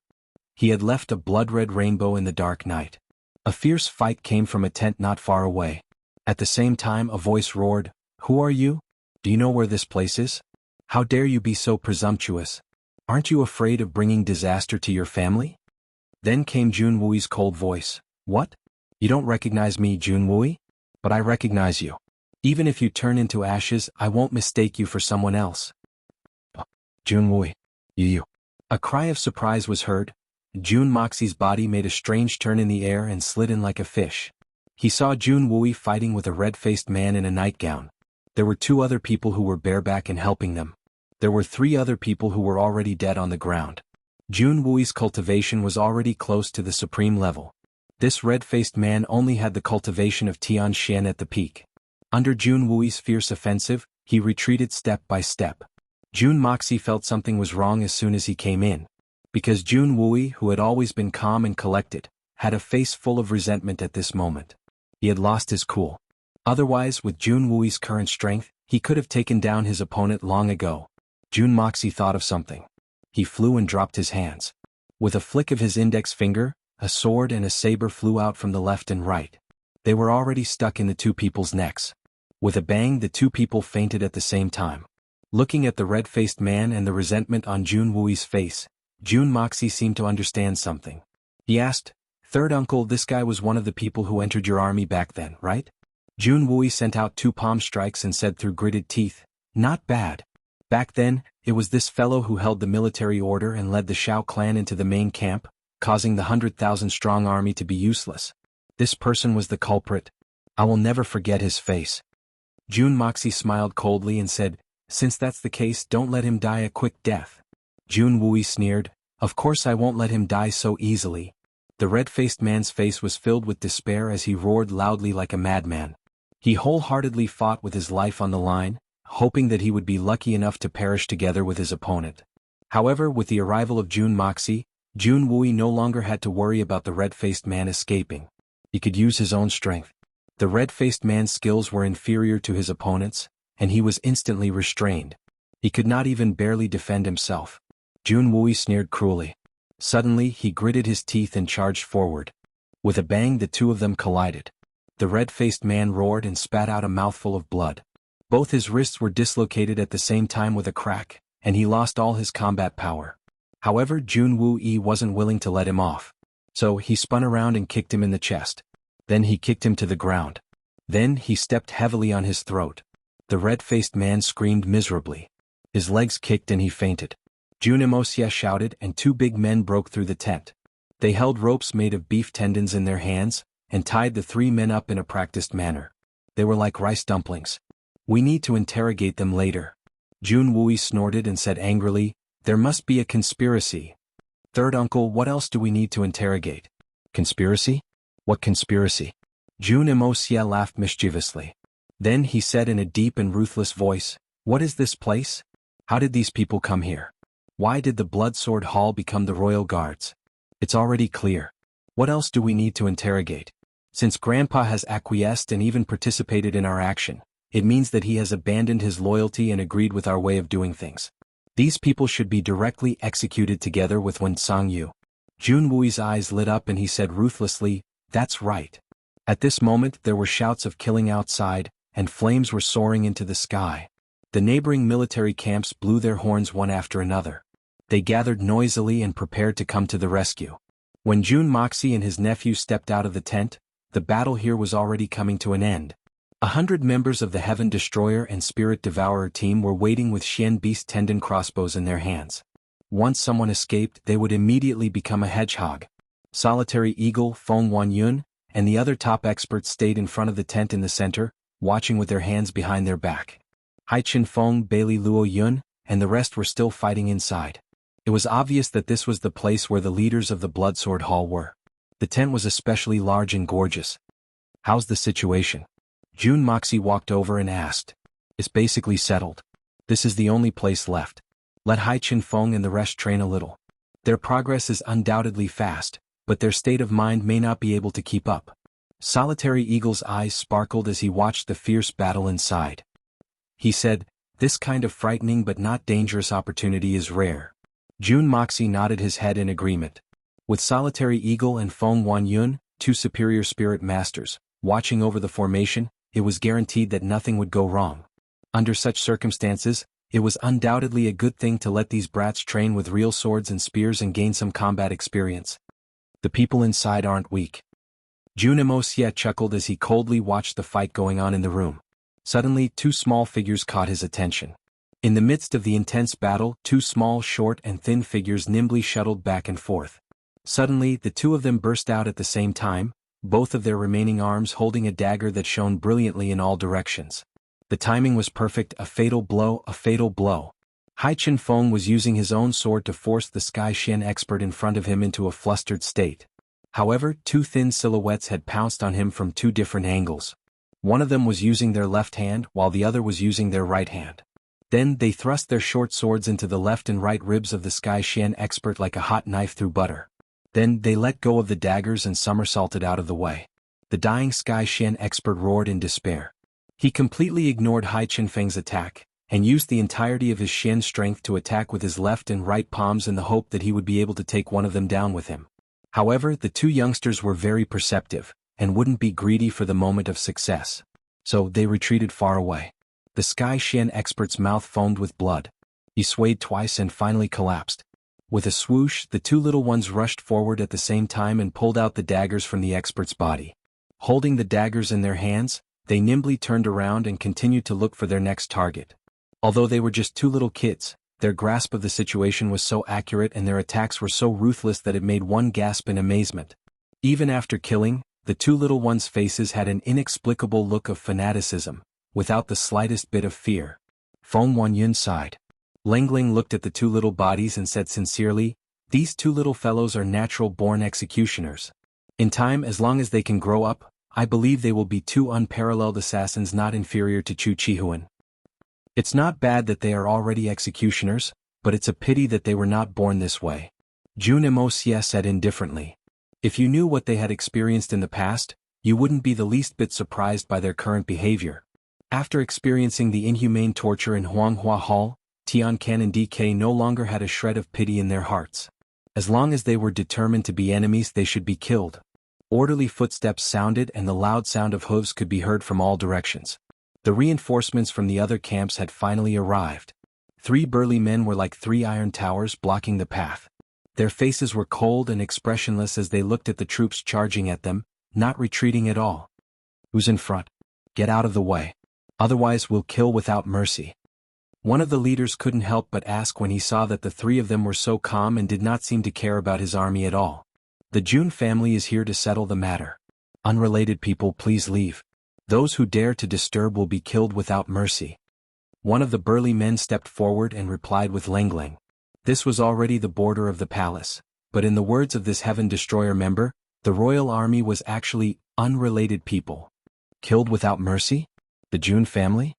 He had left a blood-red rainbow in the dark night. A fierce fight came from a tent not far away. At the same time a voice roared, "Who are you? Do you know where this place is? How dare you be so presumptuous? Aren't you afraid of bringing disaster to your family?" Then came Junwui's cold voice. "What? You don't recognize me, Junwui? But I recognize you. Even if you turn into ashes, I won't mistake you for someone else." "Junwui, you." A cry of surprise was heard. Jun Moxie's body made a strange turn in the air and slid in like a fish. He saw Junwui fighting with a red-faced man in a nightgown. There were 2 other people who were bareback and helping them. There were 3 other people who were already dead on the ground. Junwui's cultivation was already close to the supreme level. This red-faced man only had the cultivation of Tianxian at the peak. Under Junwui's fierce offensive, he retreated step by step. Jun Moxie felt something was wrong as soon as he came in. Because Junwui, who had always been calm and collected, had a face full of resentment at this moment. He had lost his cool. Otherwise, with Junwui's current strength, he could have taken down his opponent long ago. Jun Moxie thought of something. He flew and dropped his hands. With a flick of his index finger, a sword and a saber flew out from the left and right. They were already stuck in the 2 people's necks. With a bang, the 2 people fainted at the same time. Looking at the red-faced man and the resentment on Junwui's face, Jun Moxie seemed to understand something. He asked, "Third uncle, this guy was one of the people who entered your army back then, right?" Junwui sent out 2 palm strikes and said through gritted teeth, "Not bad. Back then, it was this fellow who held the military order and led the Shao clan into the main camp, causing the 100,000-strong army to be useless. This person was the culprit. I will never forget his face." Jun Moxie smiled coldly and said, "Since that's the case, don't let him die a quick death." Junwui sneered, "Of course I won't let him die so easily." The red-faced man's face was filled with despair as he roared loudly like a madman. He wholeheartedly fought with his life on the line, hoping that he would be lucky enough to perish together with his opponent. However, with the arrival of Jun Moxie, Junwui no longer had to worry about the red-faced man escaping. He could use his own strength. The red-faced man's skills were inferior to his opponent's, and he was instantly restrained. He could not even barely defend himself. Junwui sneered cruelly. Suddenly, he gritted his teeth and charged forward. With a bang, the 2 of them collided. The red-faced man roared and spat out a mouthful of blood. Both his wrists were dislocated at the same time with a crack, and he lost all his combat power. However, Junwui wasn't willing to let him off. So he spun around and kicked him in the chest. Then he kicked him to the ground. Then he stepped heavily on his throat. The red-faced man screamed miserably. His legs kicked and he fainted. Junwui's shouted and 2 big men broke through the tent. They held ropes made of beef tendons in their hands, and tied the 3 men up in a practiced manner. They were like rice dumplings. "We need to interrogate them later." Junwui snorted and said angrily, "There must be a conspiracy." "Third uncle, what else do we need to interrogate?" "Conspiracy? What conspiracy?" Junwui laughed mischievously. Then he said in a deep and ruthless voice, "What is this place? How did these people come here? Why did the Blood Sword Hall become the Royal Guards? It's already clear. What else do we need to interrogate? Since Grandpa has acquiesced and even participated in our action, it means that he has abandoned his loyalty and agreed with our way of doing things. These people should be directly executed together with Wen Sangyu." Junwui's eyes lit up and he said ruthlessly, "That's right." At this moment there were shouts of killing outside, and flames were soaring into the sky. The neighboring military camps blew their horns one after another. They gathered noisily and prepared to come to the rescue. When Jun Moxie and his nephew stepped out of the tent, the battle here was already coming to an end. 100 members of the Heaven Destroyer and Spirit Devourer team were waiting with Xian Beast Tendon crossbows in their hands. Once someone escaped, they would immediately become a hedgehog. Solitary Eagle, Feng Wanyun, and the other top experts stayed in front of the tent in the center, watching with their hands behind their back. Haichin Feng, Bailey Luo Yun, and the rest were still fighting inside. It was obvious that this was the place where the leaders of the Blood Sword Hall were. The tent was especially large and gorgeous. "How's the situation?" Jun Moxie walked over and asked. "It's basically settled. This is the only place left. Let Haichin Feng and the rest train a little. Their progress is undoubtedly fast, but their state of mind may not be able to keep up. Solitary Eagle's eyes sparkled as he watched the fierce battle inside. He said, "This kind of frightening but not dangerous opportunity is rare." Jun Moxie nodded his head in agreement. With Solitary Eagle and Feng Wanyun, two superior spirit masters, watching over the formation, it was guaranteed that nothing would go wrong. Under such circumstances, it was undoubtedly a good thing to let these brats train with real swords and spears and gain some combat experience. The people inside aren't weak. Jun Moxie chuckled as he coldly watched the fight going on in the room. Suddenly, two small figures caught his attention. In the midst of the intense battle, two small, short and thin figures nimbly shuttled back and forth. Suddenly, the two of them burst out at the same time, both of their remaining arms holding a dagger that shone brilliantly in all directions. The timing was perfect, a fatal blow, a fatal blow. Hai Chen Feng was using his own sword to force the Sky Xian expert in front of him into a flustered state. However, two thin silhouettes had pounced on him from two different angles. One of them was using their left hand while the other was using their right hand. Then they thrust their short swords into the left and right ribs of the Sky Xian expert like a hot knife through butter. Then they let go of the daggers and somersaulted out of the way. The dying Sky Xian expert roared in despair. He completely ignored Hai Chen Feng's attack, and used the entirety of his Xian strength to attack with his left and right palms in the hope that he would be able to take one of them down with him. However, the two youngsters were very perceptive, and wouldn't be greedy for the moment of success. So they retreated far away. The Sky Xian expert's mouth foamed with blood. He swayed twice and finally collapsed. With a swoosh, the two little ones rushed forward at the same time and pulled out the daggers from the expert's body. Holding the daggers in their hands, they nimbly turned around and continued to look for their next target. Although they were just two little kids, their grasp of the situation was so accurate and their attacks were so ruthless that it made one gasp in amazement. Even after killing, the two little ones' faces had an inexplicable look of fanaticism, without the slightest bit of fear. Feng Wanyun sighed. Lengling looked at the two little bodies and said sincerely, "These two little fellows are natural-born executioners. In time, as long as they can grow up, I believe they will be two unparalleled assassins not inferior to Chu Chihuan. It's not bad that they are already executioners, but it's a pity that they were not born this way." Jun Moxie said indifferently. If you knew what they had experienced in the past, you wouldn't be the least bit surprised by their current behavior. After experiencing the inhumane torture in Huanghua Hall, Tian Can and DK no longer had a shred of pity in their hearts. As long as they were determined to be enemies, they should be killed. Orderly footsteps sounded and the loud sound of hooves could be heard from all directions. The reinforcements from the other camps had finally arrived. 3 burly men were like 3 iron towers blocking the path. Their faces were cold and expressionless as they looked at the troops charging at them, not retreating at all. "Who's in front? Get out of the way. Otherwise we'll kill without mercy." One of the leaders couldn't help but ask when he saw that the 3 of them were so calm and did not seem to care about his army at all. "The Jun family is here to settle the matter. Unrelated people, please leave. Those who dare to disturb will be killed without mercy." One of the burly men stepped forward and replied with Lengling. This was already the border of the palace, but in the words of this Heaven Destroyer member, the royal army was actually unrelated people. Killed without mercy? The Jun family?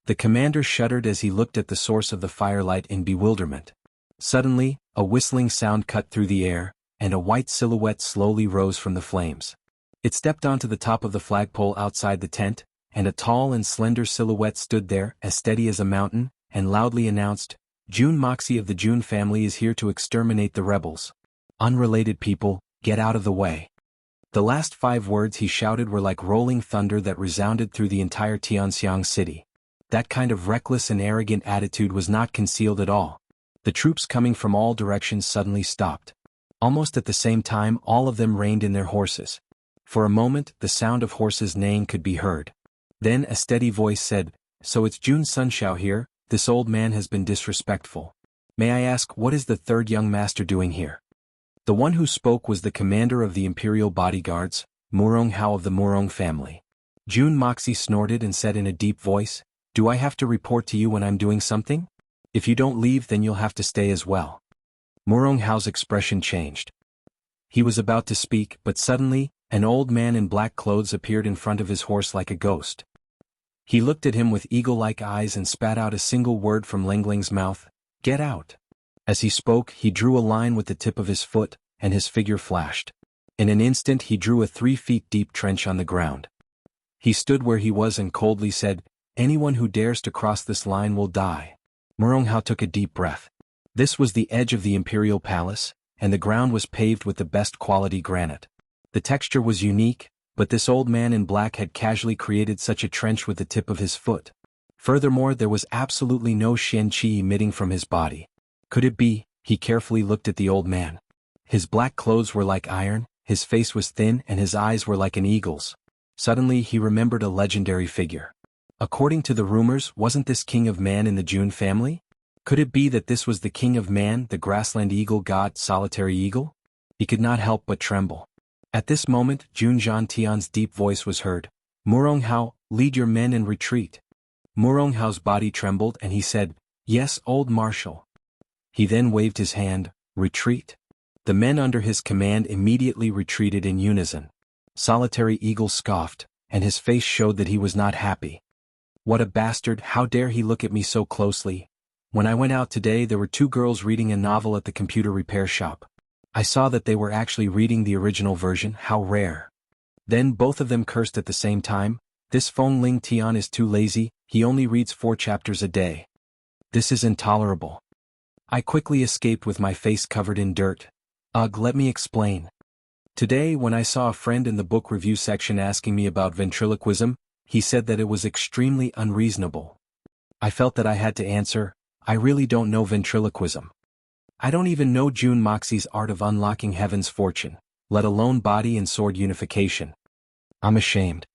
The commander shuddered as he looked at the source of the firelight in bewilderment. Suddenly, a whistling sound cut through the air, and a white silhouette slowly rose from the flames. It stepped onto the top of the flagpole outside the tent, and a tall and slender silhouette stood there, as steady as a mountain, and loudly announced, "Jun Moxie of the Jun family is here to exterminate the rebels. Unrelated people, get out of the way." The last 5 words he shouted were like rolling thunder that resounded through the entire Tianxiang city. That kind of reckless and arrogant attitude was not concealed at all. The troops coming from all directions suddenly stopped. Almost at the same time, all of them reined in their horses. For a moment, the sound of horses neighing could be heard. Then a steady voice said, "So it's Jun Sunshao here. This old man has been disrespectful. May I ask, what is the 3rd young master doing here?" The one who spoke was the commander of the imperial bodyguards, Murong Hao of the Murong family. Jun Moxie snorted and said in a deep voice, "Do I have to report to you when I'm doing something? If you don't leave, then you'll have to stay as well." Murong Hao's expression changed. He was about to speak, but suddenly, an old man in black clothes appeared in front of his horse like a ghost. He looked at him with eagle-like eyes and spat out a single word from Lengling's mouth, "Get out." As he spoke, he drew a line with the tip of his foot, and his figure flashed. In an instant he drew a 3 feet-deep trench on the ground. He stood where he was and coldly said, "Anyone who dares to cross this line will die." Muronghao took a deep breath. This was the edge of the imperial palace, and the ground was paved with the best quality granite. The texture was unique, but this old man in black had casually created such a trench with the tip of his foot. Furthermore, there was absolutely no Shen Qi emitting from his body. Could it be? He carefully looked at the old man. His black clothes were like iron, his face was thin and his eyes were like an eagle's. Suddenly he remembered a legendary figure. According to the rumors, wasn't this king of man in the Jun family? Could it be that this was the king of man, the grassland eagle god Solitary Eagle? He could not help but tremble. At this moment, Jun Zhantian's deep voice was heard. "Muronghao, lead your men and retreat." Muronghao's body trembled and he said, "Yes, old marshal." He then waved his hand, "Retreat." The men under his command immediately retreated in unison. Solitary Eagle scoffed, and his face showed that he was not happy. "What a bastard, how dare he look at me so closely? When I went out today there were 2 girls reading a novel at the computer repair shop. I saw that they were actually reading the original version, how rare." Then both of them cursed at the same time. "This Feng Ling Tian is too lazy, he only reads 4 chapters a day. This is intolerable." I quickly escaped with my face covered in dirt. Ugh, let me explain. Today when I saw a friend in the book review section asking me about ventriloquism, he said that it was extremely unreasonable. I felt that I had to answer, I really don't know ventriloquism. I don't even know Jun Moxi's art of unlocking heaven's fortune, let alone body and sword unification. I'm ashamed.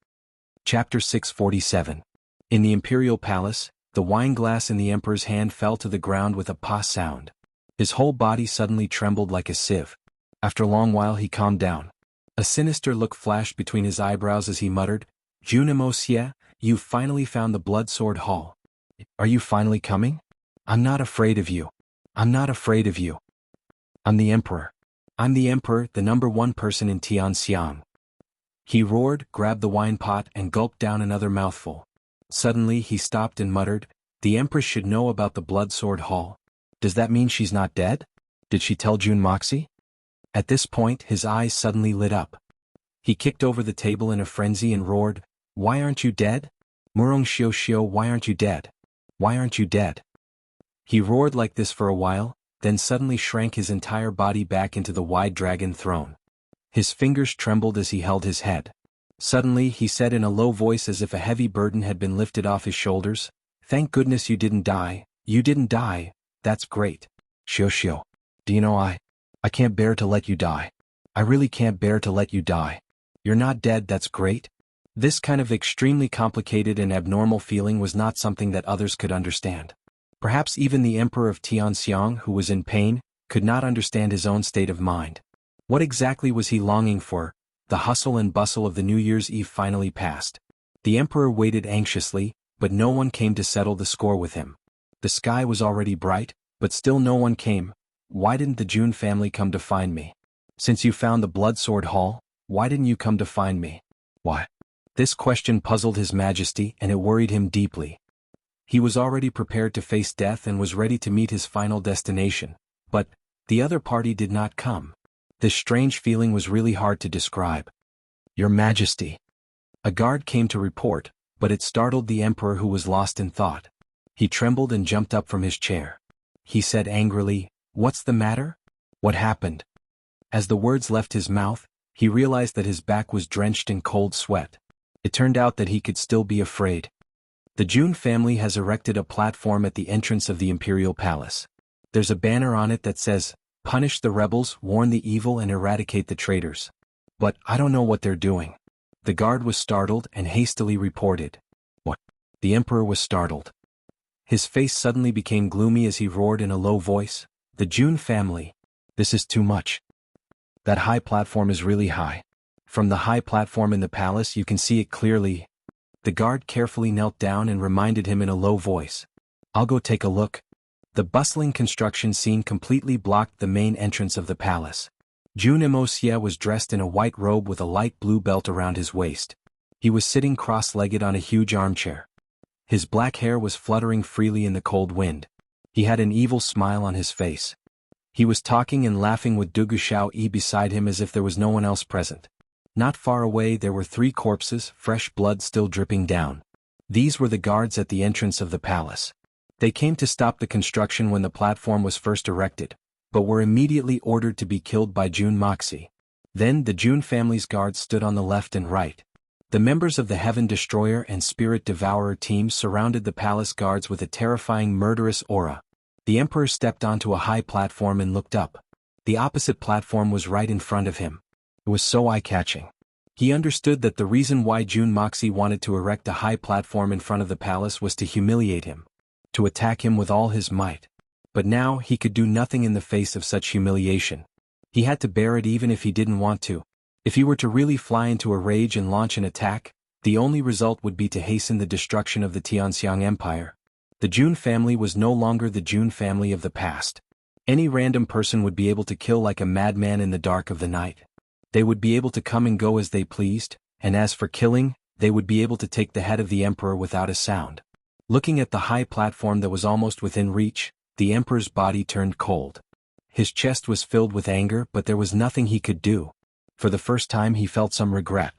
Chapter 647. In the imperial palace, the wine glass in the emperor's hand fell to the ground with a pa sound. His whole body suddenly trembled like a sieve. After a long while he calmed down. A sinister look flashed between his eyebrows as he muttered, "Junimouxia, you've finally found the Blood Sword Hall. Are you finally coming? I'm not afraid of you. I'm not afraid of you. I'm the emperor. I'm the emperor, the #1 person in Tianxiang." He roared, grabbed the wine pot and gulped down another mouthful. Suddenly he stopped and muttered, "The empress should know about the Blood Sword Hall. Does that mean she's not dead? Did she tell Jun Moxi?" At this point his eyes suddenly lit up. He kicked over the table in a frenzy and roared, "Why aren't you dead? Murong Xiao Xiao, why aren't you dead? Why aren't you dead?" He roared like this for a while, then suddenly shrank his entire body back into the wide dragon throne. His fingers trembled as he held his head. Suddenly he said in a low voice as if a heavy burden had been lifted off his shoulders, "Thank goodness you didn't die, you didn't die, that's great. Xiao Xiao, do you know I can't bear to let you die. I really can't bear to let you die. You're not dead, that's great." This kind of extremely complicated and abnormal feeling was not something that others could understand. Perhaps even the emperor of Tianxiang, who was in pain, could not understand his own state of mind. What exactly was he longing for? The hustle and bustle of the New Year's Eve finally passed. The emperor waited anxiously, but no one came to settle the score with him. The sky was already bright, but still no one came. Why didn't the Jun family come to find me? Since you found the Blood Sword Hall, why didn't you come to find me? Why? This question puzzled His Majesty and it worried him deeply. He was already prepared to face death and was ready to meet his final destination, but the other party did not come. This strange feeling was really hard to describe. "Your Majesty." A guard came to report, but it startled the emperor who was lost in thought. He trembled and jumped up from his chair. He said angrily, "What's the matter? What happened?" As the words left his mouth, he realized that his back was drenched in cold sweat. It turned out that he could still be afraid. The Jun family has erected a platform at the entrance of the imperial palace. There's a banner on it that says, "Punish the rebels, warn the evil and eradicate the traitors." But I don't know what they're doing. The guard was startled and hastily reported. "What?" The emperor was startled. His face suddenly became gloomy as he roared in a low voice, "The Jun family. This is too much. That high platform is really high. From the high platform in the palace you can see it clearly." The guard carefully knelt down and reminded him in a low voice, "I'll go take a look." The bustling construction scene completely blocked the main entrance of the palace. Junimouxia was dressed in a white robe with a light blue belt around his waist. He was sitting cross-legged on a huge armchair. His black hair was fluttering freely in the cold wind. He had an evil smile on his face. He was talking and laughing with Dugu Xiaoyi beside him as if there was no one else present. Not far away there were 3 corpses, fresh blood still dripping down. These were the guards at the entrance of the palace. They came to stop the construction when the platform was first erected, but were immediately ordered to be killed by Jun Moxie. Then the Jun family's guards stood on the left and right. The members of the Heaven Destroyer and Spirit Devourer teams surrounded the palace guards with a terrifying murderous aura. The Emperor stepped onto a high platform and looked up. The opposite platform was right in front of him. It was so eye-catching. He understood that the reason why Jun Moxie wanted to erect a high platform in front of the palace was to humiliate him, to attack him with all his might. But now he could do nothing in the face of such humiliation. He had to bear it even if he didn't want to. If he were to really fly into a rage and launch an attack, the only result would be to hasten the destruction of the Tianxiang Empire. The Jun family was no longer the Jun family of the past. Any random person would be able to kill like a madman in the dark of the night. They would be able to come and go as they pleased, and as for killing, they would be able to take the head of the Emperor without a sound. Looking at the high platform that was almost within reach, the Emperor's body turned cold. His chest was filled with anger, but there was nothing he could do. For the first time he felt some regret.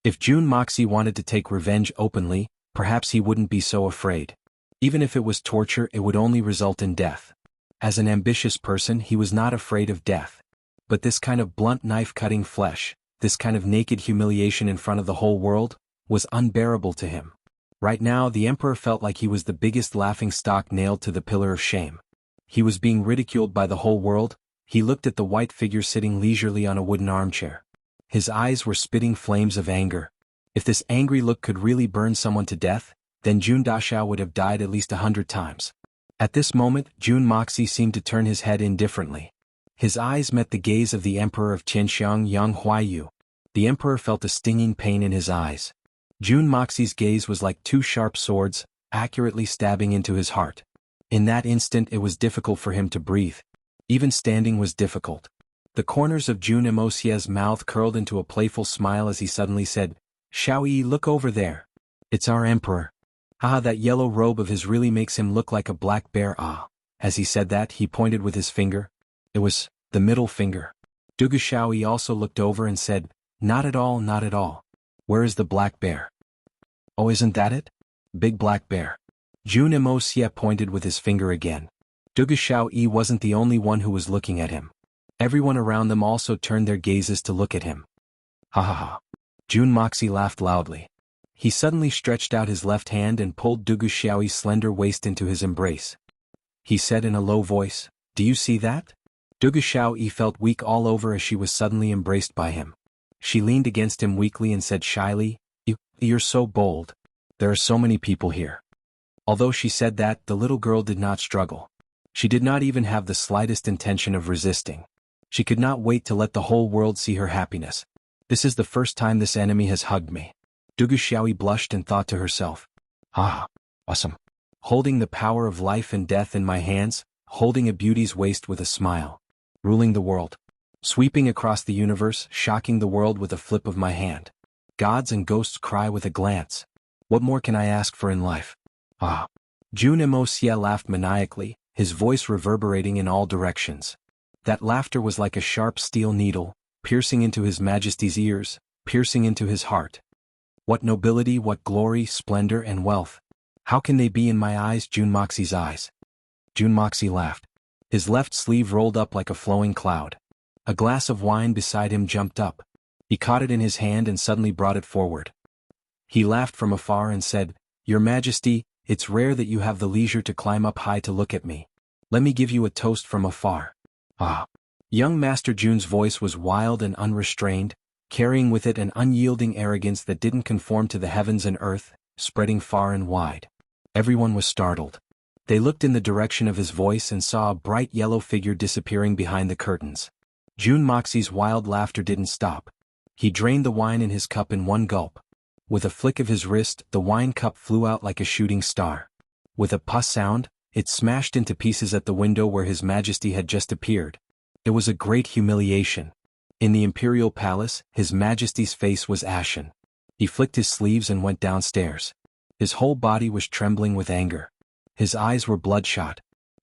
If Jun Moxie wanted to take revenge openly, perhaps he wouldn't be so afraid. Even if it was torture, it would only result in death. As an ambitious person, he was not afraid of death. But this kind of blunt knife-cutting flesh, this kind of naked humiliation in front of the whole world, was unbearable to him. Right now the Emperor felt like he was the biggest laughingstock nailed to the pillar of shame. He was being ridiculed by the whole world. He looked at the white figure sitting leisurely on a wooden armchair. His eyes were spitting flames of anger. If this angry look could really burn someone to death, then Jun Daxiao would have died at least 100 times. At this moment, Jun Moxie seemed to turn his head indifferently. His eyes met the gaze of the Emperor of Qianxiang Yang Huaiyu. The Emperor felt a stinging pain in his eyes. Jun Moxie's gaze was like 2 sharp swords, accurately stabbing into his heart. In that instant it was difficult for him to breathe. Even standing was difficult. The corners of Jun Emosia's mouth curled into a playful smile as he suddenly said, "Xiaoyi, look over there. It's our Emperor. Ah, that yellow robe of his really makes him look like a black bear." Ah. As he said that, he pointed with his finger. It was the middle finger. Dugu Xiaoyi also looked over and said, "Not at all, not at all. Where is the black bear?" "Oh, isn't that it? Big black bear." Jun Emosia pointed with his finger again. Dugu Xiaoyi wasn't the only one who was looking at him. Everyone around them also turned their gazes to look at him. Ha ha ha. Jun Moxie laughed loudly. He suddenly stretched out his left hand and pulled Dugu Xiaoyi's slender waist into his embrace. He said in a low voice, "Do you see that?" Dugu Xiaoyi felt weak all over as she was suddenly embraced by him. She leaned against him weakly and said shyly, You're so bold. There are so many people here." Although she said that, the little girl did not struggle. She did not even have the slightest intention of resisting. She could not wait to let the whole world see her happiness. This is the first time this enemy has hugged me. Dugu Xiaoyi blushed and thought to herself, "Ah, awesome. Holding the power of life and death in my hands, holding a beauty's waist with a smile. Ruling the world. Sweeping across the universe, shocking the world with a flip of my hand. Gods and ghosts cry with a glance. What more can I ask for in life? Ah." Jun Emosia laughed maniacally, his voice reverberating in all directions. That laughter was like a sharp steel needle, piercing into His Majesty's ears, piercing into his heart. What nobility, what glory, splendor, and wealth. How can they be in my eyes, Jun Moxie's eyes? Jun Moxie laughed. His left sleeve rolled up like a flowing cloud. A glass of wine beside him jumped up. He caught it in his hand and suddenly brought it forward. He laughed from afar and said, "Your Majesty, it's rare that you have the leisure to climb up high to look at me. Let me give you a toast from afar." Ah. Young Master Jun's voice was wild and unrestrained, carrying with it an unyielding arrogance that didn't conform to the heavens and earth, spreading far and wide. Everyone was startled. They looked in the direction of his voice and saw a bright yellow figure disappearing behind the curtains. Jun Moxie's wild laughter didn't stop. He drained the wine in his cup in one gulp. With a flick of his wrist, the wine cup flew out like a shooting star. With a puss sound, it smashed into pieces at the window where His Majesty had just appeared. It was a great humiliation. In the imperial palace, His Majesty's face was ashen. He flicked his sleeves and went downstairs. His whole body was trembling with anger. His eyes were bloodshot.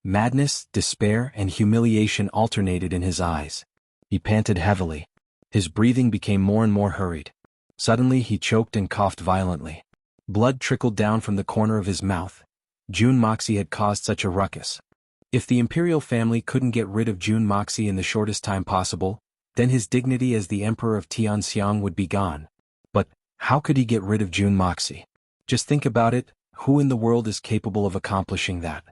Madness, despair, and humiliation alternated in his eyes. He panted heavily. His breathing became more and more hurried. Suddenly he choked and coughed violently. Blood trickled down from the corner of his mouth. Jun Moxie had caused such a ruckus. If the imperial family couldn't get rid of Jun Moxie in the shortest time possible, then his dignity as the emperor of Tianxiang would be gone. But how could he get rid of Jun Moxie? Just think about it, who in the world is capable of accomplishing that?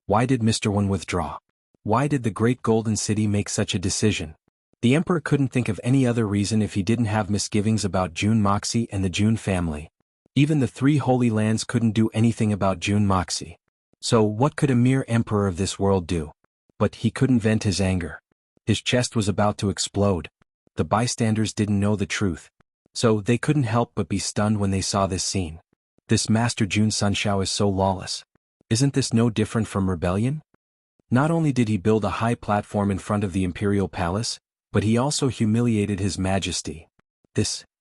Why did Mr. Wen withdraw? Why did the Great Golden City make such a decision? The emperor couldn't think of any other reason if he didn't have misgivings about Jun Moxie and the Jun family. Even the three Holy Lands couldn't do anything about Jun Moxie. So what could a mere emperor of this world do? But he couldn't vent his anger. His chest was about to explode. The bystanders didn't know the truth. So they couldn't help but be stunned when they saw this scene. This Master Jun Sunshao is so lawless. Isn't this no different from rebellion? Not only did he build a high platform in front of the imperial palace, but he also humiliated his majesty.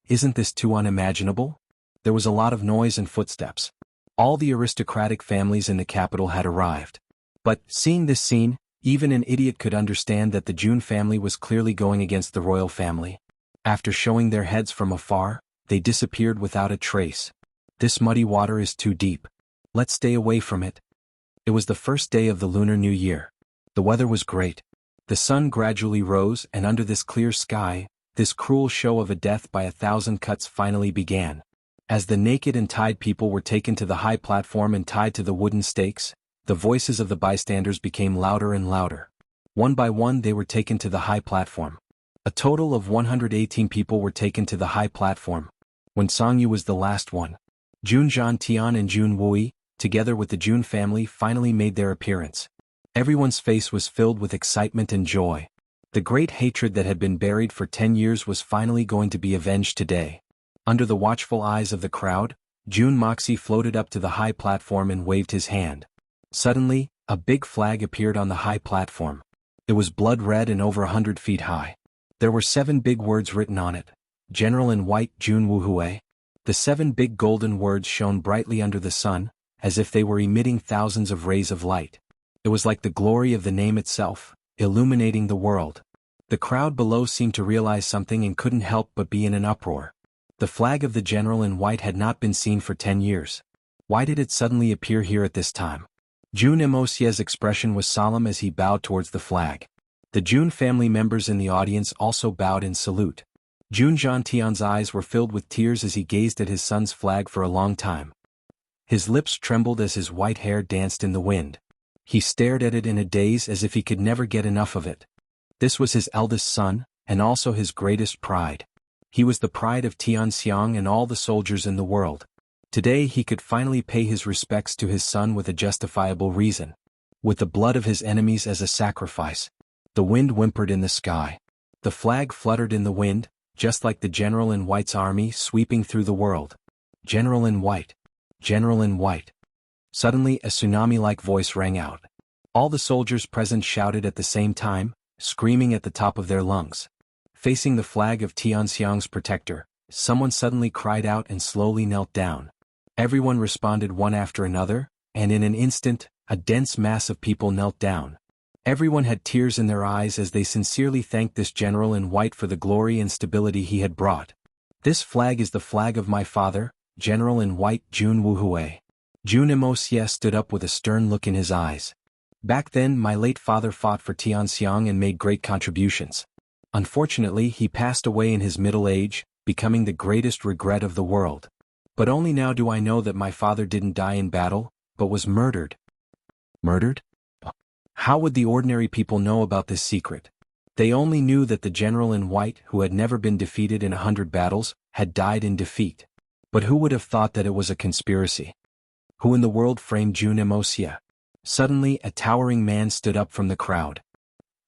Isn't this too unimaginable? There was a lot of noise and footsteps. All the aristocratic families in the capital had arrived. But, seeing this scene, even an idiot could understand that the Jun family was clearly going against the royal family. After showing their heads from afar, they disappeared without a trace. This muddy water is too deep. Let's stay away from it. It was the first day of the Lunar New Year. The weather was great. The sun gradually rose, and under this clear sky, this cruel show of a death by 1,000 cuts finally began. As the naked and tied people were taken to the high platform and tied to the wooden stakes, the voices of the bystanders became louder and louder. One by one they were taken to the high platform. A total of 118 people were taken to the high platform. When Song Yu was the last one, Jun Zhantian and Jun Wui, together with the Jun family, finally made their appearance. Everyone's face was filled with excitement and joy. The great hatred that had been buried for 10 years was finally going to be avenged today. Under the watchful eyes of the crowd, Jun Moxie floated up to the high platform and waved his hand. Suddenly, a big flag appeared on the high platform. It was blood red and over 100 feet high. There were 7 big words written on it. General in white Jun Wuhui. The 7 big golden words shone brightly under the sun, as if they were emitting thousands of rays of light. It was like the glory of the name itself, illuminating the world. The crowd below seemed to realize something and couldn't help but be in an uproar. The flag of the general in white had not been seen for 10 years. Why did it suddenly appear here at this time? Jun Imosie's expression was solemn as he bowed towards the flag. The Jun family members in the audience also bowed in salute. Jun Zhantian's eyes were filled with tears as he gazed at his son's flag for a long time. His lips trembled as his white hair danced in the wind. He stared at it in a daze as if he could never get enough of it. This was his eldest son, and also his greatest pride. He was the pride of Tianxiang and all the soldiers in the world. Today he could finally pay his respects to his son with a justifiable reason. With the blood of his enemies as a sacrifice. The wind whimpered in the sky. The flag fluttered in the wind, just like the General in White's army sweeping through the world. General in White. General in White. Suddenly a tsunami-like voice rang out. All the soldiers present shouted at the same time, screaming at the top of their lungs. Facing the flag of Tianxiang's protector, someone suddenly cried out and slowly knelt down. Everyone responded one after another, and in an instant, a dense mass of people knelt down. Everyone had tears in their eyes as they sincerely thanked this general in white for the glory and stability he had brought. This flag is the flag of my father, General in White Jun Wuhui. Jun Imosie stood up with a stern look in his eyes. Back then my late father fought for Tianxiang and made great contributions. Unfortunately he passed away in his middle age, becoming the greatest regret of the world. But only now do I know that my father didn't die in battle, but was murdered. Murdered? How would the ordinary people know about this secret? They only knew that the general in white, who had never been defeated in 100 battles, had died in defeat. But who would have thought that it was a conspiracy? Who in the world framed Jun Imosie? Suddenly a towering man stood up from the crowd.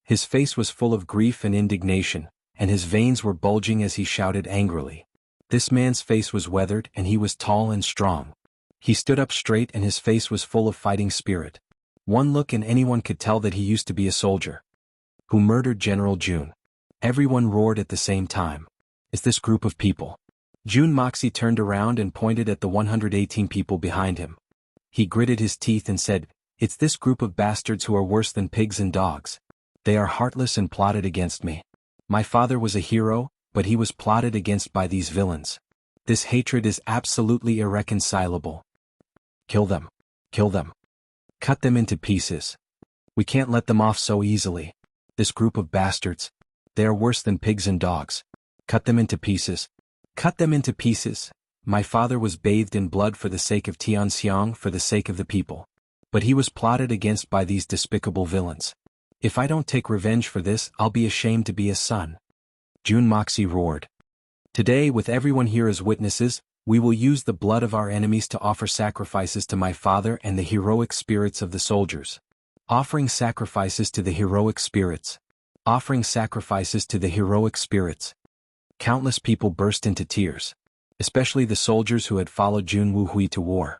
His face was full of grief and indignation, and his veins were bulging as he shouted angrily. This man's face was weathered and he was tall and strong. He stood up straight and his face was full of fighting spirit. One look and anyone could tell that he used to be a soldier. Who murdered General Jun? Everyone roared at the same time. Is this group of people? Jun Moxie turned around and pointed at the 118 people behind him. He gritted his teeth and said, It's this group of bastards who are worse than pigs and dogs. They are heartless and plotted against me. My father was a hero, but he was plotted against by these villains. This hatred is absolutely irreconcilable. Kill them. Kill them. Cut them into pieces. We can't let them off so easily. This group of bastards. They are worse than pigs and dogs. Cut them into pieces. Cut them into pieces. My father was bathed in blood for the sake of Tianxiang, for the sake of the people. But he was plotted against by these despicable villains. If I don't take revenge for this, I'll be ashamed to be a son. Jun Moxie roared. Today, with everyone here as witnesses, we will use the blood of our enemies to offer sacrifices to my father and the heroic spirits of the soldiers. Offering sacrifices to the heroic spirits. Offering sacrifices to the heroic spirits. Countless people burst into tears. Especially the soldiers who had followed Jun Wuhui to war.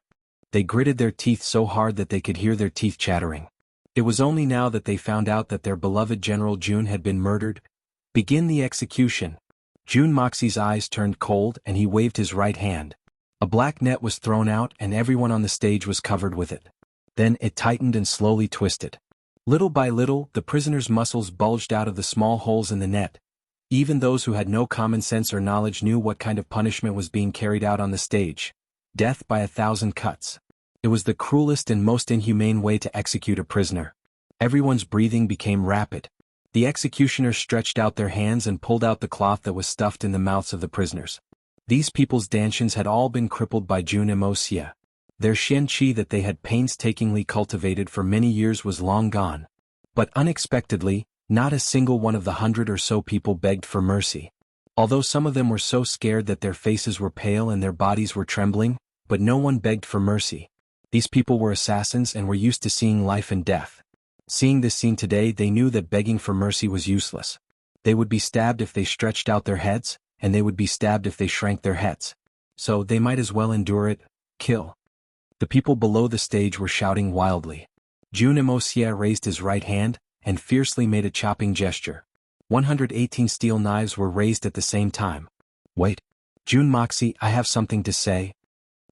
They gritted their teeth so hard that they could hear their teeth chattering. It was only now that they found out that their beloved General Jun had been murdered. Begin the execution. Jun Moxie's eyes turned cold and he waved his right hand. A black net was thrown out and everyone on the stage was covered with it. Then it tightened and slowly twisted. Little by little, the prisoners' muscles bulged out of the small holes in the net. Even those who had no common sense or knowledge knew what kind of punishment was being carried out on the stage. Death by 1,000 cuts. It was the cruelest and most inhumane way to execute a prisoner. Everyone's breathing became rapid. The executioners stretched out their hands and pulled out the cloth that was stuffed in the mouths of the prisoners. These people's dantians had all been crippled by Jun Wuxia. Their Xian Qi that they had painstakingly cultivated for many years was long gone. But unexpectedly, not a single one of the 100 or so people begged for mercy. Although some of them were so scared that their faces were pale and their bodies were trembling, but no one begged for mercy. These people were assassins and were used to seeing life and death. Seeing this scene today, they knew that begging for mercy was useless. They would be stabbed if they stretched out their heads, and they would be stabbed if they shrank their heads. So they might as well endure it. Kill. The people below the stage were shouting wildly. Jun Wuxia raised his right hand, and fiercely made a chopping gesture. 118 steel knives were raised at the same time. Wait. Jun Moxie, I have something to say.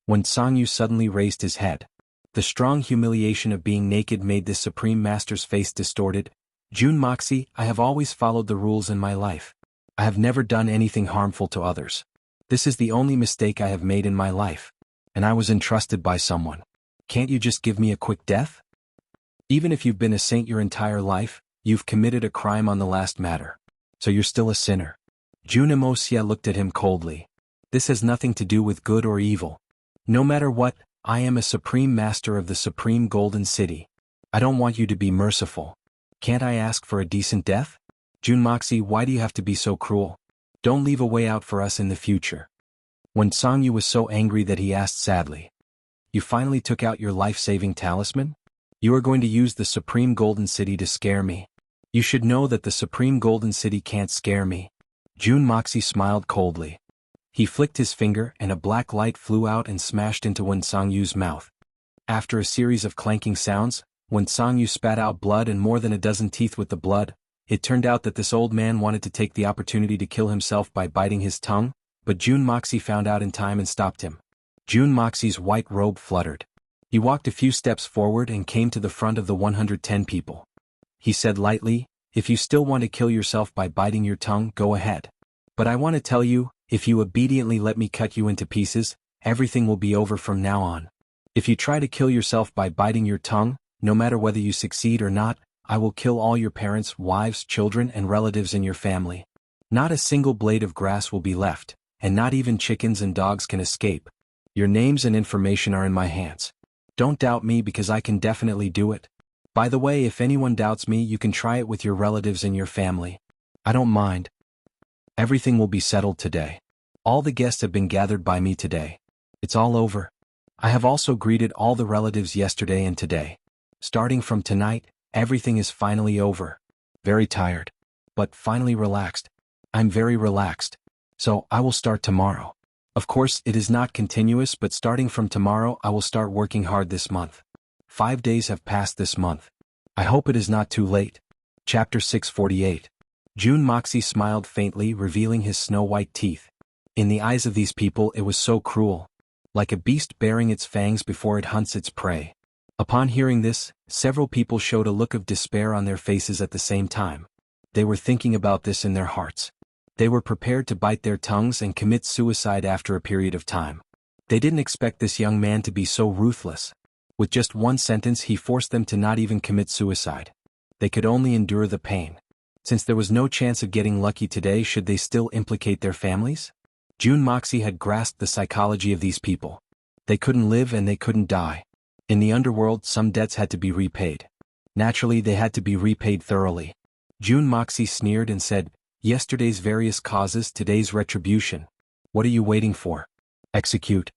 When Sangyu suddenly raised his head. The strong humiliation of being naked made this Supreme Master's face distorted. Jun Moxie, I have always followed the rules in my life. I have never done anything harmful to others. This is the only mistake I have made in my life. And I was entrusted by someone. Can't you just give me a quick death? Even if you've been a saint your entire life, you've committed a crime on the last matter. So you're still a sinner. Jun Wuxia looked at him coldly. This has nothing to do with good or evil. No matter what, I am a Supreme Master of the Supreme Golden City. I don't want you to be merciful. Can't I ask for a decent death? Jun Moxie, why do you have to be so cruel? Don't leave a way out for us in the future. When Sangyu was so angry that he asked sadly. You finally took out your life-saving talisman? You are going to use the Supreme Golden City to scare me. You should know that the Supreme Golden City can't scare me. Jun Moxie smiled coldly. He flicked his finger and a black light flew out and smashed into Wen Songyu's mouth. After a series of clanking sounds, Wen Songyu spat out blood and more than a dozen teeth with the blood. It turned out that this old man wanted to take the opportunity to kill himself by biting his tongue, but Jun Moxie found out in time and stopped him. Jun Moxie's white robe fluttered. He walked a few steps forward and came to the front of the 110 people. He said lightly, if you still want to kill yourself by biting your tongue, go ahead. But I want to tell you, if you obediently let me cut you into pieces, everything will be over from now on. If you try to kill yourself by biting your tongue, no matter whether you succeed or not, I will kill all your parents, wives, children, and relatives in your family. Not a single blade of grass will be left, and not even chickens and dogs can escape. Your names and information are in my hands. Don't doubt me because I can definitely do it. By the way, if anyone doubts me, you can try it with your relatives and your family. I don't mind. Everything will be settled today. All the guests have been gathered by me today. It's all over. I have also greeted all the relatives yesterday and today. Starting from tonight, everything is finally over. Very tired. But finally relaxed. I'm very relaxed. So I will start tomorrow. Of course, it is not continuous, but starting from tomorrow I will start working hard this month. 5 days have passed this month. I hope it is not too late. Chapter 648. Jun Moxie smiled faintly, revealing his snow-white teeth. In the eyes of these people it was so cruel. Like a beast baring its fangs before it hunts its prey. Upon hearing this, several people showed a look of despair on their faces at the same time. They were thinking about this in their hearts. They were prepared to bite their tongues and commit suicide after a period of time. They didn't expect this young man to be so ruthless. With just one sentence he forced them to not even commit suicide. They could only endure the pain. Since there was no chance of getting lucky today, should they still implicate their families? Jun Moxie had grasped the psychology of these people. They couldn't live and they couldn't die. In the underworld, some debts had to be repaid. Naturally, they had to be repaid thoroughly. Jun Moxie sneered and said, "Yesterday's various causes, today's retribution. What are you waiting for? Execute."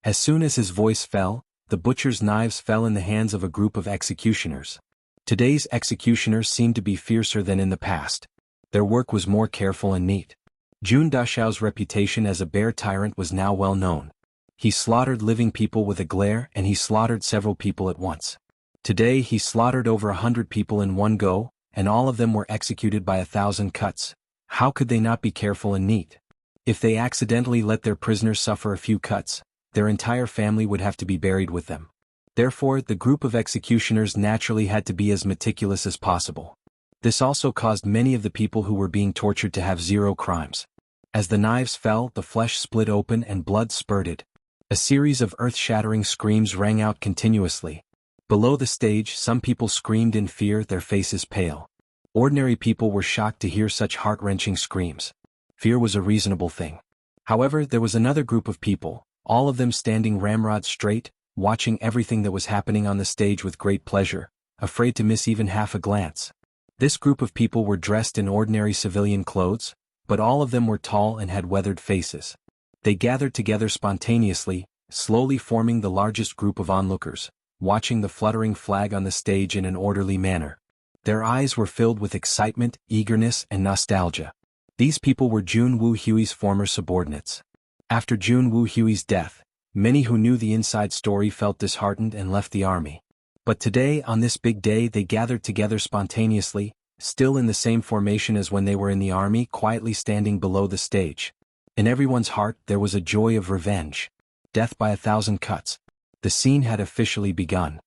As soon as his voice fell, the butcher's knives fell in the hands of a group of executioners. Today's executioners seemed to be fiercer than in the past. Their work was more careful and neat. Jun Dashao's reputation as a bear tyrant was now well known. He slaughtered living people with a glare, and he slaughtered several people at once. Today he slaughtered over 100 people in one go, and all of them were executed by 1,000 cuts. How could they not be careful and neat? If they accidentally let their prisoners suffer a few cuts, their entire family would have to be buried with them. Therefore, the group of executioners naturally had to be as meticulous as possible. This also caused many of the people who were being tortured to have zero crimes. As the knives fell, the flesh split open and blood spurted. A series of earth-shattering screams rang out continuously. Below the stage, some people screamed in fear, their faces pale. Ordinary people were shocked to hear such heart-wrenching screams. Fear was a reasonable thing. However, there was another group of people, all of them standing ramrod straight, watching everything that was happening on the stage with great pleasure, afraid to miss even half a glance. This group of people were dressed in ordinary civilian clothes, but all of them were tall and had weathered faces. They gathered together spontaneously, slowly forming the largest group of onlookers, watching the fluttering flag on the stage in an orderly manner. Their eyes were filled with excitement, eagerness, and nostalgia. These people were Jun Wu Hui's former subordinates. After Jun Wu Hui's death, many who knew the inside story felt disheartened and left the army. But today, on this big day, they gathered together spontaneously, still in the same formation as when they were in the army, quietly standing below the stage. In everyone's heart there was a joy of revenge. Death by 1,000 cuts. The scene had officially begun.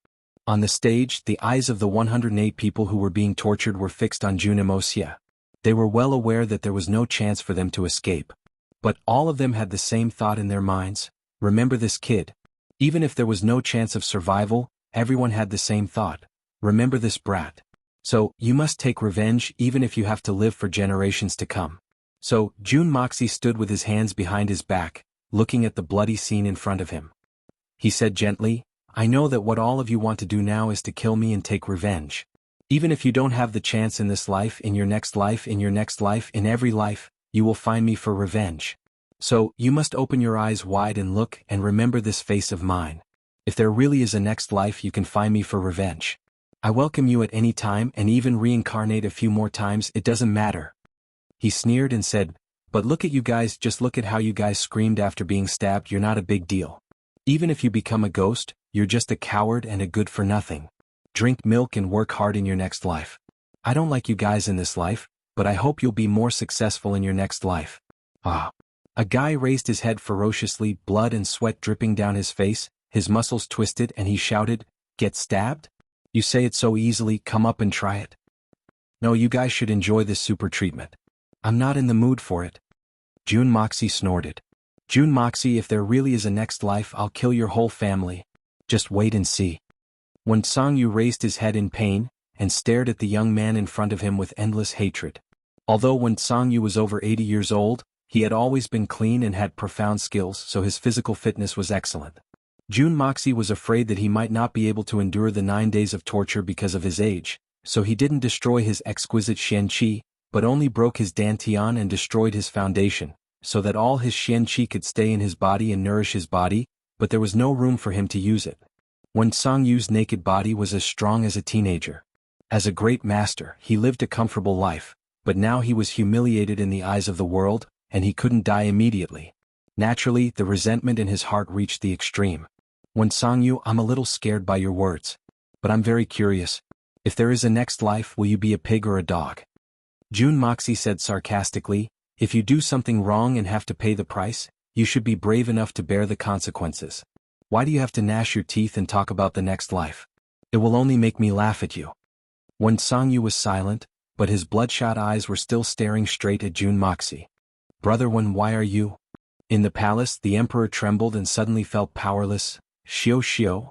On the stage, the eyes of the 108 people who were being tortured were fixed on Jun Wuxia. They were well aware that there was no chance for them to escape. But all of them had the same thought in their minds: remember this kid. Even if there was no chance of survival, everyone had the same thought: remember this brat. So, you must take revenge even if you have to live for generations to come. So, Jun Moxie stood with his hands behind his back, looking at the bloody scene in front of him. He said gently, "I know that what all of you want to do now is to kill me and take revenge. Even if you don't have the chance in this life, in your next life, in your next life, in every life, you will find me for revenge. So, you must open your eyes wide and look and remember this face of mine. If there really is a next life, you can find me for revenge. I welcome you at any time and even reincarnate a few more times, it doesn't matter." He sneered and said, "But look at you guys, just look at how you guys screamed after being stabbed. You're not a big deal. Even if you become a ghost, you're just a coward and a good-for-nothing. Drink milk and work hard in your next life. I don't like you guys in this life, but I hope you'll be more successful in your next life." Ah. A guy raised his head ferociously, blood and sweat dripping down his face, his muscles twisted, and he shouted, "Get stabbed? You say it so easily, come up and try it. No, you guys should enjoy this super treatment. I'm not in the mood for it." Jun Moxie snorted. "Jun Moxie, if there really is a next life, I'll kill your whole family. Just wait and see." When Sangyu raised his head in pain, and stared at the young man in front of him with endless hatred. Although when Sangyu was over 80 years old, he had always been clean and had profound skills, so his physical fitness was excellent. Jun Moxie was afraid that he might not be able to endure the 9 days of torture because of his age, so he didn't destroy his exquisite Xian Qi, but only broke his Dantian and destroyed his foundation, so that all his Xian Qi could stay in his body and nourish his body, but there was no room for him to use it. When Sangyu's naked body was as strong as a teenager. As a great master, he lived a comfortable life, but now he was humiliated in the eyes of the world, and he couldn't die immediately. Naturally, the resentment in his heart reached the extreme. When Sangyu, I'm a little scared by your words. But I'm very curious. If there is a next life, will you be a pig or a dog? Jun Moxie said sarcastically, if you do something wrong and have to pay the price, you should be brave enough to bear the consequences. Why do you have to gnash your teeth and talk about the next life? It will only make me laugh at you. Wen Sangyu was silent, but his bloodshot eyes were still staring straight at Jun Moxie. Brother Wen, why are you? In the palace, the emperor trembled and suddenly felt powerless. Xiao.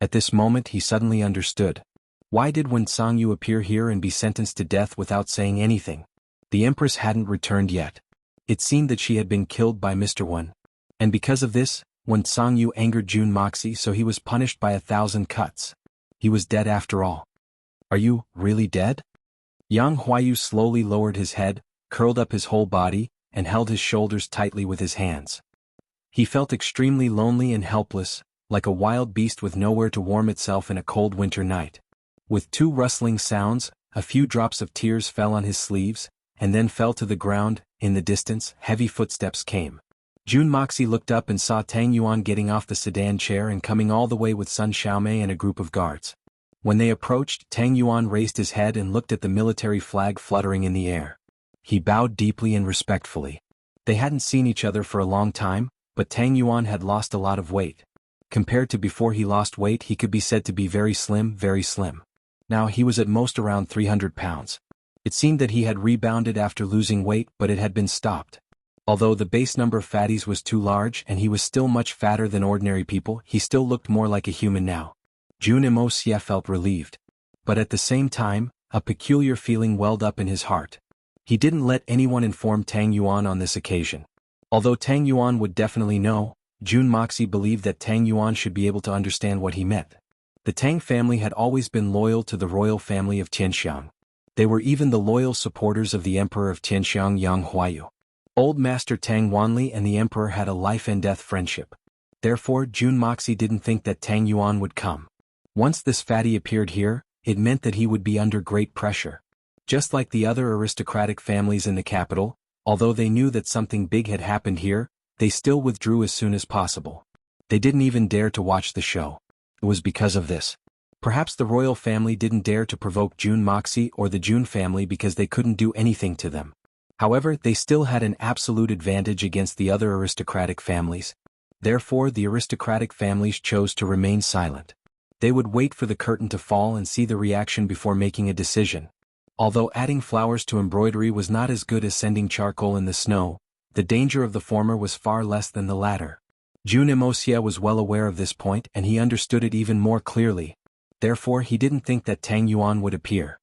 At this moment he suddenly understood. Why did Wen Sangyu appear here and be sentenced to death without saying anything? The empress hadn't returned yet. It seemed that she had been killed by Mr. Wen. And because of this, Wen Sangyu angered Jun Moxie, so he was punished by 1,000 cuts. He was dead after all. Are you really dead? Yang Huayu slowly lowered his head, curled up his whole body, and held his shoulders tightly with his hands. He felt extremely lonely and helpless, like a wild beast with nowhere to warm itself in a cold winter night. With 2 rustling sounds, a few drops of tears fell on his sleeves, and then fell to the ground. In the distance, heavy footsteps came. Jun Moxie looked up and saw Tang Yuan getting off the sedan chair and coming all the way with Sun Xiaomei and a group of guards. When they approached, Tang Yuan raised his head and looked at the military flag fluttering in the air. He bowed deeply and respectfully. They hadn't seen each other for a long time, but Tang Yuan had lost a lot of weight. Compared to before he lost weight, he could be said to be very slim, very slim. Now he was at most around 300 pounds. It seemed that he had rebounded after losing weight, but it had been stopped. Although the base number of fatties was too large and he was still much fatter than ordinary people, he still looked more like a human now. Jun Moxie felt relieved. But at the same time, a peculiar feeling welled up in his heart. He didn't let anyone inform Tang Yuan on this occasion. Although Tang Yuan would definitely know, Jun Moxie believed that Tang Yuan should be able to understand what he meant. The Tang family had always been loyal to the royal family of Tianxiang. They were even the loyal supporters of the emperor of Tianxiang, Yang Huayu. Old Master Tang Wanli and the emperor had a life-and-death friendship. Therefore, Jun Moxie didn't think that Tang Yuan would come. Once this fatty appeared here, it meant that he would be under great pressure. Just like the other aristocratic families in the capital, although they knew that something big had happened here, they still withdrew as soon as possible. They didn't even dare to watch the show. It was because of this. Perhaps the royal family didn't dare to provoke Jun Moxie or the Jun family because they couldn't do anything to them. However, they still had an absolute advantage against the other aristocratic families. Therefore, the aristocratic families chose to remain silent. They would wait for the curtain to fall and see the reaction before making a decision. Although adding flowers to embroidery was not as good as sending charcoal in the snow, the danger of the former was far less than the latter. Jun Moxie was well aware of this point and he understood it even more clearly. Therefore, he didn't think that Tang Yuan would appear.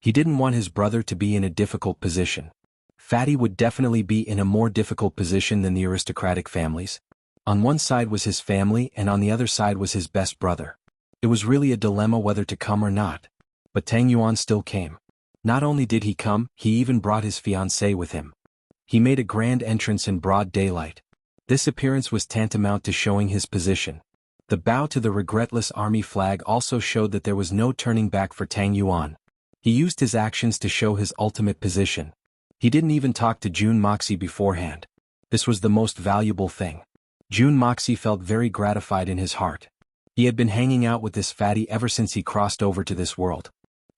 He didn't want his brother to be in a difficult position. Fatty would definitely be in a more difficult position than the aristocratic families. On one side was his family and on the other side was his best brother. It was really a dilemma whether to come or not. But Tang Yuan still came. Not only did he come, he even brought his fiancée with him. He made a grand entrance in broad daylight. This appearance was tantamount to showing his position. The bow to the regretless army flag also showed that there was no turning back for Tang Yuan. He used his actions to show his ultimate position. He didn't even talk to Jun Moxie beforehand. This was the most valuable thing. Jun Moxie felt very gratified in his heart. He had been hanging out with this fatty ever since he crossed over to this world.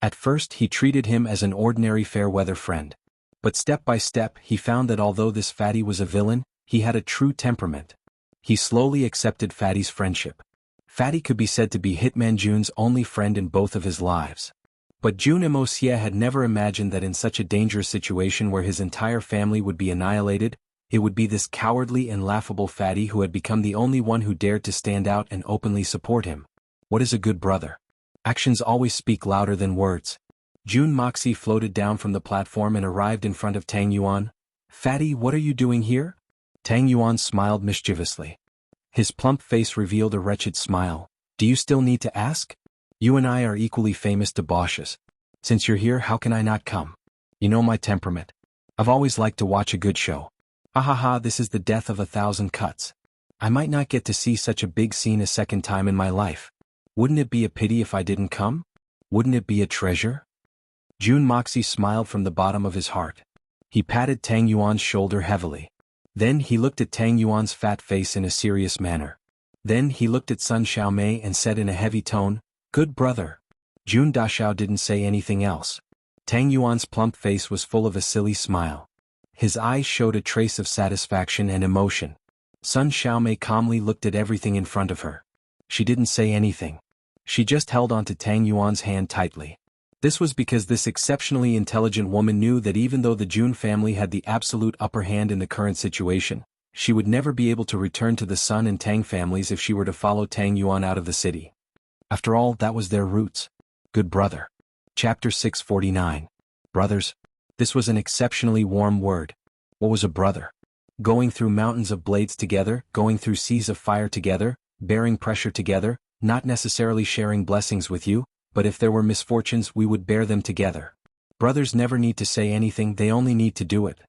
At first he treated him as an ordinary fair-weather friend. But step by step he found that although this fatty was a villain, he had a true temperament. He slowly accepted Fatty's friendship. Fatty could be said to be Hitman Jun's only friend in both of his lives. But Jun Moxie had never imagined that in such a dangerous situation where his entire family would be annihilated, it would be this cowardly and laughable fatty who had become the only one who dared to stand out and openly support him. What is a good brother? Actions always speak louder than words. Jun Moxie floated down from the platform and arrived in front of Tang Yuan. Fatty, what are you doing here? Tang Yuan smiled mischievously. His plump face revealed a wretched smile. Do you still need to ask? You and I are equally famous debauches. Since you're here, how can I not come? You know my temperament. I've always liked to watch a good show. Ahaha, this is the death of 1,000 cuts. I might not get to see such a big scene a second time in my life. Wouldn't it be a pity if I didn't come? Wouldn't it be a treasure? Jun Moxie smiled from the bottom of his heart. He patted Tang Yuan's shoulder heavily. Then he looked at Tang Yuan's fat face in a serious manner. Then he looked at Sun Xiaomei and said in a heavy tone, Good brother. Jun Dashao didn't say anything else. Tang Yuan's plump face was full of a silly smile. His eyes showed a trace of satisfaction and emotion. Sun Xiaomei calmly looked at everything in front of her. She didn't say anything. She just held onto Tang Yuan's hand tightly. This was because this exceptionally intelligent woman knew that even though the Jun family had the absolute upper hand in the current situation, she would never be able to return to the Sun and Tang families if she were to follow Tang Yuan out of the city. After all, that was their roots. Good brother. Chapter 649. Brothers. This was an exceptionally warm word. What was a brother? Going through mountains of blades together, going through seas of fire together, bearing pressure together, not necessarily sharing blessings with you, but if there were misfortunes we would bear them together. Brothers never need to say anything, they only need to do it.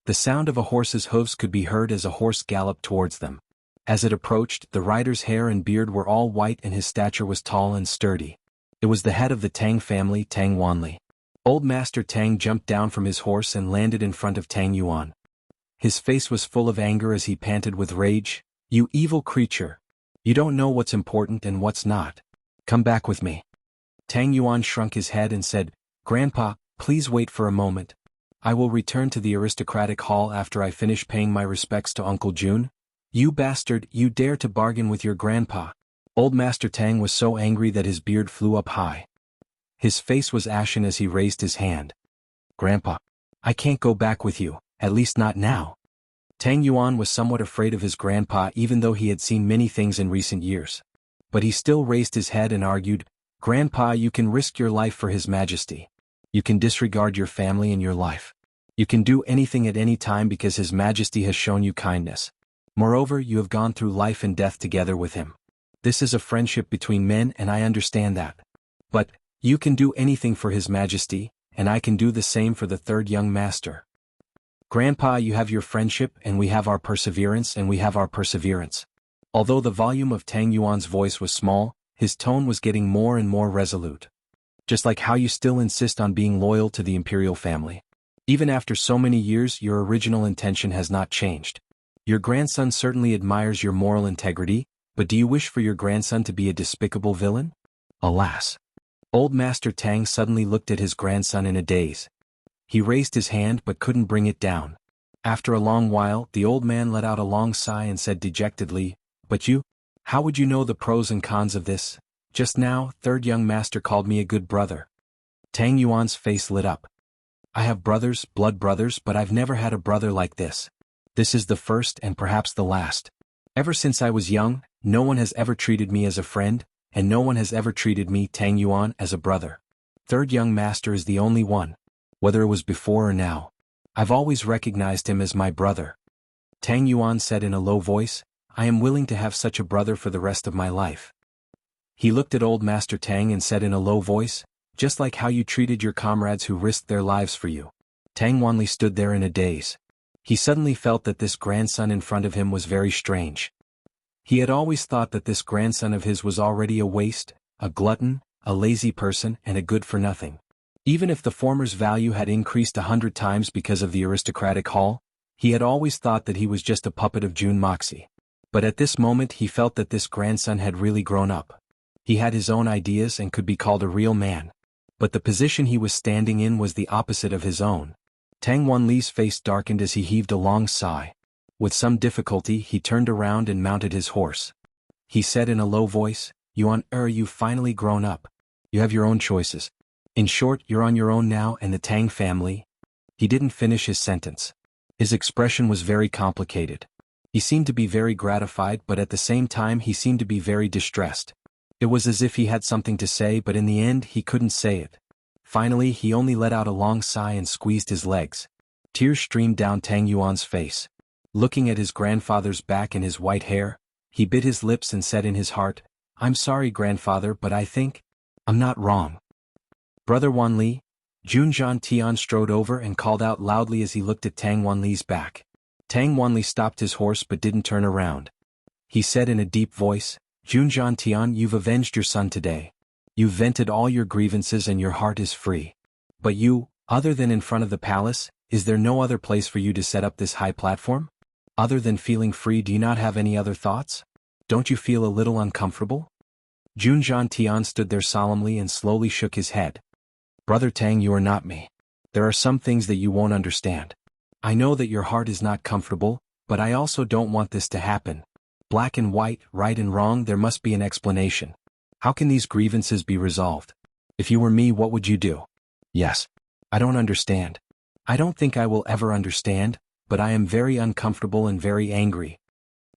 The sound of a horse's hooves could be heard as a horse galloped towards them. As it approached, the rider's hair and beard were all white and his stature was tall and sturdy. It was the head of the Tang family, Tang Wanli. Old Master Tang jumped down from his horse and landed in front of Tang Yuan. His face was full of anger as he panted with rage. "You evil creature! You don't know what's important and what's not. Come back with me." Tang Yuan shrunk his head and said, "Grandpa, please wait for a moment. I will return to the aristocratic hall after I finish paying my respects to Uncle Jun." "You bastard, you dare to bargain with your grandpa." Old Master Tang was so angry that his beard flew up high. His face was ashen as he raised his hand. "Grandpa, I can't go back with you, at least not now." Tang Yuan was somewhat afraid of his grandpa even though he had seen many things in recent years. But he still raised his head and argued, "Grandpa, you can risk your life for His Majesty. You can disregard your family and your life. You can do anything at any time because His Majesty has shown you kindness. Moreover, you have gone through life and death together with him. This is a friendship between men and I understand that. But, you can do anything for His Majesty, and I can do the same for the third young master. Grandpa, you have your friendship and we have our perseverance and we have our perseverance." Although the volume of Tang Yuan's voice was small, his tone was getting more and more resolute. "Just like how you still insist on being loyal to the imperial family. Even after so many years, your original intention has not changed. Your grandson certainly admires your moral integrity, but do you wish for your grandson to be a despicable villain?" Alas! Old Master Tang suddenly looked at his grandson in a daze. He raised his hand but couldn't bring it down. After a long while, the old man let out a long sigh and said dejectedly, "But you? How would you know the pros and cons of this? Just now, third young master called me a good brother." Tang Yuan's face lit up. "I have brothers, blood brothers, but I've never had a brother like this. This is the first and perhaps the last. Ever since I was young, no one has ever treated me as a friend, and no one has ever treated me, Tang Yuan, as a brother. Third young master is the only one. Whether it was before or now, I've always recognized him as my brother." Tang Yuan said in a low voice, "I am willing to have such a brother for the rest of my life." He looked at Old Master Tang and said in a low voice, "Just like how you treated your comrades who risked their lives for you." Tang Wanli stood there in a daze. He suddenly felt that this grandson in front of him was very strange. He had always thought that this grandson of his was already a waste, a glutton, a lazy person and a good-for-nothing. Even if the former's value had increased 100 times because of the aristocratic hall, he had always thought that he was just a puppet of Jun Moxie. But at this moment he felt that this grandson had really grown up. He had his own ideas and could be called a real man. But the position he was standing in was the opposite of his own. Tang Wanli's face darkened as he heaved a long sigh. With some difficulty he turned around and mounted his horse. He said in a low voice, "You've finally grown up. You have your own choices. In short, you're on your own now and the Tang family." He didn't finish his sentence. His expression was very complicated. He seemed to be very gratified but at the same time he seemed to be very distressed. It was as if he had something to say but in the end he couldn't say it. Finally he only let out a long sigh and squeezed his legs. Tears streamed down Tang Yuan's face. Looking at his grandfather's back and his white hair, he bit his lips and said in his heart, "I'm sorry grandfather but I think I'm not wrong." "Brother Wanli." Jun Tian strode over and called out loudly as he looked at Tang Wanli's back. Tang Wanli stopped his horse but didn't turn around. He said in a deep voice, "Jun Tian, you've avenged your son today. You've vented all your grievances and your heart is free. But you, other than in front of the palace, is there no other place for you to set up this high platform? Other than feeling free, do you not have any other thoughts? Don't you feel a little uncomfortable?" Jun Tian stood there solemnly and slowly shook his head. "Brother Tang, you are not me. There are some things that you won't understand. I know that your heart is not comfortable, but I also don't want this to happen. Black and white, right and wrong, there must be an explanation. How can these grievances be resolved? If you were me, what would you do? Yes. I don't understand. I don't think I will ever understand, but I am very uncomfortable and very angry.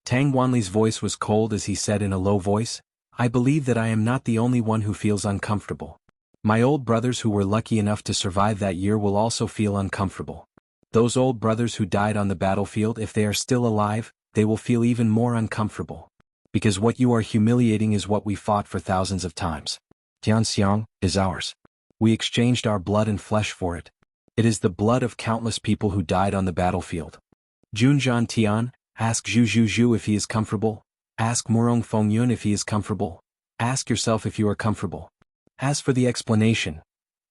Tang Wanli's voice was cold as he said in a low voice, I believe that I am not the only one who feels uncomfortable. My old brothers who were lucky enough to survive that year will also feel uncomfortable. Those old brothers who died on the battlefield, if they are still alive, they will feel even more uncomfortable. Because what you are humiliating is what we fought for thousands of times. Tianxiang is ours. We exchanged our blood and flesh for it. It is the blood of countless people who died on the battlefield. Junjian Tian, ask Zhu Zhu Zhu if he is comfortable. Ask Murong Fengyun if he is comfortable. Ask yourself if you are comfortable. As for the explanation,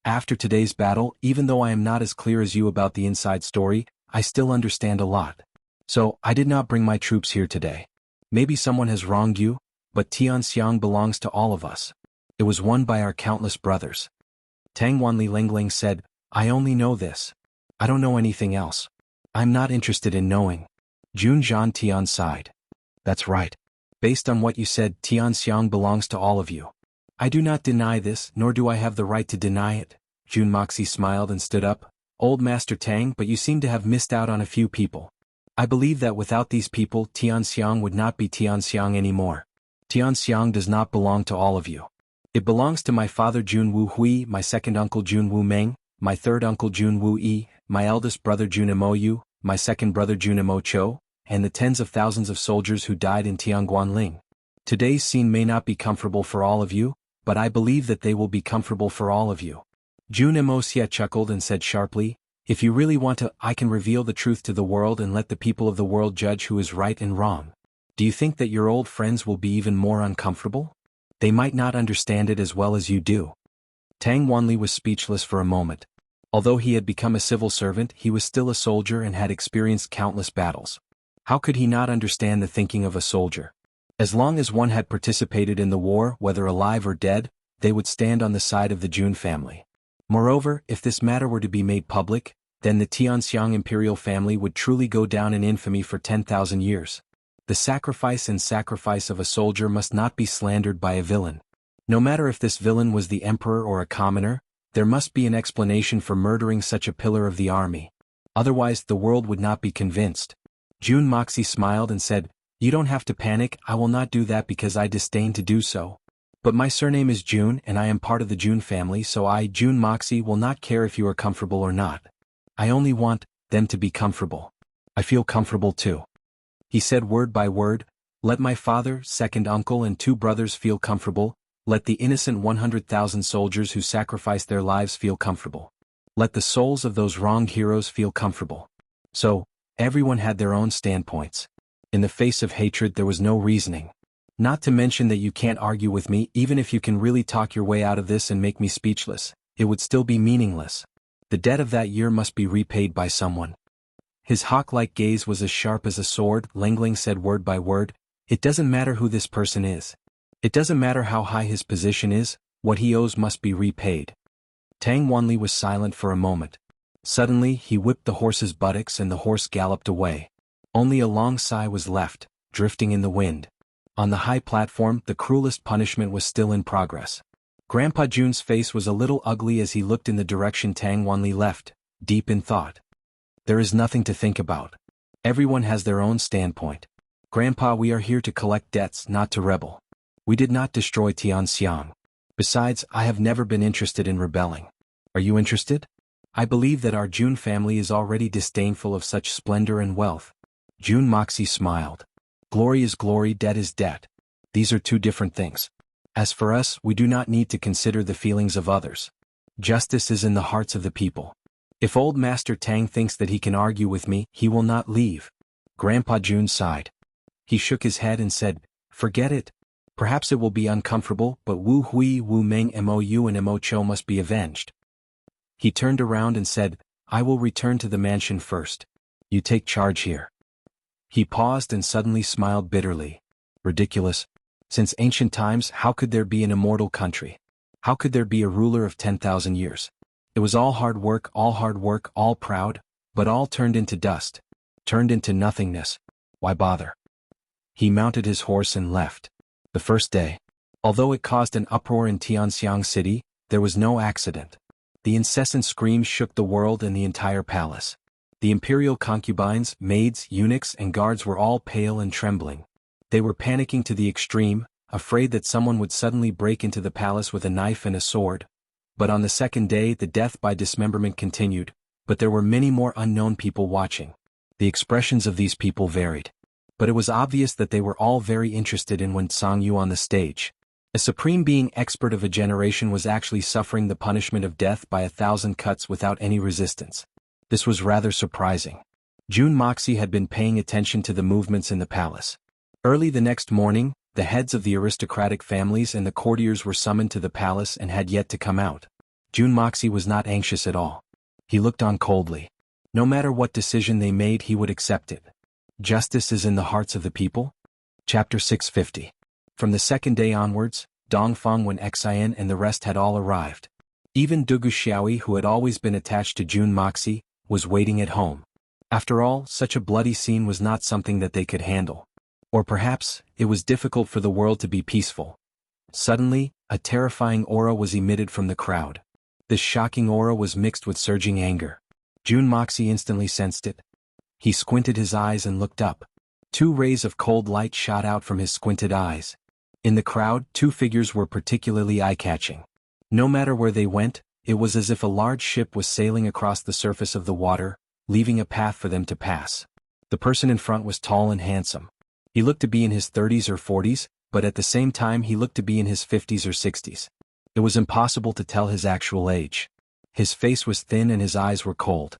after today's battle, even though I am not as clear as you about the inside story, I still understand a lot. So, I did not bring my troops here today. Maybe someone has wronged you, but Tianxiang belongs to all of us. It was won by our countless brothers. Tang Wanli Lingling said, I only know this. I don't know anything else. I'm not interested in knowing. Junjian Tian sighed. That's right. Based on what you said, Tianxiang belongs to all of you. I do not deny this, nor do I have the right to deny it. Jun Moxie smiled and stood up. Old Master Tang, but you seem to have missed out on a few people. I believe that without these people, Tianxiang would not be Tianxiang anymore. Tianxiang does not belong to all of you. It belongs to my father Jun Wu Hui, my second uncle Jun Wu Meng, my third uncle Jun Wu Yi, my eldest brother Jun Mo Yu, my second brother Jun Mo Cho, and the tens of thousands of soldiers who died in Tianguanling. Today's scene may not be comfortable for all of you, but I believe that they will be comfortable for all of you. Jun Mo Xie chuckled and said sharply, if you really want to, I can reveal the truth to the world and let the people of the world judge who is right and wrong. Do you think that your old friends will be even more uncomfortable? They might not understand it as well as you do. Tang Wanli was speechless for a moment. Although he had become a civil servant, he was still a soldier and had experienced countless battles. How could he not understand the thinking of a soldier? As long as one had participated in the war, whether alive or dead, they would stand on the side of the Jun family. Moreover, if this matter were to be made public, then the Tianxiang imperial family would truly go down in infamy for 10,000 years. The sacrifice of a soldier must not be slandered by a villain. No matter if this villain was the emperor or a commoner, there must be an explanation for murdering such a pillar of the army. Otherwise, the world would not be convinced. Jun Moxie smiled and said, you don't have to panic, I will not do that because I disdain to do so. But my surname is Jun and I am part of the Jun family, so I, Jun Moxie, will not care if you are comfortable or not. I only want them to be comfortable. I feel comfortable too. He said word by word, let my father, second uncle and two brothers feel comfortable, let the innocent 100,000 soldiers who sacrificed their lives feel comfortable. Let the souls of those wronged heroes feel comfortable. So, everyone had their own standpoints. In the face of hatred there was no reasoning. Not to mention that you can't argue with me, even if you can really talk your way out of this and make me speechless, it would still be meaningless. The debt of that year must be repaid by someone. His hawk-like gaze was as sharp as a sword. Lengling said word by word, it doesn't matter who this person is. It doesn't matter how high his position is, what he owes must be repaid. Tang Wanli was silent for a moment. Suddenly he whipped the horse's buttocks and the horse galloped away. Only a long sigh was left, drifting in the wind. On the high platform, the cruelest punishment was still in progress. Grandpa Jun's face was a little ugly as he looked in the direction Tang Wanli left, deep in thought. There is nothing to think about. Everyone has their own standpoint. Grandpa, we are here to collect debts, not to rebel. We did not destroy Tianxiang. Besides, I have never been interested in rebelling. Are you interested? I believe that our Jun family is already disdainful of such splendor and wealth. Jun Moxie smiled. Glory is glory, debt is debt. These are two different things. As for us, we do not need to consider the feelings of others. Justice is in the hearts of the people. If old Master Tang thinks that he can argue with me, he will not leave. Grandpa Jun sighed. He shook his head and said, forget it. Perhaps it will be uncomfortable, but Wu Hui, Wu Meng, Mo Yu and Mo Cho must be avenged. He turned around and said, I will return to the mansion first. You take charge here. He paused and suddenly smiled bitterly. Ridiculous. Since ancient times, how could there be an immortal country? How could there be a ruler of 10,000 years? It was all hard work, all proud, but all turned into dust. Turned into nothingness. Why bother? He mounted his horse and left. The first day. Although it caused an uproar in Tianxiang City, there was no accident. The incessant screams shook the world and the entire palace. The imperial concubines, maids, eunuchs, and guards were all pale and trembling. They were panicking to the extreme, afraid that someone would suddenly break into the palace with a knife and a sword. But on the second day the death by dismemberment continued, but there were many more unknown people watching. The expressions of these people varied. But it was obvious that they were all very interested in Wen Sangyu on the stage. A supreme being expert of a generation was actually suffering the punishment of death by 1,000 cuts without any resistance. This was rather surprising. Jun Moxie had been paying attention to the movements in the palace. Early the next morning, the heads of the aristocratic families and the courtiers were summoned to the palace and had yet to come out. Jun Moxie was not anxious at all. He looked on coldly. No matter what decision they made, he would accept it. Justice is in the hearts of the people. Chapter 650. From the second day onwards, Dongfang, Wen Xian, and the rest had all arrived. Even Dugu Xiaoyi, who had always been attached to Jun Moxie, was waiting at home. After all, such a bloody scene was not something that they could handle. Or perhaps, it was difficult for the world to be peaceful. Suddenly, a terrifying aura was emitted from the crowd. This shocking aura was mixed with surging anger. Jun Moxie instantly sensed it. He squinted his eyes and looked up. 2 rays of cold light shot out from his squinted eyes. In the crowd, 2 figures were particularly eye-catching. No matter where they went, it was as if a large ship was sailing across the surface of the water, leaving a path for them to pass. The person in front was tall and handsome. He looked to be in his 30s or 40s, but at the same time he looked to be in his 50s or 60s. It was impossible to tell his actual age. His face was thin and his eyes were cold.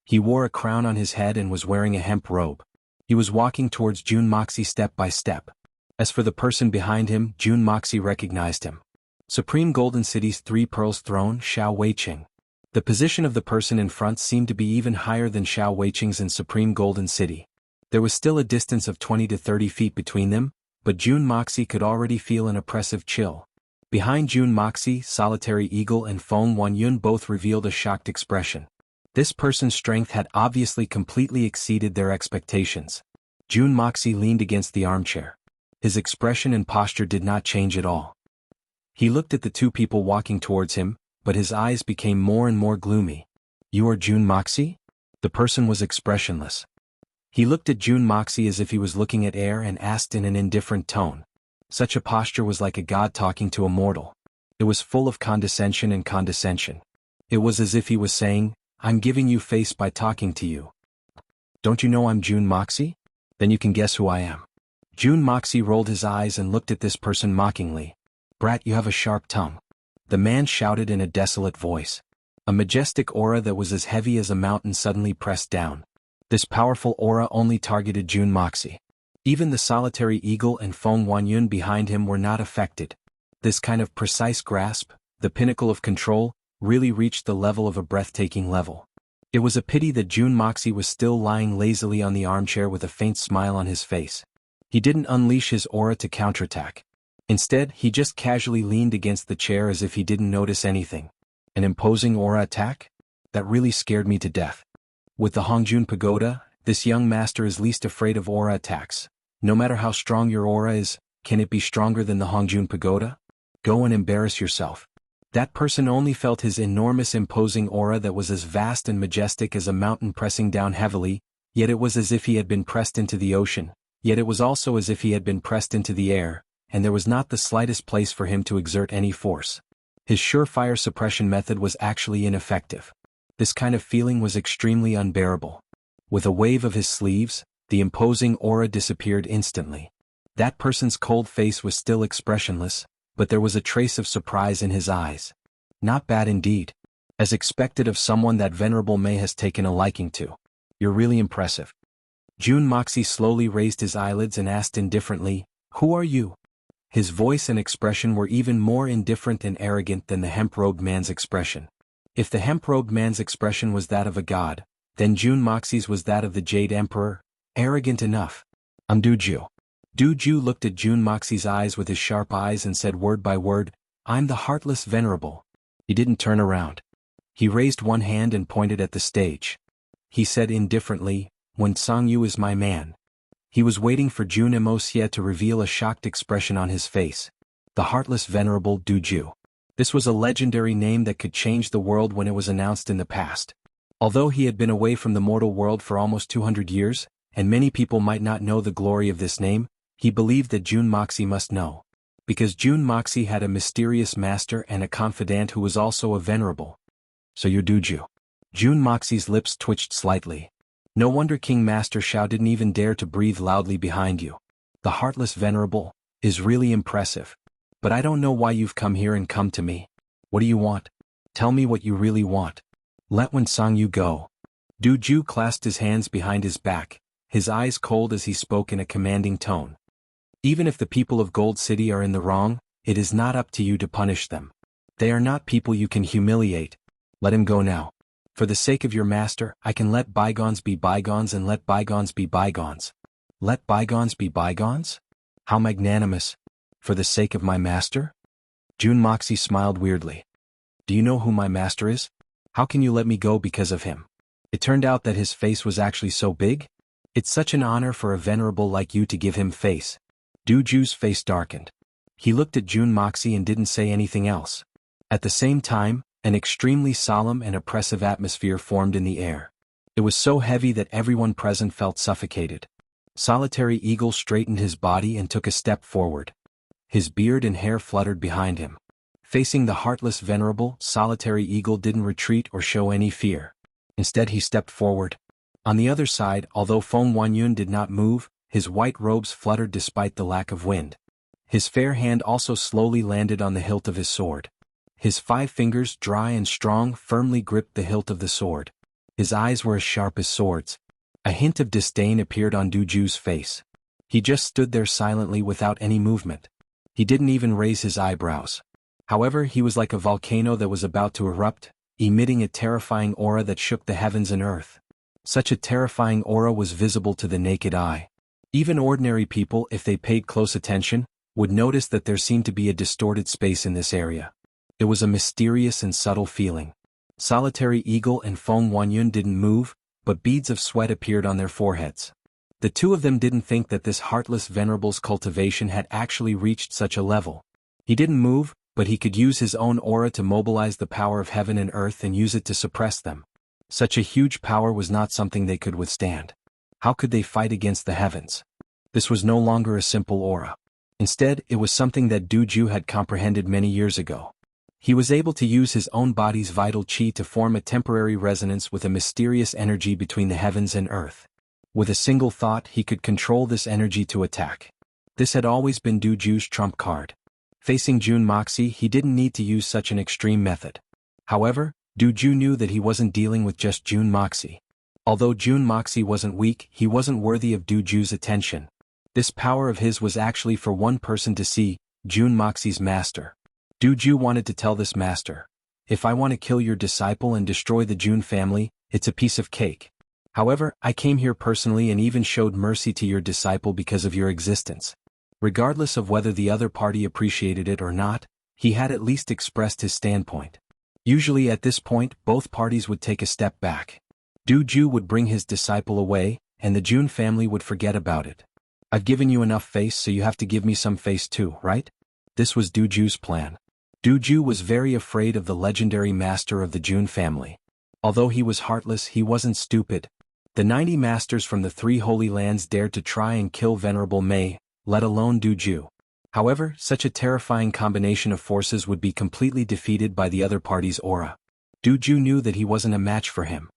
He wore a crown on his head and was wearing a hemp robe. He was walking towards Jun Moxie step by step. As for the person behind him, Jun Moxie recognized him. Supreme Golden City's 3 Pearls Throne, Xiao Weiqing. The position of the person in front seemed to be even higher than Xiao Weiqing's in Supreme Golden City. There was still a distance of 20 to 30 feet between them, but Jun Moxie could already feel an oppressive chill. Behind Jun Moxie, Solitary Eagle and Feng Wanyun both revealed a shocked expression. This person's strength had obviously completely exceeded their expectations. Jun Moxie leaned against the armchair. His expression and posture did not change at all. He looked at the 2 people walking towards him, but his eyes became more and more gloomy. "You are Jun Moxie?" The person was expressionless. He looked at Jun Moxie as if he was looking at air and asked in an indifferent tone. Such a posture was like a god talking to a mortal. It was full of condescension and condescension. It was as if he was saying, "I'm giving you face by talking to you. Don't you know I'm Jun Moxie? Then you can guess who I am." Jun Moxie rolled his eyes and looked at this person mockingly. "Brat, you have a sharp tongue." The man shouted in a desolate voice. A majestic aura that was as heavy as a mountain suddenly pressed down. This powerful aura only targeted Jun Moxie. Even the Solitary Eagle and Feng Wanyun behind him were not affected. This kind of precise grasp, the pinnacle of control, really reached the level of a breathtaking level. It was a pity that Jun Moxie was still lying lazily on the armchair with a faint smile on his face. He didn't unleash his aura to counterattack. Instead, he just casually leaned against the chair as if he didn't notice anything. An imposing aura attack? That really scared me to death. With the Hongjun Pagoda, this young master is least afraid of aura attacks. No matter how strong your aura is, can it be stronger than the Hongjun Pagoda? Go and embarrass yourself. That person only felt his enormous imposing aura that was as vast and majestic as a mountain pressing down heavily, yet it was as if he had been pressed into the ocean, yet it was also as if he had been pressed into the air, and there was not the slightest place for him to exert any force. His surefire suppression method was actually ineffective. This kind of feeling was extremely unbearable. With a wave of his sleeves, the imposing aura disappeared instantly. That person's cold face was still expressionless, but there was a trace of surprise in his eyes. Not bad indeed. As expected of someone that Venerable May has taken a liking to. You're really impressive. Jun Moxie slowly raised his eyelids and asked indifferently, "Who are you?" His voice and expression were even more indifferent and arrogant than the hemp-robed man's expression. If the hemp-robed man's expression was that of a god, then Jun Moxie's was that of the Jade Emperor. Arrogant enough. "I'm Duju." Duju looked at Jun Moxie's eyes with his sharp eyes and said word by word, "I'm the heartless venerable." He didn't turn around. He raised one hand and pointed at the stage. He said indifferently, "When Sangyu is my man." He was waiting for Wuxia to reveal a shocked expression on his face. The heartless venerable Duju. This was a legendary name that could change the world when it was announced in the past. Although he had been away from the mortal world for almost 200 years, and many people might not know the glory of this name, he believed that Wuxia must know. Because Wuxia had a mysterious master and a confidant who was also a venerable. So you're Duju. Wuxia's lips twitched slightly. No wonder King Master Shao didn't even dare to breathe loudly behind you. The heartless venerable is really impressive. But I don't know why you've come here and come to me. What do you want? Tell me what you really want. Let Wen Song you go. Duju clasped his hands behind his back, his eyes cold as he spoke in a commanding tone. Even if the people of Gold City are in the wrong, it is not up to you to punish them. They are not people you can humiliate. Let him go now. For the sake of your master, I can let bygones be bygones and let bygones be bygones. Let bygones be bygones? How magnanimous. For the sake of my master? Wuxia smiled weirdly. Do you know who my master is? How can you let me go because of him? It turned out that his face was actually so big? It's such an honor for a venerable like you to give him face. Duju's face darkened. He looked at Wuxia and didn't say anything else. At the same time, an extremely solemn and oppressive atmosphere formed in the air. It was so heavy that everyone present felt suffocated. Solitary Eagle straightened his body and took a step forward. His beard and hair fluttered behind him. Facing the heartless venerable, Solitary Eagle didn't retreat or show any fear. Instead he stepped forward. On the other side, although Feng Wanyun did not move, his white robes fluttered despite the lack of wind. His fair hand also slowly landed on the hilt of his sword. His 5 fingers, dry and strong, firmly gripped the hilt of the sword. His eyes were as sharp as swords. A hint of disdain appeared on Duju's face. He just stood there silently without any movement. He didn't even raise his eyebrows. However, he was like a volcano that was about to erupt, emitting a terrifying aura that shook the heavens and earth. Such a terrifying aura was visible to the naked eye. Even ordinary people, if they paid close attention, would notice that there seemed to be a distorted space in this area. It was a mysterious and subtle feeling. Solitary Eagle and Feng Wanyun didn't move, but beads of sweat appeared on their foreheads. The two of them didn't think that this heartless venerable's cultivation had actually reached such a level. He didn't move, but he could use his own aura to mobilize the power of heaven and earth and use it to suppress them. Such a huge power was not something they could withstand. How could they fight against the heavens? This was no longer a simple aura. Instead, it was something that Duju had comprehended many years ago. He was able to use his own body's vital qi to form a temporary resonance with a mysterious energy between the heavens and earth. With a single thought, he could control this energy to attack. This had always been Duju's trump card. Facing Wuxia, he didn't need to use such an extreme method. However, Duju knew that he wasn't dealing with just Wuxia. Although Wuxia wasn't weak, he wasn't worthy of Duju's attention. This power of his was actually for one person to see, Wuxia's master. Duju wanted to tell this master, if I want to kill your disciple and destroy the Jun family, it's a piece of cake. However, I came here personally and even showed mercy to your disciple because of your existence. Regardless of whether the other party appreciated it or not, he had at least expressed his standpoint. Usually at this point, both parties would take a step back. Duju would bring his disciple away, and the Jun family would forget about it. I've given you enough face, so you have to give me some face too, right? This was Duju's plan. Duju was very afraid of the legendary master of the Jun family. Although he was heartless, he wasn't stupid. The 90 masters from the 3 Holy Lands dared to try and kill Venerable Mei, let alone Duju. However, such a terrifying combination of forces would be completely defeated by the other party's aura. Duju knew that he wasn't a match for him.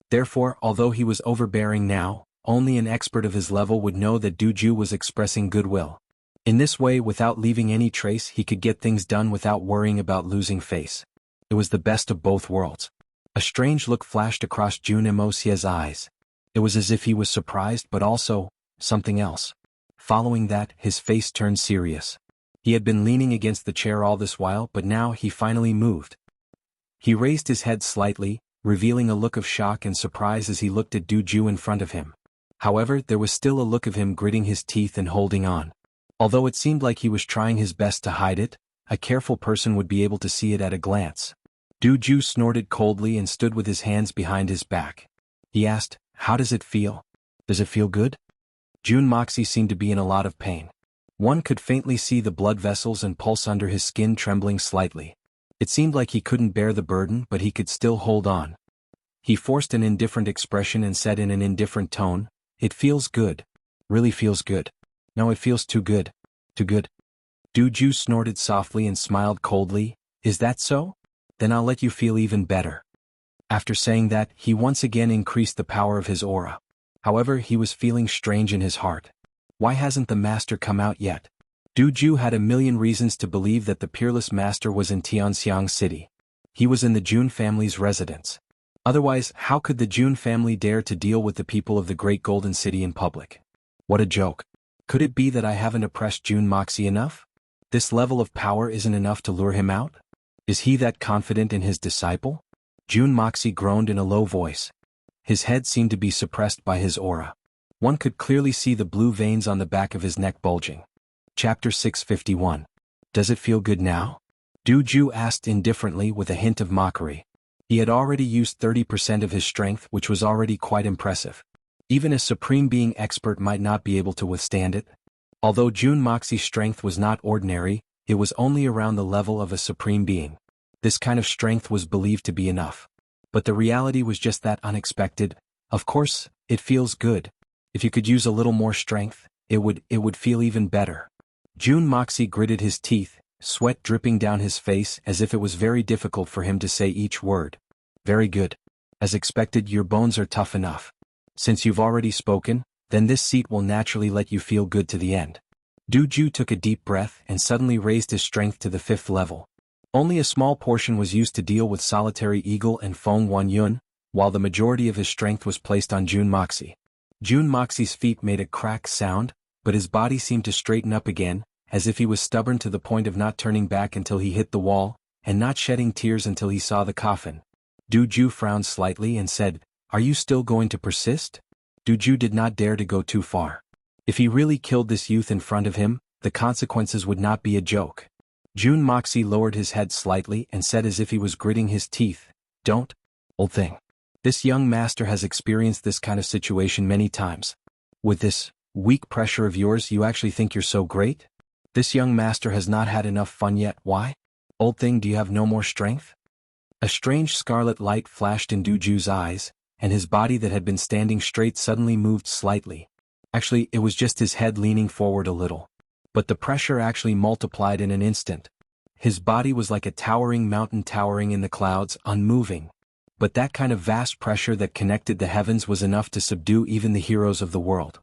Therefore, although he was overbearing now, only an expert of his level would know that Duju was expressing goodwill. In this way, without leaving any trace, he could get things done without worrying about losing face. It was the best of both worlds. A strange look flashed across Wuxia's eyes. It was as if he was surprised but also something else. Following that, his face turned serious. He had been leaning against the chair all this while, but now he finally moved. He raised his head slightly, revealing a look of shock and surprise as he looked at Duju in front of him. However, there was still a look of him gritting his teeth and holding on. Although it seemed like he was trying his best to hide it, a careful person would be able to see it at a glance. Duju snorted coldly and stood with his hands behind his back. He asked, "How does it feel? Does it feel good?" Jun Moxie seemed to be in a lot of pain. One could faintly see the blood vessels and pulse under his skin trembling slightly. It seemed like he couldn't bear the burden, but he could still hold on. He forced an indifferent expression and said in an indifferent tone, "It feels good. Really feels good. No, it feels too good. Too good." Duju snorted softly and smiled coldly. "Is that so? Then I'll let you feel even better." After saying that, he once again increased the power of his aura. However, he was feeling strange in his heart. Why hasn't the master come out yet? Duju had a million reasons to believe that the peerless master was in Tianxiang City. He was in the Jun family's residence. Otherwise, how could the Jun family dare to deal with the people of the Great Golden City in public? What a joke. Could it be that I haven't oppressed Jun Moxie enough? This level of power isn't enough to lure him out? Is he that confident in his disciple? Jun Moxie groaned in a low voice. His head seemed to be suppressed by his aura. One could clearly see the blue veins on the back of his neck bulging. Chapter 651. Does it feel good now? Duju asked indifferently with a hint of mockery. He had already used 30% of his strength, which was already quite impressive. Even a supreme being expert might not be able to withstand it. Although Jun Moxie's strength was not ordinary, it was only around the level of a supreme being. This kind of strength was believed to be enough. But the reality was just that unexpected. Of course, it feels good. If you could use a little more strength, it would feel even better. Jun Moxie gritted his teeth, sweat dripping down his face as if it was very difficult for him to say each word. Very good. As expected, your bones are tough enough. Since you've already spoken, then this seat will naturally let you feel good to the end. Duju took a deep breath and suddenly raised his strength to the 5th level. Only a small portion was used to deal with Solitary Eagle and Feng Wanyun, while the majority of his strength was placed on Jun Moxie. Jun Moxie's feet made a crack sound, but his body seemed to straighten up again, as if he was stubborn to the point of not turning back until he hit the wall, and not shedding tears until he saw the coffin. Duju frowned slightly and said, "Are you still going to persist?" Duju did not dare to go too far. If he really killed this youth in front of him, the consequences would not be a joke. Jun Moxie lowered his head slightly and said as if he was gritting his teeth, "Don't, old thing. This young master has experienced this kind of situation many times. With this weak pressure of yours, you actually think you're so great? This young master has not had enough fun yet. Why? Old thing, do you have no more strength?" A strange scarlet light flashed in Duju's eyes, and his body that had been standing straight suddenly moved slightly. Actually, it was just his head leaning forward a little. But the pressure actually multiplied in an instant. His body was like a towering mountain towering in the clouds, unmoving. But that kind of vast pressure that connected the heavens was enough to subdue even the heroes of the world.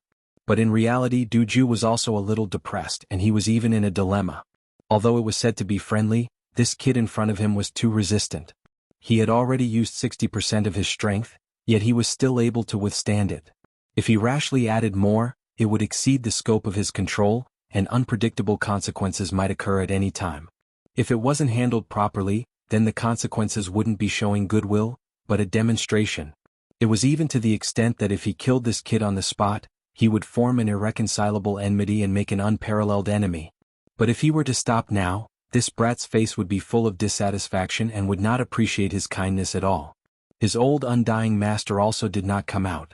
But in reality, Duju was also a little depressed, and he was even in a dilemma. Although it was said to be friendly, this kid in front of him was too resistant. He had already used 60% of his strength, yet he was still able to withstand it. If he rashly added more, it would exceed the scope of his control, and unpredictable consequences might occur at any time. If it wasn't handled properly, then the consequences wouldn't be showing goodwill, but a demonstration. It was even to the extent that if he killed this kid on the spot, he would form an irreconcilable enmity and make an unparalleled enemy. But if he were to stop now, this brat's face would be full of dissatisfaction and would not appreciate his kindness at all. His old undying master also did not come out.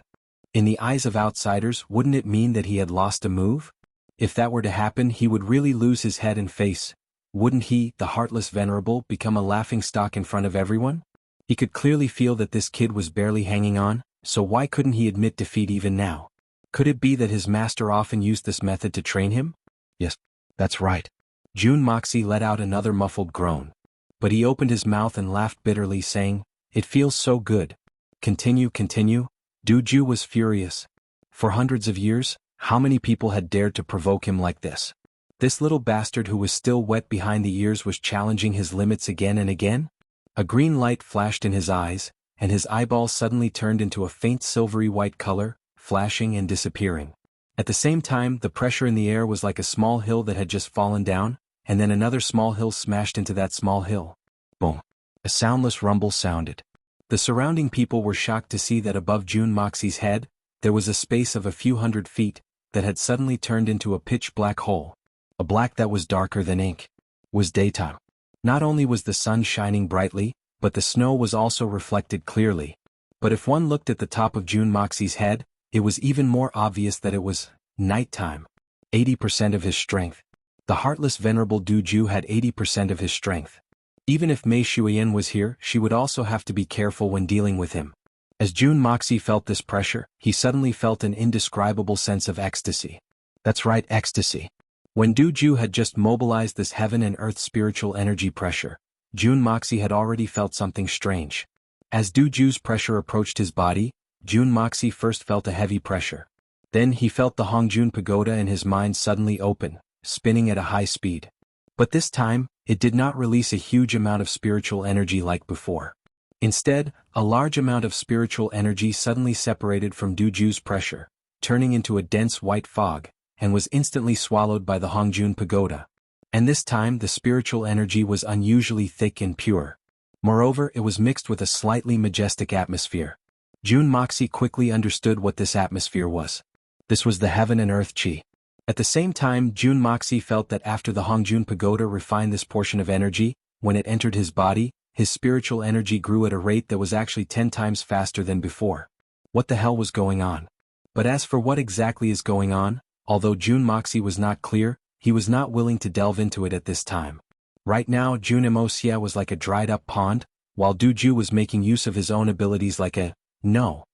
In the eyes of outsiders, wouldn't it mean that he had lost a move? If that were to happen, he would really lose his head and face. Wouldn't he, the heartless venerable, become a laughingstock in front of everyone? He could clearly feel that this kid was barely hanging on, so why couldn't he admit defeat even now? Could it be that his master often used this method to train him? Yes, that's right. Jun Moxie let out another muffled groan. But he opened his mouth and laughed bitterly, saying, "It feels so good. Continue, continue." Duju was furious. For hundreds of years, how many people had dared to provoke him like this? This little bastard who was still wet behind the ears was challenging his limits again and again? A green light flashed in his eyes, and his eyeballs suddenly turned into a faint silvery white color, flashing and disappearing. At the same time, the pressure in the air was like a small hill that had just fallen down, and then another small hill smashed into that small hill. Boom. A soundless rumble sounded. The surrounding people were shocked to see that above Jun Moxie's head, there was a space of a few hundred feet, that had suddenly turned into a pitch-black hole. A black that was darker than ink. It was daytime. Not only was the sun shining brightly, but the snow was also reflected clearly. But if one looked at the top of Jun Moxie's head, it was even more obvious that it was Nighttime. 80% of his strength. The heartless venerable Du Ju had 80% of his strength. Even if Mei Shuiyan was here, she would also have to be careful when dealing with him. As Jun Moxie felt this pressure, he suddenly felt an indescribable sense of ecstasy. That's right, ecstasy. When Du Ju had just mobilized this heaven and earth spiritual energy pressure, Jun Moxie had already felt something strange. As Du Ju's pressure approached his body, Jun Moxie first felt a heavy pressure. Then he felt the Hongjun Pagoda in his mind suddenly open, spinning at a high speed. But this time, it did not release a huge amount of spiritual energy like before. Instead, a large amount of spiritual energy suddenly separated from Du Ju's pressure, turning into a dense white fog, and was instantly swallowed by the Hongjun Pagoda. And this time the spiritual energy was unusually thick and pure. Moreover, it was mixed with a slightly majestic atmosphere. Jun Moxie quickly understood what this atmosphere was. This was the heaven and earth chi. At the same time, Jun Moxie felt that after the Hongjun Pagoda refined this portion of energy, when it entered his body, his spiritual energy grew at a rate that was actually 10 times faster than before. What the hell was going on? But as for what exactly is going on, although Jun Moxie was not clear, he was not willing to delve into it at this time. Right now, Jun Moxie was like a dried-up pond, while Du Ju was making use of his own abilities like a no.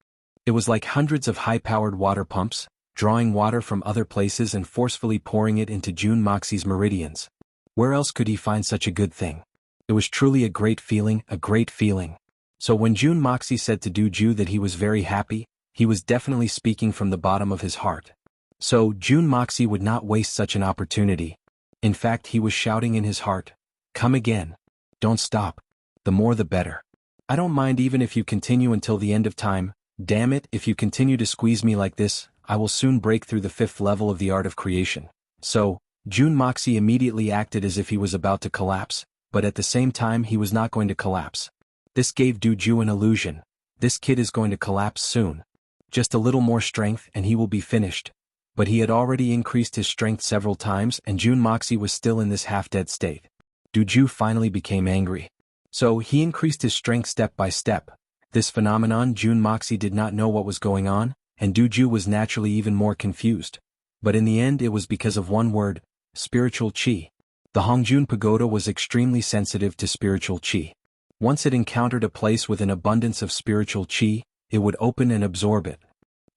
It was like hundreds of high-powered water pumps, drawing water from other places and forcefully pouring it into Jun Moxie's meridians. Where else could he find such a good thing? It was truly a great feeling, a great feeling. So when Jun Moxie said to Du Ju that he was very happy, he was definitely speaking from the bottom of his heart. So Jun Moxie would not waste such an opportunity. In fact, he was shouting in his heart, "Come again. Don't stop. The more the better. I don't mind even if you continue until the end of time. Damn it, if you continue to squeeze me like this, I will soon break through the 5th level of the art of creation." So, Jun Moxie immediately acted as if he was about to collapse, but at the same time he was not going to collapse. This gave Du Ju an illusion. This kid is going to collapse soon. Just a little more strength and he will be finished. But he had already increased his strength several times and Jun Moxie was still in this half-dead state. Du Ju finally became angry. So he increased his strength step by step. This phenomenon, Jun Moxie did not know what was going on, and Du Ju was naturally even more confused. But in the end it was because of one word, spiritual chi. The Hongjun Pagoda was extremely sensitive to spiritual chi. Once it encountered a place with an abundance of spiritual chi, it would open and absorb it.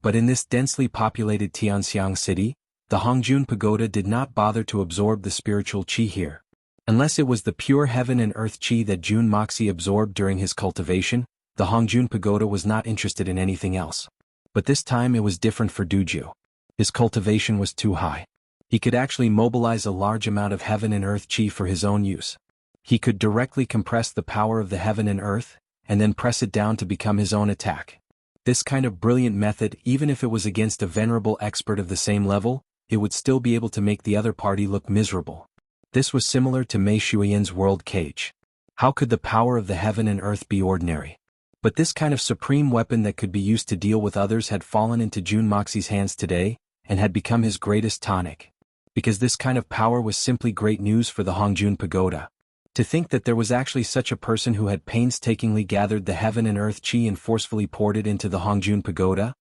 But in this densely populated Tianxiang city, the Hongjun Pagoda did not bother to absorb the spiritual chi here. Unless it was the pure heaven and earth chi that Jun Moxie absorbed during his cultivation, the Hongjun Pagoda was not interested in anything else. But this time it was different for Du Ju. His cultivation was too high. He could actually mobilize a large amount of heaven and earth chi for his own use. He could directly compress the power of the heaven and earth, and then press it down to become his own attack. This kind of brilliant method, even if it was against a venerable expert of the same level, it would still be able to make the other party look miserable. This was similar to Mei Shuiyan's world cage. How could the power of the heaven and earth be ordinary? But this kind of supreme weapon that could be used to deal with others had fallen into Jun Moxie's hands today, and had become his greatest tonic. Because this kind of power was simply great news for the Hongjun Pagoda. To think that there was actually such a person who had painstakingly gathered the heaven and earth chi and forcefully poured it into the Hongjun Pagoda,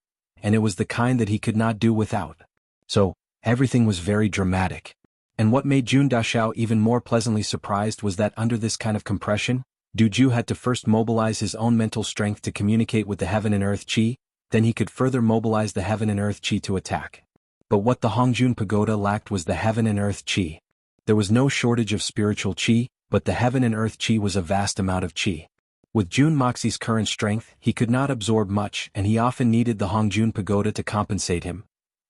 and it was the kind that he could not do without. So, everything was very dramatic. And what made Jun Dashao even more pleasantly surprised was that under this kind of compression, Du Ju had to first mobilize his own mental strength to communicate with the heaven and earth chi, then he could further mobilize the heaven and earth chi to attack. But what the Hongjun Pagoda lacked was the heaven and earth chi. There was no shortage of spiritual chi, but the heaven and earth chi was a vast amount of chi. With Jun Moxie's current strength, he could not absorb much and he often needed the Hongjun Pagoda to compensate him.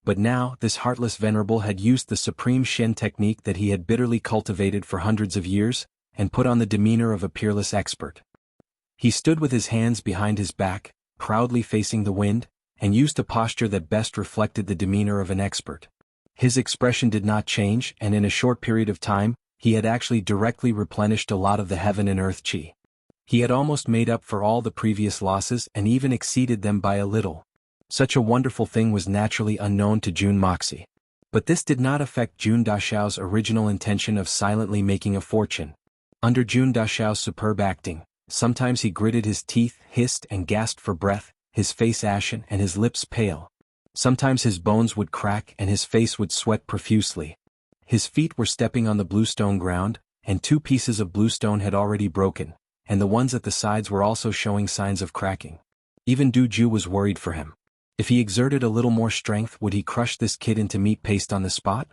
But now, this heartless venerable had used the supreme Shen technique that he had bitterly cultivated for hundreds of years, and put on the demeanor of a peerless expert. He stood with his hands behind his back, proudly facing the wind, and used a posture that best reflected the demeanor of an expert. His expression did not change, and in a short period of time, he had actually directly replenished a lot of the heaven and earth chi. He had almost made up for all the previous losses and even exceeded them by a little. Such a wonderful thing was naturally unknown to Jun Moxie. But this did not affect Jun Dashao's original intention of silently making a fortune. Under Jun Dashao's superb acting, sometimes he gritted his teeth, hissed and gasped for breath, his face ashen and his lips pale. Sometimes his bones would crack and his face would sweat profusely. His feet were stepping on the bluestone ground, and 2 pieces of bluestone had already broken, and the ones at the sides were also showing signs of cracking. Even Duju was worried for him. If he exerted a little more strength, would he crush this kid into meat paste on the spot?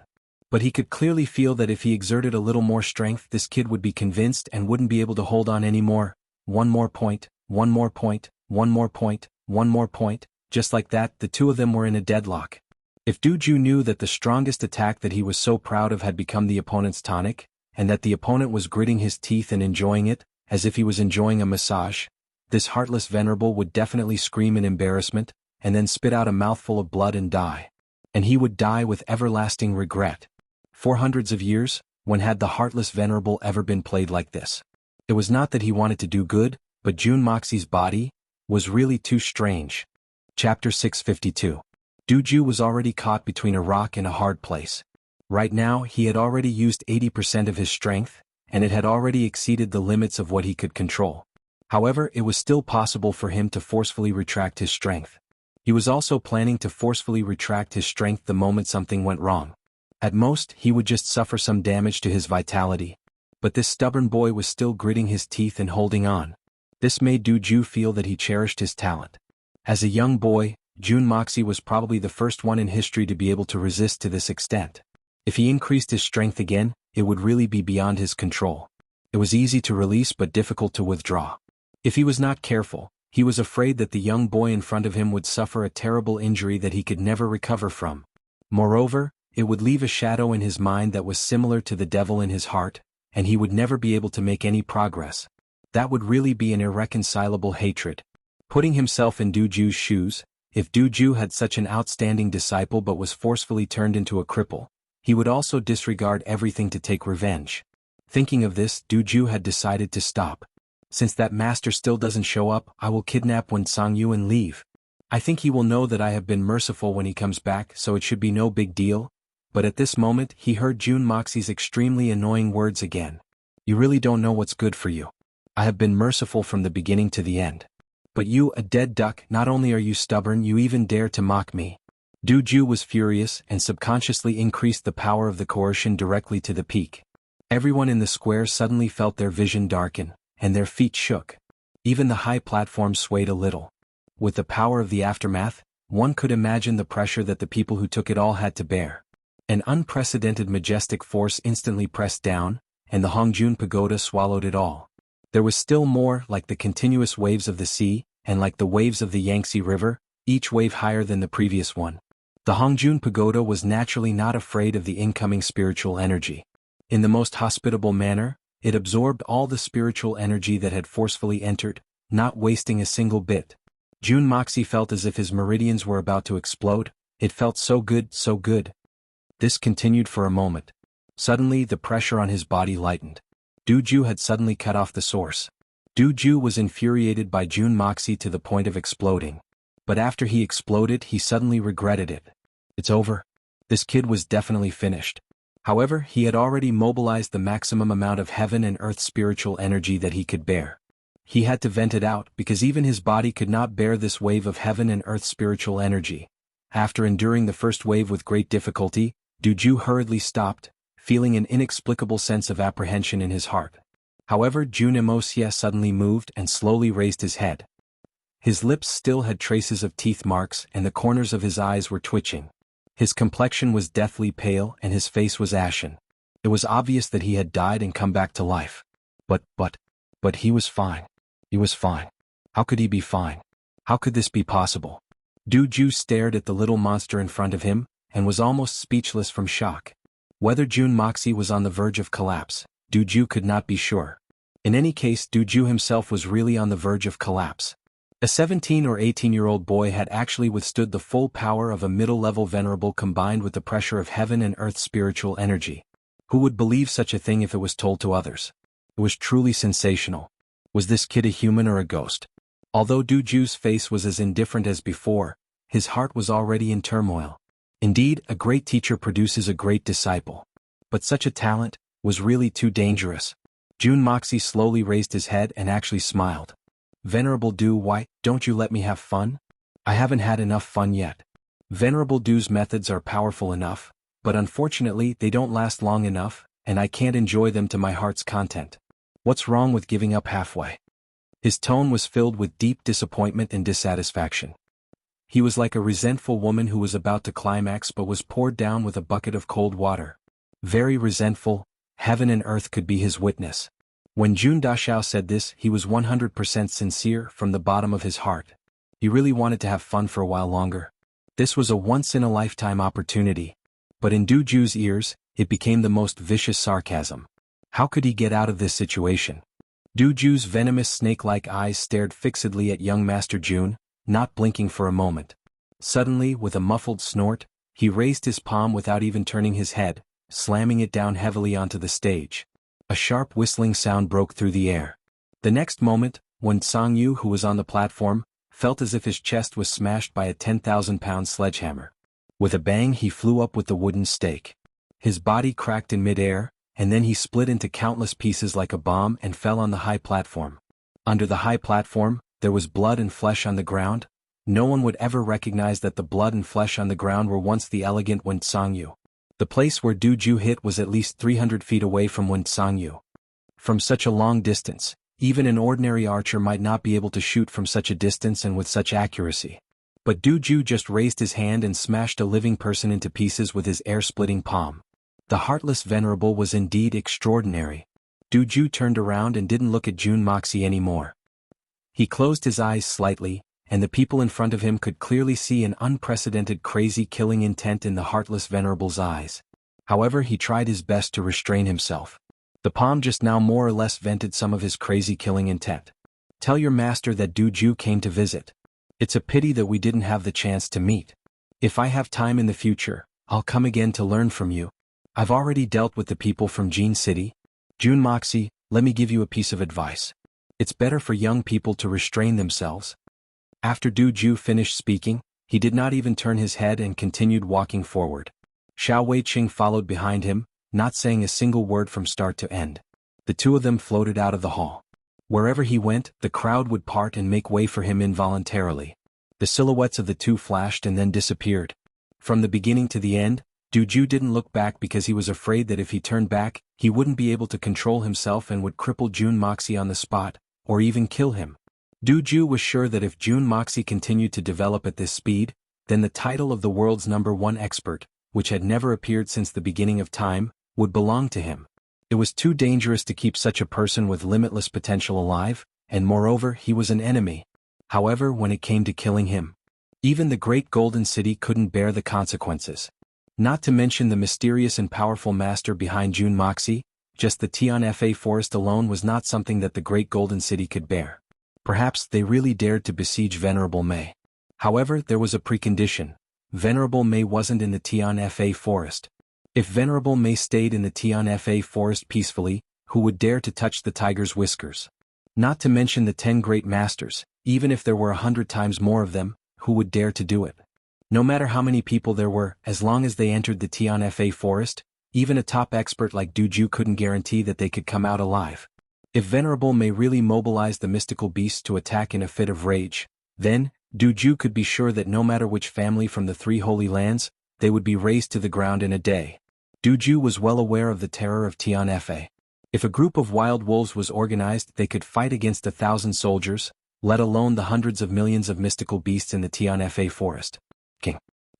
But he could clearly feel that if he exerted a little more strength, this kid would be convinced and wouldn't be able to hold on anymore. One more point, one more point, one more point, one more point. Just like that, the 2 of them were in a deadlock. If Duju knew that the strongest attack that he was so proud of had become the opponent's tonic, and that the opponent was gritting his teeth and enjoying it, as if he was enjoying a massage, this heartless venerable would definitely scream in embarrassment, and then spit out a mouthful of blood and die. And he would die with everlasting regret. For hundreds of years, when had the heartless venerable ever been played like this? It was not that he wanted to do good, but Jun Moxi's body was really too strange. Chapter 652. Duju was already caught between a rock and a hard place. Right now he had already used 80% of his strength, and it had already exceeded the limits of what he could control. However, it was still possible for him to forcefully retract his strength. He was also planning to forcefully retract his strength the moment something went wrong. At most, he would just suffer some damage to his vitality. But this stubborn boy was still gritting his teeth and holding on. This made Duju feel that he cherished his talent. As a young boy, Jun Moxi was probably the first one in history to be able to resist to this extent. If he increased his strength again, it would really be beyond his control. It was easy to release but difficult to withdraw. If he was not careful, he was afraid that the young boy in front of him would suffer a terrible injury that he could never recover from. Moreover, it would leave a shadow in his mind that was similar to the devil in his heart, and he would never be able to make any progress. That would really be an irreconcilable hatred. Putting himself in Duju's shoes, if Duju had such an outstanding disciple but was forcefully turned into a cripple, he would also disregard everything to take revenge. Thinking of this, Duju had decided to stop. Since that master still doesn't show up, I will kidnap Wen Sangyu and leave. I think he will know that I have been merciful when he comes back, so it should be no big deal. But at this moment he heard Jun Moxi's extremely annoying words again. You really don't know what's good for you. I have been merciful from the beginning to the end. But you, a dead duck, not only are you stubborn, you even dare to mock me. Duju was furious and subconsciously increased the power of the coercion directly to the peak. Everyone in the square suddenly felt their vision darken, and their feet shook. Even the high platform swayed a little. With the power of the aftermath, one could imagine the pressure that the people who took it all had to bear. An unprecedented majestic force instantly pressed down, and the Hongjun Pagoda swallowed it all. There was still more, like the continuous waves of the sea, and like the waves of the Yangtze River, each wave higher than the previous one. The Hongjun Pagoda was naturally not afraid of the incoming spiritual energy. In the most hospitable manner, it absorbed all the spiritual energy that had forcefully entered, not wasting a single bit. Jun Moxi felt as if his meridians were about to explode. It felt so good, so good. This continued for a moment. Suddenly the pressure on his body lightened. Duju had suddenly cut off the source. Duju was infuriated by Jun Moxi to the point of exploding. But after he exploded, he suddenly regretted it. It's over. This kid was definitely finished. However, he had already mobilized the maximum amount of heaven and earth spiritual energy that he could bear. He had to vent it out because even his body could not bear this wave of heaven and earth spiritual energy. After enduring the first wave with great difficulty, Duju hurriedly stopped, feeling an inexplicable sense of apprehension in his heart. However, Jun Moxi suddenly moved and slowly raised his head. His lips still had traces of teeth marks and the corners of his eyes were twitching. His complexion was deathly pale and his face was ashen. It was obvious that he had died and come back to life. But he was fine. He was fine. How could he be fine? How could this be possible? Duju stared at the little monster in front of him, and was almost speechless from shock. Whether Jun Moxi was on the verge of collapse, Duju could not be sure. In any case, Duju himself was really on the verge of collapse. A 17 or 18-year-old boy had actually withstood the full power of a middle-level venerable combined with the pressure of heaven and earth spiritual energy. Who would believe such a thing if it was told to others? It was truly sensational. Was this kid a human or a ghost? Although Duju's face was as indifferent as before, his heart was already in turmoil. Indeed, a great teacher produces a great disciple. But such a talent was really too dangerous. Jun Moxi slowly raised his head and actually smiled. Venerable Du, why don't you let me have fun? I haven't had enough fun yet. Venerable Du's methods are powerful enough, but unfortunately they don't last long enough, and I can't enjoy them to my heart's content. What's wrong with giving up halfway? His tone was filled with deep disappointment and dissatisfaction. He was like a resentful woman who was about to climax but was poured down with a bucket of cold water. Very resentful, heaven and earth could be his witness. When Jun Dashao said this, he was 100% sincere from the bottom of his heart. He really wanted to have fun for a while longer. This was a once-in-a-lifetime opportunity. But in Du Ju's ears, it became the most vicious sarcasm. How could he get out of this situation? Du Ju's venomous snake-like eyes stared fixedly at young Master Jun, not blinking for a moment. Suddenly, with a muffled snort, he raised his palm without even turning his head, slamming it down heavily onto the stage. A sharp whistling sound broke through the air. The next moment, Wen Sangyu, who was on the platform, felt as if his chest was smashed by a 10,000-pound sledgehammer. With a bang, he flew up with the wooden stake. His body cracked in mid-air, and then he split into countless pieces like a bomb and fell on the high platform. Under the high platform, there was blood and flesh on the ground. No one would ever recognize that the blood and flesh on the ground were once the elegant Wen Sangyu. The place where Du Ju hit was at least 300 feet away from Wen Sangyu. From such a long distance, even an ordinary archer might not be able to shoot from such a distance and with such accuracy. But Du Ju just raised his hand and smashed a living person into pieces with his air-splitting palm. The heartless venerable was indeed extraordinary. Du Ju turned around and didn't look at Jun Moxie anymore. He closed his eyes slightly, and the people in front of him could clearly see an unprecedented crazy killing intent in the heartless venerable's eyes. However, he tried his best to restrain himself. The palm just now more or less vented some of his crazy killing intent. Tell your master that Du Ju came to visit. It's a pity that we didn't have the chance to meet. If I have time in the future, I'll come again to learn from you. I've already dealt with the people from Jin City. Jun Moxie, let me give you a piece of advice. It's better for young people to restrain themselves. After Du Ju finished speaking, he did not even turn his head and continued walking forward. Xiao Weiqing followed behind him, not saying a single word from start to end. The two of them floated out of the hall. Wherever he went, the crowd would part and make way for him involuntarily. The silhouettes of the two flashed and then disappeared. From the beginning to the end, Du Ju didn't look back because he was afraid that if he turned back, he wouldn't be able to control himself and would cripple Jun Moxie on the spot, or even kill him. Du Ju was sure that if Jun Moxie continued to develop at this speed, then the title of the world's #1 expert, which had never appeared since the beginning of time, would belong to him. It was too dangerous to keep such a person with limitless potential alive, and moreover he was an enemy. However, when it came to killing him, even the great Golden City couldn't bear the consequences. Not to mention the mysterious and powerful master behind Jun Moxie, just the Tianfa forest alone was not something that the great Golden City could bear. Perhaps they really dared to besiege Venerable Mei. However, there was a precondition. Venerable Mei wasn't in the Tianfa forest. If Venerable Mei stayed in the Tianfa forest peacefully, who would dare to touch the tiger's whiskers? Not to mention the 10 great masters, even if there were 100 times more of them, who would dare to do it? No matter how many people there were, as long as they entered the Tianfa forest, even a top expert like Du Ju couldn't guarantee that they could come out alive. If Venerable Mei really mobilized the mystical beasts to attack in a fit of rage, then, Du Ju could be sure that no matter which family from the 3 Holy Lands, they would be razed to the ground in a day. Du Ju was well aware of the terror of Tianfa. If a group of wild wolves was organized, they could fight against 1,000 soldiers, let alone the hundreds of millions of mystical beasts in the Tianfa forest.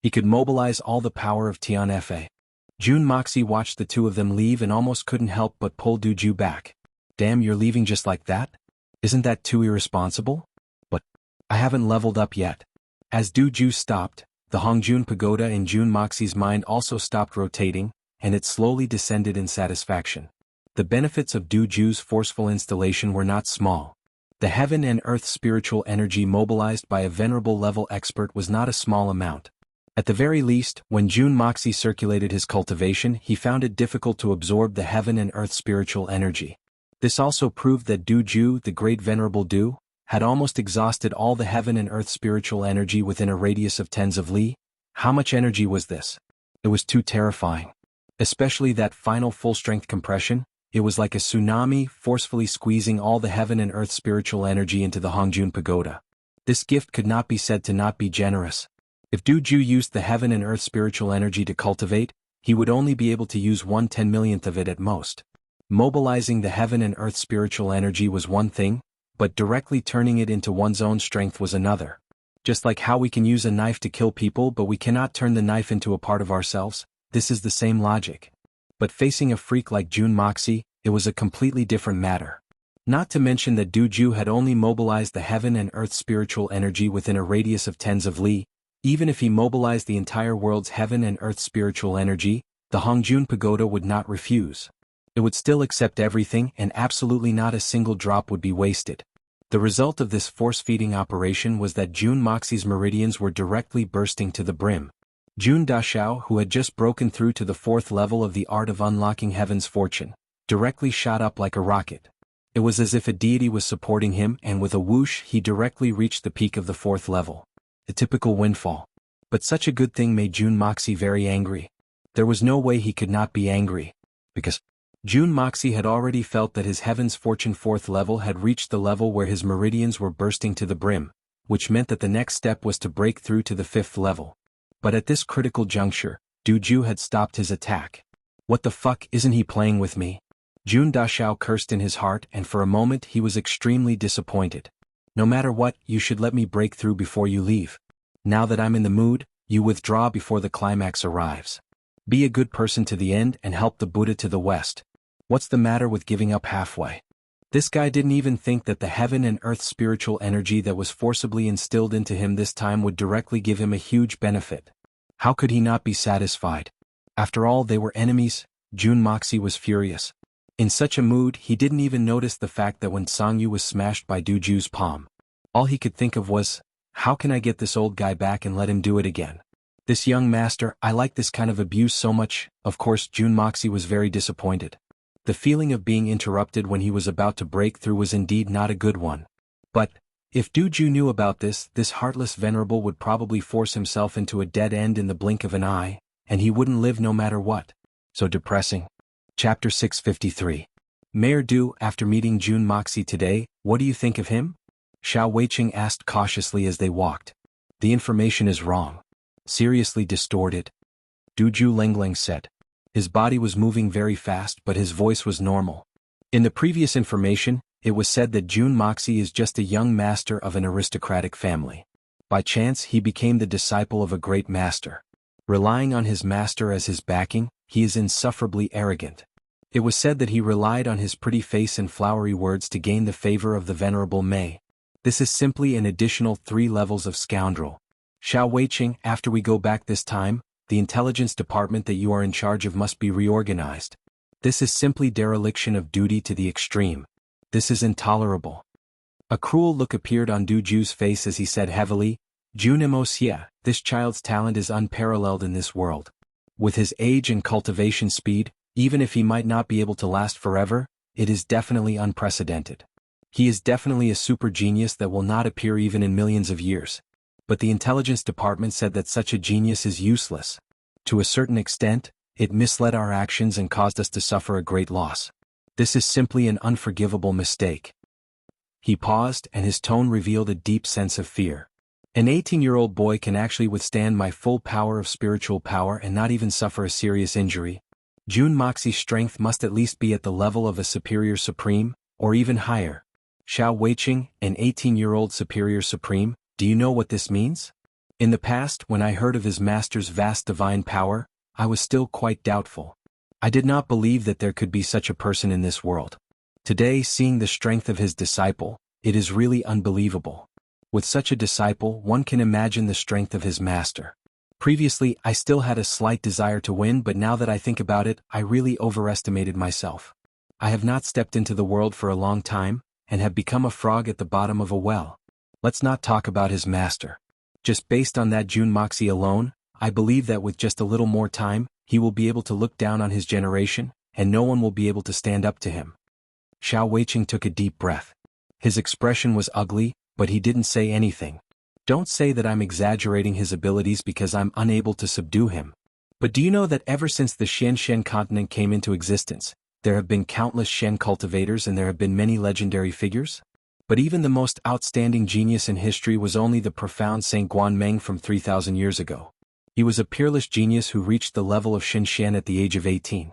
He could mobilize all the power of Tianfa. Jun Moxie watched the two of them leave and almost couldn't help but pull Du Ju back. Damn, you're leaving just like that? Isn't that too irresponsible? But I haven't leveled up yet. As Du Ju stopped, the Hongjun Pagoda in Jun Moxie's mind also stopped rotating, and it slowly descended in satisfaction. The benefits of Du Ju's forceful installation were not small. The heaven and earth spiritual energy mobilized by a venerable level expert was not a small amount. At the very least, when Jun Moxie circulated his cultivation, he found it difficult to absorb the heaven and earth spiritual energy. This also proved that Du Ju, the great venerable Du, had almost exhausted all the heaven and earth spiritual energy within a radius of tens of li. How much energy was this? It was too terrifying. Especially that final full-strength compression. It was like a tsunami forcefully squeezing all the heaven and earth spiritual energy into the Hongjun Pagoda. This gift could not be said to not be generous. If Du Ju used the heaven and earth spiritual energy to cultivate, he would only be able to use 1/10 millionth of it at most. Mobilizing the heaven and earth spiritual energy was one thing, but directly turning it into one's own strength was another. Just like how we can use a knife to kill people but we cannot turn the knife into a part of ourselves, this is the same logic. But facing a freak like Jun Moxie, it was a completely different matter. Not to mention that Du Ju had only mobilized the heaven and earth spiritual energy within a radius of tens of li. Even if he mobilized the entire world's heaven and earth spiritual energy, the Hongjun Pagoda would not refuse. It would still accept everything and absolutely not a single drop would be wasted. The result of this force-feeding operation was that Jun Moxie's meridians were directly bursting to the brim. Jun Dashao, who had just broken through to the 4th level of the art of unlocking heaven's fortune, directly shot up like a rocket. It was as if a deity was supporting him and with a whoosh he directly reached the peak of the 4th level. A typical windfall. But such a good thing made Jun Moxie very angry. There was no way he could not be angry. Because Jun Moxie had already felt that his heaven's fortune 4th level had reached the level where his meridians were bursting to the brim, which meant that the next step was to break through to the 5th level. But at this critical juncture, Du Ju had stopped his attack. What the fuck, isn't he playing with me? Jun Dashao cursed in his heart and for a moment he was extremely disappointed. No matter what, you should let me break through before you leave. Now that I'm in the mood, you withdraw before the climax arrives. Be a good person to the end and help the Buddha to the west. What's the matter with giving up halfway? This guy didn't even think that the heaven and earth spiritual energy that was forcibly instilled into him this time would directly give him a huge benefit. How could he not be satisfied? After all, they were enemies. Jun Moxie was furious. In such a mood, he didn't even notice the fact that when Sangyu was smashed by Du Ju's palm, all he could think of was, how can I get this old guy back and let him do it again? This young master, I like this kind of abuse so much. Of course, Jun Moxie was very disappointed. The feeling of being interrupted when he was about to break through was indeed not a good one. But if Du Ju knew about this heartless venerable would probably force himself into a dead end in the blink of an eye, and he wouldn't live no matter what. So depressing. Chapter 653. Mayor Du, after meeting Jun Moxie today, what do you think of him? Xiao Weiqing asked cautiously as they walked. The information is wrong. Seriously distorted. Du Ju Lengling said. His body was moving very fast but his voice was normal. In the previous information, it was said that Jun Moxie is just a young master of an aristocratic family. By chance he became the disciple of a great master. Relying on his master as his backing, he is insufferably arrogant. It was said that he relied on his pretty face and flowery words to gain the favor of the venerable Mei. This is simply an additional 3 levels of scoundrel. Xiao Weiqing, after we go back this time, the intelligence department that you are in charge of must be reorganized. This is simply dereliction of duty to the extreme. This is intolerable. A cruel look appeared on Du Ju's face as he said heavily, Jun Moxie, this child's talent is unparalleled in this world. With his age and cultivation speed, even if he might not be able to last forever, it is definitely unprecedented. He is definitely a super genius that will not appear even in millions of years. But the intelligence department said that such a genius is useless. To a certain extent, it misled our actions and caused us to suffer a great loss. This is simply an unforgivable mistake. He paused and his tone revealed a deep sense of fear. An 18-year-old boy can actually withstand my full power of spiritual power and not even suffer a serious injury. Jun Moxie's strength must at least be at the level of a superior supreme, or even higher. Xiao Weiqing, an 18-year-old superior supreme, do you know what this means? In the past, when I heard of his master's vast divine power, I was still quite doubtful. I did not believe that there could be such a person in this world. Today, seeing the strength of his disciple, it is really unbelievable. With such a disciple, one can imagine the strength of his master. Previously, I still had a slight desire to win, but now that I think about it, I really overestimated myself. I have not stepped into the world for a long time, and have become a frog at the bottom of a well. Let's not talk about his master. Just based on that Jun Moxie alone, I believe that with just a little more time, he will be able to look down on his generation, and no one will be able to stand up to him. Xiao Weiqing took a deep breath. His expression was ugly, but he didn't say anything. Don't say that I'm exaggerating his abilities because I'm unable to subdue him. But do you know that ever since the Shen continent came into existence, there have been countless Shen cultivators and there have been many legendary figures? But even the most outstanding genius in history was only the profound Saint Guanmeng from 3,000 years ago. He was a peerless genius who reached the level of Xinxian at the age of 18.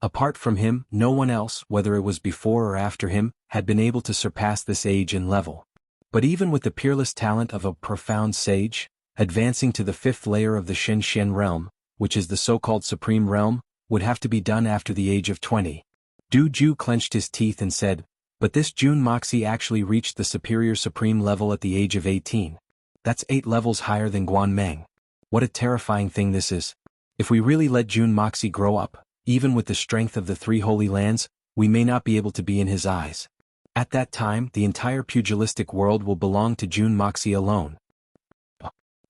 Apart from him, no one else, whether it was before or after him, had been able to surpass this age and level. But even with the peerless talent of a profound sage, advancing to the fifth layer of the Xinxian realm, which is the so-called supreme realm, would have to be done after the age of 20. Du Ju clenched his teeth and said, "But this Jun Moxie actually reached the superior supreme level at the age of 18. That's 8 levels higher than Guanmeng. What a terrifying thing this is. If we really let Jun Moxie grow up, even with the strength of the 3 holy lands, we may not be able to be in his eyes. At that time, the entire pugilistic world will belong to Jun Moxie alone."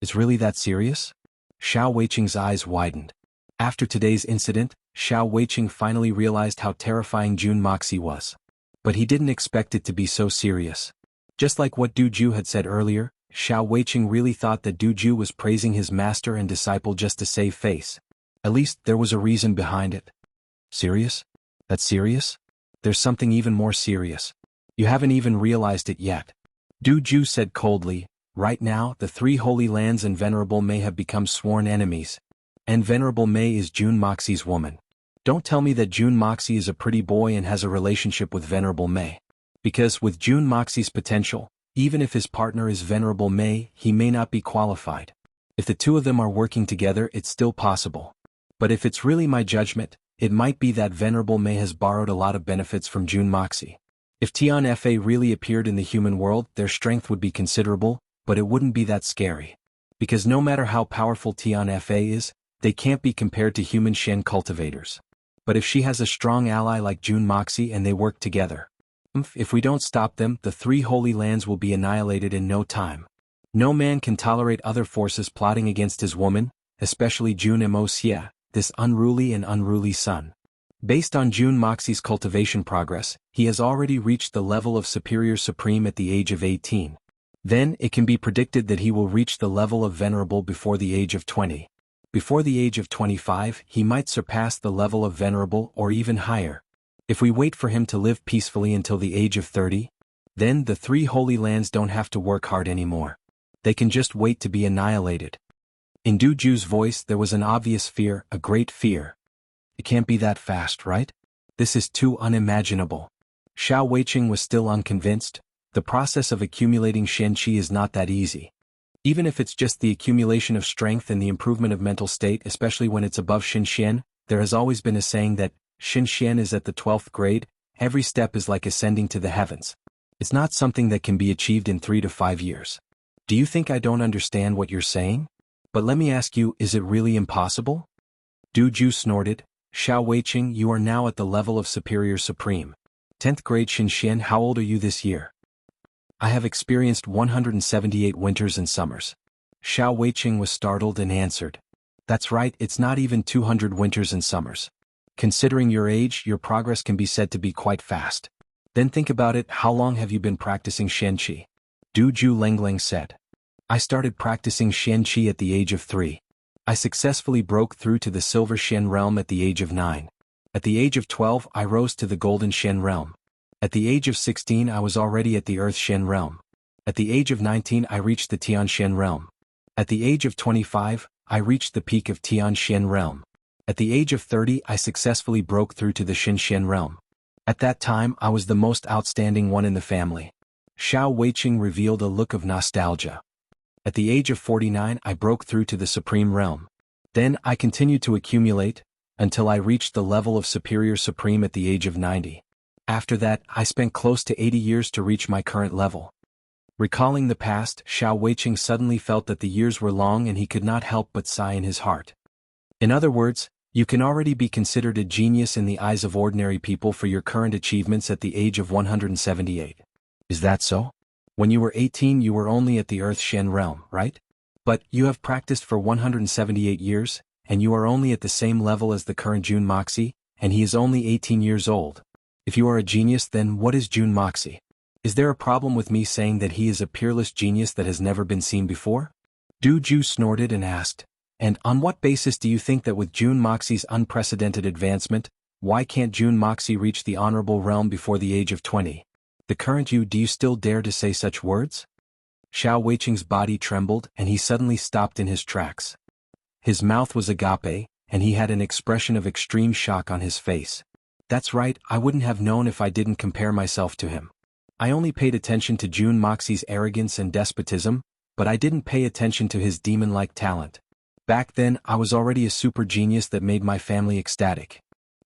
Is really that serious? Xiao Weiqing's eyes widened. After today's incident, Xiao Weiqing finally realized how terrifying Jun Moxie was. But he didn't expect it to be so serious. Just like what Du Ju had said earlier, Xiao Weiqing really thought that Du Ju was praising his master and disciple just to save face. At least, there was a reason behind it. Serious? That's serious? There's something even more serious. You haven't even realized it yet. Du Ju said coldly, "Right now, the 3 holy lands and Venerable Mei have become sworn enemies. And Venerable Mei is Jun Moxie's woman. Don't tell me that Jun Moxie is a pretty boy and has a relationship with Venerable Mei. Because with Jun Moxie's potential, even if his partner is Venerable Mei, he may not be qualified. If the 2 of them are working together, it's still possible. But if it's really my judgment, it might be that Venerable Mei has borrowed a lot of benefits from Jun Moxie. If Tian Fa really appeared in the human world, their strength would be considerable, but it wouldn't be that scary. Because no matter how powerful Tian Fa is, they can't be compared to human Shen cultivators. But if she has a strong ally like Jun Moxie and they work together, if we don't stop them, the 3 holy lands will be annihilated in no time. No man can tolerate other forces plotting against his woman, especially Jun Wuxia, this unruly son. Based on Jun Moxie's cultivation progress, he has already reached the level of superior supreme at the age of 18. Then, it can be predicted that he will reach the level of venerable before the age of 20. Before the age of 25, he might surpass the level of venerable or even higher. If we wait for him to live peacefully until the age of 30, then the 3 holy lands don't have to work hard anymore. They can just wait to be annihilated. In Du Ju's voice there was an obvious fear, a great fear. It can't be that fast, right? This is too unimaginable. Xiao Weiqing was still unconvinced. The process of accumulating Shen Qi is not that easy. Even if it's just the accumulation of strength and the improvement of mental state, especially when it's above Xinxian, there has always been a saying that Xinxian is at the 12th grade, every step is like ascending to the heavens. It's not something that can be achieved in 3 to 5 years. Do you think I don't understand what you're saying? But let me ask you, is it really impossible? Du Ju snorted. Xiao Weiqing, you are now at the level of superior supreme. 10th grade Xinxian, how old are you this year? I have experienced 178 winters and summers. Xiao Weiqing was startled and answered. That's right, it's not even 200 winters and summers. Considering your age, your progress can be said to be quite fast. Then think about it, how long have you been practicing Shen Qi? Du Ju Lengleng said. I started practicing Shen Qi at the age of 3. I successfully broke through to the Silver Shen realm at the age of 9. At the age of 12, I rose to the Golden Shen realm. At the age of 16, I was already at the Earth Shen realm. At the age of 19, I reached the Tian Shen realm. At the age of 25, I reached the peak of Tian Shen realm. At the age of 30, I successfully broke through to the Shen Shen realm. At that time, I was the most outstanding one in the family. Xiao Weiqing revealed a look of nostalgia. At the age of 49, I broke through to the Supreme Realm. Then, I continued to accumulate, until I reached the level of Superior Supreme at the age of 90. After that, I spent close to 80 years to reach my current level. Recalling the past, Xiao Weiqing suddenly felt that the years were long and he could not help but sigh in his heart. In other words, you can already be considered a genius in the eyes of ordinary people for your current achievements at the age of 178. Is that so? When you were 18 you were only at the Earth Shen realm, right? But you have practiced for 178 years, and you are only at the same level as the current Jun Moxie, and he is only 18 years old. If you are a genius, then what is Jun Moxie? Is there a problem with me saying that he is a peerless genius that has never been seen before? Du Ju snorted and asked, and on what basis do you think that with Jun Moxie's unprecedented advancement, why can't Jun Moxie reach the honorable realm before the age of 20? The current you, do you still dare to say such words? Xiao Weiqing's body trembled and he suddenly stopped in his tracks. His mouth was agape, and he had an expression of extreme shock on his face. That's right, I wouldn't have known if I didn't compare myself to him. I only paid attention to Jun Moxi's arrogance and despotism, but I didn't pay attention to his demon-like talent. Back then, I was already a super genius that made my family ecstatic.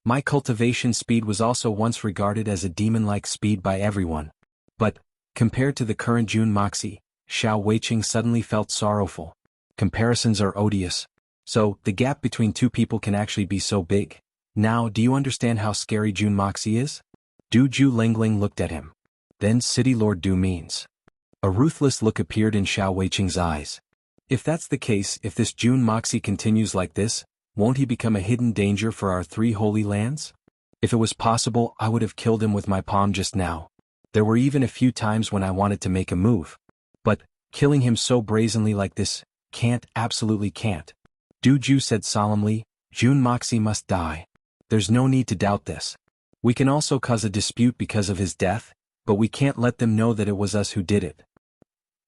My cultivation speed was also once regarded as a demon-like speed by everyone. But, compared to the current Jun Moxi, Xiao Weiqing suddenly felt sorrowful. Comparisons are odious. So, the gap between two people can actually be so big. Now, do you understand how scary Jun Moxi is? Du Ju Lingling looked at him. Then City Lord Du means. A ruthless look appeared in Xiao Weiqing's eyes. If that's the case, if this Jun Moxi continues like this, won't he become a hidden danger for our 3 holy lands? If it was possible, I would have killed him with my palm just now. There were even a few times when I wanted to make a move. But, killing him so brazenly like this, absolutely can't. Du Ju said solemnly, Jun Moxi must die. There's no need to doubt this. We can also cause a dispute because of his death, but we can't let them know that it was us who did it.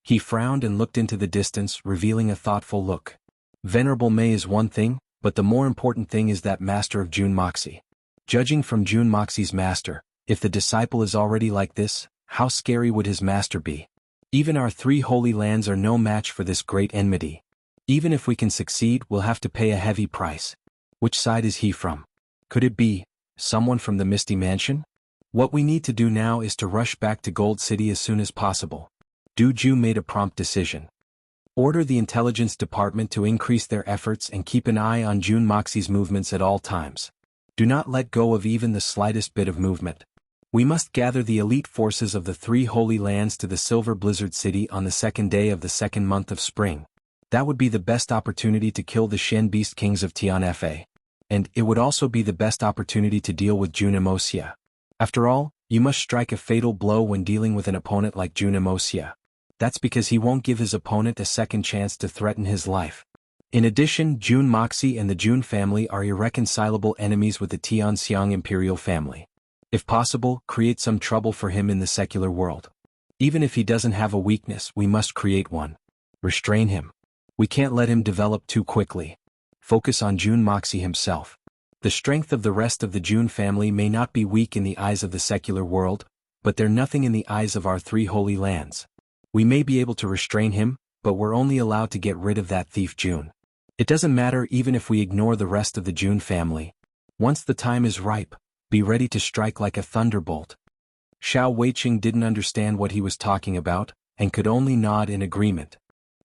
He frowned and looked into the distance, revealing a thoughtful look. Venerable Mei is one thing, but the more important thing is that master of Jun Moxi. Judging from Jun Moxi's master, if the disciple is already like this, how scary would his master be? Even our 3 holy lands are no match for this great enmity. Even if we can succeed, we'll have to pay a heavy price. Which side is he from? Could it be someone from the Misty Mansion? What we need to do now is to rush back to Gold City as soon as possible. Du Ju made a prompt decision. Order the intelligence department to increase their efforts and keep an eye on Jun Moxi's movements at all times. Do not let go of even the slightest bit of movement. We must gather the elite forces of the 3 holy lands to the Silver Blizzard City on the 2nd day of the 2nd month of spring. That would be the best opportunity to kill the Shen Beast Kings of Tianfa. And it would also be the best opportunity to deal with Jun Moxia. After all, you must strike a fatal blow when dealing with an opponent like Jun Moxia. That's because he won't give his opponent a second chance to threaten his life. In addition, Jun Moxi and the Jun family are irreconcilable enemies with the Tianxiang imperial family. If possible, create some trouble for him in the secular world. Even if he doesn't have a weakness, we must create one. Restrain him. We can't let him develop too quickly. Focus on Jun Moxi himself. The strength of the rest of the Jun family may not be weak in the eyes of the secular world, but they're nothing in the eyes of our 3 holy lands. We may be able to restrain him, but we're only allowed to get rid of that thief Jun. It doesn't matter even if we ignore the rest of the Jun family. Once the time is ripe, be ready to strike like a thunderbolt. Xiao Weiqing didn't understand what he was talking about, and could only nod in agreement.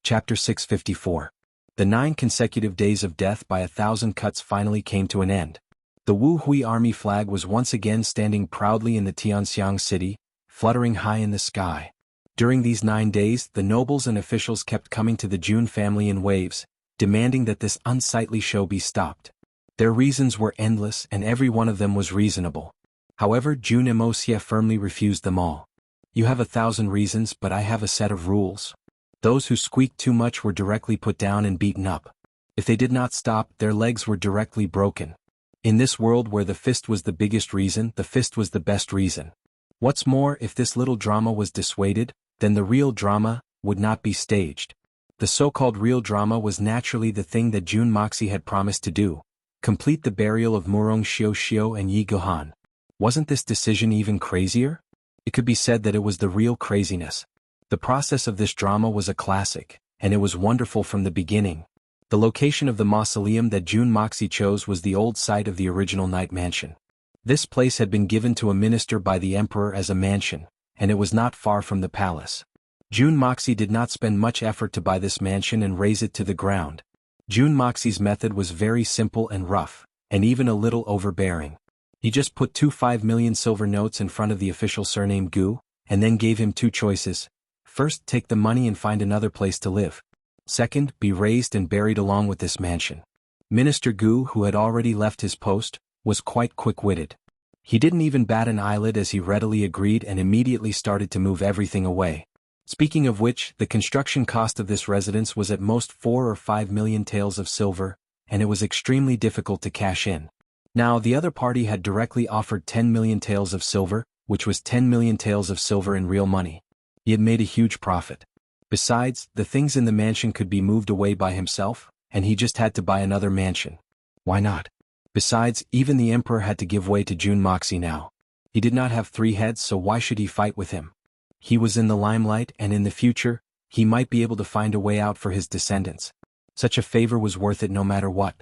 Chapter 654. The 9 consecutive days of death by 1,000 cuts finally came to an end. The Wu Hui army flag was once again standing proudly in the Tianxiang city, fluttering high in the sky. During these 9 days, the nobles and officials kept coming to the Jun family in waves, demanding that this unsightly show be stopped. Their reasons were endless and every one of them was reasonable. However, Jun Moxia firmly refused them all. You have 1,000 reasons, but I have a set of rules. Those who squeaked too much were directly put down and beaten up. If they did not stop, their legs were directly broken. In this world where the fist was the biggest reason, the fist was the best reason. What's more, if this little drama was dissuaded, then the real drama would not be staged. The so-called real drama was naturally the thing that Jun Moxi had promised to do: complete the burial of Murong Xiao and Yi Gohan. Wasn't this decision even crazier? It could be said that it was the real craziness. The process of this drama was a classic, and it was wonderful from the beginning. The location of the mausoleum that Jun Moxi chose was the old site of the original Night Mansion. This place had been given to a minister by the emperor as a mansion, and it was not far from the palace. Jun Moxi did not spend much effort to buy this mansion and raze it to the ground. Jun Moxi's method was very simple and rough, and even a little overbearing. He just put 2 5,000,000 silver notes in front of the official surname Gu, and then gave him 2 choices. First, take the money and find another place to live. Second, be razed and buried along with this mansion. Minister Gu, who had already left his post, was quite quick-witted. He didn't even bat an eyelid as he readily agreed and immediately started to move everything away. Speaking of which, the construction cost of this residence was at most 4 or 5 million taels of silver, and it was extremely difficult to cash in. Now, the other party had directly offered 10 million taels of silver, which was 10 million taels of silver in real money. He had made a huge profit. Besides, the things in the mansion could be moved away by himself, and he just had to buy another mansion. Why not? Besides, even the emperor had to give way to Jun Moxie now. He did not have 3 heads, so why should he fight with him? He was in the limelight, and in the future, he might be able to find a way out for his descendants. Such a favor was worth it no matter what.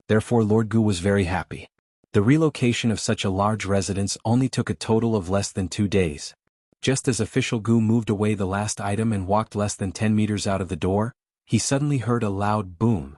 Therefore Lord Gu was very happy. The relocation of such a large residence only took a total of less than 2 days. Just as official Gu moved away the last item and walked less than 10 meters out of the door, he suddenly heard a loud boom.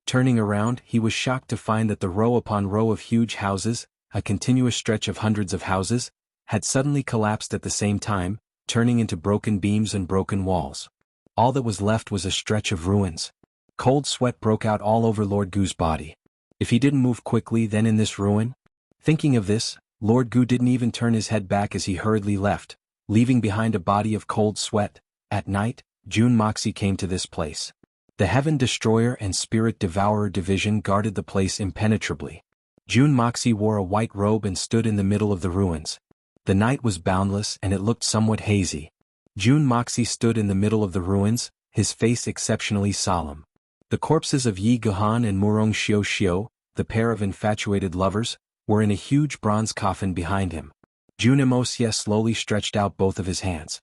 Turning around, he was shocked to find that the row upon row of huge houses, a continuous stretch of hundreds of houses, had suddenly collapsed at the same time, turning into broken beams and broken walls. All that was left was a stretch of ruins. Cold sweat broke out all over Lord Gu's body. If he didn't move quickly then in this ruin? Thinking of this, Lord Gu didn't even turn his head back as he hurriedly left, leaving behind a body of cold sweat. At night, Jun Moxie came to this place. The Heaven Destroyer and Spirit Devourer division guarded the place impenetrably. Jun Moxie wore a white robe and stood in the middle of the ruins. The night was boundless and it looked somewhat hazy. Jun Moxie stood in the middle of the ruins, his face exceptionally solemn. The corpses of Yi Guhan and Murong Xiao Xiao, the pair of infatuated lovers, were in a huge bronze coffin behind him. Jun Moxie slowly stretched out both of his hands.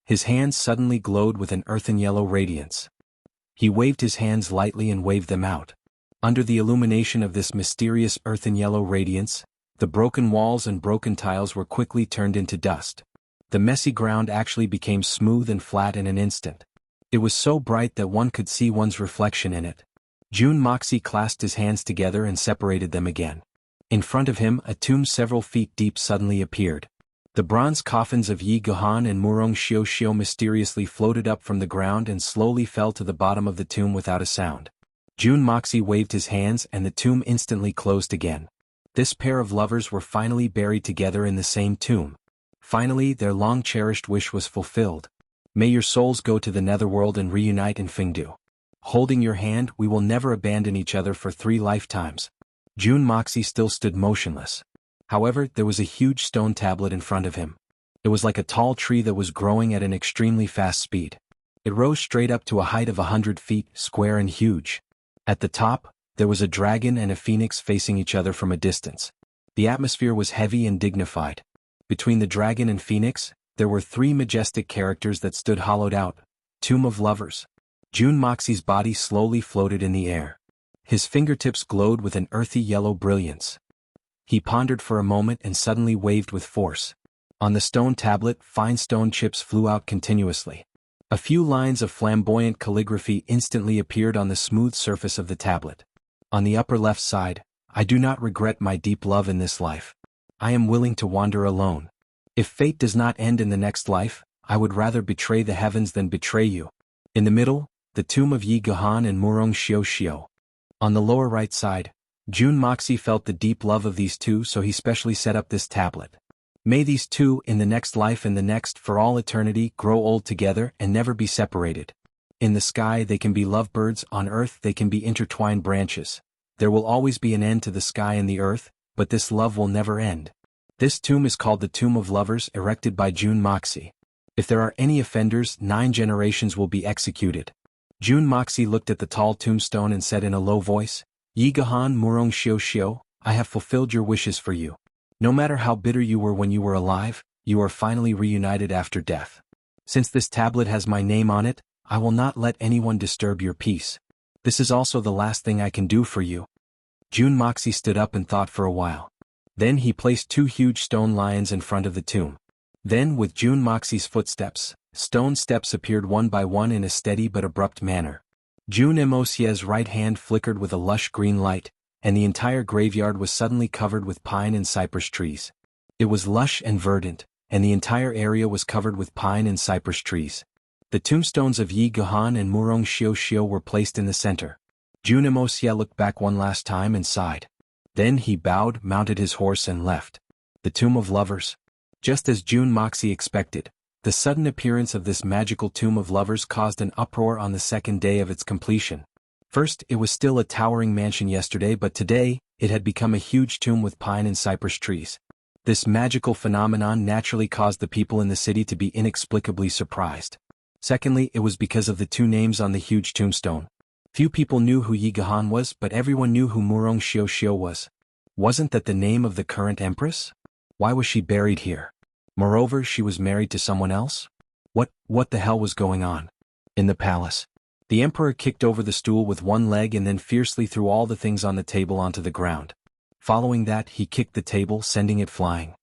His hands suddenly glowed with an earthen yellow radiance. He waved his hands lightly and waved them out. Under the illumination of this mysterious earthen yellow radiance, the broken walls and broken tiles were quickly turned into dust. The messy ground actually became smooth and flat in an instant. It was so bright that one could see one's reflection in it. Jun Moxie clasped his hands together and separated them again. In front of him, a tomb several feet deep suddenly appeared. The bronze coffins of Yi Guhan and Murong Xiao Xiao mysteriously floated up from the ground and slowly fell to the bottom of the tomb without a sound. Jun Moxie waved his hands and the tomb instantly closed again. This pair of lovers were finally buried together in the same tomb. Finally, their long-cherished wish was fulfilled. May your souls go to the netherworld and reunite in Fengdu. Holding your hand, we will never abandon each other for 3 lifetimes. Jun Moxie still stood motionless. However, there was a huge stone tablet in front of him. It was like a tall tree that was growing at an extremely fast speed. It rose straight up to a height of 100 feet, square and huge. At the top, there was a dragon and a phoenix facing each other from a distance. The atmosphere was heavy and dignified. Between the dragon and phoenix, there were 3 majestic characters that stood hollowed out. Tomb of Lovers. Jun Moxie's body slowly floated in the air. His fingertips glowed with an earthy yellow brilliance. He pondered for a moment and suddenly waved with force. On the stone tablet, fine stone chips flew out continuously. A few lines of flamboyant calligraphy instantly appeared on the smooth surface of the tablet. On the upper left side, I do not regret my deep love in this life. I am willing to wander alone. If fate does not end in the next life, I would rather betray the heavens than betray you. In the middle, the tomb of Yi Guhan and Murong Xiao Xiao. On the lower right side, Jun Moxie felt the deep love of these two, so he specially set up this tablet. May these two, in the next life and the next for all eternity, grow old together and never be separated. In the sky they can be lovebirds, on earth they can be intertwined branches. There will always be an end to the sky and the earth, but this love will never end. This tomb is called the Tomb of Lovers, erected by Jun Moxie. If there are any offenders, 9 generations will be executed. Jun Moxie looked at the tall tombstone and said in a low voice, Yi Guhan Murong Xiao Xiao, I have fulfilled your wishes for you. No matter how bitter you were when you were alive, you are finally reunited after death. Since this tablet has my name on it, I will not let anyone disturb your peace. This is also the last thing I can do for you. Jun Moxie stood up and thought for a while. Then he placed 2 huge stone lions in front of the tomb. Then, with Jun Moxie's footsteps, stone steps appeared one by one in a steady but abrupt manner. Jun Moxie's right hand flickered with a lush green light, and the entire graveyard was suddenly covered with pine and cypress trees. It was lush and verdant, and the entire area was covered with pine and cypress trees. The tombstones of Yi Guhan and Murong Xiao Xiao were placed in the center. Jun Moxie looked back one last time and sighed. Then he bowed, mounted his horse and left. The Tomb of Lovers. Just as Jun Moxie expected, the sudden appearance of this magical Tomb of Lovers caused an uproar on the second day of its completion. First, it was still a towering mansion yesterday, but today, it had become a huge tomb with pine and cypress trees. This magical phenomenon naturally caused the people in the city to be inexplicably surprised. Secondly, it was because of the two names on the huge tombstone. Few people knew who Yi Gahan was, but everyone knew who Murong Xiao was. Wasn't that the name of the current empress? Why was she buried here? Moreover, she was married to someone else? What the hell was going on? In the palace, the emperor kicked over the stool with one leg and then fiercely threw all the things on the table onto the ground. Following that, he kicked the table, sending it flying.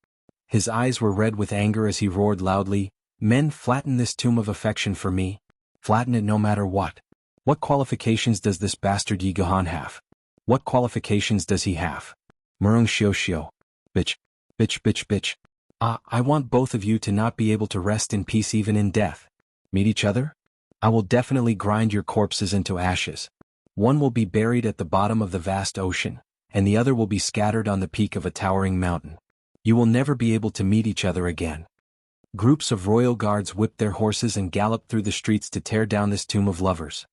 His eyes were red with anger as he roared loudly, "Men, flatten this tomb of affection for me. Flatten it no matter what. What qualifications does this bastard Yi Gahan have? What qualifications does he have? Murong Xiao. Bitch. I want both of you to not be able to rest in peace even in death. Meet each other? I will definitely grind your corpses into ashes. One will be buried at the bottom of the vast ocean, and the other will be scattered on the peak of a towering mountain. You will never be able to meet each other again." Groups of royal guards whipped their horses and galloped through the streets to tear down this tomb of lovers.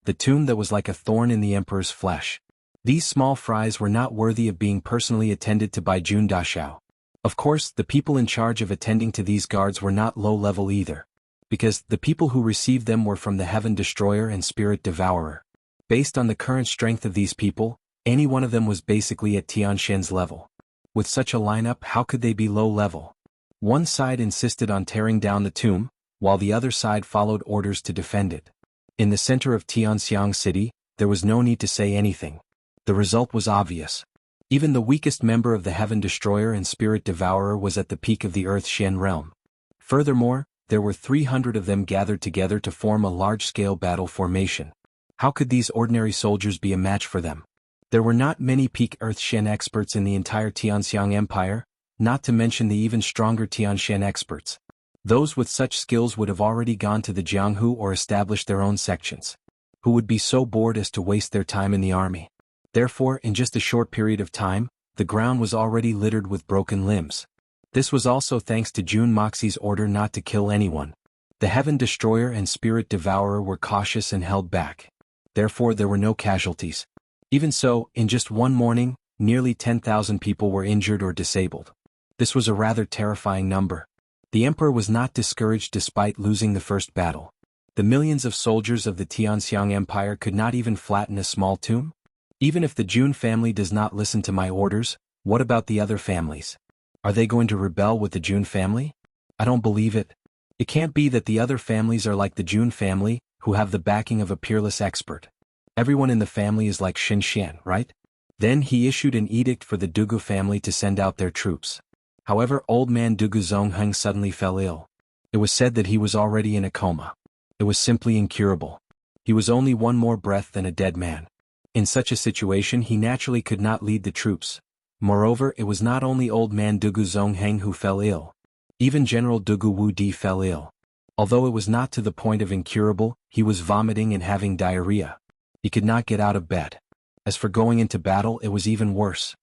The tomb that was like a thorn in the emperor's flesh. These small fries were not worthy of being personally attended to by Jun Dashao. Of course, the people in charge of attending to these guards were not low-level either, because the people who received them were from the Heaven Destroyer and Spirit Devourer. Based on the current strength of these people, any one of them was basically at Tianshen's level. With such a lineup, how could they be low-level? One side insisted on tearing down the tomb, while the other side followed orders to defend it. In the center of Tianxiang City, there was no need to say anything. The result was obvious. Even the weakest member of the Heaven Destroyer and Spirit Devourer was at the peak of the Earth Shen realm. Furthermore, there were 300 of them gathered together to form a large-scale battle formation. How could these ordinary soldiers be a match for them? There were not many peak Earth Shen experts in the entire Tianxiang Empire, not to mention the even stronger Tianshen experts. Those with such skills would have already gone to the Jianghu or established their own sections. Who would be so bored as to waste their time in the army? Therefore, in just a short period of time, the ground was already littered with broken limbs. This was also thanks to Jun Moxie's order not to kill anyone. The Heaven Destroyer and Spirit Devourer were cautious and held back. Therefore, there were no casualties. Even so, in just one morning, nearly 10,000 people were injured or disabled. This was a rather terrifying number. The emperor was not discouraged despite losing the first battle. The millions of soldiers of the Tianxiang Empire could not even flatten a small tomb? Even if the Jun family does not listen to my orders, what about the other families? Are they going to rebel with the Jun family? I don't believe it. It can't be that the other families are like the Jun family, who have the backing of a peerless expert. Everyone in the family is like Xin Xian, right? Then he issued an edict for the Dugu family to send out their troops. However, old man Dugu Zongheng suddenly fell ill. It was said that he was already in a coma. It was simply incurable. He was only one more breath than a dead man. In such a situation he naturally could not lead the troops. Moreover, it was not only old man Dugu Zongheng who fell ill. Even General Dugu Wu Di fell ill. Although it was not to the point of incurable, he was vomiting and having diarrhea. He could not get out of bed. As for going into battle, it was even worse.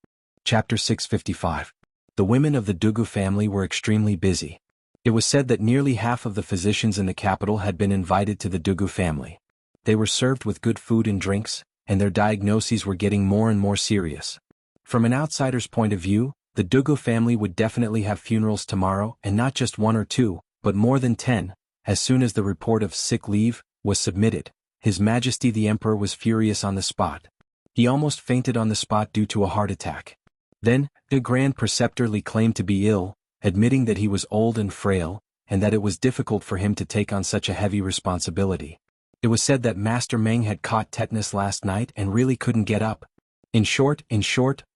Chapter 655. The women of the Dugu family were extremely busy. It was said that nearly half of the physicians in the capital had been invited to the Dugu family. They were served with good food and drinks, and their diagnoses were getting more and more serious. From an outsider's point of view, the Dugu family would definitely have funerals tomorrow, and not just one or two, but more than 10. As soon as the report of sick leave was submitted, His Majesty the Emperor was furious on the spot. He almost fainted on the spot due to a heart attack. Then, the Grand Preceptor claimed to be ill, admitting that he was old and frail, and that it was difficult for him to take on such a heavy responsibility. It was said that Master Meng had caught tetanus last night and really couldn't get up. In short,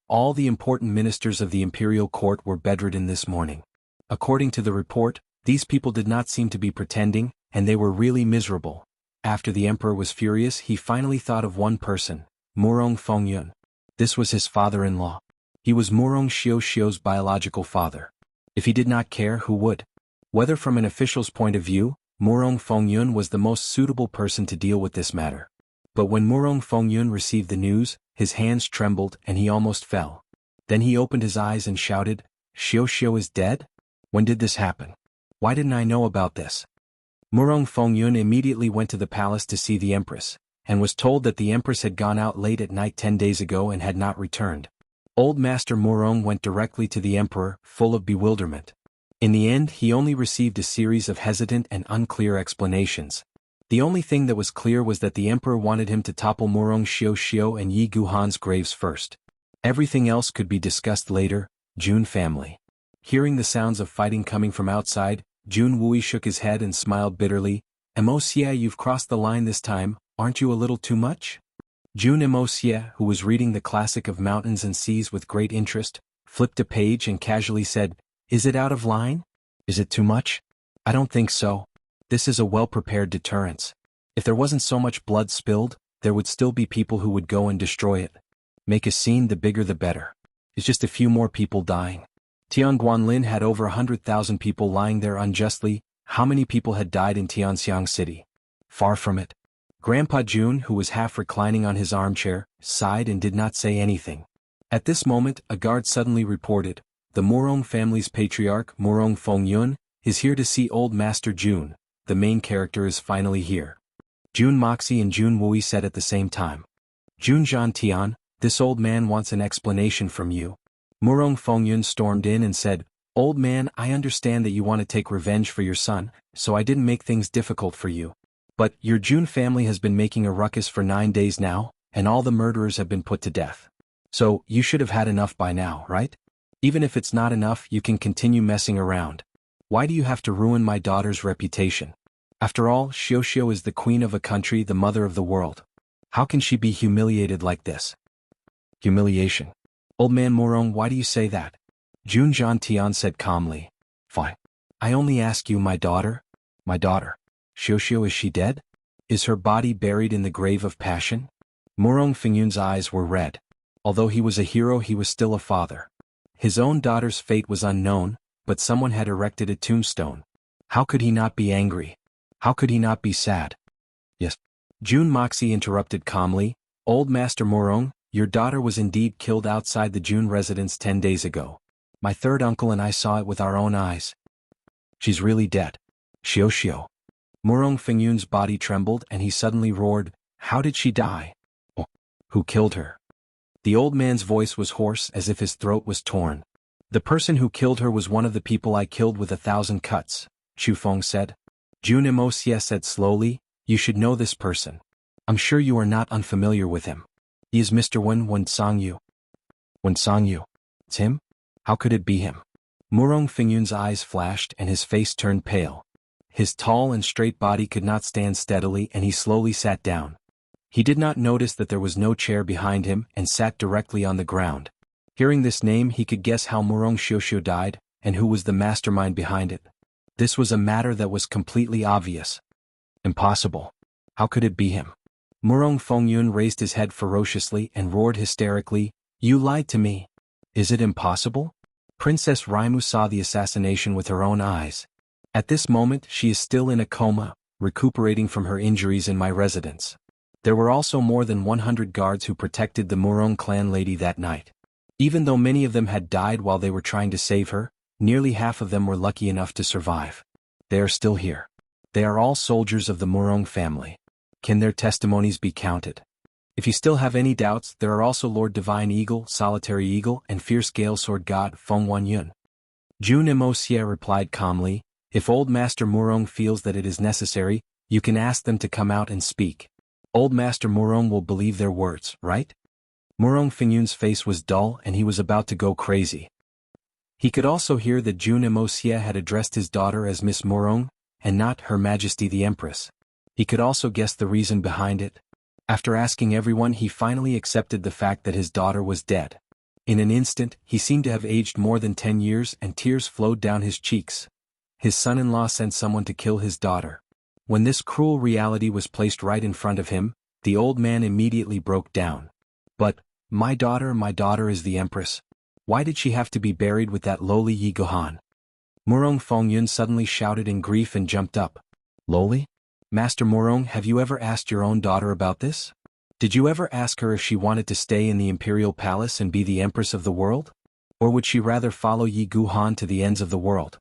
all the important ministers of the imperial court were bedridden this morning. According to the report, these people did not seem to be pretending, and they were really miserable. After the emperor was furious, he finally thought of one person, Murong Fengyun. This was his father-in-law. He was Murong Xiao's biological father. If he did not care, who would? Whether from an official's point of view, Murong Fengyun was the most suitable person to deal with this matter. But when Murong Fengyun received the news, his hands trembled and he almost fell. Then he opened his eyes and shouted, "Xiao is dead? When did this happen? Why didn't I know about this?" Murong Fengyun immediately went to the palace to see the empress, and was told that the empress had gone out late at night 10 days ago and had not returned. Old Master Morong went directly to the emperor, full of bewilderment. In the end, he only received a series of hesitant and unclear explanations. The only thing that was clear was that the emperor wanted him to topple Morong Xiao and Yi Guhan's graves first. Everything else could be discussed later. Jun family. Hearing the sounds of fighting coming from outside, Jun Wui shook his head and smiled bitterly. Emosia, you've crossed the line this time, aren't you a little too much? Jun Emosia, who was reading the classic of mountains and seas with great interest, flipped a page and casually said, Is it out of line? Is it too much? I don't think so. This is a well-prepared deterrence. If there wasn't so much blood spilled, there would still be people who would go and destroy it. Make a scene, the bigger the better. It's just a few more people dying. Tianguanlin had over 100,000 people lying there unjustly. How many people had died in Tianxiang City? Far from it. Grandpa Jun, who was half reclining on his armchair, sighed and did not say anything. At this moment, a guard suddenly reported, The Morong family's patriarch, Morong Fengyun, is here to see Old Master Jun. The main character is finally here. Jun Moxie and Jun Wui said at the same time. Jun Tian, this old man wants an explanation from you. Morong Fengyun stormed in and said, Old man, I understand that you want to take revenge for your son, so I didn't make things difficult for you. But your Jun family has been making a ruckus for 9 days now, and all the murderers have been put to death. So, you should have had enough by now, right? Even if it's not enough, you can continue messing around. Why do you have to ruin my daughter's reputation? After all, Xiao is the queen of a country, the mother of the world. How can she be humiliated like this? Humiliation. Old man Morong, why do you say that? Jun Tian said calmly. Fine. I only ask you, my daughter? My daughter. Xiao, is she dead? Is her body buried in the grave of passion? Morong Fengyun's eyes were red. Although he was a hero, he was still a father. His own daughter's fate was unknown, but someone had erected a tombstone. How could he not be angry? How could he not be sad? Yes. Jun Moxie interrupted calmly. Old Master Morong, your daughter was indeed killed outside the Jun residence 10 days ago. My third uncle and I saw it with our own eyes. She's really dead. Xiao. Morong Fengyun's body trembled and he suddenly roared, How did she die? Oh, who killed her? The old man's voice was hoarse as if his throat was torn. The person who killed her was one of the people I killed with 1,000 cuts, Chu Feng said. Jun Emosia said slowly, You should know this person. I'm sure you are not unfamiliar with him. He is Mr. Wen Sangyu. Wen Sangyu. It's him? How could it be him? Morong Fengyun's eyes flashed and his face turned pale. His tall and straight body could not stand steadily and he slowly sat down. He did not notice that there was no chair behind him and sat directly on the ground. Hearing this name, he could guess how Morong Xiao died and who was the mastermind behind it. This was a matter that was completely obvious. Impossible. How could it be him? Morong Fengyun raised his head ferociously and roared hysterically, You lied to me. Is it impossible? Princess Raimu saw the assassination with her own eyes. At this moment, she is still in a coma, recuperating from her injuries in my residence. There were also more than 100 guards who protected the Morong clan lady that night. Even though many of them had died while they were trying to save her, nearly half of them were lucky enough to survive. They are still here. They are all soldiers of the Morong family. Can their testimonies be counted? If you still have any doubts, there are also Lord Divine Eagle, Solitary Eagle, and Fierce Gale Sword God Feng Wanyun. Jun Emosia replied calmly, If Old Master Morong feels that it is necessary, you can ask them to come out and speak. Old Master Morong will believe their words, right? Morong Fengyun's face was dull and he was about to go crazy. He could also hear that Jun Emosia had addressed his daughter as Miss Morong, and not Her Majesty the Empress. He could also guess the reason behind it. After asking everyone, he finally accepted the fact that his daughter was dead. In an instant, he seemed to have aged more than 10 years and tears flowed down his cheeks. His son-in-law sent someone to kill his daughter. When this cruel reality was placed right in front of him, the old man immediately broke down. But, my daughter is the Empress. Why did she have to be buried with that lowly Yi Gohan? Morong Fengyun suddenly shouted in grief and jumped up. Lowly? Master Morong, have you ever asked your own daughter about this? Did you ever ask her if she wanted to stay in the imperial palace and be the Empress of the world? Or would she rather follow Yi Guhan to the ends of the world?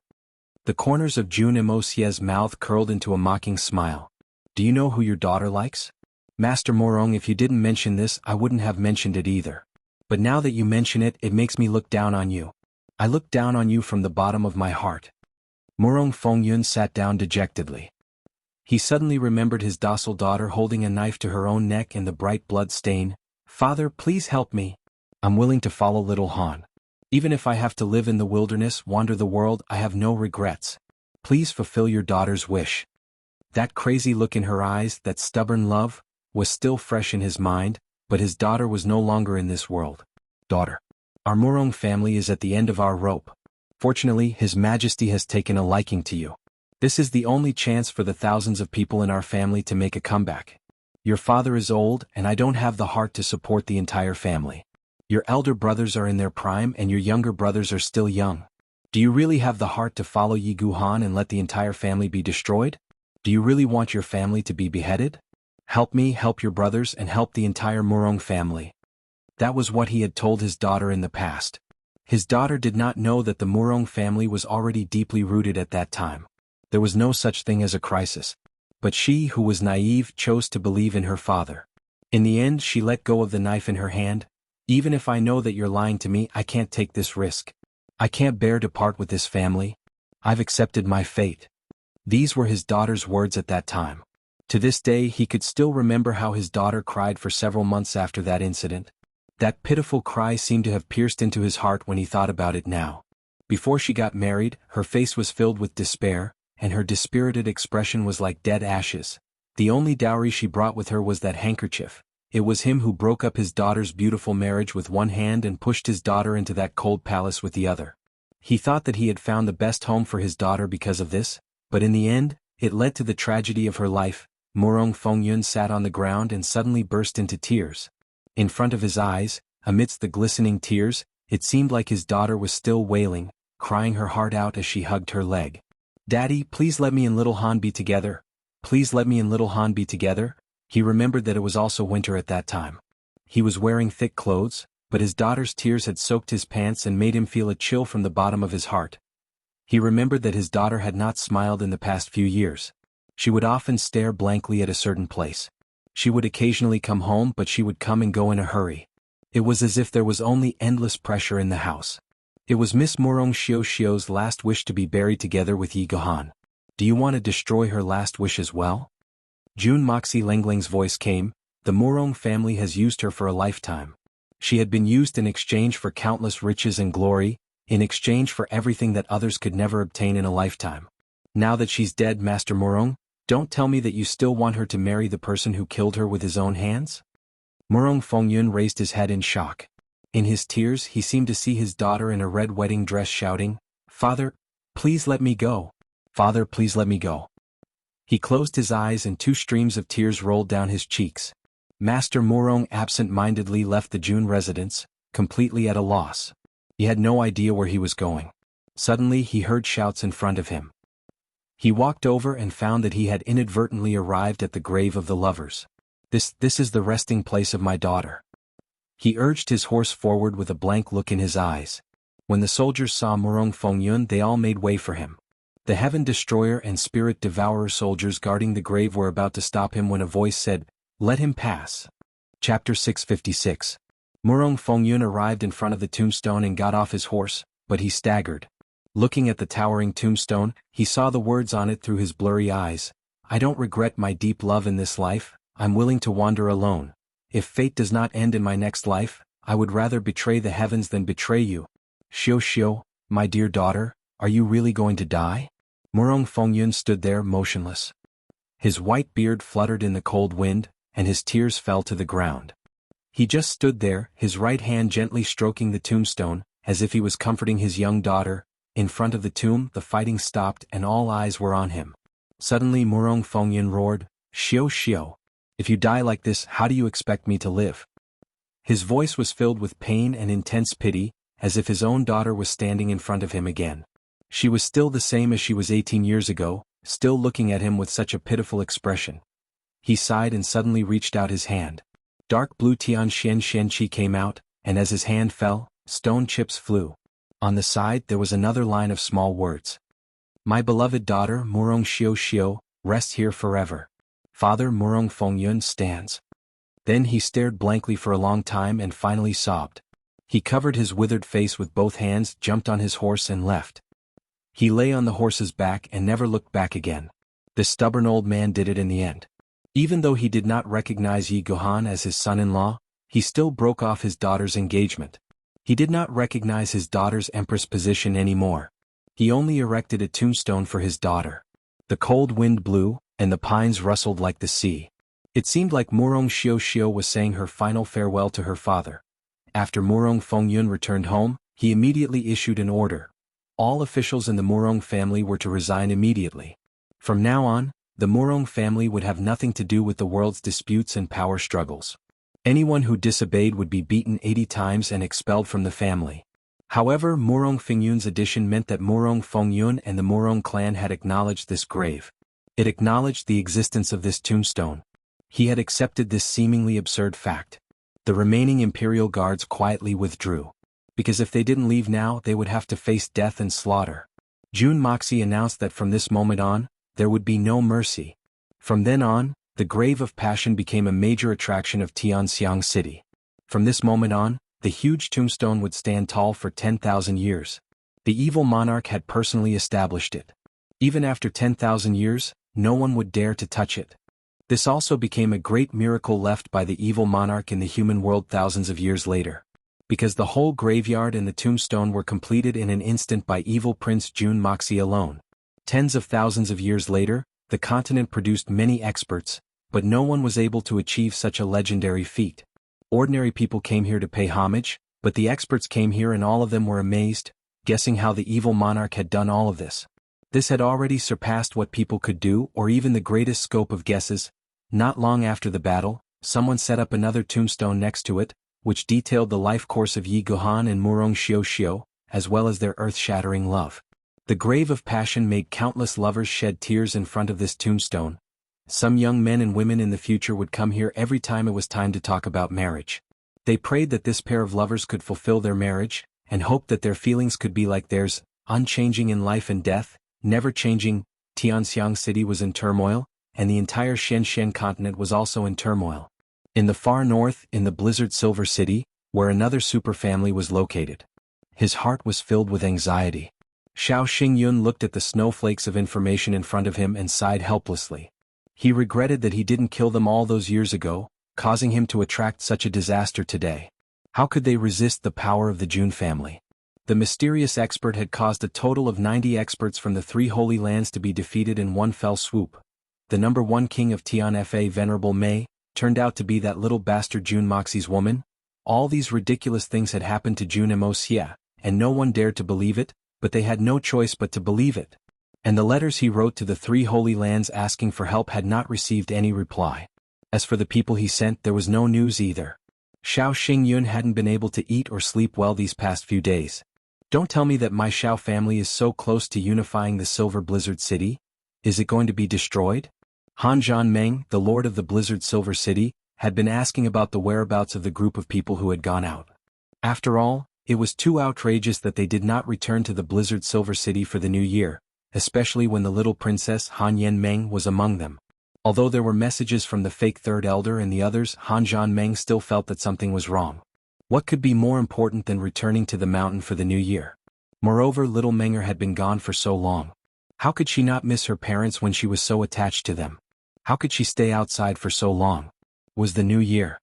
The corners of Jun Emosia's mouth curled into a mocking smile. Do you know who your daughter likes? Master Morong, if you didn't mention this, I wouldn't have mentioned it either. But now that you mention it, it makes me look down on you. I look down on you from the bottom of my heart. Murong Fengyun sat down dejectedly. He suddenly remembered his docile daughter holding a knife to her own neck and the bright blood stain. Father, please help me. I'm willing to follow little Han. Even if I have to live in the wilderness, wander the world, I have no regrets. Please fulfill your daughter's wish. That crazy look in her eyes, that stubborn love, was still fresh in his mind, but his daughter was no longer in this world. Daughter. Our Murong family is at the end of our rope. Fortunately, His Majesty has taken a liking to you. This is the only chance for the thousands of people in our family to make a comeback. Your father is old, and I don't have the heart to support the entire family. Your elder brothers are in their prime and your younger brothers are still young. Do you really have the heart to follow Yi Guhan and let the entire family be destroyed? Do you really want your family to be beheaded? Help me, help your brothers, and help the entire Murong family. That was what he had told his daughter in the past. His daughter did not know that the Murong family was already deeply rooted at that time. There was no such thing as a crisis. But she, who was naive, chose to believe in her father. In the end, she let go of the knife in her hand. Even if I know that you're lying to me, I can't take this risk. I can't bear to part with this family. I've accepted my fate. These were his daughter's words at that time. To this day, he could still remember how his daughter cried for several months after that incident. That pitiful cry seemed to have pierced into his heart when he thought about it now. Before she got married, her face was filled with despair, and her dispirited expression was like dead ashes. The only dowry she brought with her was that handkerchief. It was him who broke up his daughter's beautiful marriage with one hand and pushed his daughter into that cold palace with the other. He thought that he had found the best home for his daughter because of this, but in the end, it led to the tragedy of her life. Murong Fengyun sat on the ground and suddenly burst into tears. In front of his eyes, amidst the glistening tears, it seemed like his daughter was still wailing, crying her heart out as she hugged her leg. Daddy, please let me and little Han be together. Please let me and little Han be together. He remembered that it was also winter at that time. He was wearing thick clothes, but his daughter's tears had soaked his pants and made him feel a chill from the bottom of his heart. He remembered that his daughter had not smiled in the past few years. She would often stare blankly at a certain place. She would occasionally come home, but she would come and go in a hurry. It was as if there was only endless pressure in the house. It was Miss Murong Xiao's last wish to be buried together with Yi Guhan. Do you want to destroy her last wish as well? Jun Moxie Lengling's voice came. The Murong family has used her for a lifetime. She had been used in exchange for countless riches and glory, in exchange for everything that others could never obtain in a lifetime. Now that she's dead, Master Murong, don't tell me that you still want her to marry the person who killed her with his own hands? Murong Fengyun raised his head in shock. In his tears, he seemed to see his daughter in a red wedding dress shouting, "Father, please let me go. Father, please let me go." He closed his eyes and 2 streams of tears rolled down his cheeks. Master Murong absent-mindedly left the Jun residence, completely at a loss. He had no idea where he was going. Suddenly he heard shouts in front of him. He walked over and found that he had inadvertently arrived at the grave of the lovers. This is the resting place of my daughter. He urged his horse forward with a blank look in his eyes. When the soldiers saw Murong Fengyun, they all made way for him. The Heaven Destroyer and Spirit Devourer soldiers guarding the grave were about to stop him when a voice said, "Let him pass." Chapter 656. Murong Fengyun arrived in front of the tombstone and got off his horse, but he staggered. Looking at the towering tombstone, he saw the words on it through his blurry eyes. "I don't regret my deep love in this life, I'm willing to wander alone. If fate does not end in my next life, I would rather betray the heavens than betray you. Xiao, my dear daughter, are you really going to die?" Murong Fengyun stood there motionless. His white beard fluttered in the cold wind, and his tears fell to the ground. He just stood there, his right hand gently stroking the tombstone, as if he was comforting his young daughter. In front of the tomb, the fighting stopped and all eyes were on him. Suddenly Murong Fengyun roared, Xiao, if you die like this, how do you expect me to live?" His voice was filled with pain and intense pity, as if his own daughter was standing in front of him again. She was still the same as she was 18 years ago, still looking at him with such a pitiful expression. He sighed and suddenly reached out his hand. Dark blue Tian Xianqi came out, and as his hand fell, stone chips flew. On the side there was another line of small words. "My beloved daughter Murong Xiao, rest here forever. Father Murong Fengyun stands." Then he stared blankly for a long time and finally sobbed. He covered his withered face with both hands, jumped on his horse and left. He lay on the horse's back and never looked back again. The stubborn old man did it in the end. Even though he did not recognize Yi Gohan as his son-in-law, he still broke off his daughter's engagement. He did not recognize his daughter's empress position anymore. He only erected a tombstone for his daughter. The cold wind blew, and the pines rustled like the sea. It seemed like Murong Xiao was saying her final farewell to her father. After Murong Fengyun returned home, he immediately issued an order. All officials in the Murong family were to resign immediately. From now on, the Murong family would have nothing to do with the world's disputes and power struggles. Anyone who disobeyed would be beaten 80 times and expelled from the family. However, Murong Fengyun's addition meant that Murong Fengyun and the Murong clan had acknowledged this grave. It acknowledged the existence of this tombstone. He had accepted this seemingly absurd fact. The remaining imperial guards quietly withdrew. Because if they didn't leave now, they would have to face death and slaughter. Jun Moxie announced that from this moment on, there would be no mercy. From then on, the Grave of Passion became a major attraction of Tianxiang City. From this moment on, the huge tombstone would stand tall for 10,000 years. The evil monarch had personally established it. Even after 10,000 years, no one would dare to touch it. This also became a great miracle left by the evil monarch in the human world thousands of years later. Because the whole graveyard and the tombstone were completed in an instant by evil Prince Jun Moxie alone. Tens of thousands of years later, the continent produced many experts, but no one was able to achieve such a legendary feat. Ordinary people came here to pay homage, but the experts came here and all of them were amazed, guessing how the evil monarch had done all of this. This had already surpassed what people could do or even the greatest scope of guesses. Not long after the battle, someone set up another tombstone next to it, which detailed the life course of Yi Gohan and Murong Xiao, as well as their earth-shattering love. The Grave of Passion made countless lovers shed tears in front of this tombstone. Some young men and women in the future would come here every time it was time to talk about marriage. They prayed that this pair of lovers could fulfill their marriage, and hoped that their feelings could be like theirs, unchanging in life and death, never changing. Tianxiang City was in turmoil, and the entire Shenzhen continent was also in turmoil. In the far north, in the Blizzard Silver City, where another superfamily was located. His heart was filled with anxiety. Xiao Xingyun looked at the snowflakes of information in front of him and sighed helplessly. He regretted that he didn't kill them all those years ago, causing him to attract such a disaster today. How could they resist the power of the Jun family? The mysterious expert had caused a total of 90 experts from the 3 Holy Lands to be defeated in one fell swoop. The number 1 king of Tianfa, Venerable Mei, turned out to be that little bastard Jun Moxie's woman. All these ridiculous things had happened to Jun Moxie, and no one dared to believe it, but they had no choice but to believe it. And the letters he wrote to the 3 Holy Lands asking for help had not received any reply. As for the people he sent, there was no news either. Xiao Xingyun hadn't been able to eat or sleep well these past few days. Don't tell me that my Xiao family is so close to unifying the Silver Blizzard City. Is it going to be destroyed? Han Zhanmeng, the lord of the Blizzard Silver City, had been asking about the whereabouts of the group of people who had gone out. After all, it was too outrageous that they did not return to the Blizzard Silver City for the new year, especially when the little princess Han Yanmeng was among them. Although there were messages from the fake third elder and the others, Han Zhanmeng still felt that something was wrong. What could be more important than returning to the mountain for the new year? Moreover, little Menger had been gone for so long. How could she not miss her parents when she was so attached to them? How could she stay outside for so long? Was the new year?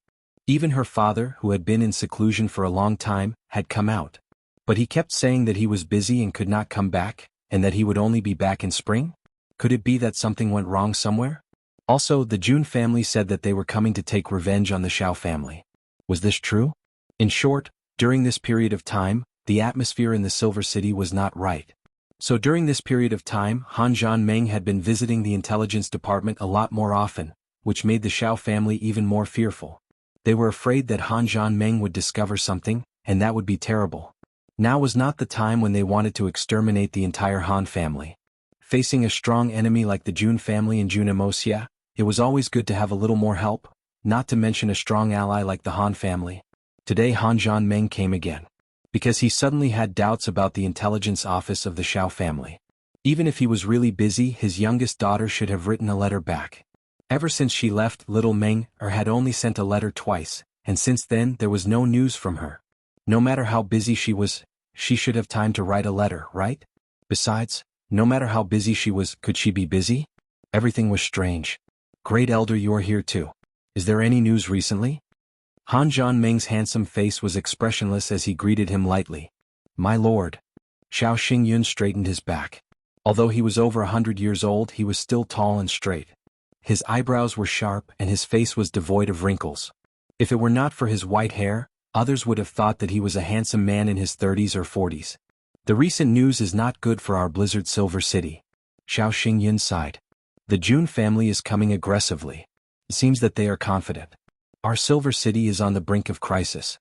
Even her father, who had been in seclusion for a long time, had come out. But he kept saying that he was busy and could not come back, and that he would only be back in spring? Could it be that something went wrong somewhere? Also, the Jun family said that they were coming to take revenge on the Xiao family. Was this true? In short, during this period of time, the atmosphere in the Silver City was not right. So during this period of time, Han Zhanmeng had been visiting the intelligence department a lot more often, which made the Xiao family even more fearful. They were afraid that Han Zhanmeng would discover something, and that would be terrible. Now was not the time when they wanted to exterminate the entire Han family. Facing a strong enemy like the Jun family and Jun Moxie, it was always good to have a little more help, not to mention a strong ally like the Han family. Today Han Zhanmeng came again. Because he suddenly had doubts about the intelligence office of the Xiao family. Even if he was really busy, his youngest daughter should have written a letter back. Ever since she left, little Meng had only sent a letter twice, and since then there was no news from her. No matter how busy she was, she should have time to write a letter, right? Besides, no matter how busy she was, could she be busy? Everything was strange. Great Elder, you're here too. Is there any news recently? Han Zhanmeng's handsome face was expressionless as he greeted him lightly. My lord. Xiao Xingyun straightened his back. Although he was over 100 years old, he was still tall and straight. His eyebrows were sharp and his face was devoid of wrinkles. If it were not for his white hair, others would have thought that he was a handsome man in his 30s or 40s. The recent news is not good for our Blizzard Silver City. Xiao Xingyun sighed. The Jun family is coming aggressively. It seems that they are confident. Our Silver City is on the brink of crisis.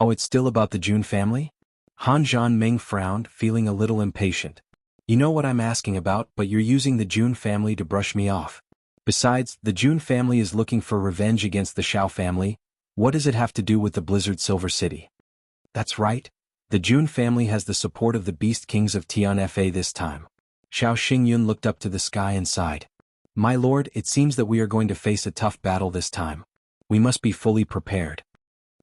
Oh, it's still about the Jun family? Han Zhanmeng frowned, feeling a little impatient. You know what I'm asking about, but you're using the Jun family to brush me off. Besides, the Jun family is looking for revenge against the Xiao family. What does it have to do with the Blizzard Silver City? That's right. The Jun family has the support of the Beast Kings of Tianfa this time. Xiao Xingyun looked up to the sky and sighed. My lord, it seems that we are going to face a tough battle this time. We must be fully prepared.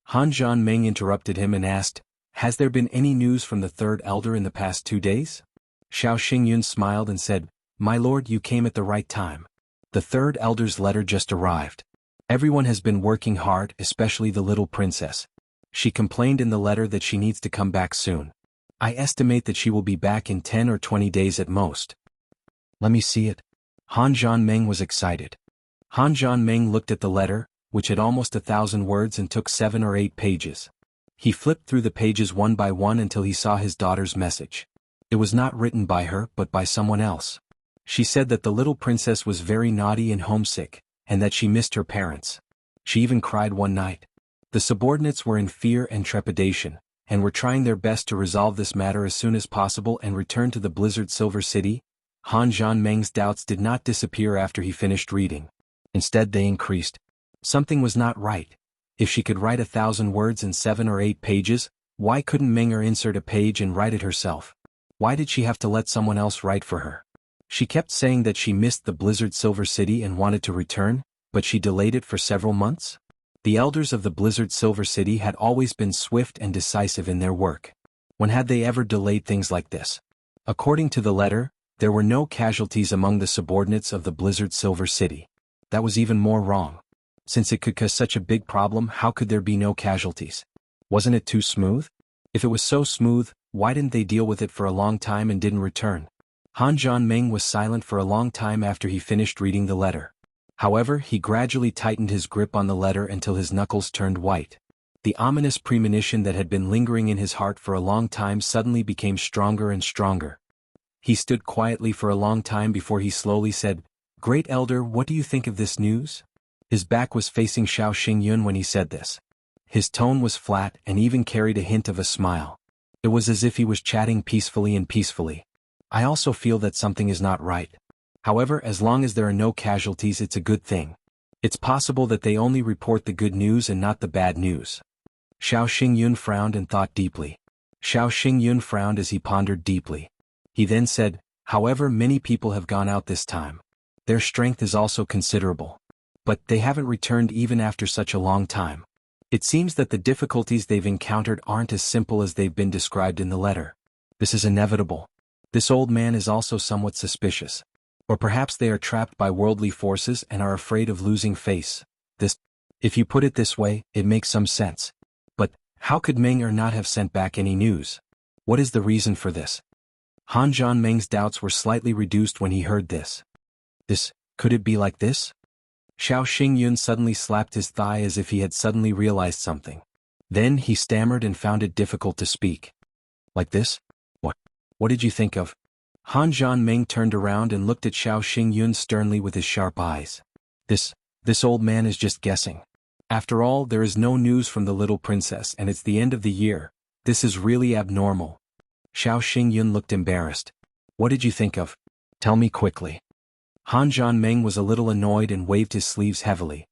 Han Zhanmeng interrupted him and asked, Has there been any news from the third elder in the past 2 days? Xiao Xingyun smiled and said, My lord, you came at the right time. The third elder's letter just arrived. Everyone has been working hard, especially the little princess. She complained in the letter that she needs to come back soon. I estimate that she will be back in 10 or 20 days at most. Let me see it. Han Zhanmeng was excited. Han Zhanmeng looked at the letter, which had almost 1,000 words and took 7 or 8 pages. He flipped through the pages one by one until he saw his daughter's message. It was not written by her but by someone else. She said that the little princess was very naughty and homesick, and that she missed her parents. She even cried one night. The subordinates were in fear and trepidation, and were trying their best to resolve this matter as soon as possible and return to the Blizzard Silver City. Han Zhanmeng's doubts did not disappear after he finished reading. Instead they increased. Something was not right. If she could write 1,000 words in 7 or 8 pages, why couldn't Menger insert a page and write it herself? Why did she have to let someone else write for her? She kept saying that she missed the Blizzard Silver City and wanted to return, but she delayed it for several months? The elders of the Blizzard Silver City had always been swift and decisive in their work. When had they ever delayed things like this? According to the letter, there were no casualties among the subordinates of the Blizzard Silver City. That was even more wrong. Since it could cause such a big problem, how could there be no casualties? Wasn't it too smooth? If it was so smooth, why didn't they deal with it for a long time and didn't return? Han Zhanmeng was silent for a long time after he finished reading the letter. However, he gradually tightened his grip on the letter until his knuckles turned white. The ominous premonition that had been lingering in his heart for a long time suddenly became stronger and stronger. He stood quietly for a long time before he slowly said, Great Elder, what do you think of this news? His back was facing Xiao Xingyun when he said this. His tone was flat and even carried a hint of a smile. It was as if he was chatting peacefully. I also feel that something is not right. However, as long as there are no casualties, it's a good thing. It's possible that they only report the good news and not the bad news. Xiao Xingyun frowned and thought deeply. Xiao Xingyun frowned as he pondered deeply. He then said, However, many people have gone out this time. Their strength is also considerable. But they haven't returned even after such a long time. It seems that the difficulties they've encountered aren't as simple as they've been described in the letter. This is inevitable. This old man is also somewhat suspicious. Or perhaps they are trapped by worldly forces and are afraid of losing face. If you put it this way, it makes some sense. But, how could Menger not have sent back any news? What is the reason for this? Han Zhanmeng's doubts were slightly reduced when he heard this. Could it be like this? Xiao Xingyun suddenly slapped his thigh as if he had suddenly realized something. Then he stammered and found it difficult to speak. Like this? What did you think of? Han Zhanmeng turned around and looked at Xiao Xingyun sternly with his sharp eyes. This old man is just guessing. After all, there is no news from the little princess and it's the end of the year. This is really abnormal. Xiao Xingyun looked embarrassed. What did you think of? Tell me quickly. Han Zhanmeng was a little annoyed and waved his sleeves heavily.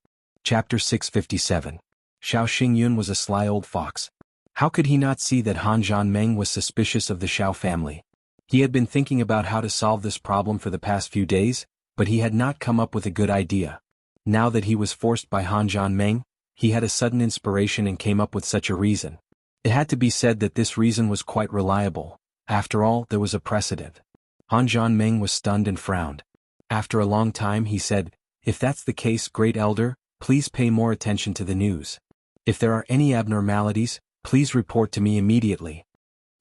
Chapter 657. Xiao Xingyun was a sly old fox. How could he not see that Han Zhanmeng was suspicious of the Xiao family? He had been thinking about how to solve this problem for the past few days, but he had not come up with a good idea. Now that he was forced by Han Zhanmeng, he had a sudden inspiration and came up with such a reason. It had to be said that this reason was quite reliable. After all, there was a precedent. Han Jianming was stunned and frowned. After a long time he said, "If that's the case, Great Elder, please pay more attention to the news. If there are any abnormalities, please report to me immediately."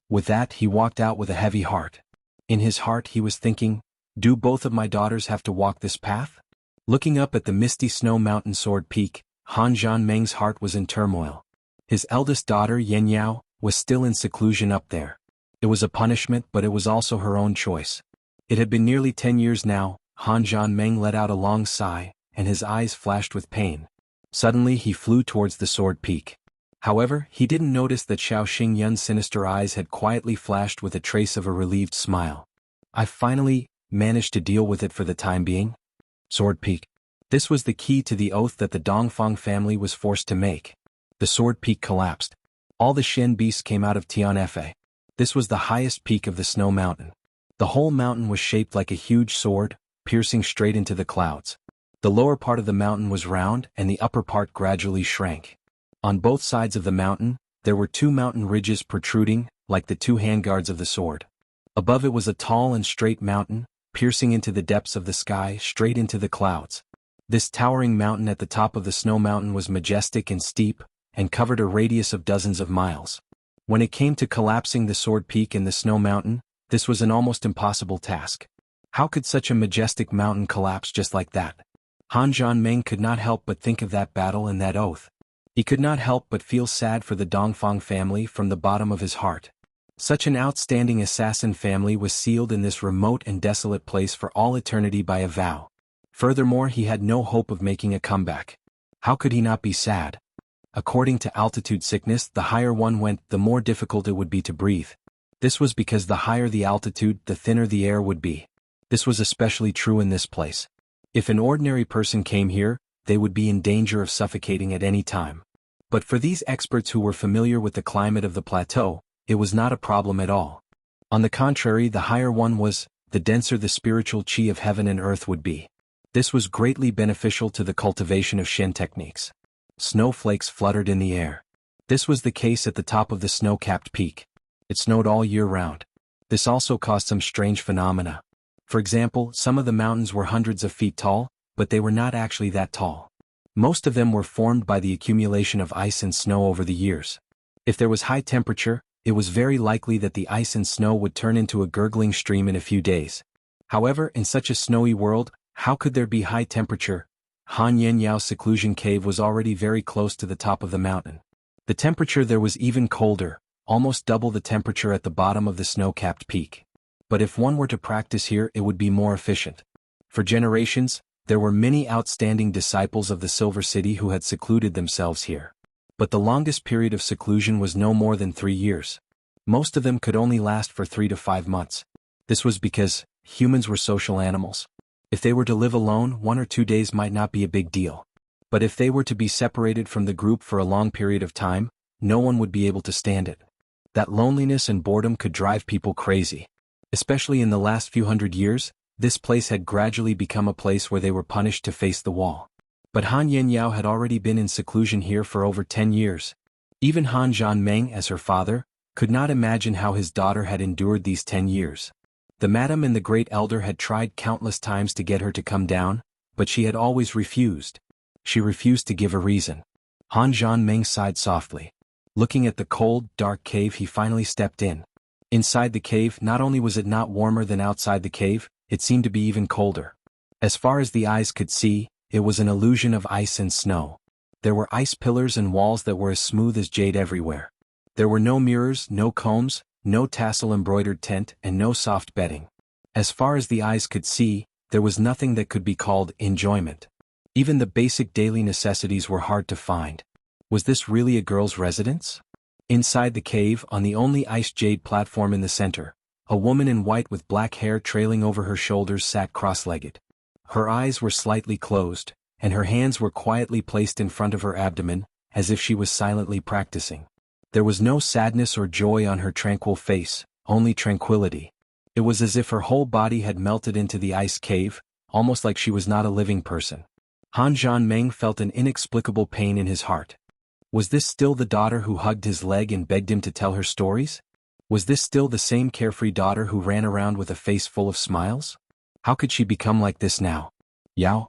With that he walked out with a heavy heart. In his heart he was thinking, do both of my daughters have to walk this path? Looking up at the misty snow mountain Sword Peak, Han Jianming's heart was in turmoil. His eldest daughter Yan Yao was still in seclusion up there. It was a punishment, but it was also her own choice. It had been nearly 10 years now. Han Jianming let out a long sigh, and his eyes flashed with pain. Suddenly he flew towards the Sword Peak. However, he didn't notice that Xiao Xingyun's sinister eyes had quietly flashed with a trace of a relieved smile. "I finally managed to deal with it for the time being." Sword Peak. This was the key to the oath that the Dongfang family was forced to make. The Sword Peak collapsed. All the Shen beasts came out of Tianfe. This was the highest peak of the snow mountain. The whole mountain was shaped like a huge sword, piercing straight into the clouds. The lower part of the mountain was round and the upper part gradually shrank. On both sides of the mountain, there were two mountain ridges protruding, like the two handguards of the sword. Above it was a tall and straight mountain, piercing into the depths of the sky straight into the clouds. This towering mountain at the top of the snow mountain was majestic and steep, and covered a radius of dozens of miles. When it came to collapsing the Sword Peak and the snow mountain, this was an almost impossible task. How could such a majestic mountain collapse just like that? Han Jianming could not help but think of that battle and that oath. He could not help but feel sad for the Dongfang family from the bottom of his heart. Such an outstanding assassin family was sealed in this remote and desolate place for all eternity by a vow. Furthermore, he had no hope of making a comeback. How could he not be sad? According to altitude sickness, the higher one went, the more difficult it would be to breathe. This was because the higher the altitude, the thinner the air would be. This was especially true in this place. If an ordinary person came here, they would be in danger of suffocating at any time. But for these experts who were familiar with the climate of the plateau, it was not a problem at all. On the contrary, the higher one was, the denser the spiritual qi of heaven and earth would be. This was greatly beneficial to the cultivation of Shen techniques. Snowflakes fluttered in the air. This was the case at the top of the snow-capped peak. It snowed all year round. This also caused some strange phenomena. For example, some of the mountains were hundreds of feet tall, but they were not actually that tall. Most of them were formed by the accumulation of ice and snow over the years. If there was high temperature, it was very likely that the ice and snow would turn into a gurgling stream in a few days. However, in such a snowy world, how could there be high temperature? Han Yanyao's seclusion cave was already very close to the top of the mountain. The temperature there was even colder, almost double the temperature at the bottom of the snow-capped peak. But if one were to practice here, it would be more efficient. For generations, there were many outstanding disciples of the Silver City who had secluded themselves here. But the longest period of seclusion was no more than 3 years. Most of them could only last for 3 to 5 months. This was because humans were social animals. If they were to live alone, 1 or 2 days might not be a big deal. But if they were to be separated from the group for a long period of time, no one would be able to stand it. That loneliness and boredom could drive people crazy. Especially in the last few hundred years, this place had gradually become a place where they were punished to face the wall. But Han Yanyao had already been in seclusion here for over 10 years. Even Han Jianming, as her father, could not imagine how his daughter had endured these 10 years. The madam and the great elder had tried countless times to get her to come down, but she had always refused. She refused to give a reason. Han Jianming sighed softly. Looking at the cold, dark cave, he finally stepped in. Inside the cave, not only was it not warmer than outside the cave, it seemed to be even colder. As far as the eyes could see, it was an illusion of ice and snow. There were ice pillars and walls that were as smooth as jade everywhere. There were no mirrors, no combs, no tassel-embroidered tent, and no soft bedding. As far as the eyes could see, there was nothing that could be called enjoyment. Even the basic daily necessities were hard to find. Was this really a girl's residence? Inside the cave, on the only iced jade platform in the center, a woman in white with black hair trailing over her shoulders sat cross-legged. Her eyes were slightly closed, and her hands were quietly placed in front of her abdomen, as if she was silently practicing. There was no sadness or joy on her tranquil face, only tranquility. It was as if her whole body had melted into the ice cave, almost like she was not a living person. Han Jianming felt an inexplicable pain in his heart. Was this still the daughter who hugged his leg and begged him to tell her stories? Was this still the same carefree daughter who ran around with a face full of smiles? How could she become like this now? Yao,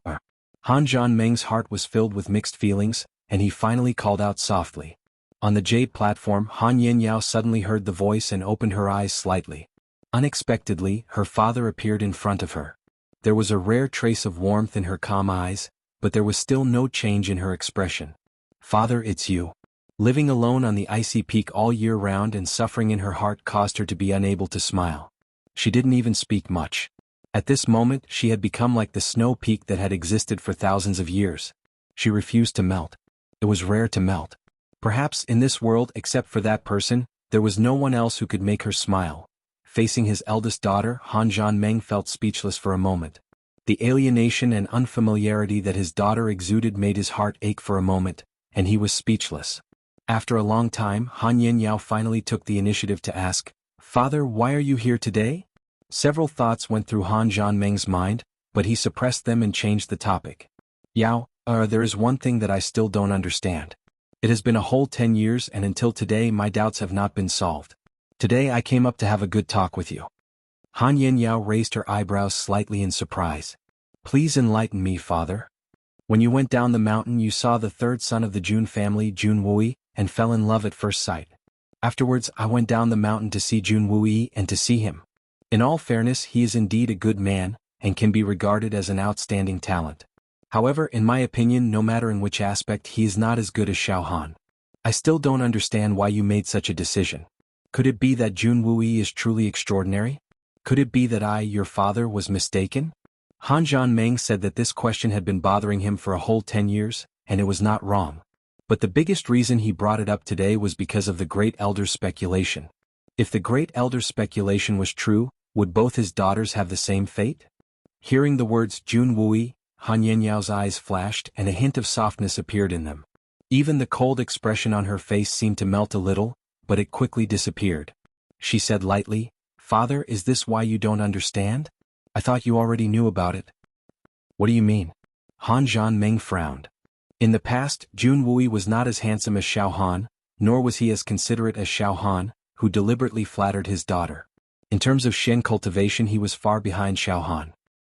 Han Jianmeng's heart was filled with mixed feelings, and he finally called out softly. On the jade platform, Han Yao suddenly heard the voice and opened her eyes slightly. Unexpectedly, her father appeared in front of her. There was a rare trace of warmth in her calm eyes, but there was still no change in her expression. Father, it's you. Living alone on the icy peak all year round and suffering in her heart caused her to be unable to smile. She didn't even speak much. At this moment, she had become like the snow peak that had existed for thousands of years. She refused to melt. It was rare to melt. Perhaps in this world, except for that person, there was no one else who could make her smile. Facing his eldest daughter, Han Jianmeng felt speechless for a moment. The alienation and unfamiliarity that his daughter exuded made his heart ache for a moment, and he was speechless. After a long time, Han Yao finally took the initiative to ask, "Father, why are you here today?" Several thoughts went through Han Jianmeng's mind, but he suppressed them and changed the topic. Yao, there is one thing that I still don't understand. It has been a whole 10 years and until today my doubts have not been solved. Today I came up to have a good talk with you. Han Yao raised her eyebrows slightly in surprise. Please enlighten me, father. When you went down the mountain you saw the third son of the Jun family, Jun Wui, and fell in love at first sight. Afterwards I went down the mountain to see Jun Wui and to see him. In all fairness, he is indeed a good man, and can be regarded as an outstanding talent. However, in my opinion, no matter in which aspect, he is not as good as Xiao Han. I still don't understand why you made such a decision. Could it be that Jun Wui is truly extraordinary? Could it be that I, your father, was mistaken? Han Jianmeng said that this question had been bothering him for a whole 10 years, and it was not wrong. But the biggest reason he brought it up today was because of the Great Elder's speculation. If the Great Elder's speculation was true, would both his daughters have the same fate? Hearing the words Jun Wui, Han Yao's eyes flashed and a hint of softness appeared in them. Even the cold expression on her face seemed to melt a little, but it quickly disappeared. She said lightly, "Father, is this why you don't understand? I thought you already knew about it." "What do you mean?" Han Jianmeng frowned. In the past, Jun Wui was not as handsome as Xiao Han, nor was he as considerate as Xiao Han, who deliberately flattered his daughter. In terms of Shen cultivation he was far behind Xiao Han.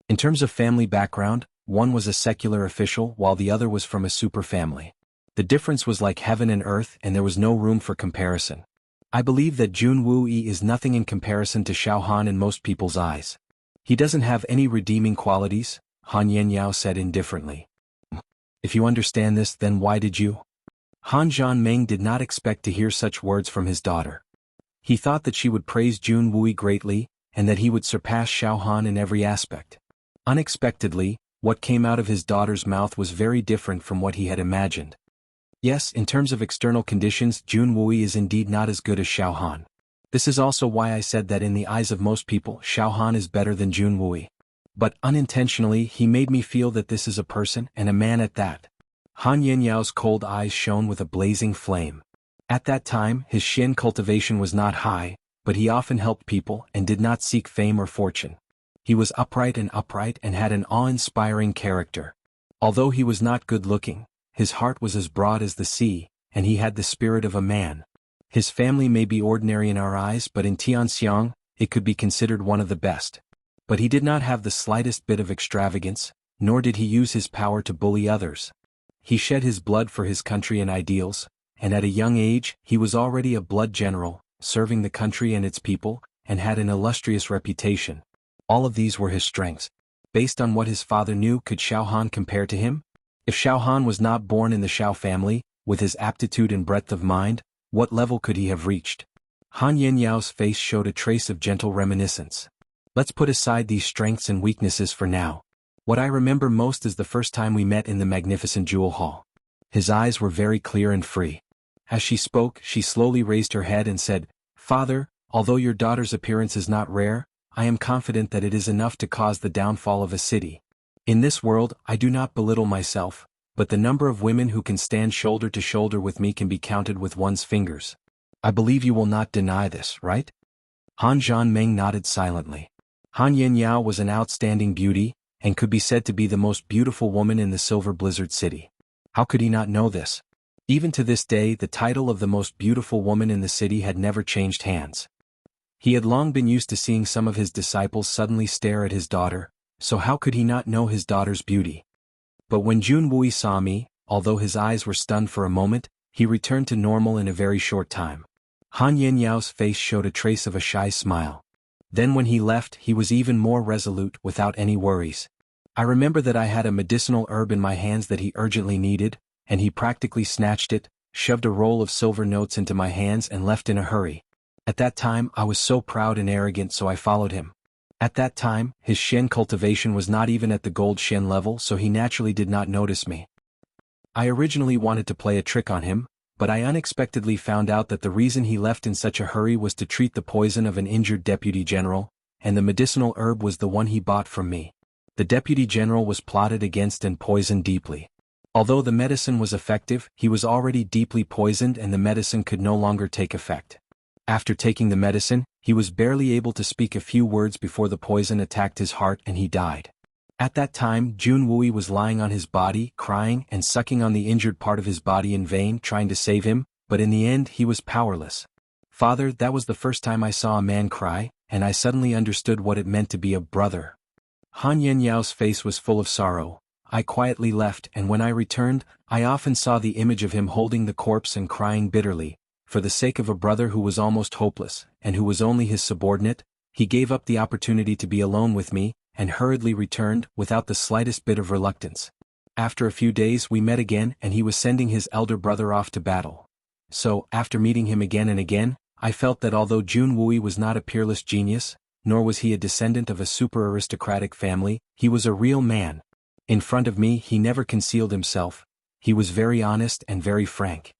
In terms of family background, one was a secular official while the other was from a super family. The difference was like heaven and earth and there was no room for comparison. I believe that Jun Wui is nothing in comparison to Xiao Han in most people's eyes. He doesn't have any redeeming qualities, Han Yao said indifferently. If you understand this, then why did you? Han Jianmeng did not expect to hear such words from his daughter. He thought that she would praise Jun Wui greatly, and that he would surpass Xiao Han in every aspect. Unexpectedly, what came out of his daughter's mouth was very different from what he had imagined. Yes, in terms of external conditions, Jun Wui is indeed not as good as Xiao Han. This is also why I said that in the eyes of most people, Xiao Han is better than Jun Wui. But unintentionally, he made me feel that this is a person, and a man at that. Han Yao's cold eyes shone with a blazing flame. At that time, his Shen cultivation was not high, but he often helped people and did not seek fame or fortune. He was upright and had an awe-inspiring character. Although he was not good-looking, his heart was as broad as the sea, and he had the spirit of a man. His family may be ordinary in our eyes, but in Tianxiang, it could be considered one of the best. But he did not have the slightest bit of extravagance, nor did he use his power to bully others. He shed his blood for his country and ideals, and at a young age, he was already a blood general, serving the country and its people, and had an illustrious reputation. All of these were his strengths. Based on what his father knew, could Xiao Han compare to him? If Xiao Han was not born in the Xiao family, with his aptitude and breadth of mind, what level could he have reached? Han Yao's face showed a trace of gentle reminiscence. Let's put aside these strengths and weaknesses for now. What I remember most is the first time we met in the magnificent jewel hall. His eyes were very clear and free. As she spoke, she slowly raised her head and said, "Father, although your daughter's appearance is not rare, I am confident that it is enough to cause the downfall of a city. In this world, I do not belittle myself, but the number of women who can stand shoulder to shoulder with me can be counted with one's fingers. I believe you will not deny this, right?" Han Jianmeng nodded silently. Han Yao was an outstanding beauty, and could be said to be the most beautiful woman in the Silver Blizzard City. How could he not know this? Even to this day, the title of the most beautiful woman in the city had never changed hands. He had long been used to seeing some of his disciples suddenly stare at his daughter, so how could he not know his daughter's beauty? But when Jianghu saw me, although his eyes were stunned for a moment, he returned to normal in a very short time. Han Yanyao's face showed a trace of a shy smile. Then when he left, he was even more resolute, without any worries. I remember that I had a medicinal herb in my hands that he urgently needed, and he practically snatched it, shoved a roll of silver notes into my hands and left in a hurry. At that time I was so proud and arrogant, so I followed him. At that time, his Shen cultivation was not even at the gold Shen level, so he naturally did not notice me. I originally wanted to play a trick on him, but I unexpectedly found out that the reason he left in such a hurry was to treat the poison of an injured deputy general, and the medicinal herb was the one he bought from me. The deputy general was plotted against and poisoned deeply. Although the medicine was effective, he was already deeply poisoned and the medicine could no longer take effect. After taking the medicine, he was barely able to speak a few words before the poison attacked his heart and he died. At that time, Jianghu was lying on his body, crying and sucking on the injured part of his body in vain, trying to save him, but in the end he was powerless. Father, that was the first time I saw a man cry, and I suddenly understood what it meant to be a brother. Han Yanyao's face was full of sorrow. I quietly left, and when I returned, I often saw the image of him holding the corpse and crying bitterly. For the sake of a brother who was almost hopeless, and who was only his subordinate, he gave up the opportunity to be alone with me, and hurriedly returned, without the slightest bit of reluctance. After a few days we met again, and he was sending his elder brother off to battle. So, after meeting him again and again, I felt that although Jianghu was not a peerless genius, nor was he a descendant of a super-aristocratic family, he was a real man. In front of me he never concealed himself. He was very honest and very frank.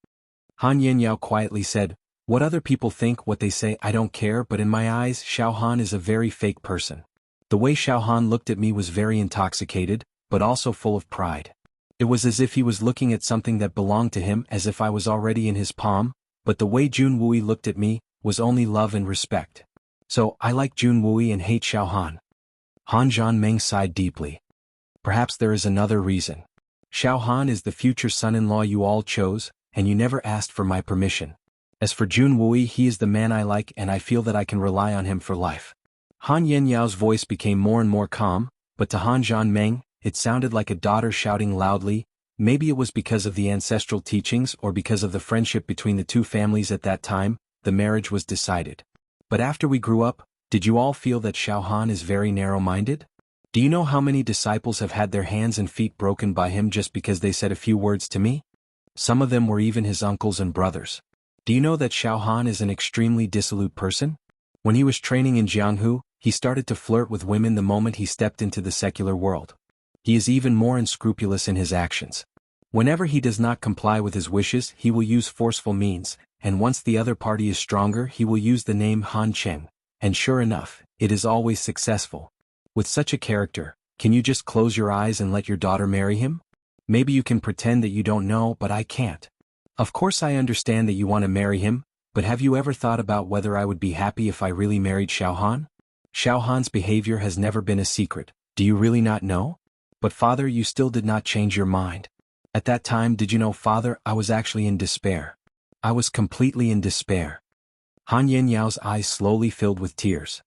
Han Yanyao quietly said, "What other people think, what they say, I don't care, but in my eyes Xiao Han is a very fake person." The way Xiao Han looked at me was very intoxicated, but also full of pride. It was as if he was looking at something that belonged to him, as if I was already in his palm, but the way Jianghu looked at me was only love and respect. So, I like Jianghu and hate Xiao Han. Han Zhanmeng sighed deeply. Perhaps there is another reason. Xiao Han is the future son-in-law you all chose, and you never asked for my permission. As for Jianghu, he is the man I like and I feel that I can rely on him for life. Han Yanyao's voice became more and more calm, but to Han Zhanmeng, it sounded like a daughter shouting loudly. Maybe it was because of the ancestral teachings or because of the friendship between the two families at that time, the marriage was decided. But after we grew up, did you all feel that Xiao Han is very narrow-minded? Do you know how many disciples have had their hands and feet broken by him just because they said a few words to me? Some of them were even his uncles and brothers. Do you know that Xiao Han is an extremely dissolute person? When he was training in Jianghu, he started to flirt with women the moment he stepped into the secular world. He is even more unscrupulous in his actions. Whenever he does not comply with his wishes, he will use forceful means, and once the other party is stronger, he will use the name Han Cheng, and sure enough, it is always successful. With such a character, can you just close your eyes and let your daughter marry him? Maybe you can pretend that you don't know, but I can't. Of course I understand that you want to marry him, but have you ever thought about whether I would be happy if I really married Xiao Han? Xiao Han's behavior has never been a secret. Do you really not know? But father, you still did not change your mind. At that time, did you know, father, I was actually in despair. I was completely in despair. Han Yanyao's eyes slowly filled with tears.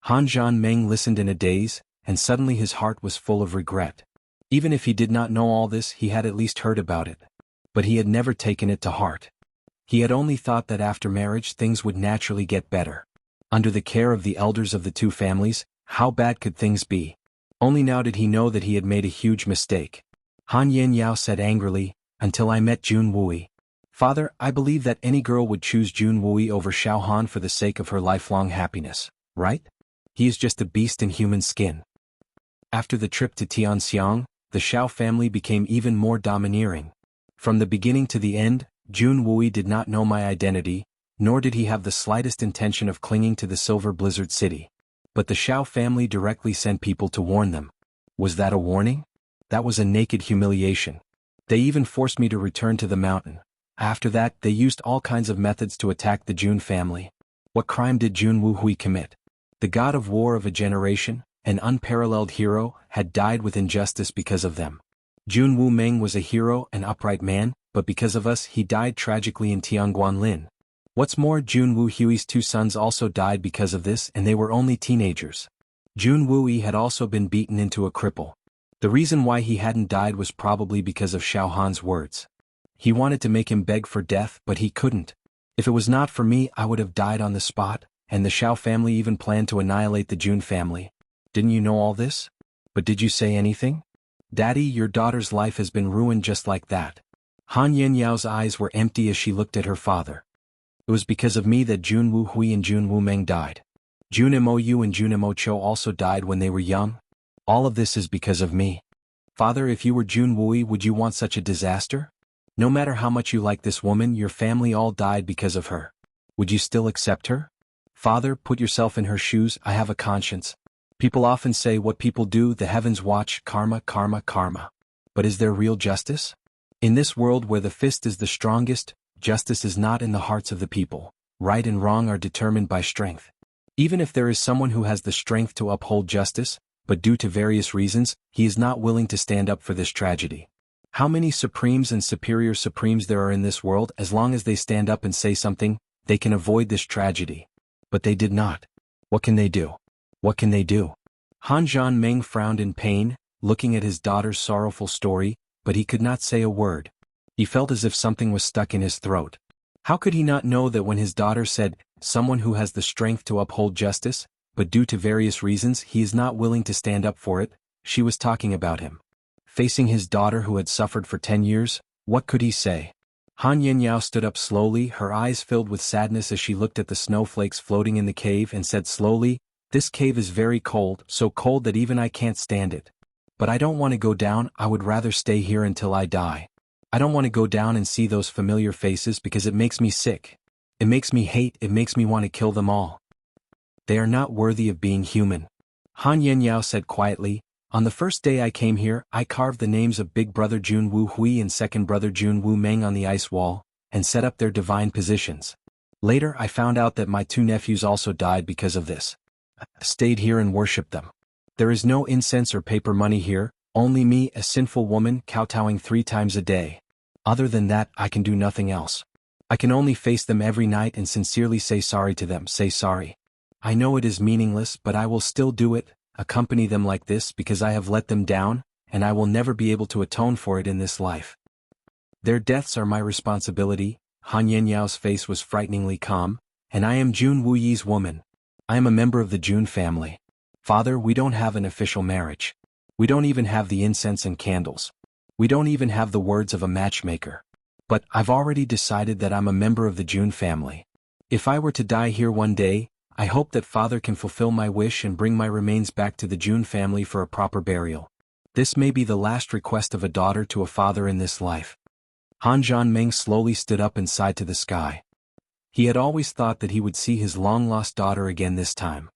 Han Zhanmeng listened in a daze, and suddenly his heart was full of regret. Even if he did not know all this, he had at least heard about it. But he had never taken it to heart. He had only thought that after marriage things would naturally get better. Under the care of the elders of the two families, how bad could things be? Only now did he know that he had made a huge mistake. Han Yanyao said angrily, "Until I met Jianghu. Father, I believe that any girl would choose Jianghu over Xiao Han for the sake of her lifelong happiness, right? He is just a beast in human skin." After the trip to Tianxiang, the Xiao family became even more domineering. From the beginning to the end, Jianghu did not know my identity, nor did he have the slightest intention of clinging to the Silver Blizzard City. But the Xiao family directly sent people to warn them. Was that a warning? That was a naked humiliation. They even forced me to return to the mountain. After that, they used all kinds of methods to attack the Jun family. What crime did Jianghu commit? The god of war of a generation, an unparalleled hero, had died with injustice because of them. Jianghu Meng was a hero, an upright man, but because of us he died tragically in Tianguanlin. What's more, Jun Wu Hui's 2 sons also died because of this, and they were only teenagers. Jun Wuyi had also been beaten into a cripple. The reason why he hadn't died was probably because of Xiao Han's words. He wanted to make him beg for death, but he couldn't. If it was not for me, I would have died on the spot, and the Xiao family even planned to annihilate the Jun family. Didn't you know all this? But did you say anything? Daddy, your daughter's life has been ruined just like that. Han Yanyao's eyes were empty as she looked at her father. It was because of me that Jun Wu Hui and Jun Wu Meng died. Jun Mo Yu and Jun Mo Cho also died when they were young. All of this is because of me. Father, if you were Jun Wui, would you want such a disaster? No matter how much you like this woman, your family all died because of her. Would you still accept her? Father, put yourself in her shoes. I have a conscience. People often say what people do, the heavens watch, karma, karma, karma. But is there real justice? In this world where the fist is the strongest, justice is not in the hearts of the people. Right and wrong are determined by strength. Even if there is someone who has the strength to uphold justice, but due to various reasons, he is not willing to stand up for this tragedy. How many supremes and superior supremes there are in this world, as long as they stand up and say something, they can avoid this tragedy. But they did not. What can they do? What can they do? Han Zhanmeng frowned in pain, looking at his daughter's sorrowful story, but he could not say a word. He felt as if something was stuck in his throat. How could he not know that when his daughter said, someone who has the strength to uphold justice, but due to various reasons he is not willing to stand up for it, she was talking about him? Facing his daughter who had suffered for 10 years, what could he say? Han Yenyao stood up slowly, her eyes filled with sadness as she looked at the snowflakes floating in the cave and said slowly, this cave is very cold, so cold that even I can't stand it. But I don't want to go down, I would rather stay here until I die. I don't want to go down and see those familiar faces because it makes me sick. It makes me hate, it makes me want to kill them all. They are not worthy of being human. Han Yenyao said quietly, on the first day I came here, I carved the names of big brother Jun Wu Hui and second brother Jun Wu Meng on the ice wall, and set up their divine positions. Later I found out that my 2 nephews also died because of this. I stayed here and worshipped them. There is no incense or paper money here, only me, a sinful woman, kowtowing 3 times a day. Other than that, I can do nothing else. I can only face them every night and sincerely say sorry to them, say sorry. I know it is meaningless, but I will still do it, accompany them like this because I have let them down, and I will never be able to atone for it in this life. Their deaths are my responsibility. Han Yenyao's face was frighteningly calm, and I am Jun Wuyi's woman. I am a member of the Jun family. Father, we don't have an official marriage. We don't even have the incense and candles. We don't even have the words of a matchmaker. But I've already decided that I'm a member of the Jun family. If I were to die here one day, I hope that Father can fulfill my wish and bring my remains back to the Jun family for a proper burial. This may be the last request of a daughter to a father in this life. Han Zhanmeng slowly stood up and sighed to the sky. He had always thought that he would see his long-lost daughter again this time.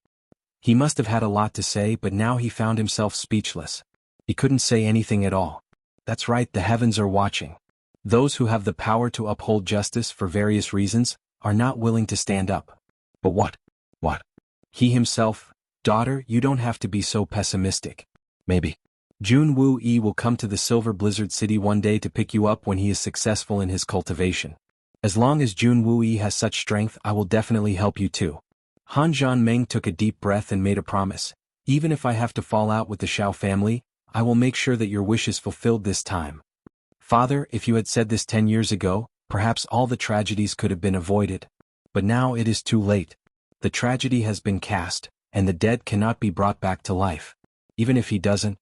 He must have had a lot to say, but now he found himself speechless. He couldn't say anything at all. That's right, the heavens are watching. Those who have the power to uphold justice for various reasons are not willing to stand up. But what? What? He himself, daughter, you don't have to be so pessimistic. Maybe Jun Wu Yi will come to the Silver Blizzard City one day to pick you up when he is successful in his cultivation. As long as Jun Wu Yi has such strength, I will definitely help you too. Han Zhanmeng took a deep breath and made a promise. Even if I have to fall out with the Xiao family, I will make sure that your wish is fulfilled this time. Father, if you had said this 10 years ago, perhaps all the tragedies could have been avoided. But now it is too late. The tragedy has been cast, and the dead cannot be brought back to life. Even if he doesn't,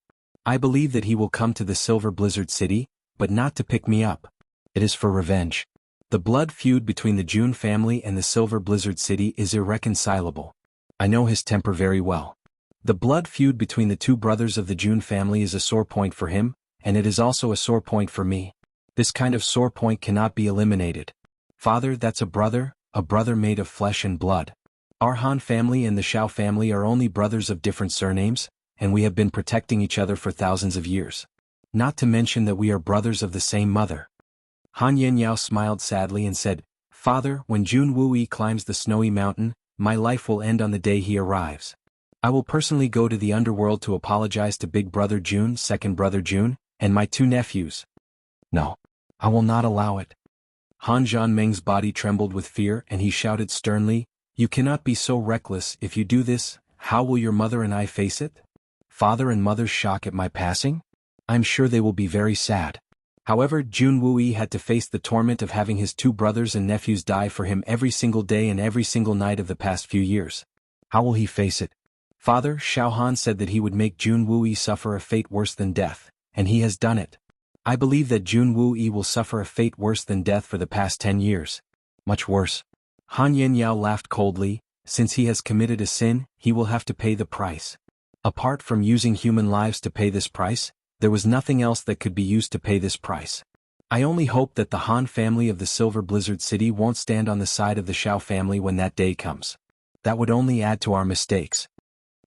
I believe that he will come to the Silver Blizzard City, but not to pick me up. It is for revenge. The blood feud between the Jun family and the Silver Blizzard City is irreconcilable. I know his temper very well. The blood feud between the 2 brothers of the Jun family is a sore point for him, and it is also a sore point for me. This kind of sore point cannot be eliminated. Father, that's a brother made of flesh and blood. Our Han family and the Xiao family are only brothers of different surnames, and we have been protecting each other for thousands of years. Not to mention that we are brothers of the same mother. Han Yenyao smiled sadly and said, Father, when Jun Wu Yi climbs the snowy mountain, my life will end on the day he arrives. I will personally go to the underworld to apologize to big brother Jun, second brother Jun, and my 2 nephews. No. I will not allow it. Han Jianmeng's body trembled with fear and he shouted sternly, "You cannot be so reckless. If you do this, how will your mother and I face it? Father and mother's shock at my passing? I'm sure they will be very sad." However, Junwu had to face the torment of having his two brothers and nephews die for him every single day and every single night of the past few years. How will he face it? Father Xiaohan said that he would make Junwu suffer a fate worse than death, and he has done it. I believe that Junwu will suffer a fate worse than death for the past 10 years. Much worse. Han Yenyao laughed coldly. Since he has committed a sin, he will have to pay the price. Apart from using human lives to pay this price, there was nothing else that could be used to pay this price. I only hope that the Han family of the Silver Blizzard City won't stand on the side of the Xiao family when that day comes. That would only add to our mistakes.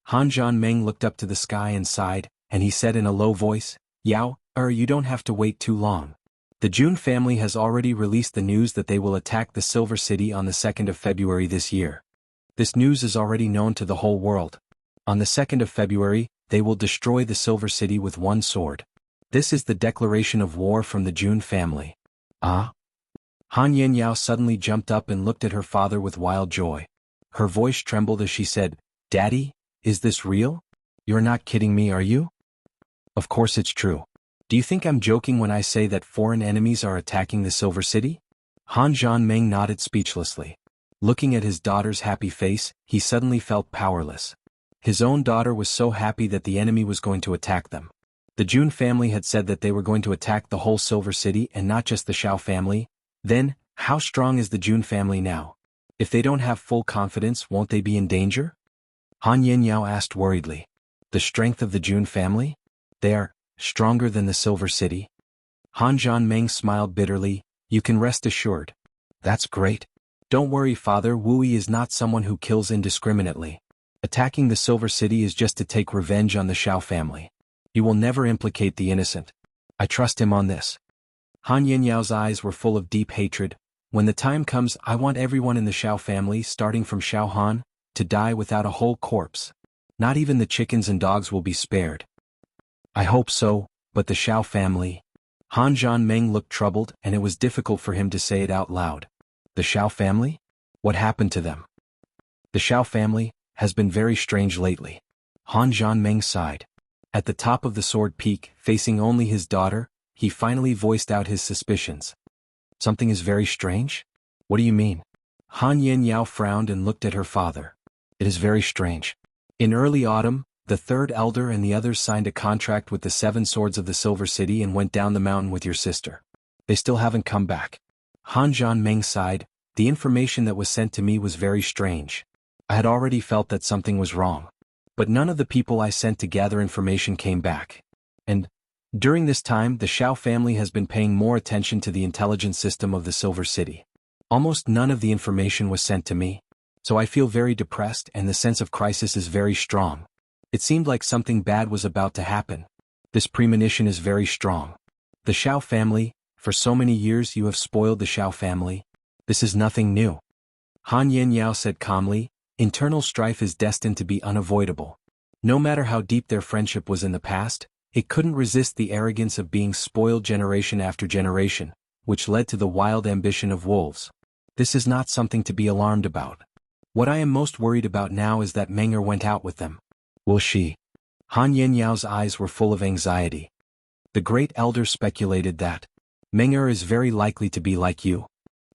Han Jianmeng looked up to the sky and sighed, and he said in a low voice, "Yao, you don't have to wait too long. The Jun family has already released the news that they will attack the Silver City on the 2nd of February this year. This news is already known to the whole world. On the 2nd of February, they will destroy the Silver City with one sword. This is the declaration of war from the Jun family." Ah? Han Yenyao suddenly jumped up and looked at her father with wild joy. Her voice trembled as she said, "Daddy, is this real? You're not kidding me, are you?" "Of course it's true. Do you think I'm joking when I say that foreign enemies are attacking the Silver City?" Han Jianmeng nodded speechlessly. Looking at his daughter's happy face, he suddenly felt powerless. His own daughter was so happy that the enemy was going to attack them. The Jun family had said that they were going to attack the whole Silver City and not just the Xiao family. Then, how strong is the Jun family now? If they don't have full confidence, won't they be in danger? Han Yenyao asked worriedly. The strength of the Jun family? They are stronger than the Silver City? Han Jianmeng smiled bitterly. You can rest assured. That's great. Don't worry, Father. Wu is not someone who kills indiscriminately. Attacking the Silver City is just to take revenge on the Xiao family. He will never implicate the innocent. I trust him on this. Han Yenyao's eyes were full of deep hatred. When the time comes, I want everyone in the Xiao family, starting from Xiao Han, to die without a whole corpse. Not even the chickens and dogs will be spared. I hope so, but the Xiao family... Han Jianmeng looked troubled and it was difficult for him to say it out loud. The Xiao family? What happened to them? The Xiao family has been very strange lately. Han Jianmeng sighed. At the top of the sword peak, facing only his daughter, he finally voiced out his suspicions. Something is very strange? What do you mean? Han Yenyao frowned and looked at her father. It is very strange. In early autumn, the third elder and the others signed a contract with the 7 swords of the Silver City and went down the mountain with your sister. They still haven't come back. Han Jianmeng sighed. The information that was sent to me was very strange. I had already felt that something was wrong. But none of the people I sent to gather information came back. And, during this time, the Xiao family has been paying more attention to the intelligence system of the Silver City. Almost none of the information was sent to me. So I feel very depressed and the sense of crisis is very strong. It seemed like something bad was about to happen. This premonition is very strong. The Xiao family, for so many years you have spoiled the Xiao family. This is nothing new. Han Yenyao said calmly, internal strife is destined to be unavoidable. No matter how deep their friendship was in the past, it couldn't resist the arrogance of being spoiled generation after generation, which led to the wild ambition of wolves. This is not something to be alarmed about. What I am most worried about now is that Menger went out with them. Will she? Han Yenyao's eyes were full of anxiety. The great elder speculated that Menger is very likely to be like you.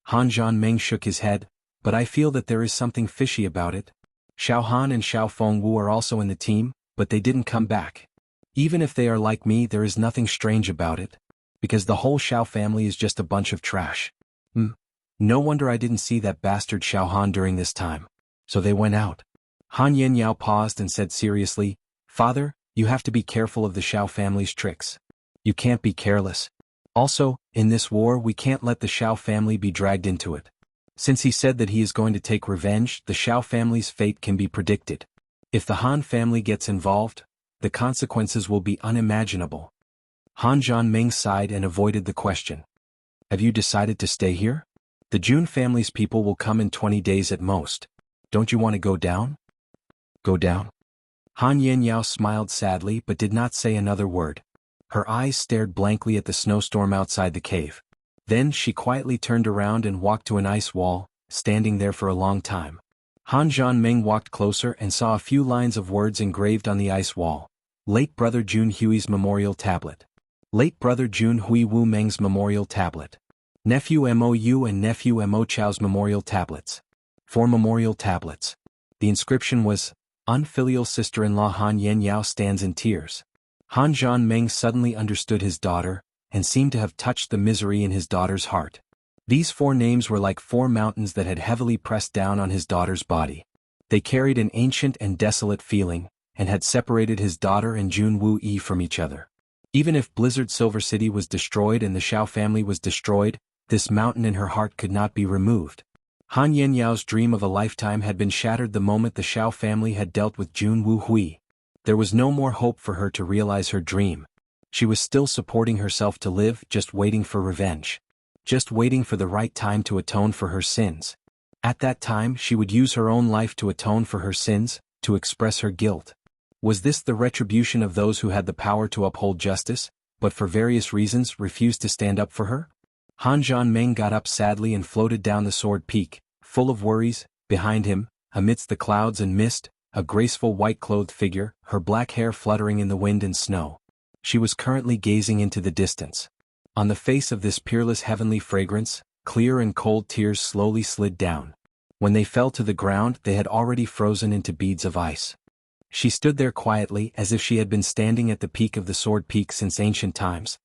Han Jianmeng shook his head, but I feel that there is something fishy about it. Xiao Han and Xiao Fengwu are also in the team, but they didn't come back. Even if they are like me, there is nothing strange about it. Because the whole Xiao family is just a bunch of trash. No wonder I didn't see that bastard Xiao Han during this time. So they went out. Han Yenyao paused and said seriously, Father, you have to be careful of the Xiao family's tricks. You can't be careless. Also, in this war we can't let the Xiao family be dragged into it. Since he said that he is going to take revenge, the Xiao family's fate can be predicted. If the Han family gets involved, the consequences will be unimaginable. Han Jianmeng sighed and avoided the question. Have you decided to stay here? The Jun family's people will come in 20 days at most. Don't you want to go down? Go down? Han Yenyao smiled sadly but did not say another word. Her eyes stared blankly at the snowstorm outside the cave. Then she quietly turned around and walked to an ice wall, standing there for a long time. Han Jianming walked closer and saw a few lines of words engraved on the ice wall. Late Brother Jun Hui's Memorial Tablet. Late Brother Jun Hui Wu Meng's Memorial Tablet. Nephew Mo Yu and Nephew Mo Chao's Memorial Tablets. 4 memorial tablets. The inscription was, Unfilial sister-in-law Han Yen Yao stands in tears. Han Jianming suddenly understood his daughter, and seemed to have touched the misery in his daughter's heart. These 4 names were like 4 mountains that had heavily pressed down on his daughter's body. They carried an ancient and desolate feeling, and had separated his daughter and Jun Wu Yi from each other. Even if Blizzard Silver City was destroyed and the Shao family was destroyed, this mountain in her heart could not be removed. Han Yanyao's dream of a lifetime had been shattered the moment the Shao family had dealt with Jun Wu Hui. There was no more hope for her to realize her dream. She was still supporting herself to live, just waiting for revenge. Just waiting for the right time to atone for her sins. At that time she would use her own life to atone for her sins, to express her guilt. Was this the retribution of those who had the power to uphold justice, but for various reasons refused to stand up for her? Han Jianming got up sadly and floated down the sword peak, full of worries. Behind him, amidst the clouds and mist, a graceful white-clothed figure, her black hair fluttering in the wind and snow. She was currently gazing into the distance. On the face of this peerless heavenly fragrance, clear and cold tears slowly slid down. When they fell to the ground, they had already frozen into beads of ice. She stood there quietly as if she had been standing at the peak of the sword peak since ancient times.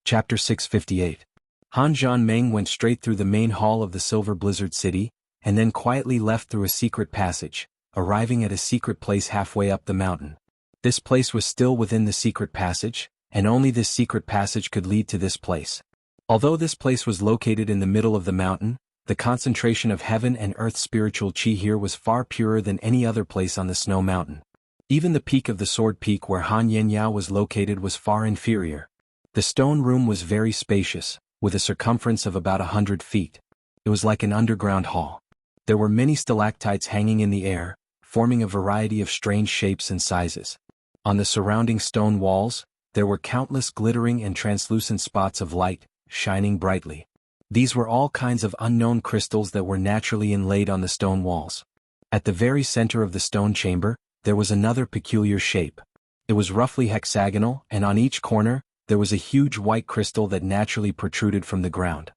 Chapter 658. Han Jianming went straight through the main hall of the Silver Blizzard City, and then quietly left through a secret passage, arriving at a secret place halfway up the mountain. This place was still within the secret passage, and only this secret passage could lead to this place. Although this place was located in the middle of the mountain, the concentration of heaven and earth spiritual chi here was far purer than any other place on the snow mountain. Even the peak of the sword peak where Han Yenyao was located was far inferior. The stone room was very spacious, with a circumference of about 100 feet. It was like an underground hall. There were many stalactites hanging in the air, forming a variety of strange shapes and sizes. On the surrounding stone walls, there were countless glittering and translucent spots of light, shining brightly. These were all kinds of unknown crystals that were naturally inlaid on the stone walls. At the very center of the stone chamber, there was another peculiar shape. It was roughly hexagonal, and on each corner, there was a huge white crystal that naturally protruded from the ground.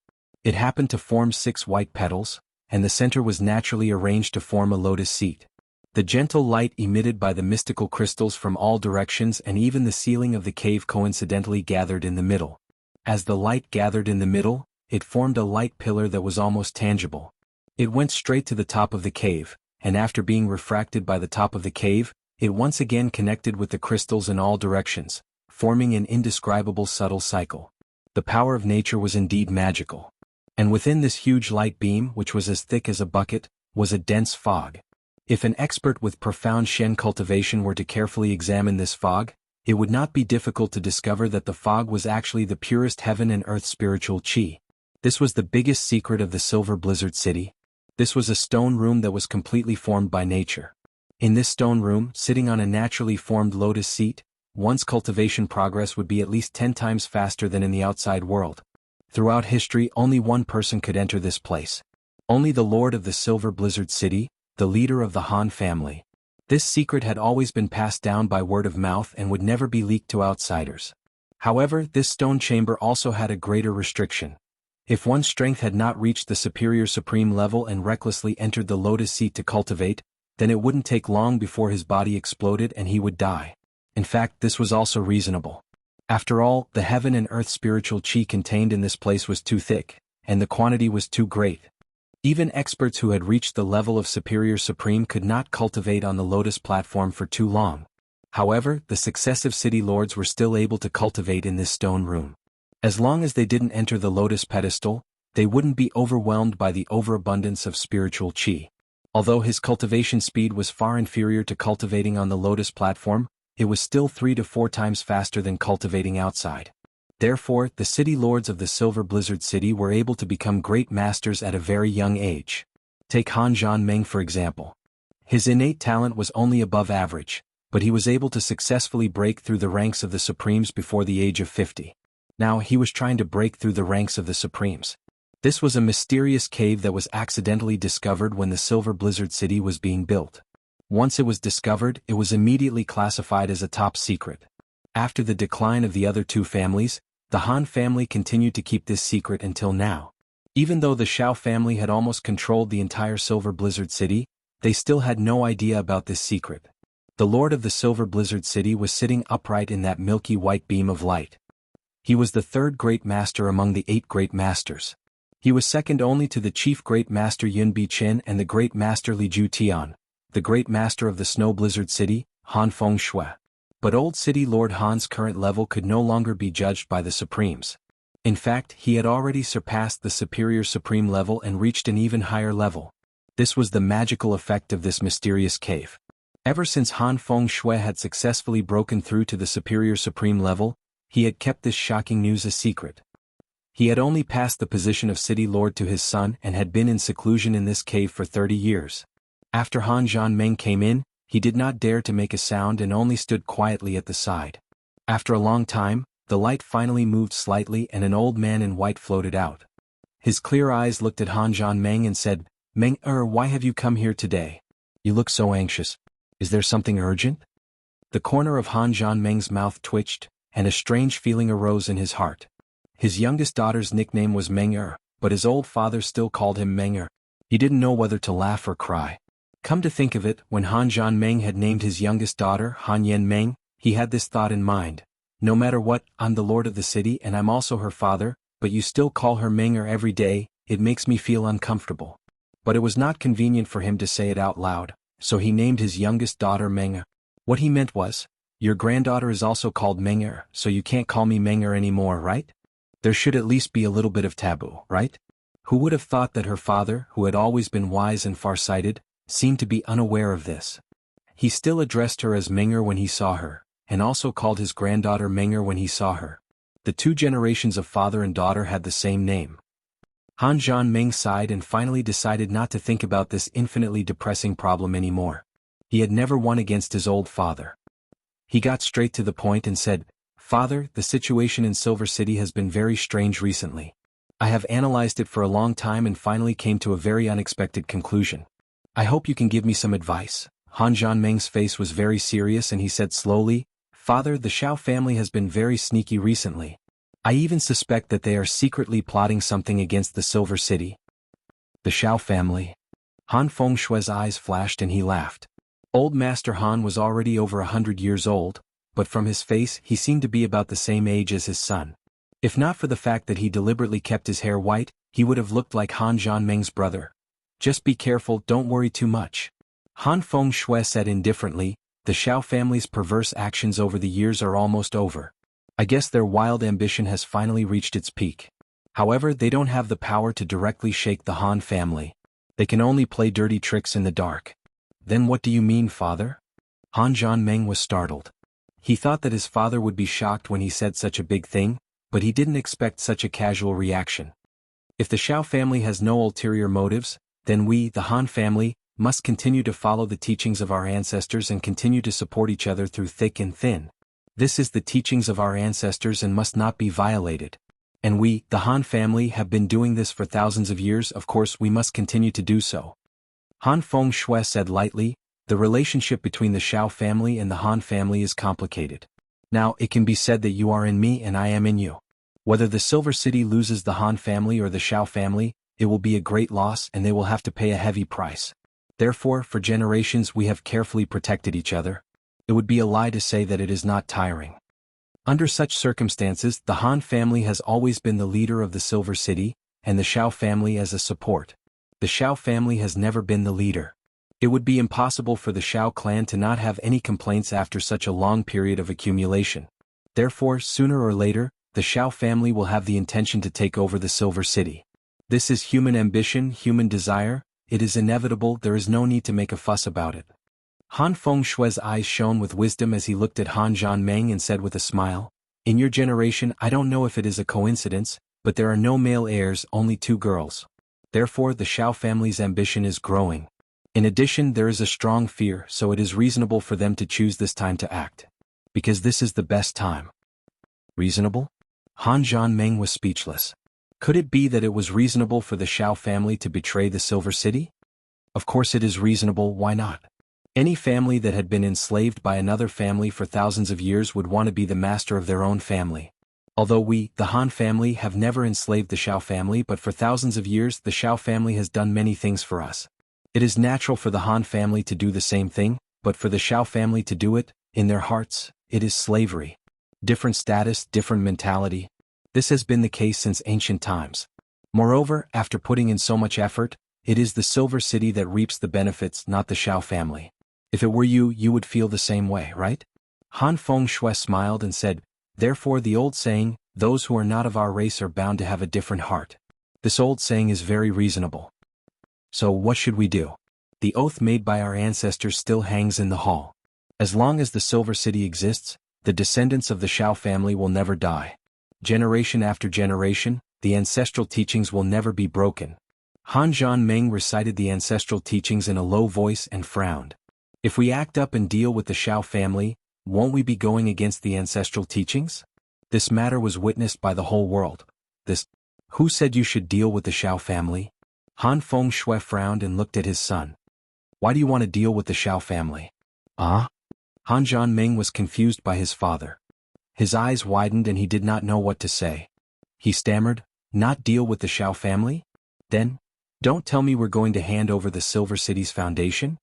It happened to form 6 white petals, and the center was naturally arranged to form a lotus seat. The gentle light emitted by the mystical crystals from all directions and even the ceiling of the cave coincidentally gathered in the middle. As the light gathered in the middle, it formed a light pillar that was almost tangible. It went straight to the top of the cave, and after being refracted by the top of the cave, it once again connected with the crystals in all directions, forming an indescribable subtle cycle. The power of nature was indeed magical. And within this huge light beam, which was as thick as a bucket, was a dense fog. If an expert with profound Shen cultivation were to carefully examine this fog, it would not be difficult to discover that the fog was actually the purest heaven and earth spiritual chi. This was the biggest secret of the Silver Blizzard City. This was a stone room that was completely formed by nature. In this stone room, sitting on a naturally formed lotus seat, one's cultivation progress would be at least 10 times faster than in the outside world. Throughout history, only one person could enter this place. Only the Lord of the Silver Blizzard City, the leader of the Han family. This secret had always been passed down by word of mouth and would never be leaked to outsiders. However, this stone chamber also had a greater restriction. If one's strength had not reached the superior supreme level and recklessly entered the lotus seat to cultivate, then it wouldn't take long before his body exploded and he would die. In fact, this was also reasonable. After all, the heaven and earth spiritual chi contained in this place was too thick, and the quantity was too great. Even experts who had reached the level of superior supreme could not cultivate on the lotus platform for too long. However, the successive city lords were still able to cultivate in this stone room. As long as they didn't enter the lotus pedestal, they wouldn't be overwhelmed by the overabundance of spiritual chi. Although his cultivation speed was far inferior to cultivating on the lotus platform, it was still 3 to 4 times faster than cultivating outside. Therefore, the city lords of the Silver Blizzard City were able to become great masters at a very young age. Take Han Jianming for example. His innate talent was only above average, but he was able to successfully break through the ranks of the Supremes before the age of 50. Now he was trying to break through the ranks of the Supremes. This was a mysterious cave that was accidentally discovered when the Silver Blizzard City was being built. Once it was discovered, it was immediately classified as a top secret. After the decline of the other two families, the Han family continued to keep this secret until now. Even though the Shao family had almost controlled the entire Silver Blizzard City, they still had no idea about this secret. The Lord of the Silver Blizzard City was sitting upright in that milky white beam of light. He was the third Great Master among the 8 Great Masters. He was second only to the Chief Great Master Yun Bichen and the Great Master Li Ju Tian, the Great Master of the Snow Blizzard City, Han Feng Shui. But Old City Lord Han's current level could no longer be judged by the Supremes. In fact, he had already surpassed the superior Supreme level and reached an even higher level. This was the magical effect of this mysterious cave. Ever since Han Feng Shui had successfully broken through to the superior Supreme level, he had kept this shocking news a secret. He had only passed the position of City Lord to his son and had been in seclusion in this cave for 30 years. After Han Zhanmeng came in, he did not dare to make a sound and only stood quietly at the side. After a long time, the light finally moved slightly and an old man in white floated out. His clear eyes looked at Han Zhanmeng and said, "Meng-er, why have you come here today? You look so anxious. Is there something urgent?" The corner of Han Zhanmeng's mouth twitched, and a strange feeling arose in his heart. His youngest daughter's nickname was Meng-er, but his old father still called him Meng-er. He didn't know whether to laugh or cry. Come to think of it, when Han Zhanmeng had named his youngest daughter Han Yan-meng, he had this thought in mind. No matter what, I'm the lord of the city and I'm also her father, but you still call her Meng-er every day, it makes me feel uncomfortable. But it was not convenient for him to say it out loud, so he named his youngest daughter Meng-er. What he meant was, your granddaughter is also called Meng-er, so you can't call me Meng-er anymore, right? There should at least be a little bit of taboo, right? Who would have thought that her father, who had always been wise and far-sighted, seemed to be unaware of this? He still addressed her as Meng-er when he saw her, and also called his granddaughter Meng-er when he saw her. The 2 generations of father and daughter had the same name. Han Zhanmeng sighed and finally decided not to think about this infinitely depressing problem anymore. He had never won against his old father. He got straight to the point and said, "Father, the situation in Silver City has been very strange recently. I have analyzed it for a long time and finally came to a very unexpected conclusion. I hope you can give me some advice." Han Zhanmeng's face was very serious and he said slowly, "Father, the Shao family has been very sneaky recently. I even suspect that they are secretly plotting something against the Silver City." The Shao family. Han Feng Shui's eyes flashed and he laughed. Old Master Han was already over 100 years old, but from his face he seemed to be about the same age as his son. If not for the fact that he deliberately kept his hair white, he would have looked like Han Zhanmeng's brother. "Just be careful, don't worry too much." Han Feng Shui said indifferently, "The Shao family's perverse actions over the years are almost over. I guess their wild ambition has finally reached its peak. However, they don't have the power to directly shake the Han family. They can only play dirty tricks in the dark." "Then what do you mean, father?" Han Zhanmeng was startled. He thought that his father would be shocked when he said such a big thing, but he didn't expect such a casual reaction. "If the Shao family has no ulterior motives, then we, the Han family, must continue to follow the teachings of our ancestors and continue to support each other through thick and thin. This is the teachings of our ancestors and must not be violated. And we, the Han family, have been doing this for thousands of years, of course we must continue to do so." Han Feng Shui said lightly, "The relationship between the Shao family and the Han family is complicated. Now, it can be said that you are in me and I am in you. Whether the Silver City loses the Han family or the Shao family, it will be a great loss and they will have to pay a heavy price. Therefore, for generations we have carefully protected each other. It would be a lie to say that it is not tiring. Under such circumstances, the Han family has always been the leader of the Silver City, and the Shao family as a support. The Shao family has never been the leader. It would be impossible for the Shao clan to not have any complaints after such a long period of accumulation. Therefore, sooner or later, the Shao family will have the intention to take over the Silver City. This is human ambition, human desire, it is inevitable, there is no need to make a fuss about it." Han Feng Shui's eyes shone with wisdom as he looked at Han Zhanmeng and said with a smile, "In your generation I don't know if it is a coincidence, but there are no male heirs, only 2 girls. Therefore the Shao family's ambition is growing. In addition there is a strong fear, so it is reasonable for them to choose this time to act. Because this is the best time." "Reasonable?" Han Zhanmeng was speechless. Could it be that it was reasonable for the Shao family to betray the Silver City? Of course it is reasonable, why not? Any family that had been enslaved by another family for thousands of years would want to be the master of their own family. Although we, the Han family, have never enslaved the Shao family, but for thousands of years the Shao family has done many things for us. It is natural for the Han family to do the same thing, but for the Shao family to do it, in their hearts, it is slavery. Different status, different mentality. This has been the case since ancient times. Moreover, after putting in so much effort, it is the Silver City that reaps the benefits, not the Shao family. If it were you, you would feel the same way, right? Han Fengshui smiled and said, therefore the old saying, those who are not of our race are bound to have a different heart. This old saying is very reasonable. So what should we do? The oath made by our ancestors still hangs in the hall. As long as the Silver City exists, the descendants of the Shao family will never die. Generation after generation, the ancestral teachings will never be broken. Han Zhanmeng recited the ancestral teachings in a low voice and frowned. If we act up and deal with the Shao family, won't we be going against the ancestral teachings? This matter was witnessed by the whole world. Who said you should deal with the Shao family? Han Fengshui frowned and looked at his son. Why do you want to deal with the Shao family? Han Zhanmeng was confused by his father. His eyes widened and he did not know what to say. He stammered, not deal with the Shao family? Then, don't tell me we're going to hand over the Silver City's foundation?